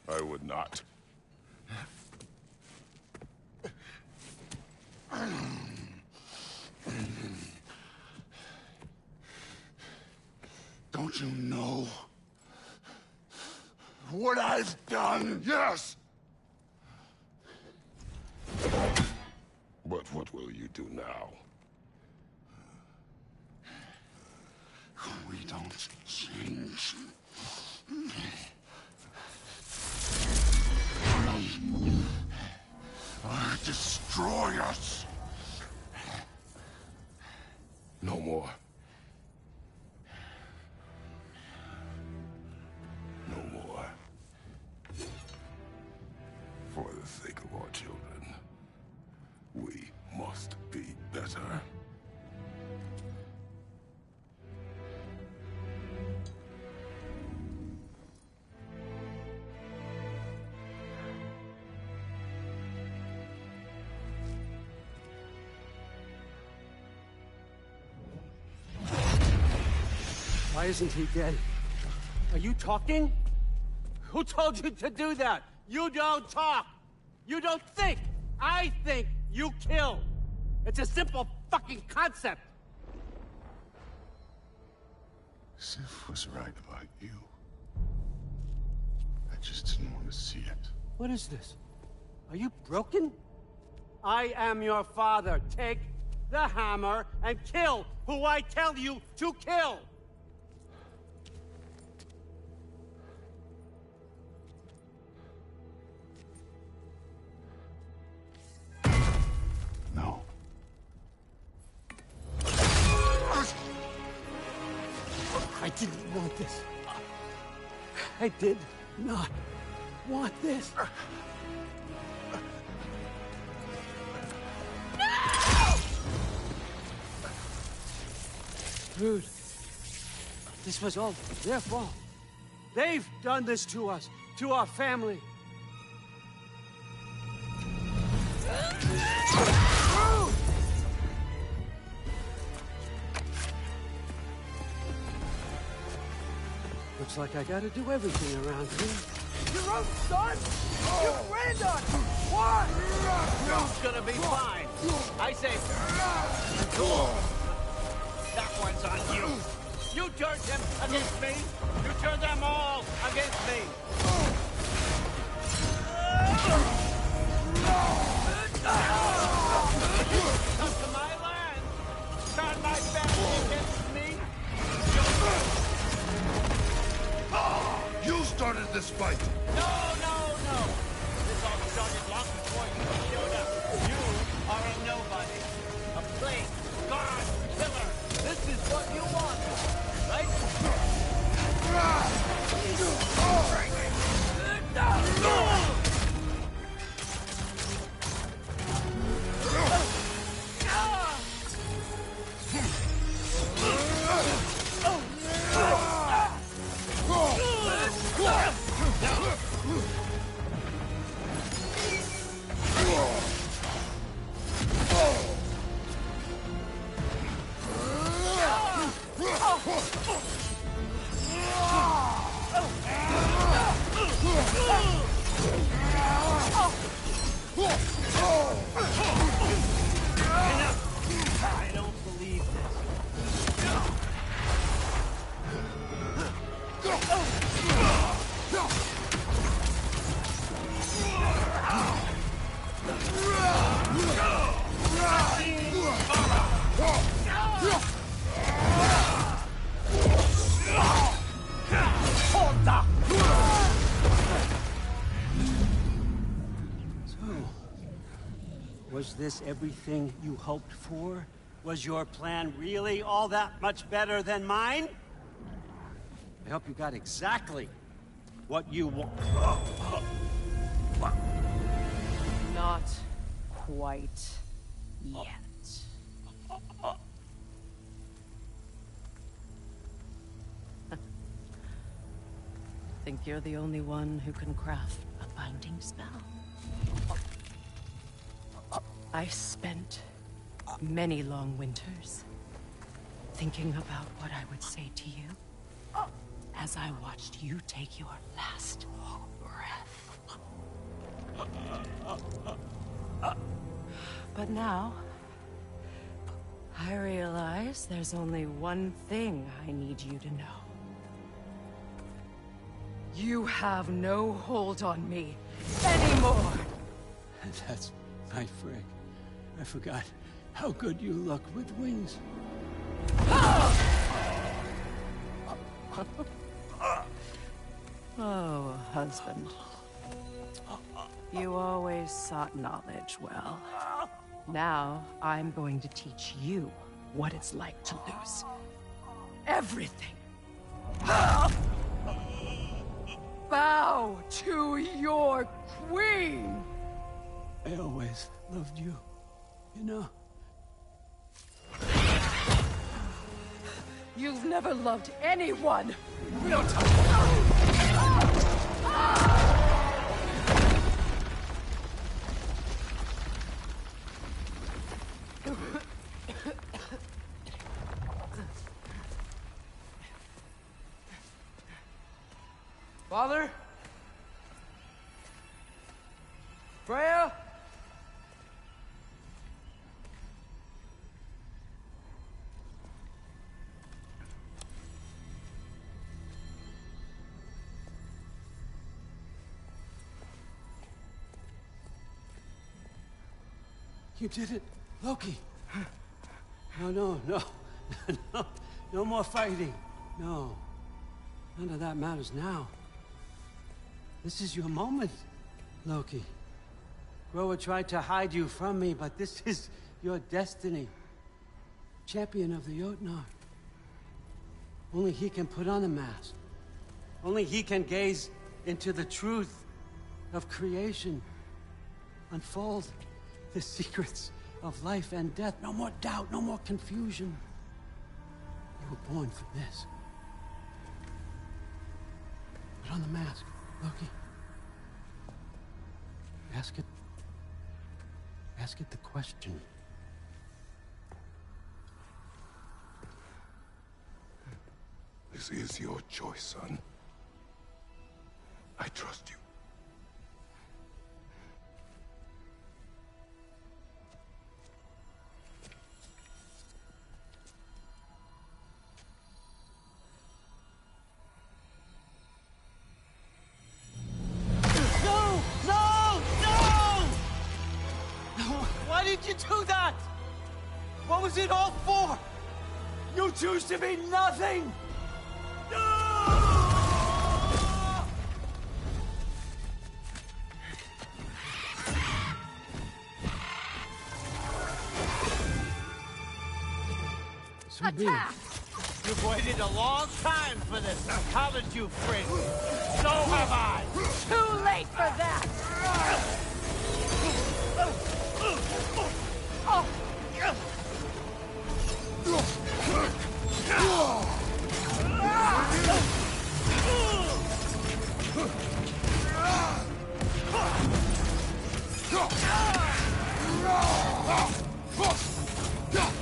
I would not. Don't you know what I've done? Yes! But what will you do now? We don't change. Destroy us! No more. No more. For the sake of our children, we must be better. Why isn't he dead? Are you talking? Who told you to do that? You don't talk! You don't think! I think, you kill! It's a simple fucking concept! Sif was right about you. I just didn't want to see it. What is this? Are you broken? I am your father. Take the hammer and kill who I tell you to kill! No. I didn't want this. I did not want this. Dude, this was all their fault. They've done this to us, to our family. Looks like I gotta do everything around here. Your own son? You ran on him! Why? Who's gonna be fine? I say... That one's on you. You turned him against me. You turned them all against me. Come to my land. Turn my family against me. You started this fight! No! This all started long before you showed up. You are a nobody. A plague, god, killer. This is what you want, right? I don't believe Was this everything you hoped for? Was your plan really all that much better than mine? I hope you got exactly what you want. Not quite yet. Think you're the only one who can craft a binding spell? I spent many long winters thinking about what I would say to you as I watched you take your last breath. But now, I realize there's only one thing I need you to know. You have no hold on me anymore. And that's my Frigg. I forgot how good you look with wings. Oh, husband. You always sought knowledge well. Now, I'm going to teach you what it's like to lose everything. Bow to your queen! I always loved you, you know? You've never loved anyone! No time! Father? Freya? You did it, Loki. No. No more fighting. No. None of that matters now. This is your moment, Loki. Groa tried to hide you from me, but this is your destiny. Champion of the Jotnar. Only he can put on the mask. Only he can gaze into the truth of creation. Unfold the secrets of life and death. No more doubt, no more confusion. You were born for this. Put on the mask, Loki. Ask it the question. This is your choice, son. I trust you. Why did you do that? What was it all for? You choose to be nothing! Attack! You've waited a long time for this, haven't you, Frigg? So have I! Too late for that!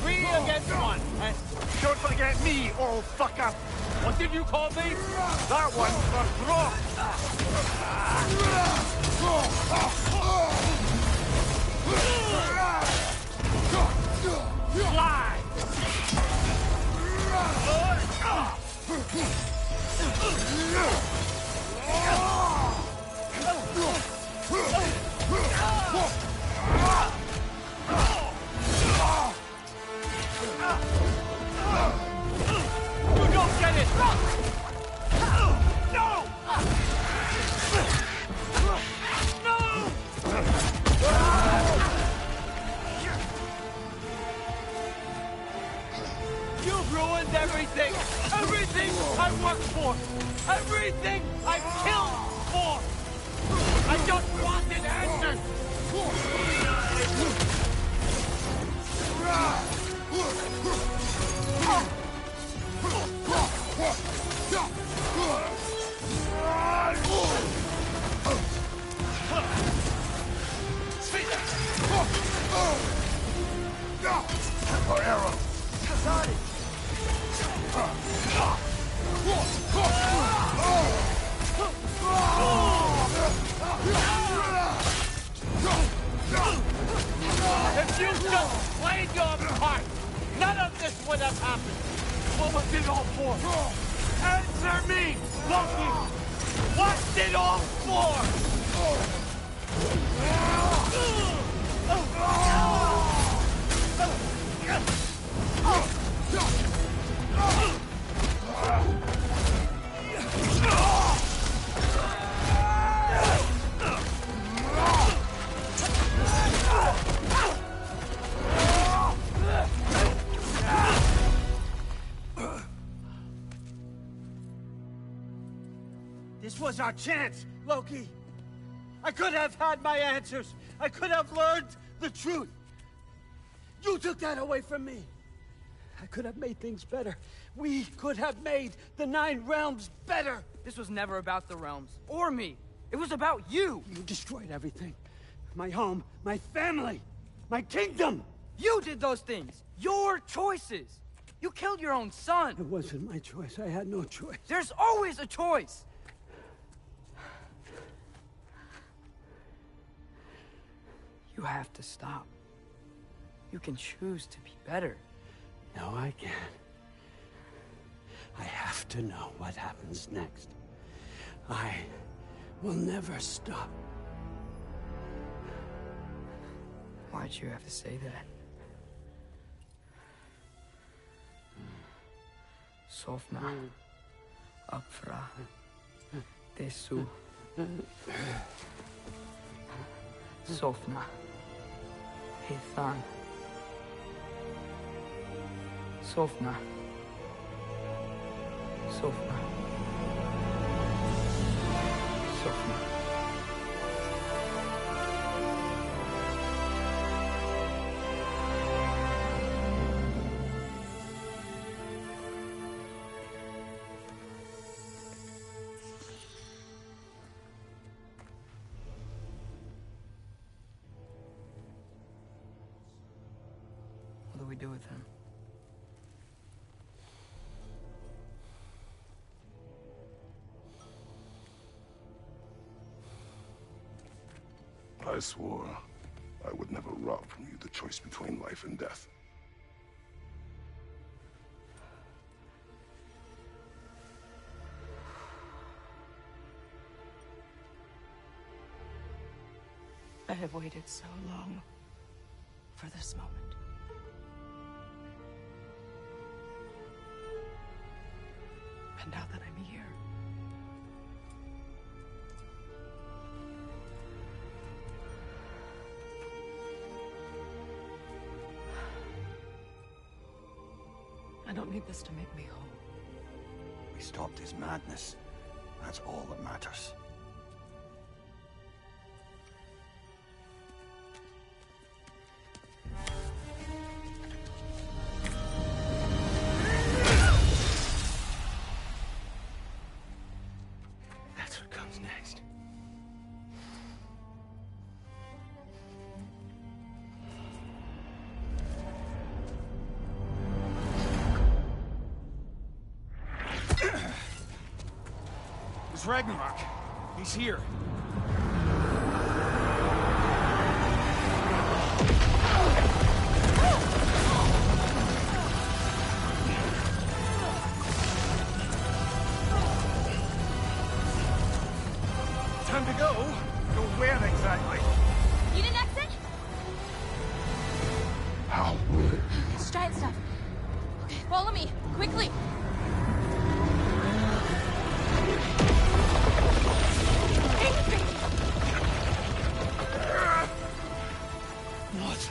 Three against one. And don't forget me, old fucker. What did you call me? That one's for Brock. Fly! You don't get it! No! You've ruined everything! Everything I worked for! Everything I killed for! I just wanted answers! Our arrow. Got it. If you just played your part, none of this would have happened. What was it all for? Answer me, Loki! What's it all for? This was our chance, Loki. I could have had my answers. I could have learned the truth. You took that away from me. I could have made things better. We could have made the 9 realms better. This was never about the realms, or me. It was about you. You destroyed everything. My home, my family, my kingdom. You did those things. Your choices. You killed your own son. It wasn't my choice. I had no choice. There's always a choice. You have to stop. You can choose to be better. No, I can't. I have to know what happens next. I will never stop. Why'd you have to say that? Sofna. Apfra. Desu. Sofna. Hithan. Sofna. Sofna. Sofna. What do we do with him? I swore I would never rob from you the choice between life and death. I have waited so long for this moment. And now that I'm here, I don't need this to make me whole. We stopped his madness. That's all that matters. that's what comes next. It's Ragnarok. He's here. Time to go. Go where exactly? Need an exit? How? It's giant stuff. Okay, follow me, quickly. What?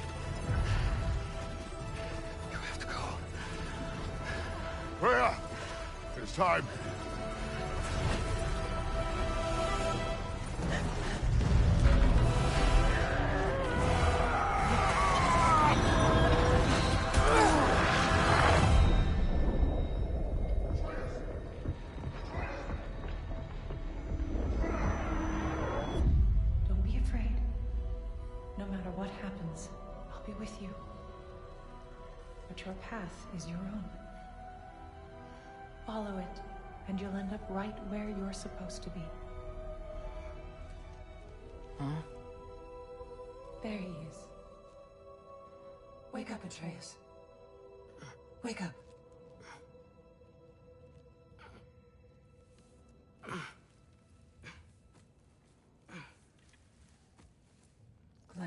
You have to go. Freya! It's time. Don't be afraid. No matter what happens, I'll be with you. But your path is your own. Follow it, and you'll end up right where you're supposed to be. Huh? There he is. Wake up, Atreus. Wake up.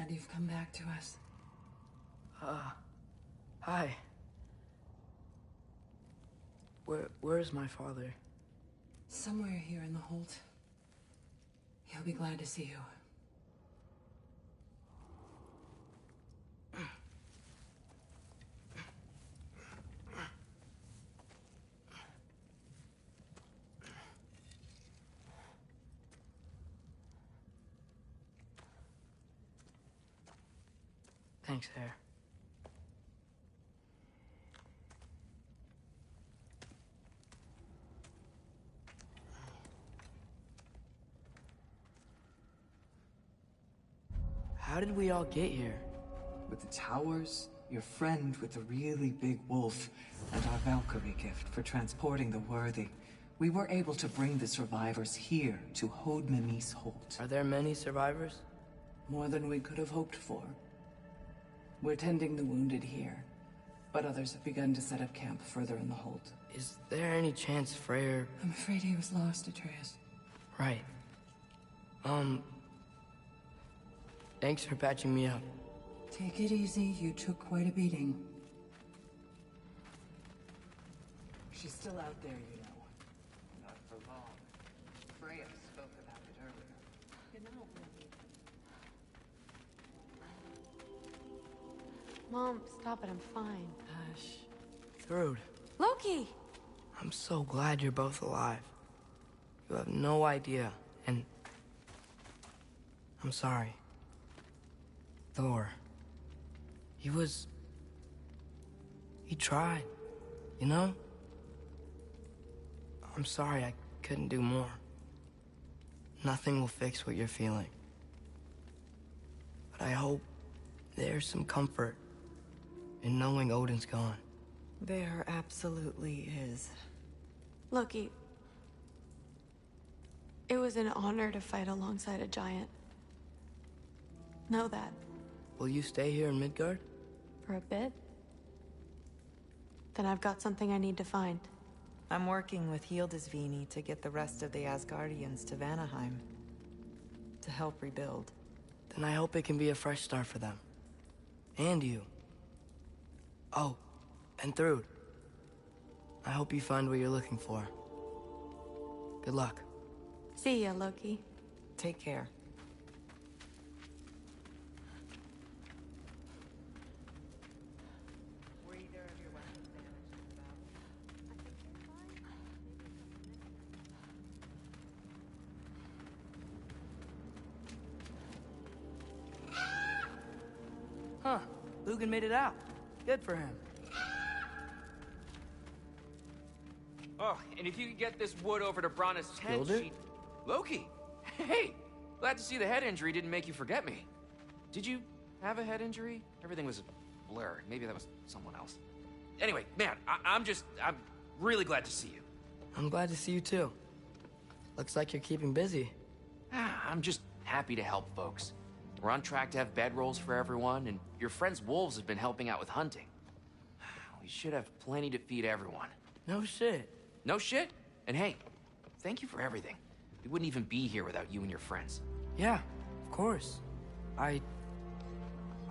glad you've come back to us. Hi. Where's my father? Somewhere here in the Holt. He'll be glad to see you. Thanks, Hare. How did we all get here? With the towers, your friend with the really big wolf, and our Valkyrie gift for transporting the worthy, we were able to bring the survivors here to Hod Mimis Holt. Are there many survivors? More than we could have hoped for. We're tending the wounded here, but others have begun to set up camp further in the Holt. Is there any chance Freyr... I'm afraid he was lost, Atreus. Right. Thanks for patching me up. Take it easy, you took quite a beating. She's still out there, you know. Not for long. Freya spoke about it earlier. You know. Mom, stop it, I'm fine. Hush. Thrud, Loki! I'm so glad you're both alive. You have no idea, and... I'm sorry. Thor. He tried, you know? I'm sorry I couldn't do more. Nothing will fix what you're feeling. But I hope there's some comfort in knowing Odin's gone. There absolutely is. Loki, it was an honor to fight alongside a giant. Know that. Will you stay here in Midgard? For a bit? Then I've got something I need to find. I'm working with Hildisvini to get the rest of the Asgardians to Vanaheim. To help rebuild. Then I hope it can be a fresh start for them. And you. Oh, and Thrud. I hope you find what you're looking for. Good luck. See ya, Loki. Take care. Huh. Lugan made it out. Good for him. Oh, and if you could get this wood over to Brana's tent, Skilled it? she... Loki! Hey! Glad to see the head injury didn't make you forget me. Did you have a head injury? Everything was a blur. Maybe that was someone else. Anyway, man, I'm really glad to see you. I'm glad to see you too. Looks like you're keeping busy. I'm just happy to help folks. We're on track to have bedrolls for everyone, and your friend's wolves have been helping out with hunting. We should have plenty to feed everyone. No shit. No shit? And hey, thank you for everything. We wouldn't even be here without you and your friends. Yeah, of course. I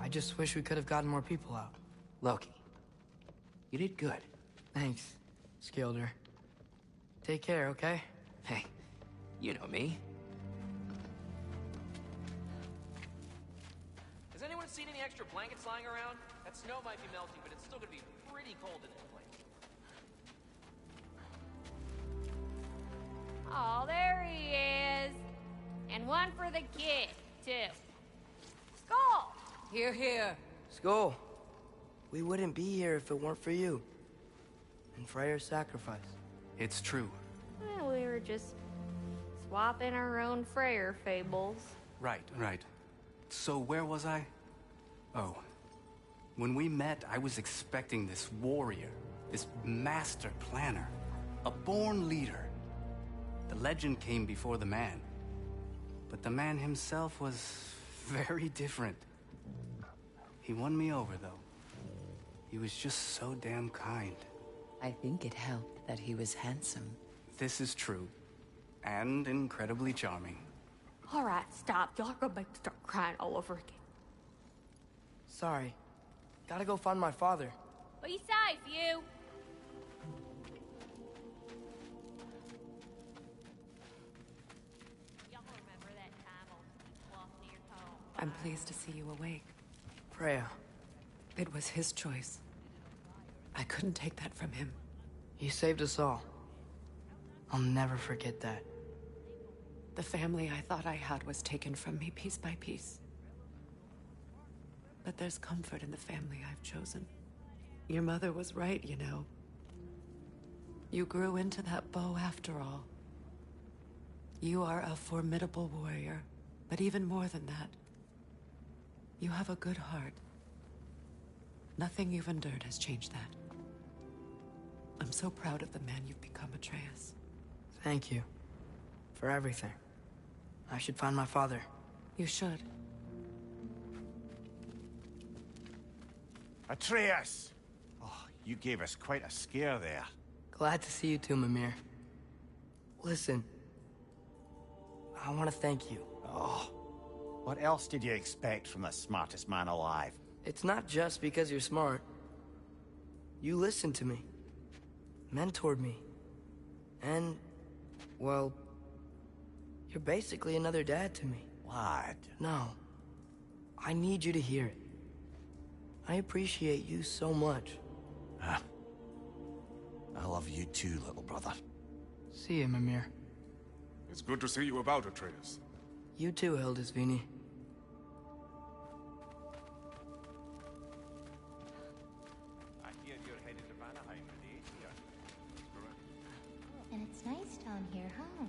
just wish we could have gotten more people out. Loki, you did good. Thanks, Skilder. Take care, okay? Hey, you know me. Has anyone seen any extra blankets lying around? That snow might be melting, but it's still gonna be pretty cold in this place. Oh, there he is. And one for the kid, too. Skull! Here, here. Skull. We wouldn't be here if it weren't for you. And Freyr's sacrifice. It's true. Well, we were just swapping our own Freyr fables. Right. So where was I? Oh. When we met, I was expecting this warrior, this master planner, a born leader. The legend came before the man. But the man himself was very different. He won me over, though. He was just so damn kind. I think it helped that he was handsome. This is true. And incredibly charming. All right, stop. Y'all are gonna make me start crying all over again. Sorry. Gotta go find my father. Be safe, you. I'm pleased to see you awake. Freya. It was his choice. I couldn't take that from him. He saved us all. I'll never forget that. The family I thought I had was taken from me piece by piece. But there's comfort in the family I've chosen. Your mother was right, you know. You grew into that bow after all. You are a formidable warrior, but even more than that, you have a good heart. Nothing you've endured has changed that. I'm so proud of the man you've become, Atreus. Thank you. For everything. I should find my father. You should. Atreus! Oh, you gave us quite a scare there. Glad to see you too, Mimir. Listen. I want to thank you. Oh. What else did you expect from the smartest man alive? It's not just because you're smart. You listened to me. Mentored me. And, well, you're basically another dad to me. Lad. No. I need you to hear it. I appreciate you so much. Huh. I love you too, little brother. See you, Mimir. It's good to see you about, Atreus. You too, Hildisvini. I hear you're headed to Vanaheim today, dear. And it's nice down here, huh?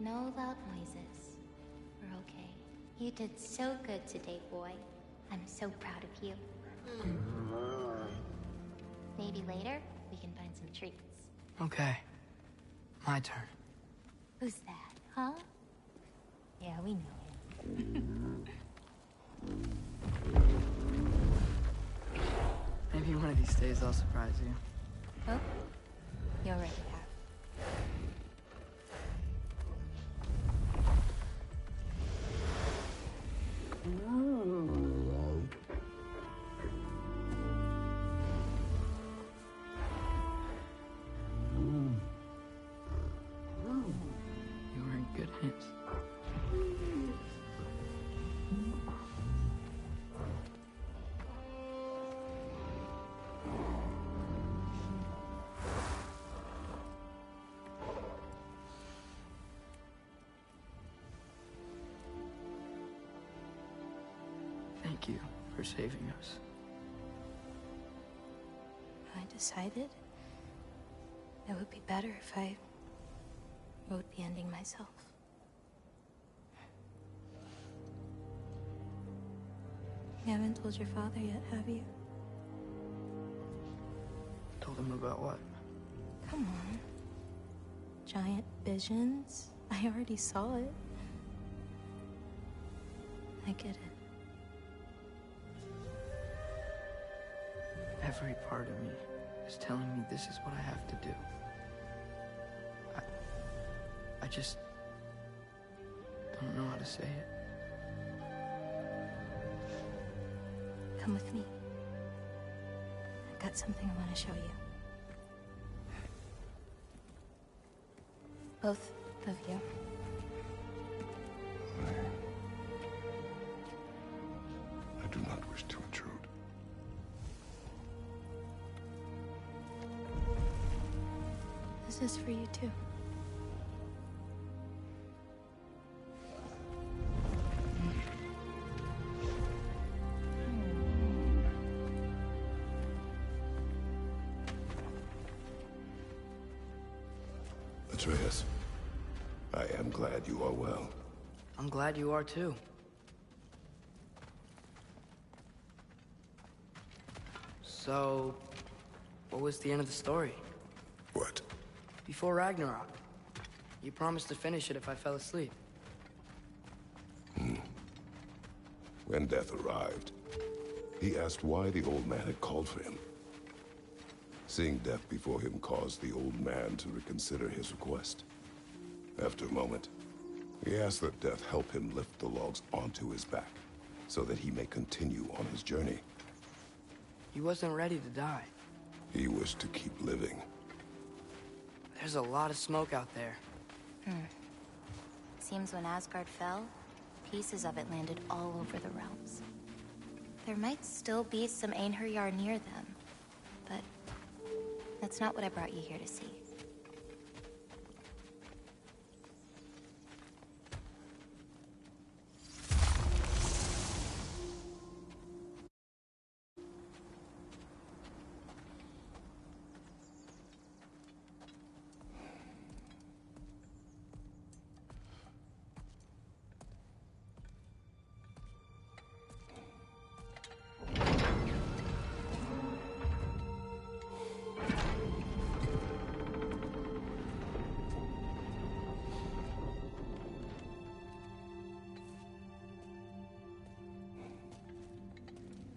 No loud noises. We're okay. You did so good today, boy. I'm so proud of you. Maybe later, we can find some treats. Okay. My turn. Who's that, huh? Yeah, we know him. Maybe one of these days I'll surprise you. Oh? You already have. You were in good hands. Thank you for saving us. I decided it would be better if I wrote the ending myself. You haven't told your father yet, have you? Told him about what? Come on. Giant visions? I already saw it. I get it. Every part of me is telling me this is what I have to do. I just don't know how to say it. Come with me. I've got something I want to show you. Both of you. I do not wish to intrude. This is for you too. Atreus, I am glad you are well. I'm glad you are too. So, what was the end of the story? What? Before Ragnarok. You promised to finish it if I fell asleep. When death arrived, he asked why the old man had called for him. Seeing death before him caused the old man to reconsider his request. After a moment, he asked that death help him lift the logs onto his back, so that he may continue on his journey. He wasn't ready to die. He wished to keep living. There's a lot of smoke out there. Seems when Asgard fell, pieces of it landed all over the realms. There might still be some Einherjar near them, but that's not what I brought you here to see.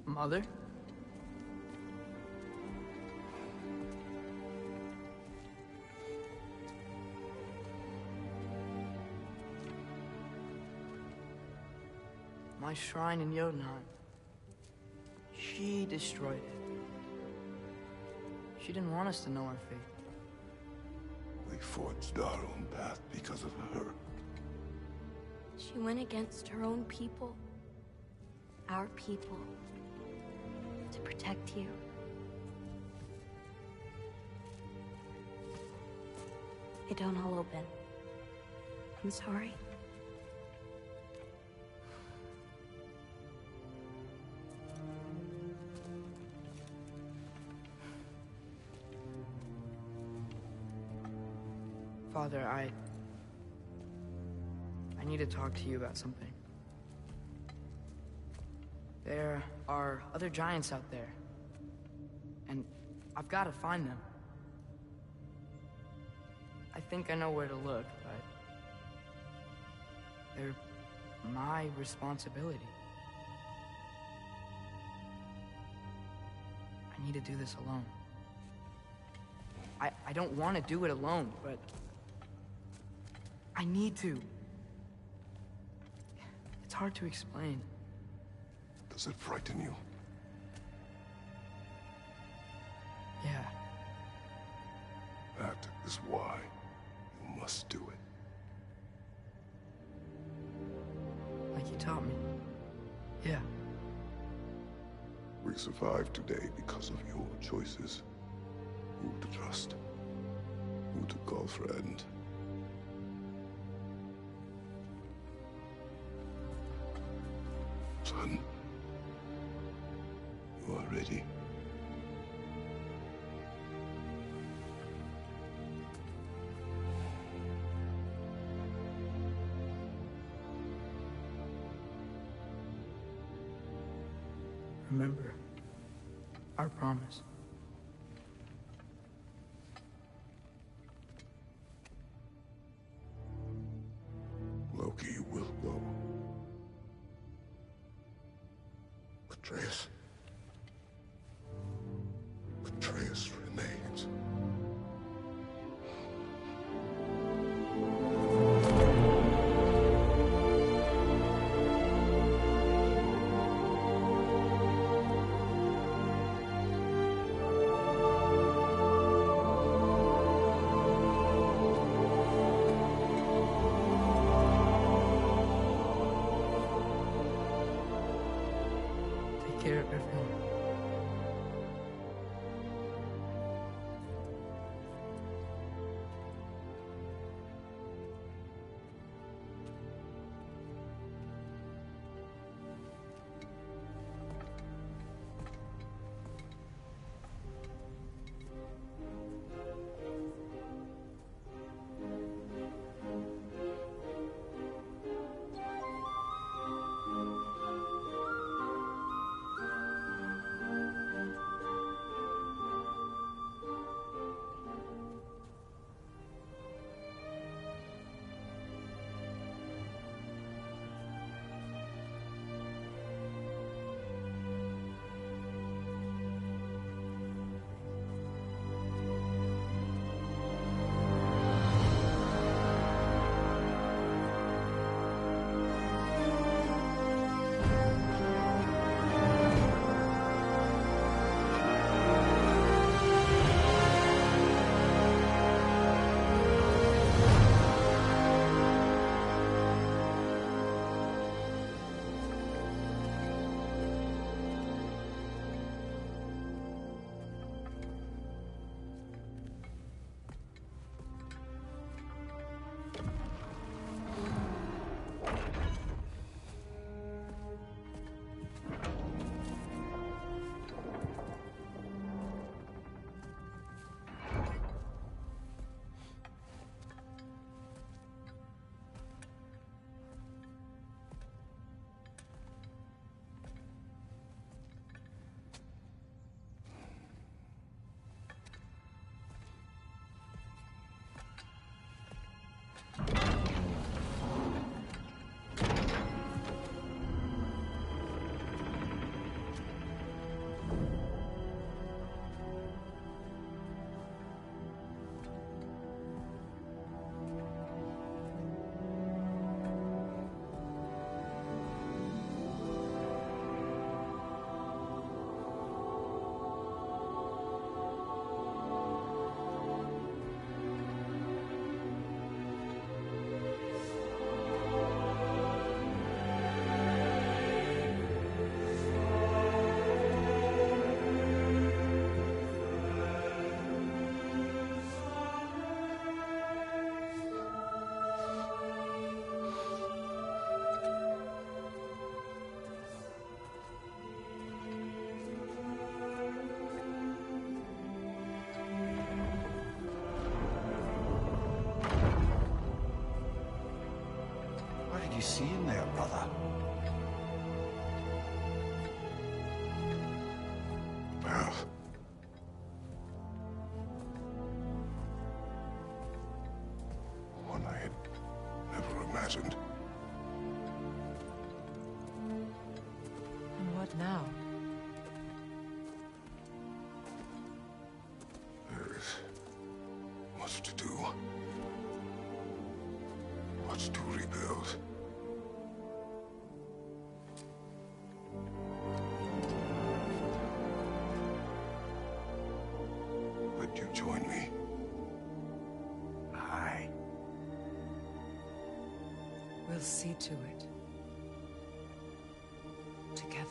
Mother? My shrine in Jotunheim. She destroyed it. She didn't want us to know our fate. We forged our own path because of her. She went against her own people. Our people. To protect you. It don't all open. I'm sorry. Father, I need to talk to you about something. There are other giants out there, and I've got to find them. I think I know where to look, but they're my responsibility. I need to do this alone. I don't want to do it alone, but I need to. It's hard to explain. Does it frighten you? Yeah. That is why you must do it. Like you taught me. Yeah. We survived today because of your choices. Who to trust, who to call friend. Son, you are ready. Remember our promise. Loki will go. Atreus. Atreus remains. Take care of everyone. seeing there, brother? Well, one I had never imagined. And what now? There is much to do. Much to rebuild. Would you join me? Aye. We'll see to it. Together.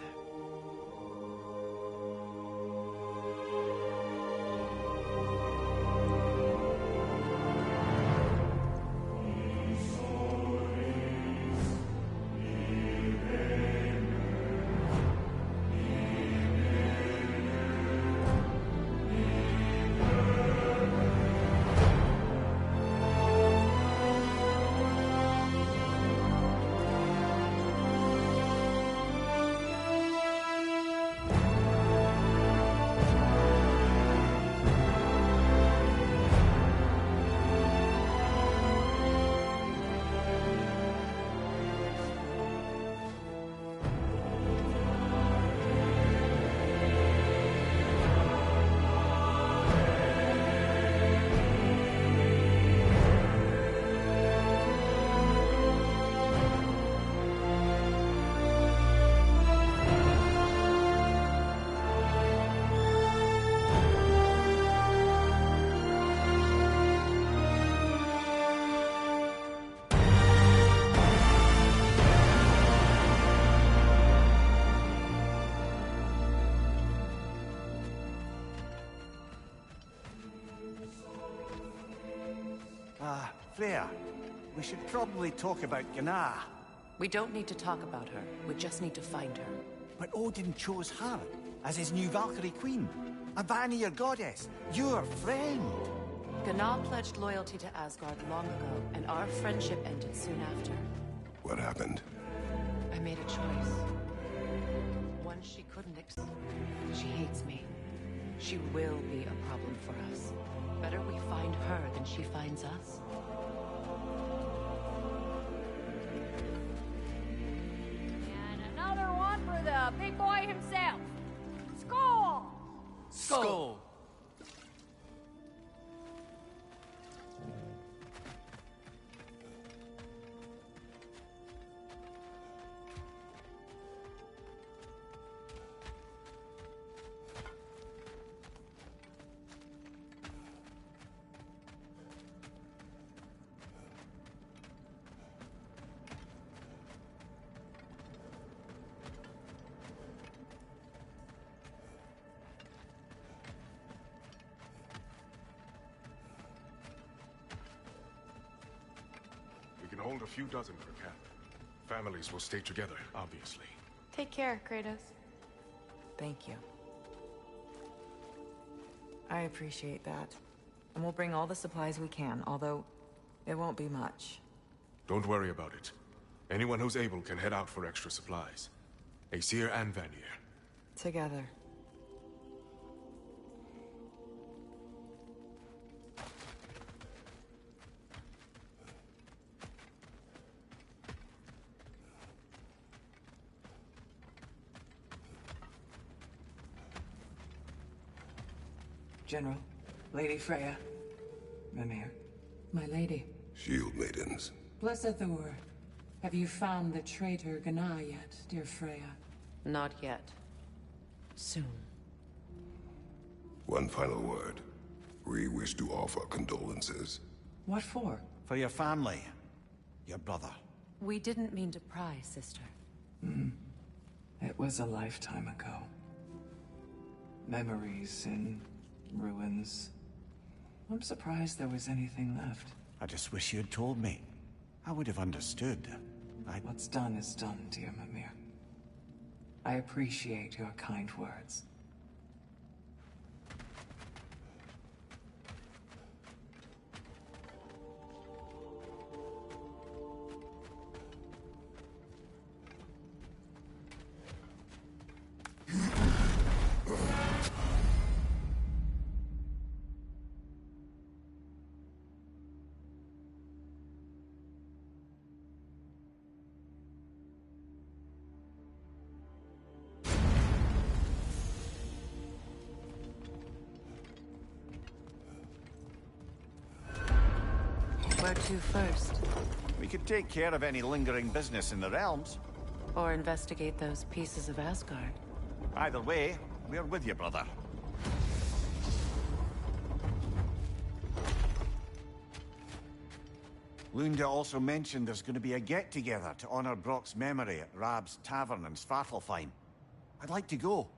Freya, we should probably talk about Gná. We don't need to talk about her. We just need to find her. But Odin chose her as his new Valkyrie queen. A Vanir goddess. Your friend. Gná pledged loyalty to Asgard long ago, and our friendship ended soon after. What happened? I made a choice. One she couldn't accept. She hates me. She will be a problem for us. Better we find her than she finds us. And another one for the big boy himself. Skull! Skull! We can hold a few dozen per camp. Families will stay together, obviously. Take care, Kratos. Thank you. I appreciate that. And we'll bring all the supplies we can, although it won't be much. Don't worry about it. Anyone who's able can head out for extra supplies. Aesir and Vanir. Together. General, Lady Freya, Mimir, my lady. Shield maidens. Blessed Thor, have you found the traitor Gná yet, dear Freya? Not yet. Soon. One final word. We wish to offer condolences. What for? For your family. Your brother. We didn't mean to pry, sister. It was a lifetime ago. Memories in ruins. I'm surprised there was anything left. I just wish you'd told me. I would have understood. What's done is done, dear Mimir. I appreciate your kind words. Where to first? We could take care of any lingering business in the realms. Or investigate those pieces of Asgard? Either way, we're with you, brother. Lunda also mentioned there's going to be a get-together to honor Brock's memory at Rab's Tavern in Svartalfheim. I'd like to go.